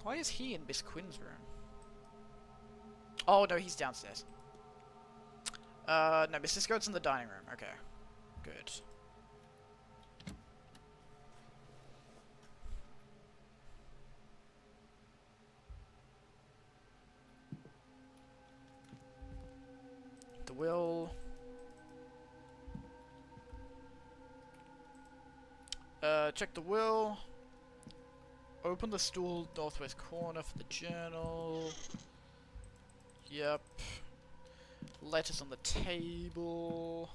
Why is he in Miss Quinn's room? Oh, no, he's downstairs. No, Mr. Scott's in the dining room. Okay. Good. The will... check the will. Open the stool northwest corner for the journal. Yep. Letters on the table.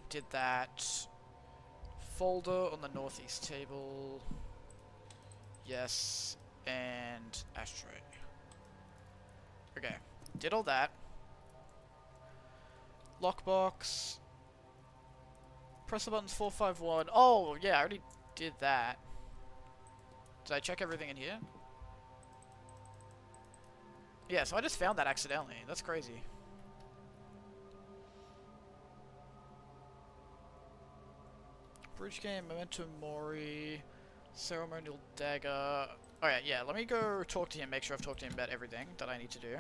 Did that. Folder on the northeast table. Yes. And ashtray. Okay. Did all that. Lockbox. Press the buttons 451. Oh, yeah, I already did that. Did I check everything in here? Yeah, so I just found that accidentally. That's crazy. Bridge game, Memento Mori, Ceremonial Dagger. Alright, yeah, let me go talk to him, make sure I've talked to him about everything that I need to do.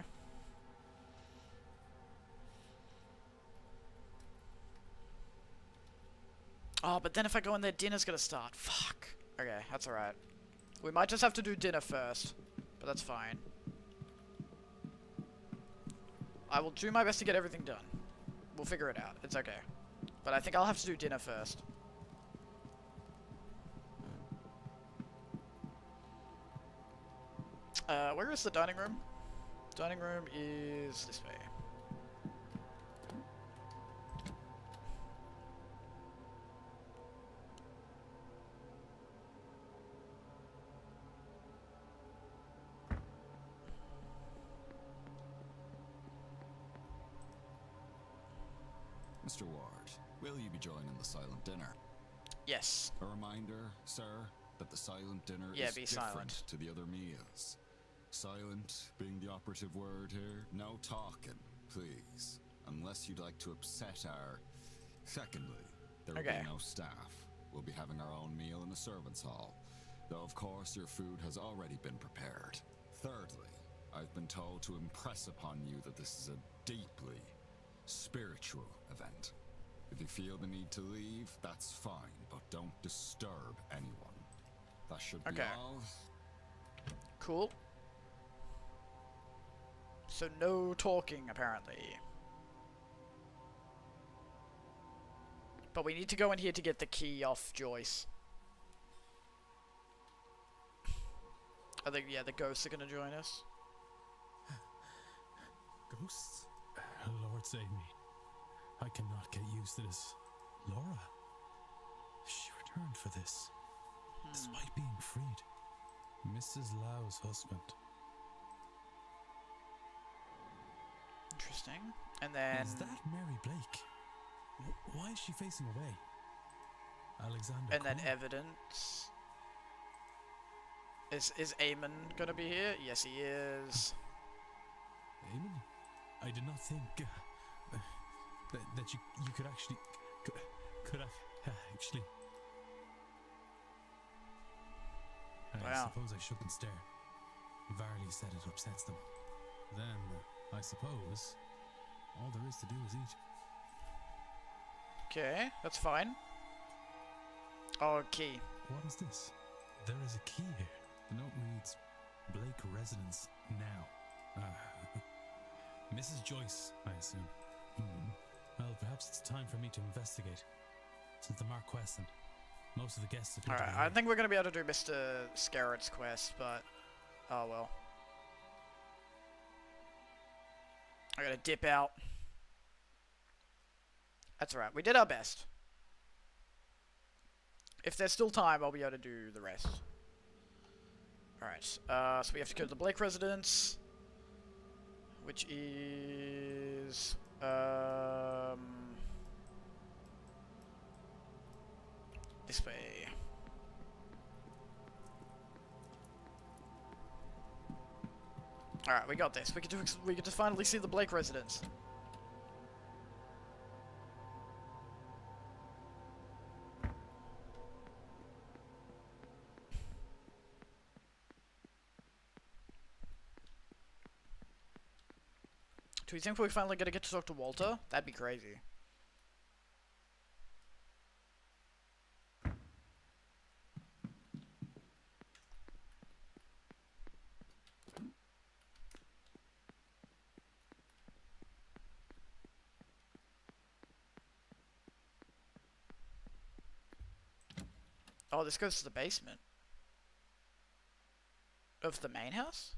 Oh, but then if I go in there, dinner's gonna start. Fuck. Okay, that's alright. We might just have to do dinner first, but that's fine. I will do my best to get everything done. We'll figure it out. It's okay. But I think I'll have to do dinner first. Where is the dining room? Dining room is this way. Mr. Ward, will you be joining the silent dinner? Yes. A reminder, sir, that the silent dinner Yeah, is be different silent. to the other meals. Silent being the operative word here. No talking, please. Unless you'd like to upset our... Secondly, there will Okay. be no staff. We'll be having our own meal in the servants' hall. Though, of course, your food has already been prepared. Thirdly, I've been told to impress upon you that this is a deeply spiritual event. If you feel the need to leave, that's fine, but don't disturb anyone. That should be all. Cool. So no talking, apparently. But we need to go in here to get the key off Joyce. I think, yeah, the ghosts are gonna join us. Ghosts? Lord save me. I cannot get used to this. Laura? She returned for this. Despite being freed. Mrs. Lau's husband. Interesting. And then... Is that Mary Blake? Why is she facing away? Alexander And then Cole? evidence. Is Eamon gonna be here? Yes, he is. Eamon? I did not think that you could actually could have actually. I Wow. suppose I shouldn't stare. Varley said it upsets them. Then, I suppose, all there is to do is eat. Okay, that's fine. Okay. What is this? There is a key here. The note reads, Blake residence now. Mrs. Joyce, I assume. Well, perhaps it's time for me to investigate. Since the Marquess and most of the guests appear to be Alright, here. I think we're gonna be able to do Mr. Scarrett's quest, but... Oh well. I gotta dip out. That's alright, we did our best. If there's still time, I'll be able to do the rest. Alright, so we have to go to the Blake residence. Which is... this way. Alright, we got this. We get to finally see the Blake residence. Do you think we're finally gonna get to talk to Walter? That'd be crazy. Oh, this goes to the basement. Of the main house?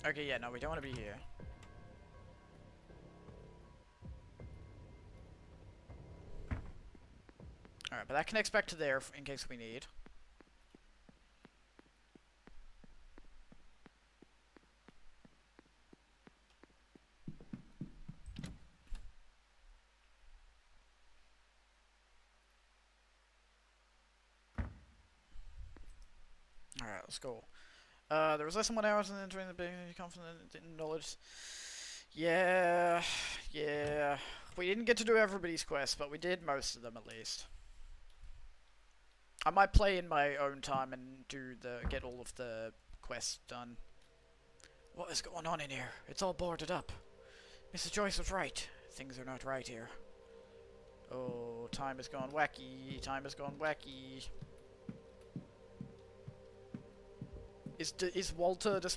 Okay, yeah, no, we don't want to be here. Alright, but that connects back to there in case we need. Alright, let's go. There was less than 1 hour and entering the beginning, confident in knowledge. Yeah. We didn't get to do everybody's quest, but we did most of them at least. I might play in my own time and get all of the quests done. What is going on in here? It's all boarded up. Mrs. Joyce was right. Things are not right here. Oh, time has gone wacky. Time has gone wacky. Does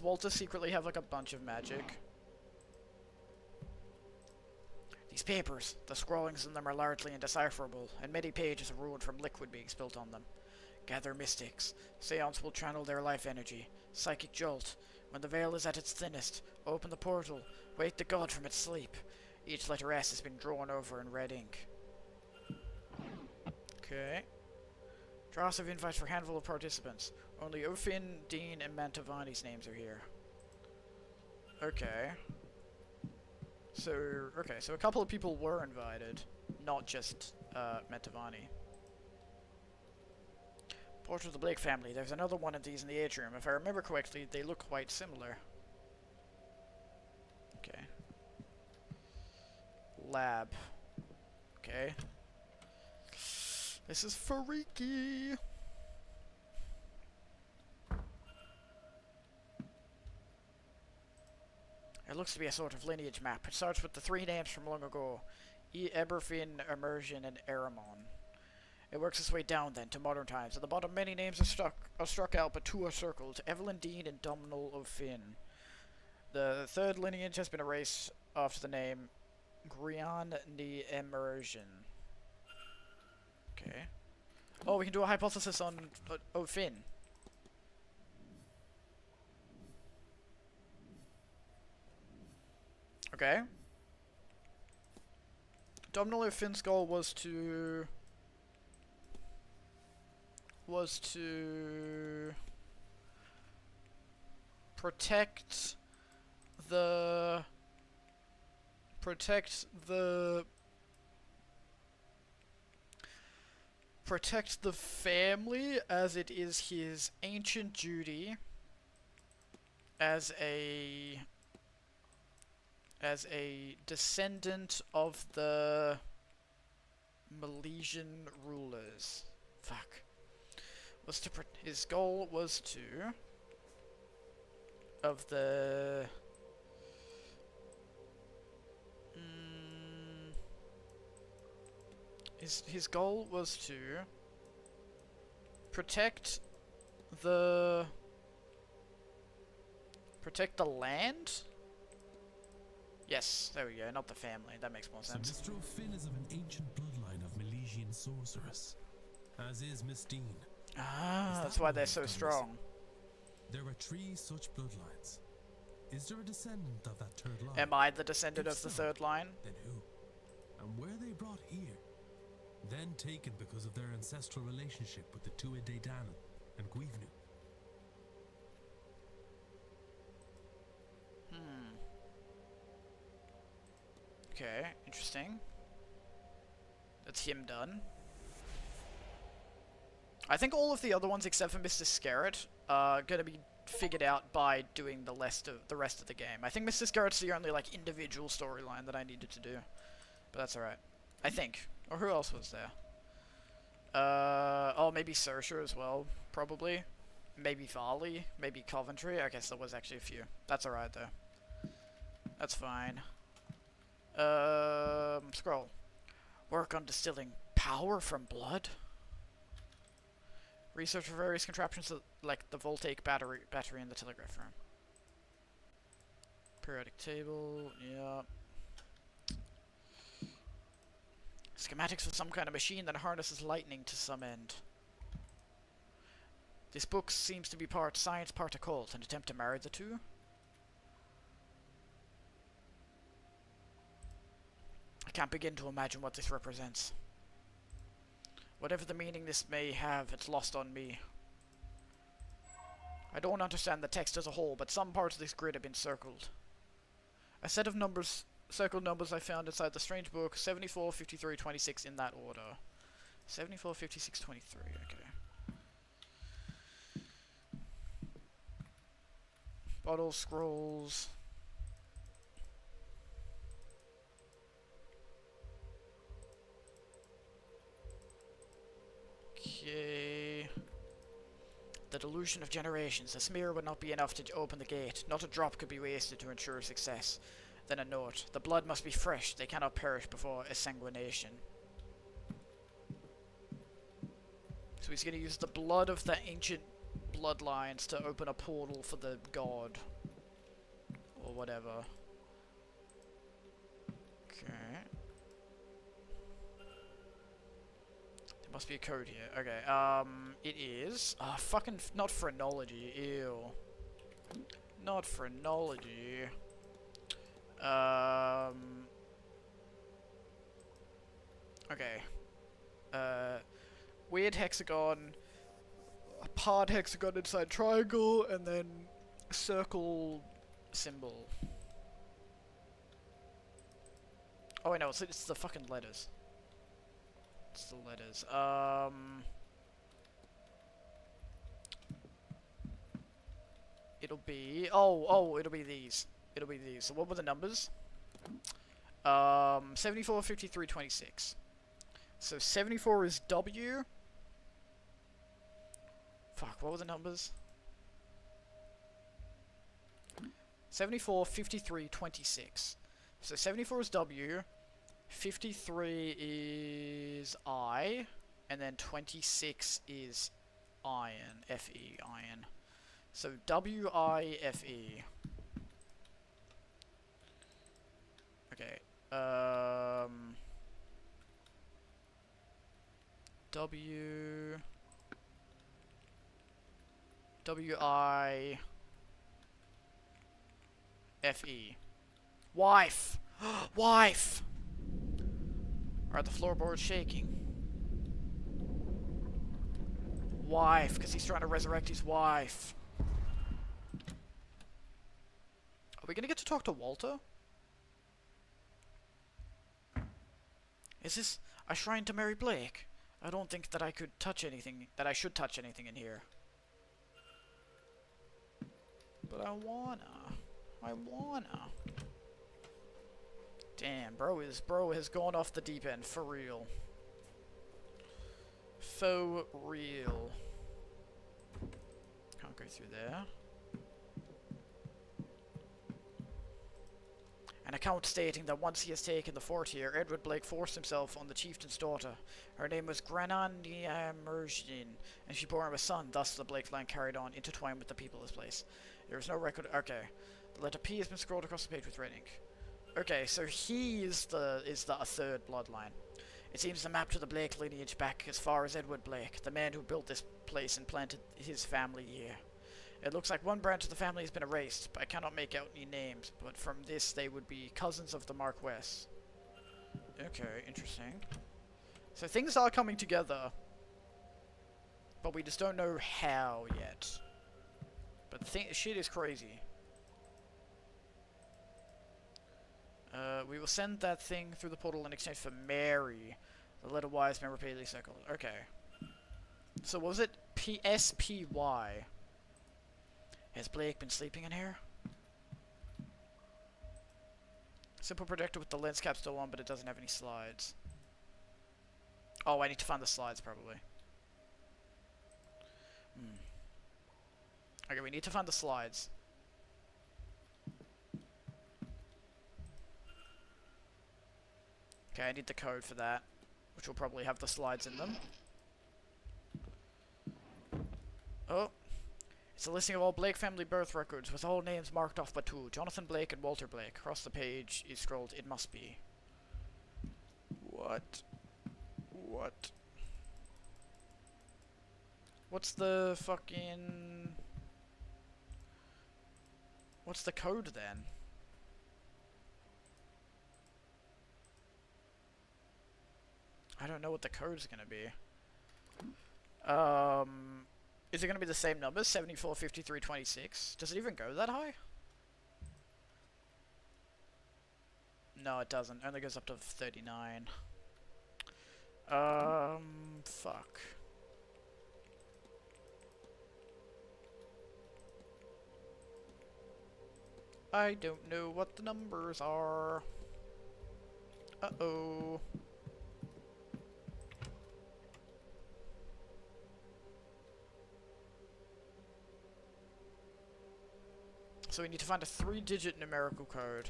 Walter secretly have like a bunch of magic? These papers, the scrawlings in them are largely indecipherable, and many pages are ruined from liquid being spilt on them. Gather mystics. Seance will channel their life energy. Psychic jolt. When the veil is at its thinnest, open the portal. Wake the god from its sleep. Each letter S has been drawn over in red ink. Okay. Draws of invites for a handful of participants. Only Ofin, Dean, and Mantovani's names are here. Okay. So a couple of people were invited, not just Mantovani. Portrait of the Blake family. There's another one of these in the atrium. If I remember correctly, they look quite similar. Okay. Lab. Okay. This is freaky. It looks to be a sort of lineage map. It starts with the 3 names from long ago. Eberfin, Immersion, and Eramon. It works its way down then to modern times. At the bottom, many names are struck out, but 2 are circled: Evelyn Dean and Domhnall of Finn. The 3rd lineage has been erased after the name Grian ni Immersion. Okay. Oh, we can do a hypothesis on Finn. Okay. Domhnall of Finn's goal was to protect the family, as it is his ancient duty as a descendant of the Milesian rulers. Fuck. His goal was to his goal was to protect the land? Yes, there we go, not the family. That makes more sense. So Mr. O'Finn is of an ancient bloodline of Milesian sorceress, as is Miss Dean. Ah, that's why they're so strong. There are 3 such bloodlines. Is there a descendant of that 3rd line? Am I the descendant If of the so, 3rd line? Then who? And were they brought here? Then taken because of their ancestral relationship with the Tuatha Dé Danann and Guivnu? Okay, interesting. That's him done. I think all of the other ones except for Mr. Scarrett are gonna be figured out by doing the rest of the game. I think Mr. Scarrett's the only like individual storyline that I needed to do. But that's alright. I think. Or who else was there? Oh, maybe Saoirse as well, probably. Maybe Varley, maybe Coventry. I guess there was actually a few. That's alright though. That's fine. Scroll. Work on distilling power from blood? Research for various contraptions like the voltaic battery in the telegraph room. Periodic table, yeah. Schematics for some kind of machine that harnesses lightning to some end. This book seems to be part science, part occult, an attempt to marry the two. I can't begin to imagine what this represents. Whatever the meaning this may have, it's lost on me. I don't understand the text as a whole, but some parts of this grid have been circled. A set of numbers, circled numbers I found inside the strange book, 74, 53, 26 in that order. 74, 56, 23, okay. Bottle scrolls. Okay. The delusion of generations. A smear would not be enough to open the gate. Not a drop could be wasted to ensure success. Then a note. The blood must be fresh. They cannot perish before exsanguination. So he's going to use the blood of the ancient bloodlines to open a portal for the god. Or whatever. Okay. Must be a code here. Okay, it is... fucking... not phrenology. Ew. Not phrenology. Okay. Weird hexagon. A part hexagon inside triangle, and then circle symbol. Oh wait, no, it's the fucking letters. It's the letters. It'll be... Oh, it'll be these. It'll be these. So what were the numbers? 74, 53, 26. So 74 is W. Fuck, what were the numbers? 74, 53, 26. So 74 is W, 53 is I, and then 26 is iron, Fe, iron. So W-I-F-E. Okay, W... W-I-F-E. Wife! Wife! Are the floorboards shaking? Wife, because he's trying to resurrect his wife. Are we gonna get to talk to Walter? Is this a shrine to Mary Blake? I don't think that I could touch anything, that I should touch anything in here. But I wanna. Damn, bro has gone off the deep end, for real. For real. Can't go through there. An account stating that once he has taken the fort here, Edward Blake forced himself on the chieftain's daughter. Her name was Granania Mergin, and she bore him a son. Thus the Blake line carried on, intertwined with the people of this place. There is no record. Okay, the letter P has been scrolled across the page with red ink. Okay, so he is the third bloodline. It seems the map to the Blake lineage back as far as Edward Blake, the man who built this place and planted his family here. It looks like one branch of the family has been erased, but I cannot make out any names, but from this they would be cousins of the Marquess. Okay, interesting. So things are coming together, but we just don't know how yet. But shit is crazy. We will send that thing through the portal in exchange for Mary. The letter Y has been repeatedly circled. Okay. So was it P-S-P-Y? Has Blake been sleeping in here? Simple projector with the lens cap still on, but it doesn't have any slides. Oh, I need to find the slides, probably. Okay, we need to find the slides. Okay, I need the code for that, which will probably have the slides in them. Oh. It's a listing of all Blake family birth records, with all names marked off but two, Jonathan Blake and Walter Blake. Across the page is scrolled, it must be. What? What? What's the fucking... What's the code then? I don't know what the code's gonna be. Is it gonna be the same numbers? 74, 53, 26? Does it even go that high? No, it doesn't. It only goes up to 39. Fuck. I don't know what the numbers are. Uh-oh. So we need to find a 3-digit numerical code.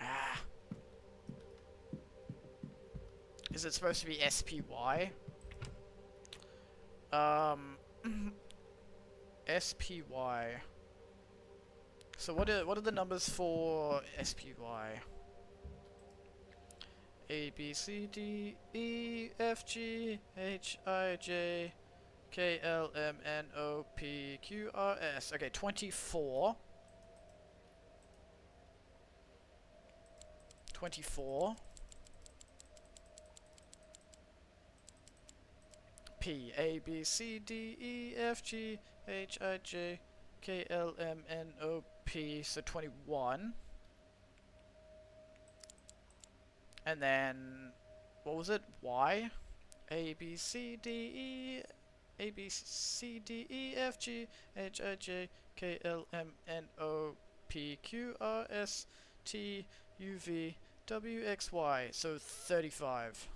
Ah. Is it supposed to be SPY? SPY. So what are the numbers for SPY? A, B, C, D, E, F, G, H, I, J, K, L, M, N, O, P, Q, R, S. Okay, 24. 24. P, A, B, C, D, E, F, G, H, I, J, K, L, M, N, O, P. So 21. And then, what was it? Y? A, B, C, D, E, A, B, C, D, E, F, G, H, I, J, K, L, M, N, O, P, Q, R, S, T, U, V, WXY, so 35.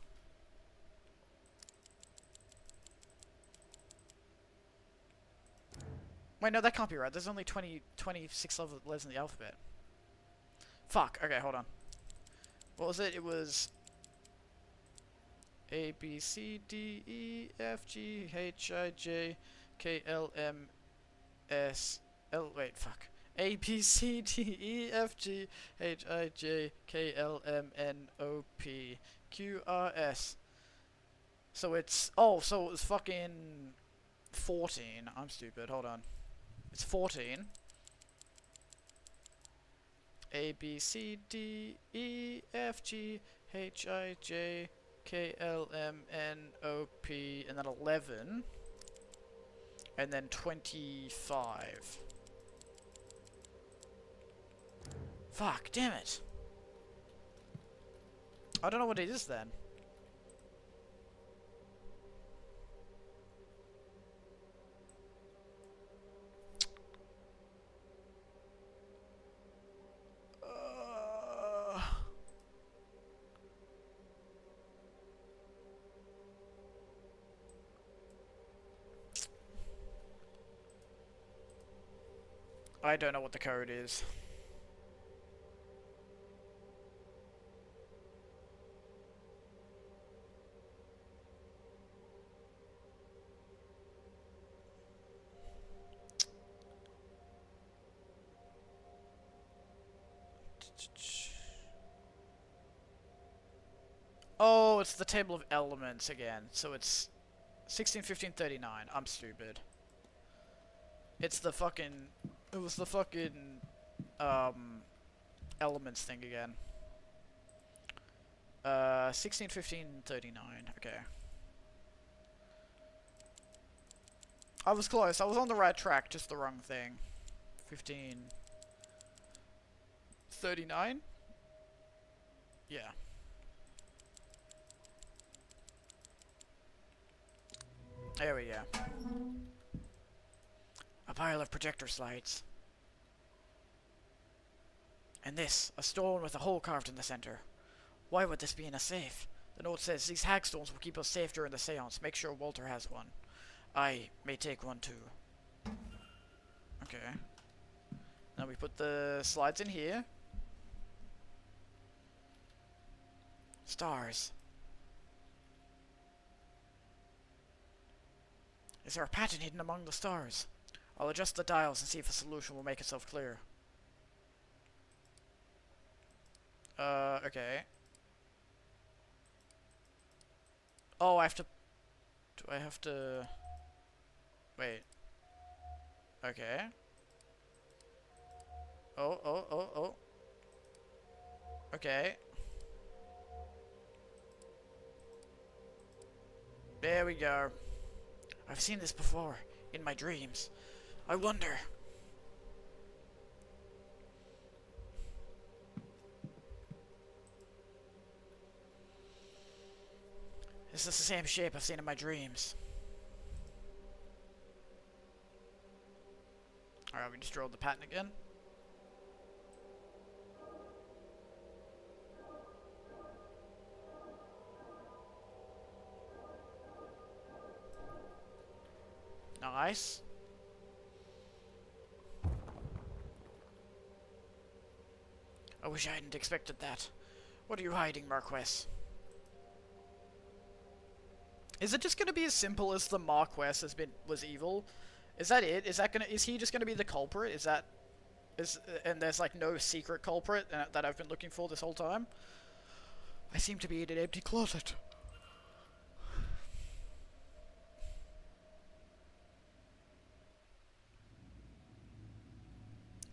Wait, no, that can't be right. There's only 26 letters in the alphabet. Fuck. Okay, hold on. What was it? It was A, B, C, D, E, F, G, H, I, J, K, L, M, S, L, wait, fuck. A, B, C, D, E, F, G, H, I, J, K, L, M, N, O, P, Q, R, S. So it's, oh, so it was fucking 14. I'm stupid, hold on. It's 14. A, B, C, D, E, F, G, H, I, J, K, L, M, N, O, P, and then 11. And then 25. Fuck, damn it. I don't know what it is then. I don't know what the code is. Oh, it's the table of elements again. So it's 16, 15, 39. I'm stupid. It's the fucking... It was the fucking... elements thing again. 16, 15, 39. Okay. I was close. I was on the right track, just the wrong thing. 15... 39? Yeah. There we go. A pile of projector slides. And this, a stone with a hole carved in the center. Why would this be in a safe? The note says, these hagstones will keep us safe during the seance. Make sure Walter has one. I may take one too. Okay. Now we put the slides in here. Stars. Is there a pattern hidden among the stars? I'll adjust the dials and see if a solution will make itself clear. Okay. Oh, I have to... Do I have to... Wait. Okay. Oh. Okay. There we go. I've seen this before, in my dreams. I wonder... Is this the same shape I've seen in my dreams? Alright, we just rolled the pattern again. Nice. I wish I hadn't expected that. What are you hiding, Marquess? Is it just gonna be as simple as the Marquess was evil? Is that it? Is he just gonna be the culprit? And there's like no secret culprit that I've been looking for this whole time? I seem to be in an empty closet.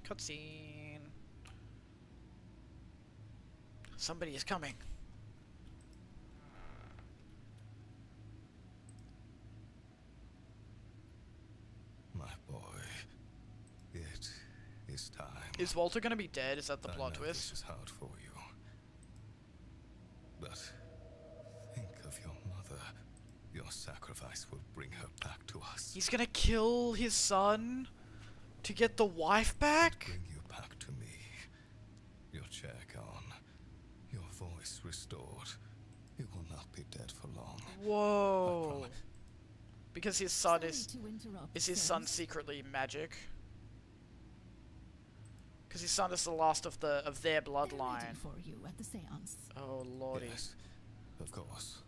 Cutscene. Somebody is coming. My boy, it is time. Is Walter gonna be dead? Is that the plot I know twist? This is hard for you, but think of your mother. Your sacrifice will bring her back to us. He's gonna kill his son to get the wife back? Bring you back to me. Your chair gone. Your voice restored. It will not be dead for long. Whoa. Because his son Sorry is to interrupt, his son Seance. secretly magic? Because his son is the last of their They're ready bloodline. for you at the seance. Oh lordy. Yes, of course.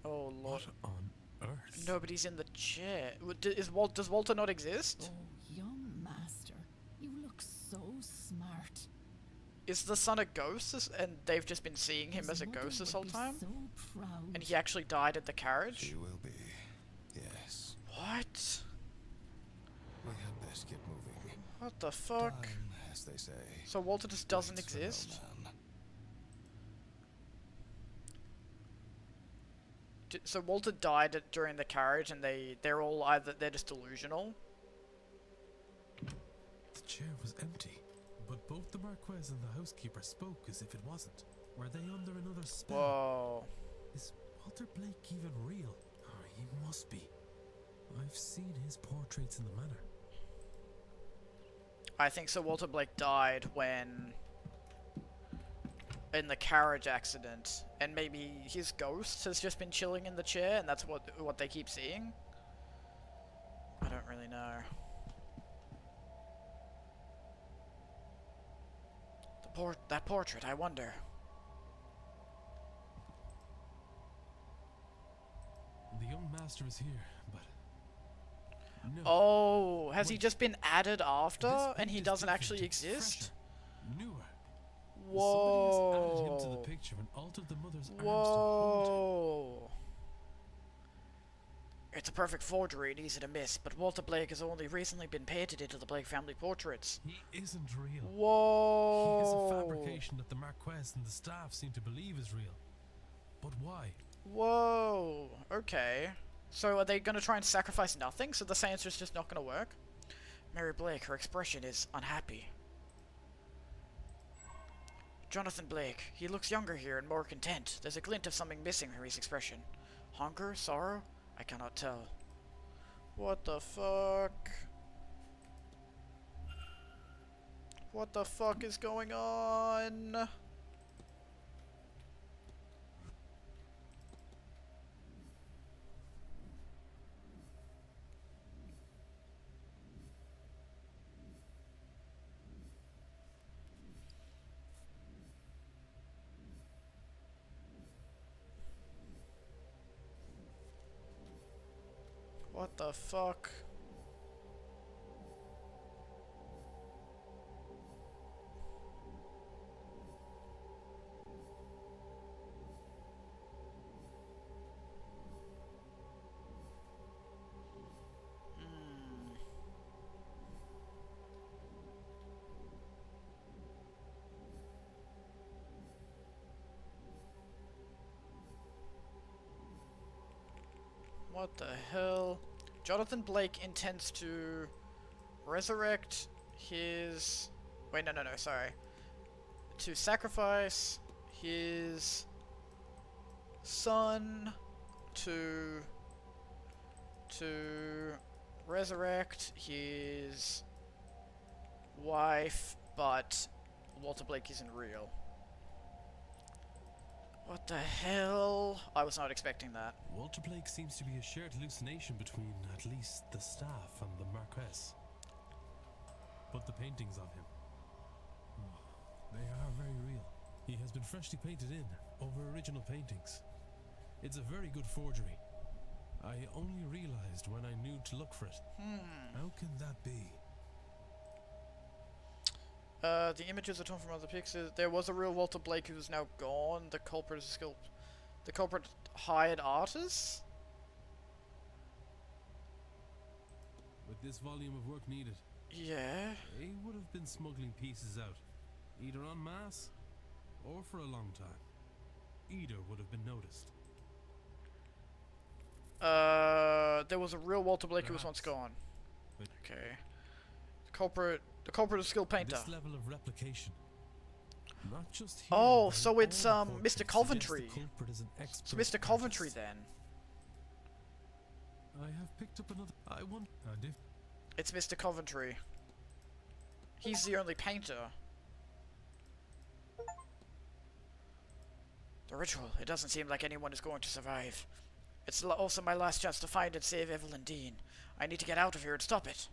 Oh lord. What on earth? Nobody's in the chair. Does Walter not exist? Oh, young master, you look so smart. Is the son a ghost, and they've just been seeing him His as a mother ghost this would whole be time? So proud. And he actually died at the carriage? She will be. Yes. What? We had best get moving. What the fuck? Time, as they say. So Walter just doesn't waits for no exist? man. So Walter died during the carriage, and they're all they're just delusional. The chair was empty, but both the Marquez and the housekeeper spoke as if it wasn't. Were they under another spell? Whoa. Is Walter Blake even real? Oh, he must be. I've seen his portraits in the manor. I think so. Walter Blake died in the carriage accident, and maybe his ghost has just been chilling in the chair, and that's what they keep seeing. I don't really know. That portrait, I wonder. The young master is here, but no. Oh, has he Wait. just been added after, This and he paint is doesn't different, actually it's exist? fresher, newer. Whoa. Somebody has added him to the picture and altered the mother's arms to hold Whoa. It's a perfect forgery and easy to miss, but Walter Blake has only recently been painted into the Blake family portraits. him. He isn't real. Whoa. He is a fabrication that the Marquez and the staff seem to believe is real. But why? Whoa. Okay. So are they going to try and sacrifice nothing, so the seance is just not going to work? Mary Blake, her expression is unhappy. Jonathan Blake, he looks younger here and more content. There's a glint of something missing from his expression. Hunger? Sorrow? I cannot tell. What the fuck? What the fuck is going on? What the fuck? What the hell? Jonathan Blake intends to resurrect his... Wait, no, sorry. To sacrifice his son to resurrect his wife, but Walter Blake isn't real. What the hell? I was not expecting that. Walter Blake seems to be a shared hallucination between at least the staff and the Marquess. But the paintings of him, they are very real. He has been freshly painted in over original paintings. It's a very good forgery. I only realized when I knew to look for it. How can that be? The images are torn from other pictures. There was a real Walter Blake who is now gone. The culprit is the culprit hired artists? With this volume of work needed, Yeah. they would have been smuggling pieces out, either en masse or for a long time. Either would have been noticed. There was a real Walter Blake who was once gone. But Okay. The culprit is skilled painter. this level of replication, not just here, Oh, but in so it's all the Mr. portraits, suggests Coventry. the culprit is an It's expert Mr. Coventry artist. then. I have picked up another. I want a It's Mr. Coventry. He's the only painter. A ritual. It doesn't seem like anyone is going to survive. It's also my last chance to find and save Evelyn Dean. I need to get out of here and stop it.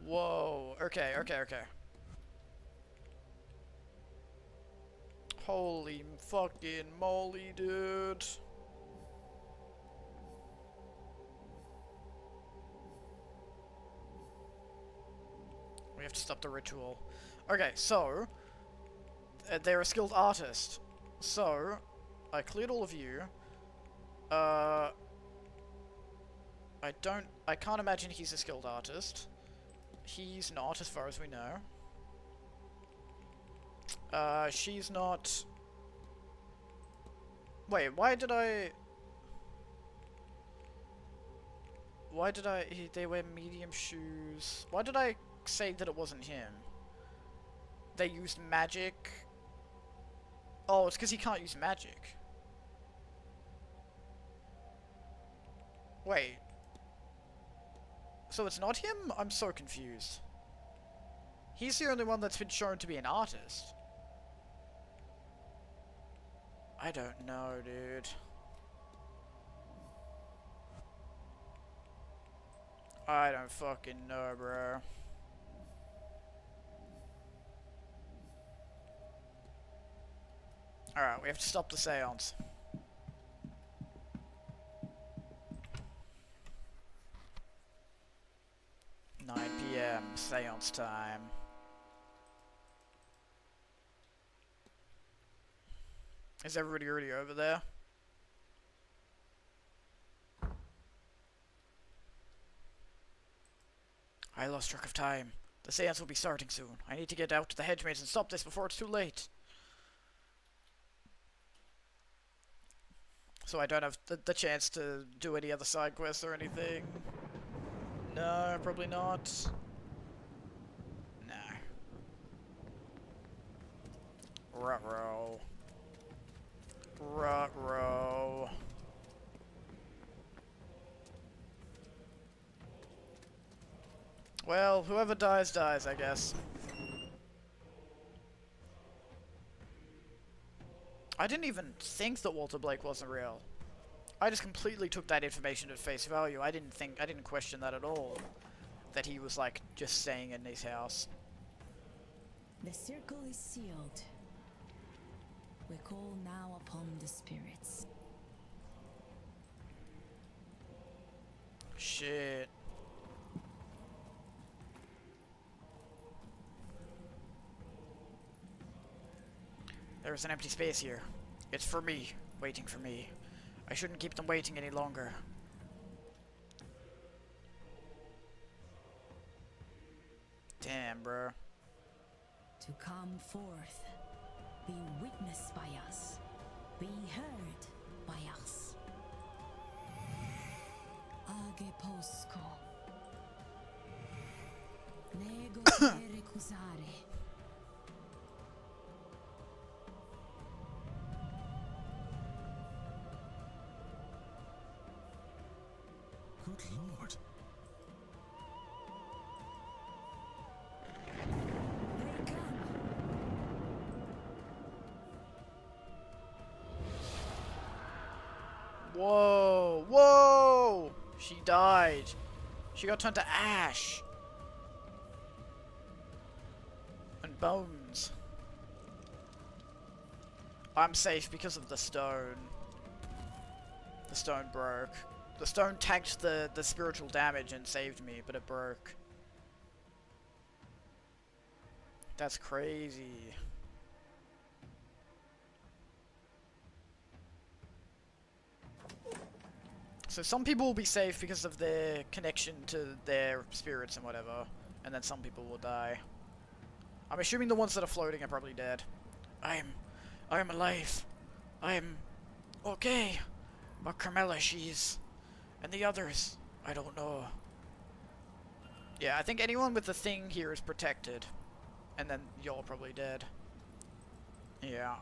Whoa. Okay. Holy fucking moly, dude. We have to stop the ritual. Okay, so they're a skilled artist. So I cleared all of you. I can't imagine he's a skilled artist. He's not, as far as we know. She's not. Wait, why did I... They wear medium shoes. Why did I say that it wasn't him? They used magic. Oh, it's because he can't use magic. Wait. So it's not him? I'm so confused. He's the only one that's been shown to be an artist. I don't know, dude. I don't fucking know, bro. Alright, we have to stop the seance. PM, seance time. Is everybody already over there? I lost track of time. The seance will be starting soon. I need to get out to the hedge maze and stop this before it's too late. So I don't have the chance to do any other side quests or anything. No, probably not. No. Ruh-roh. Ruh-roh. Well, whoever dies, dies, I guess. I didn't even think that Walter Blake wasn't real. I just completely took that information at face value. I didn't question that at all. That he was, like, just staying in his house. The circle is sealed. We call now upon the spirits. Shit. There's an empty space here. It's for me, waiting for me. I shouldn't keep them waiting any longer. Damn, bro. To come forth, be witnessed by us, be heard by us. Age posco. Nego te recusare. Good lord. They come. Whoa! Whoa! She died. She got turned to ash. And bones. I'm safe because of the stone. The stone broke. The stone tanked the spiritual damage and saved me, but it broke. That's crazy. So some people will be safe because of their connection to their spirits and whatever, and then some people will die. I'm assuming the ones that are floating are probably dead. I am alive. I'm okay. But Carmela, she's... And the others, I don't know. Yeah, I think anyone with the thing here is protected. And then you're probably dead. Yeah.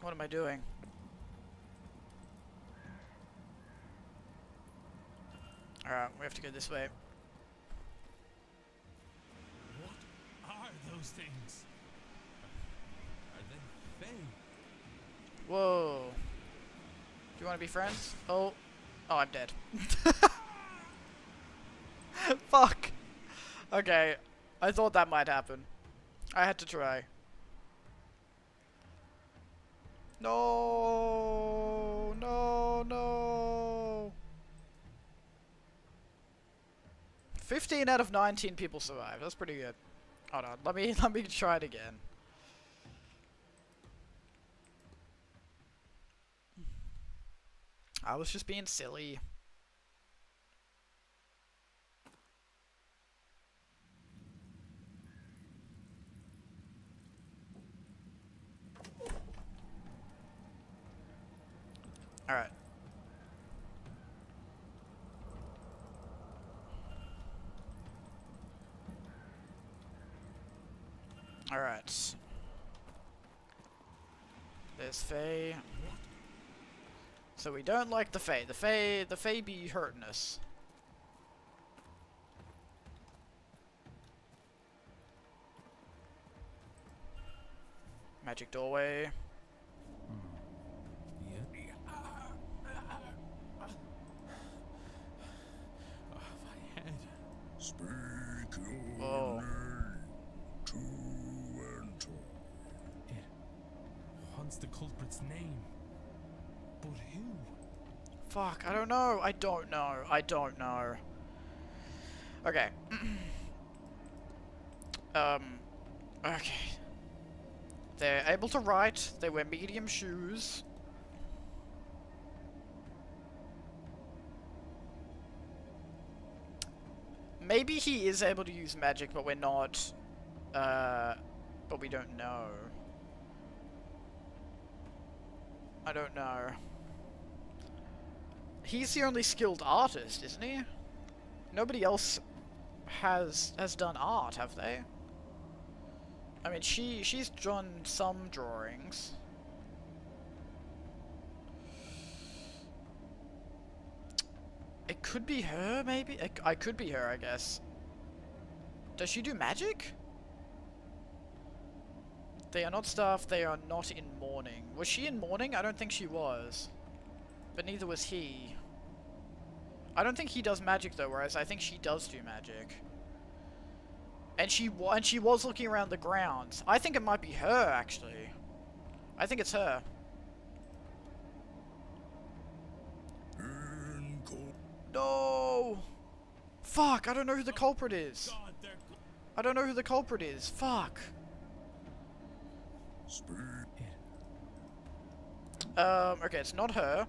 What am I doing? Alright, we have to go this way. What those things? Are they Fae? Whoa. Do you want to be friends? Oh. Oh, I'm dead. Fuck. Okay. I thought that might happen. I had to try. No. No, no. 15 out of 19 people survived. That's pretty good. Hold on. Let me try it again. I was just being silly. Alright. Alright. There's Fae. So we don't like the Fae. The Fae be hurting us. Magic doorway. My head. Speak your Oh. name to enter. It wants the culprit's name. But who? Fuck, I don't know. I don't know. I don't know. Okay. Okay. They're able to write. They wear medium shoes. Maybe he is able to use magic, but we're not. But we don't know. I don't know. He's the only skilled artist, isn't he? Nobody else has done art, have they? I mean, she's drawn some drawings. It could be her, maybe? I could be her, I guess. Does she do magic? They are not staffed, they are not in mourning. Was she in mourning? I don't think she was. But neither was he. I don't think he does magic though, whereas I think she does do magic. And she was looking around the grounds. I think it might be her, actually. I think it's her. No! Fuck, I don't know who the culprit is. I don't know who the culprit is. Fuck. Okay, it's not her.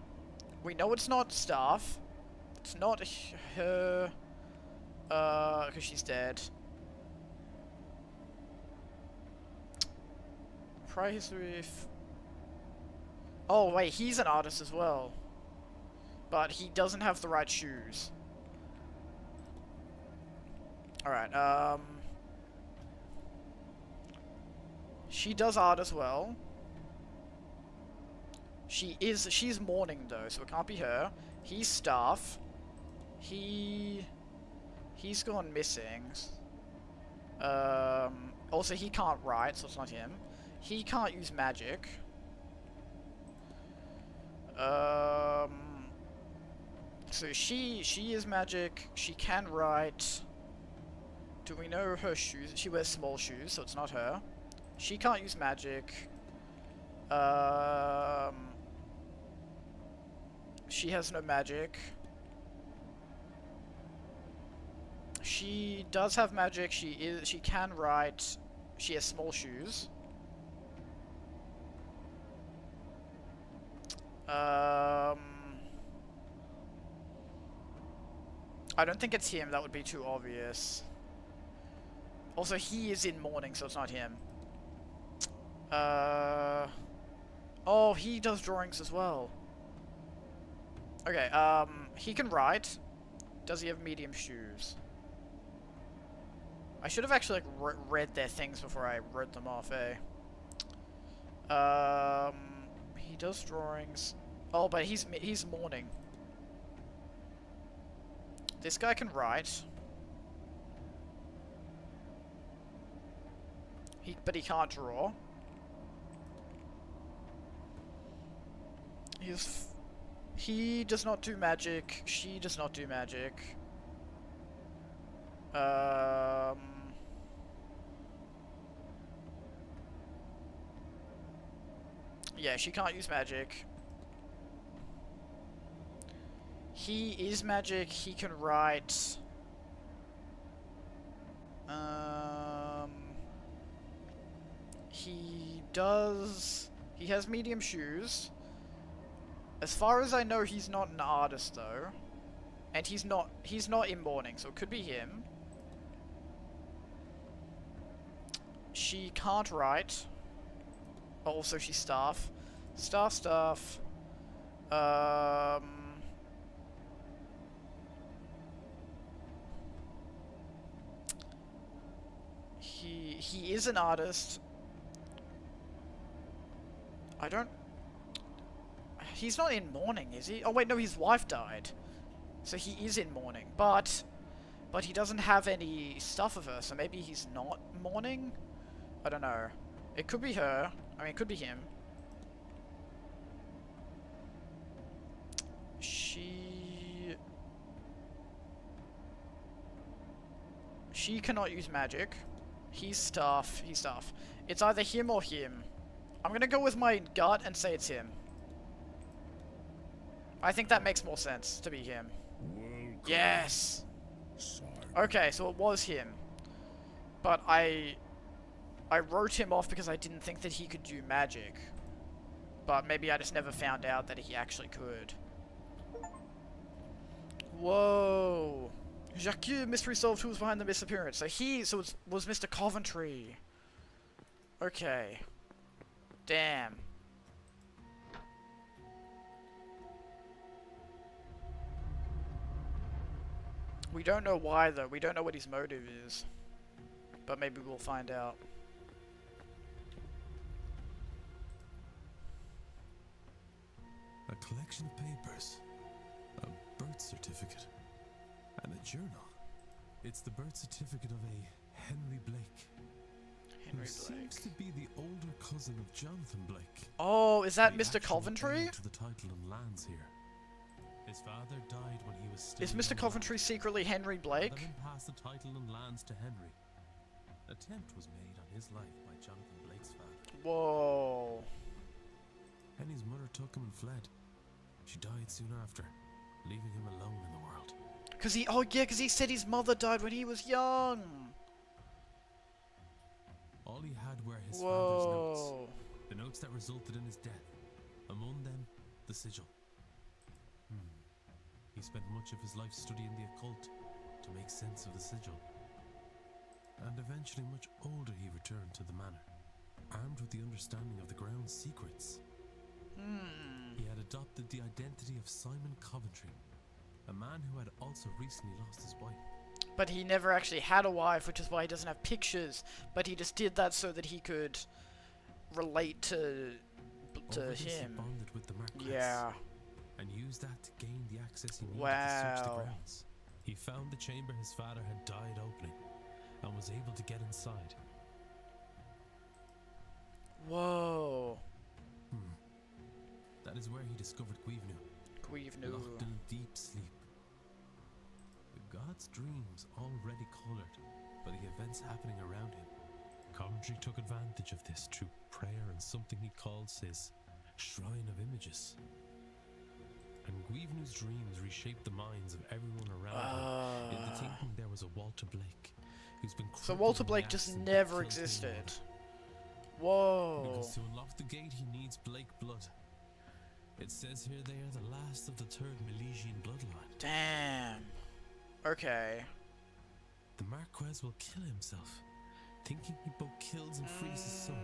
We know it's not Staff. It's not her. Because she's dead. Prior history. Oh, wait, he's an artist as well. But he doesn't have the right shoes. Alright, she does art as well. She's mourning though, so it can't be her. He's Staff. He's gone missing. Also he can't write, so it's not him. He can't use magic. So she is magic. She can write. Do we know her shoes? She wears small shoes, so it's not her. She can't use magic. She has no magic. She does have magic. She can write. She has small shoes. I don't think it's him. That would be too obvious. Also, he is in mourning, so it's not him. Oh, he does drawings as well. Okay, he can write. Does he have medium shoes? I should have actually, like, read their things before I wrote them off, eh? He does drawings. Oh, but he's mourning. This guy can write. But he can't draw. He does not do magic. She does not do magic. Yeah, she can't use magic. He is magic. He can write. He does. He has medium shoes. As far as I know, he's not an artist though, and he's not in mourning, so it could be him. She can't write. Oh, also, she's staff. Staff. He is an artist. I don't... He's not in mourning, is he? Oh wait, no, his wife died. So he is in mourning, but he doesn't have any stuff of her, so maybe he's not mourning? I don't know. It could be her. I mean, it could be him. She cannot use magic. He's staff. It's either him or him. I'm gonna go with my gut and say it's him. I think that makes more sense to be him. Welcome. Yes! Simon. Okay, so it was him. But I wrote him off because I didn't think that he could do magic. But maybe I just never found out that he actually could. Whoa! Jacques, mystery solved. Who was behind the disappearance? So it was Mr. Coventry. Okay. Damn. We don't know why though. We don't know what his motive is. But maybe we'll find out. A collection of papers, a birth certificate, and a journal. It's the birth certificate of a Henry Blake. Who seems to be the older cousin of Jonathan Blake. Oh, is that the Mr. actual Coventry? heir to the title and lands here. His father died when he was still Is a Mr. young Coventry lad. secretly Henry Blake? Let him pass the title and lands to Henry. An attempt was made on his life by Jonathan Blake's father. Whoa. Henry's mother took him and fled. She died soon after, leaving him alone in the world. Cause he said his mother died when he was young. All he had were his Whoa. father's notes. The notes that resulted in his death. Among them, the sigil. He spent much of his life studying the occult to make sense of the sigil. And eventually, much older, he returned to the manor, armed with the understanding of the ground's secrets. He had adopted the identity of Simon Coventry, a man who had also recently lost his wife. But he never actually had a wife, which is why he doesn't have pictures. But he just did that so that he could relate to Over this, him. He bonded with the Marquess, Yeah. and used that to gain the access he needed to search the Wow. grounds. He found the chamber his father had died opening, and was able to get inside. Whoa. That is where he discovered Guivenu, locked in deep sleep. The god's dreams already coloured by the events happening around him. Coventry took advantage of this through prayer and something he calls his Shrine of Images. And Guivnu's dreams reshaped the minds of everyone around him into thinking there was a Walter Blake, who's been So crippled Walter in the Blake just accident never that killed his existed. mother. Whoa. Because to unlock the gate he needs Blake blood. It says here they are the last of the third Milesian bloodline. Damn. Okay. The Marquess will kill himself, thinking he both kills and frees his son.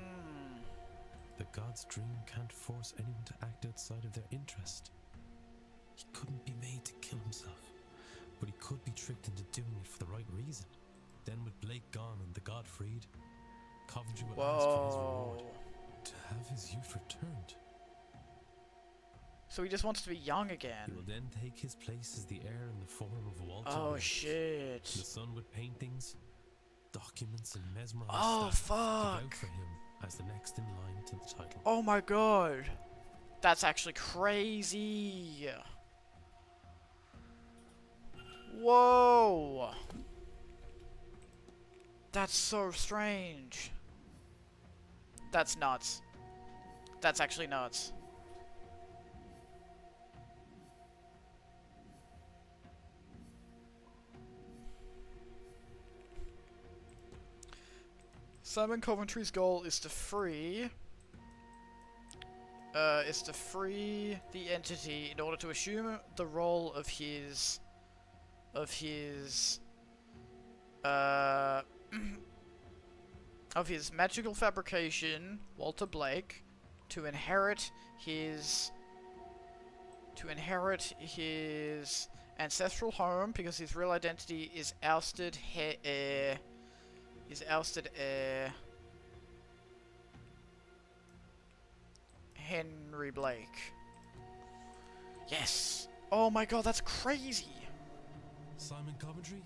The god's dream can't force anyone to act outside of their interest. He couldn't be made to kill himself, but he could be tricked into doing it for the right reason. Then with Blake gone and the god freed, Coventry will ask for his reward, to have his youth returned. So he just wants to be young He again. will then take his place as the heir in the form of Walter Oh Blake. shit. The son would paint things, documents and mesmerized Oh, staff to fuck. vote for him as the next in line to the title. Oh my god. That's actually crazy. Whoa. That's so strange. That's nuts. That's actually nuts. Simon Coventry's goal is to free the entity in order to assume the role of his of his magical fabrication, Walter Blake, to inherit his ancestral home because his real identity is ousted heir Henry Blake. Yes. Oh my god, that's crazy. Simon Coventry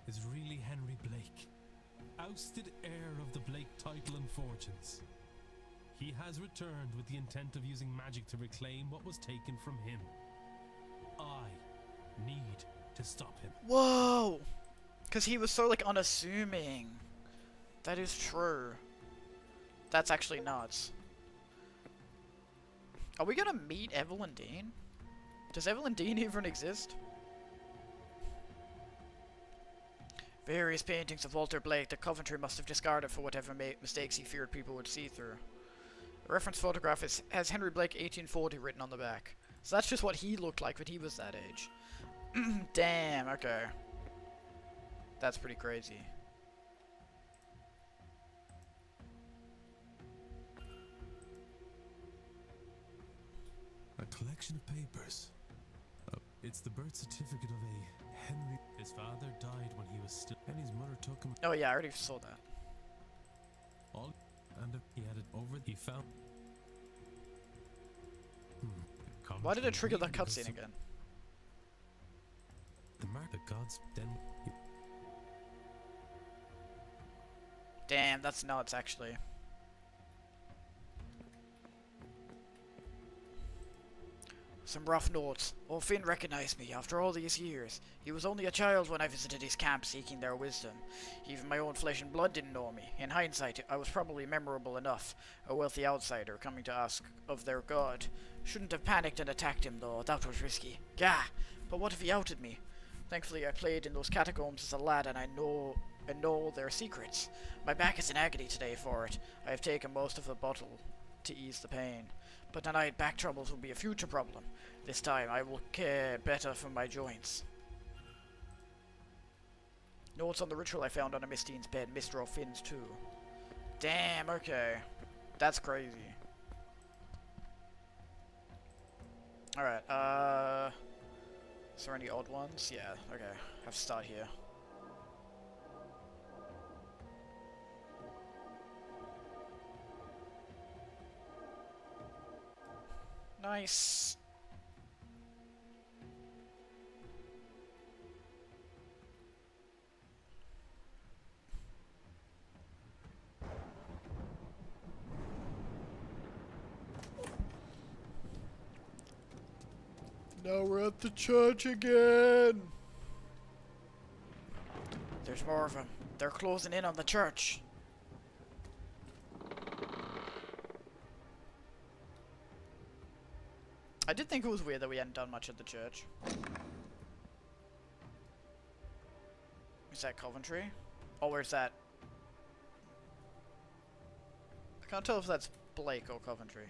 is really Henry Blake, ousted heir of the Blake title and fortunes. He has returned with the intent of using magic to reclaim what was taken from him. I need to stop him. Whoa! Because he was so, like, unassuming. That is true. That's actually nuts. Are we gonna meet Evelyn Dean? Does Evelyn Dean even exist? Various paintings of Walter Blake that Coventry must have discarded for whatever mistakes he feared people would see through. The reference photograph has Henry Blake 1840 written on the back. So that's just what he looked like when he was that age. Damn, okay. That's pretty crazy. A collection of papers. It's the birth certificate of a Henry. His father died when he was still, and his mother took him. Oh yeah, I already saw that. All and he had it over. He found. Why did it trigger that cutscene again? The mark, the gods, then. Damn, that's nuts, actually. Some rough notes. Old Finn recognized me after all these years. He was only a child when I visited his camp seeking their wisdom. Even my own flesh and blood didn't know me. In hindsight, I was probably memorable enough. A wealthy outsider coming to ask of their god. Shouldn't have panicked and attacked him, though. That was risky. Gah! But what if he outed me? Thankfully, I played in those catacombs as a lad, and I know their secrets. My back is in agony today for it. I have taken most of the bottle to ease the pain. But tonight, back troubles will be a future problem. This time, I will care better for my joints. Notes on the ritual I found on a Miss Dean's bed. Mr. O'Finn's too. Damn, okay. That's crazy. Alright, is there any odd ones? Yeah, okay. Have to start here. Nice. Now we're at the church again. There's more of them. They're closing in on the church. I did think it was weird that we hadn't done much at the church. Is that Coventry? Oh, where's that? I can't tell if that's Blake or Coventry.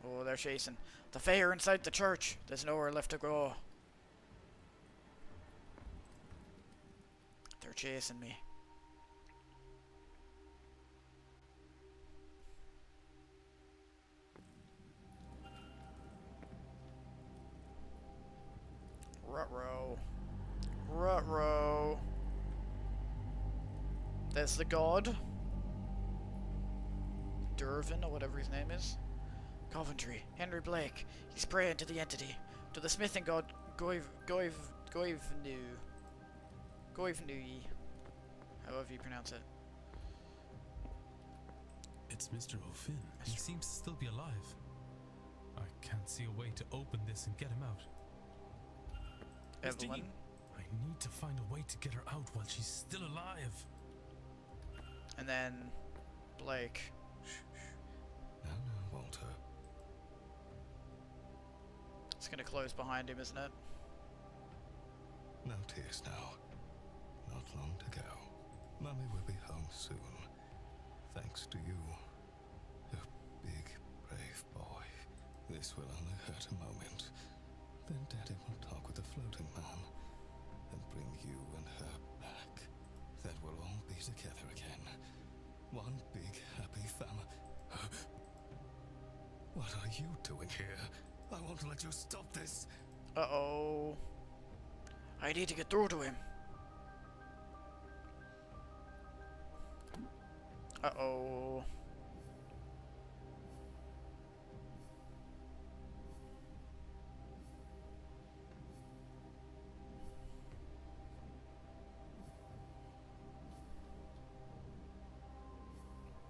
Oh, they're chasing. The Fae are inside the church. There's nowhere left to go. They're chasing me. Ruh-roh. Ruh-roh. There's the god. Dervin, or whatever his name is. Coventry. Henry Blake. He's praying to the entity. To the smithing god Goivnu. Goivnui. However you pronounce it. It's Mr. O'Finn. He seems to still be alive. I can't see a way to open this and get him out. Evelyn? I need to find a way to get her out while she's still alive. And then Blake. Now, Walter. It's gonna close behind him, isn't it? No tears now. Not long to go. Mummy will be home soon. Thanks to you. You big, brave boy. This will only hurt a moment. Then Daddy will talk with the floating man and bring you and her back. Then we'll all be together again. One big, happy family. What are you doing here? I won't let you stop this. Uh-oh. I need to get through to him. Uh-oh.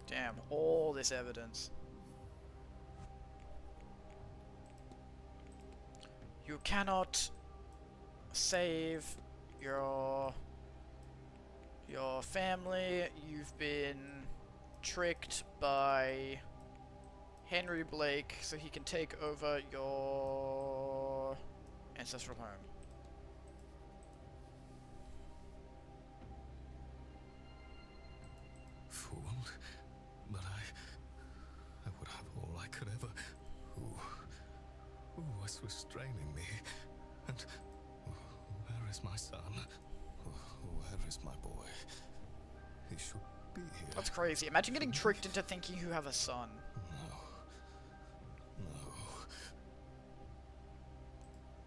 Damn, all this evidence. You cannot save your family. You've been tricked by Henry Blake so he can take over your ancestral home. Fooled, but I would have all I could ever. Who was restraining me? And where is my son? Where is my boy? He should be here. That's crazy. Imagine getting tricked into thinking you have a son. No.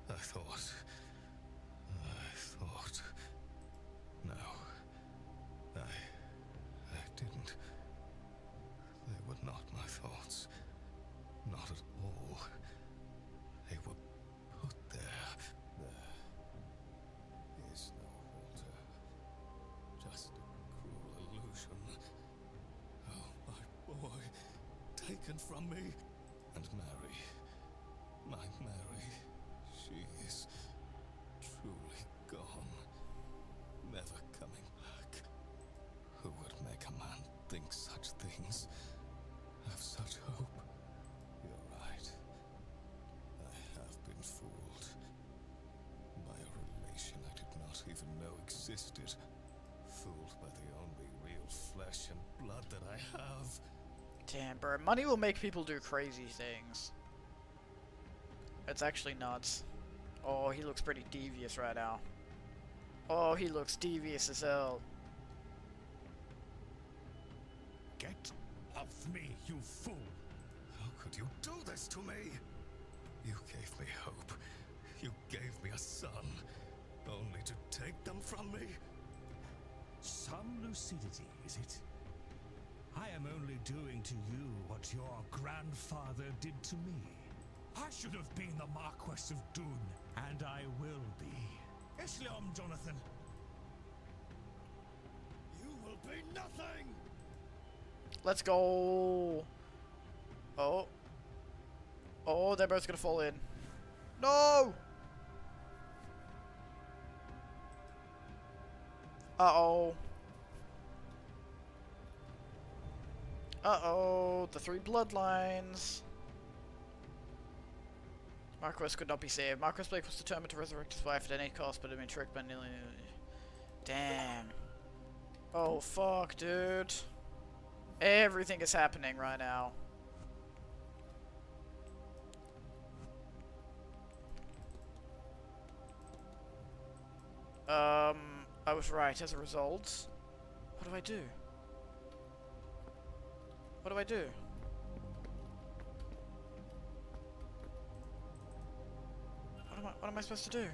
I thought. No. I didn't. They were not my thoughts. Not at all. They were put there. There is no Walter. Just a cruel illusion. Oh, my boy. Taken from me. And Mary. My Mary. She is truly gone. Never coming back. Who would make a man think such things? Have such hope? You're right. I have been fooled. By a relation I did not even know existed. Fooled by the only real flesh and blood that I have. Damn, bro. Money will make people do crazy things. It's actually nuts. Oh, he looks pretty devious right now. Oh, he looks devious as hell. Get off me, you fool! How could you do this to me? You gave me hope. You gave me a son. Only to take them from me? Some lucidity, is it? I am only doing to you what your grandfather did to me. I should have been the Marquess of Doon, and I will be. Islam, Jonathan. You will be nothing! Let's go. Oh. Oh, that bird's gonna fall in. No! Uh-oh. Uh-oh. The three bloodlines. Marquess could not be saved. Marquess Blake was determined to resurrect his wife at any cost, but had been tricked by nearly... Damn. Oh, fuck, dude. Everything is happening right now. I was right as a result. What do I do? What do I do? What am I supposed to do?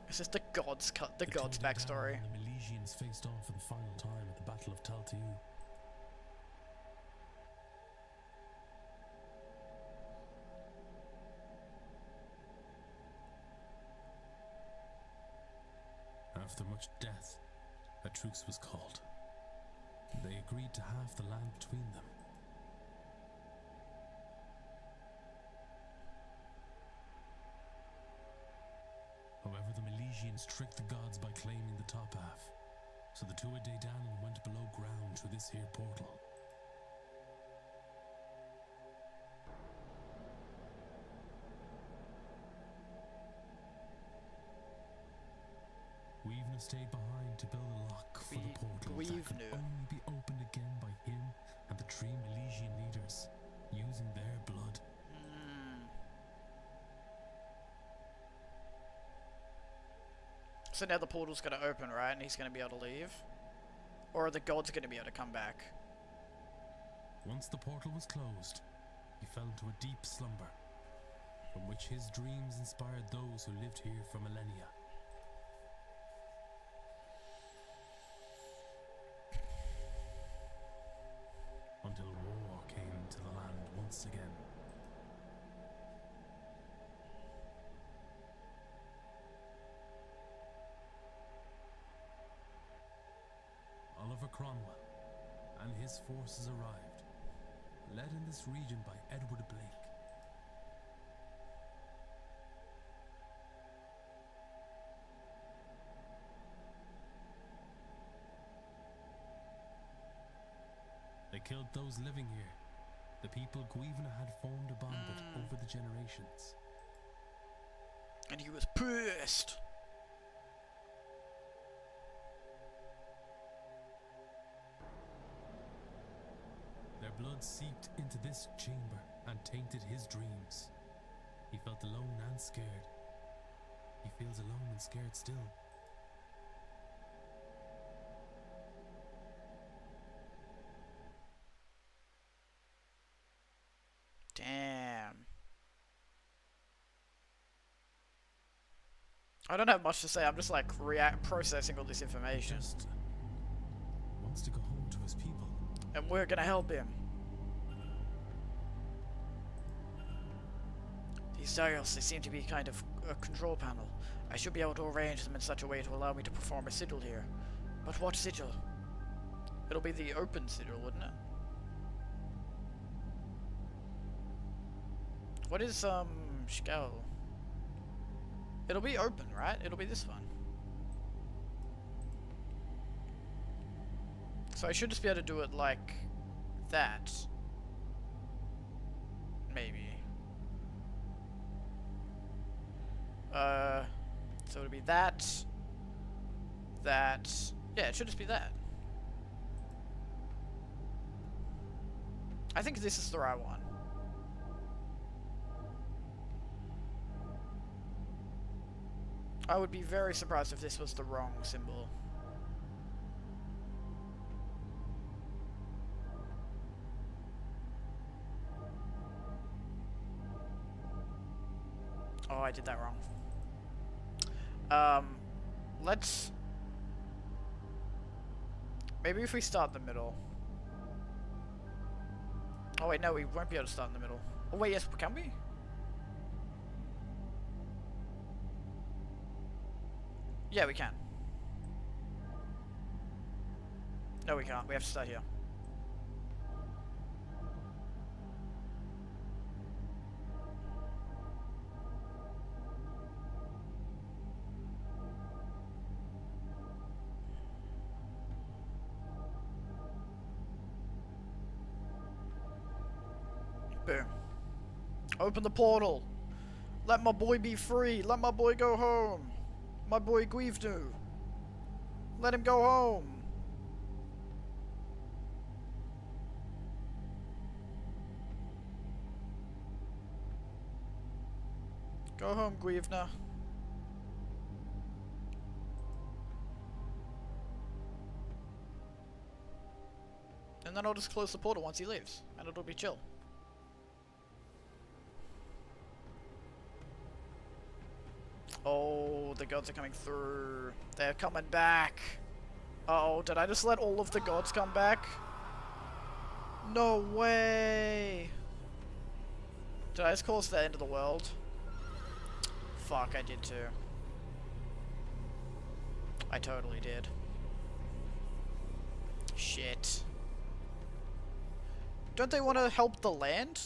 Is this the gods cut? The gods Two-day backstory. down, the Milesians faced off for the final time at the Battle of Taltiu. After much death, a truce was called. They agreed to halve the land between them. However, the Milesians tricked the gods by claiming the top half, so the Two-a-Day Danon went below ground through this here portal. Weavna stayed behind to build a lock for the portal that could only be opened again by him and the 3 Milesian leaders, using their blood. So now the portal's gonna open, right? And he's gonna be able to leave? Or are the gods gonna be able to come back? Once the portal was closed, he fell into a deep slumber, from which his dreams inspired those who lived here for millennia. Until war came to the land once again. Oliver Cromwell and his forces arrived, led in this region by Edward Blake. They killed those living here, the people Guivna had formed a bond with over the generations. And he was pissed! Their blood seeped into this chamber and tainted his dreams. He felt alone and scared. He feels alone and scared still. Damn. I don't have much to say. I'm just like processing all this information. Just wants to go home to his people. And we're gonna help him. These dials, they seem to be kind of a control panel. I should be able to arrange them in such a way to allow me to perform a sigil here. But what sigil? It'll be the open sigil, wouldn't it? What is, Shkel? It'll be open, right? It'll be this one. So I should just be able to do it like that. Maybe. So it'll be that. That. Yeah, it should just be that. I think this is the right one. I would be very surprised if this was the wrong symbol. Oh, I did that wrong. Let's... Maybe if we start in the middle. Oh wait, no, we won't be able to start in the middle. Oh wait, yes, can we? Yeah, we can. No, we can't. We have to start here. Boom. Open the portal. Let my boy be free. Let my boy go home. My boy Guivnu. Let him go home. Go home, Guivna. And then I'll just close the portal once he leaves, and it'll be chill. Oh, the gods are coming through. They're coming back. Uh-oh, did I just let all of the gods come back? No way! Did I just cause the end of the world? Fuck, I did too. I totally did. Shit. Don't they want to help the land?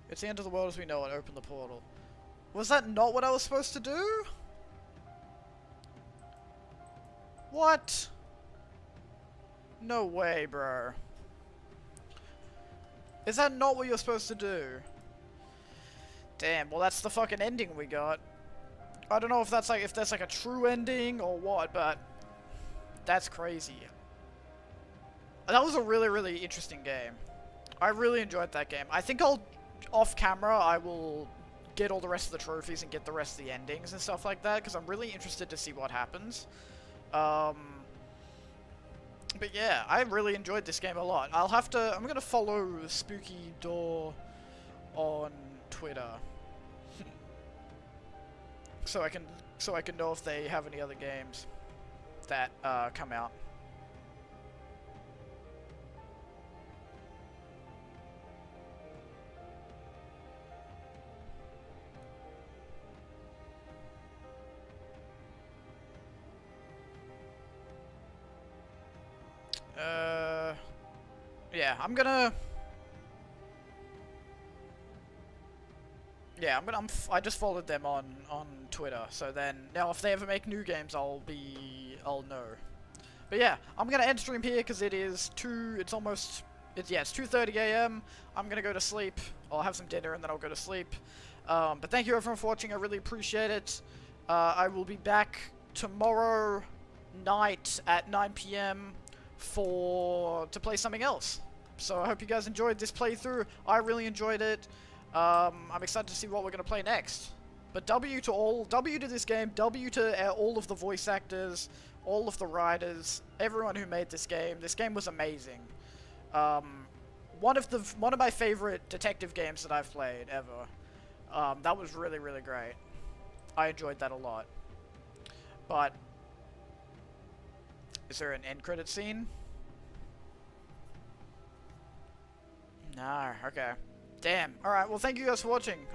It's the end of the world as we know it. Open the portal. Was that not what I was supposed to do? What? No way, bro. Is that not what you're supposed to do? Damn, well that's the fucking ending we got. I don't know if that's like, if that's like a true ending or what, but that's crazy. That was a really, really interesting game. I really enjoyed that game. I think off camera, I will get all the rest of the trophies and get the rest of the endings and stuff like that, because I'm really interested to see what happens. But yeah, I really enjoyed this game a lot. I'm gonna follow Spooky Door on Twitter. so I can know if they have any other games that come out. Yeah, I just followed them on Twitter, so then, now if they ever make new games, I'll know. But yeah, I'm gonna end stream here, because it's 2:30 AM, I'm gonna go to sleep, I'll have some dinner and then I'll go to sleep. But thank you everyone for watching, I really appreciate it. I will be back tomorrow night at 9 PM to play something else. So I hope you guys enjoyed this playthrough. I really enjoyed it. I'm excited to see what we're going to play next. But W to this game, W to all of the voice actors, all of the writers, everyone who made this game. This game was amazing. One of my favorite detective games that I've played ever. That was really, really great. I enjoyed that a lot. But is there an end credit scene? No, okay. Damn. Alright, well thank you guys for watching.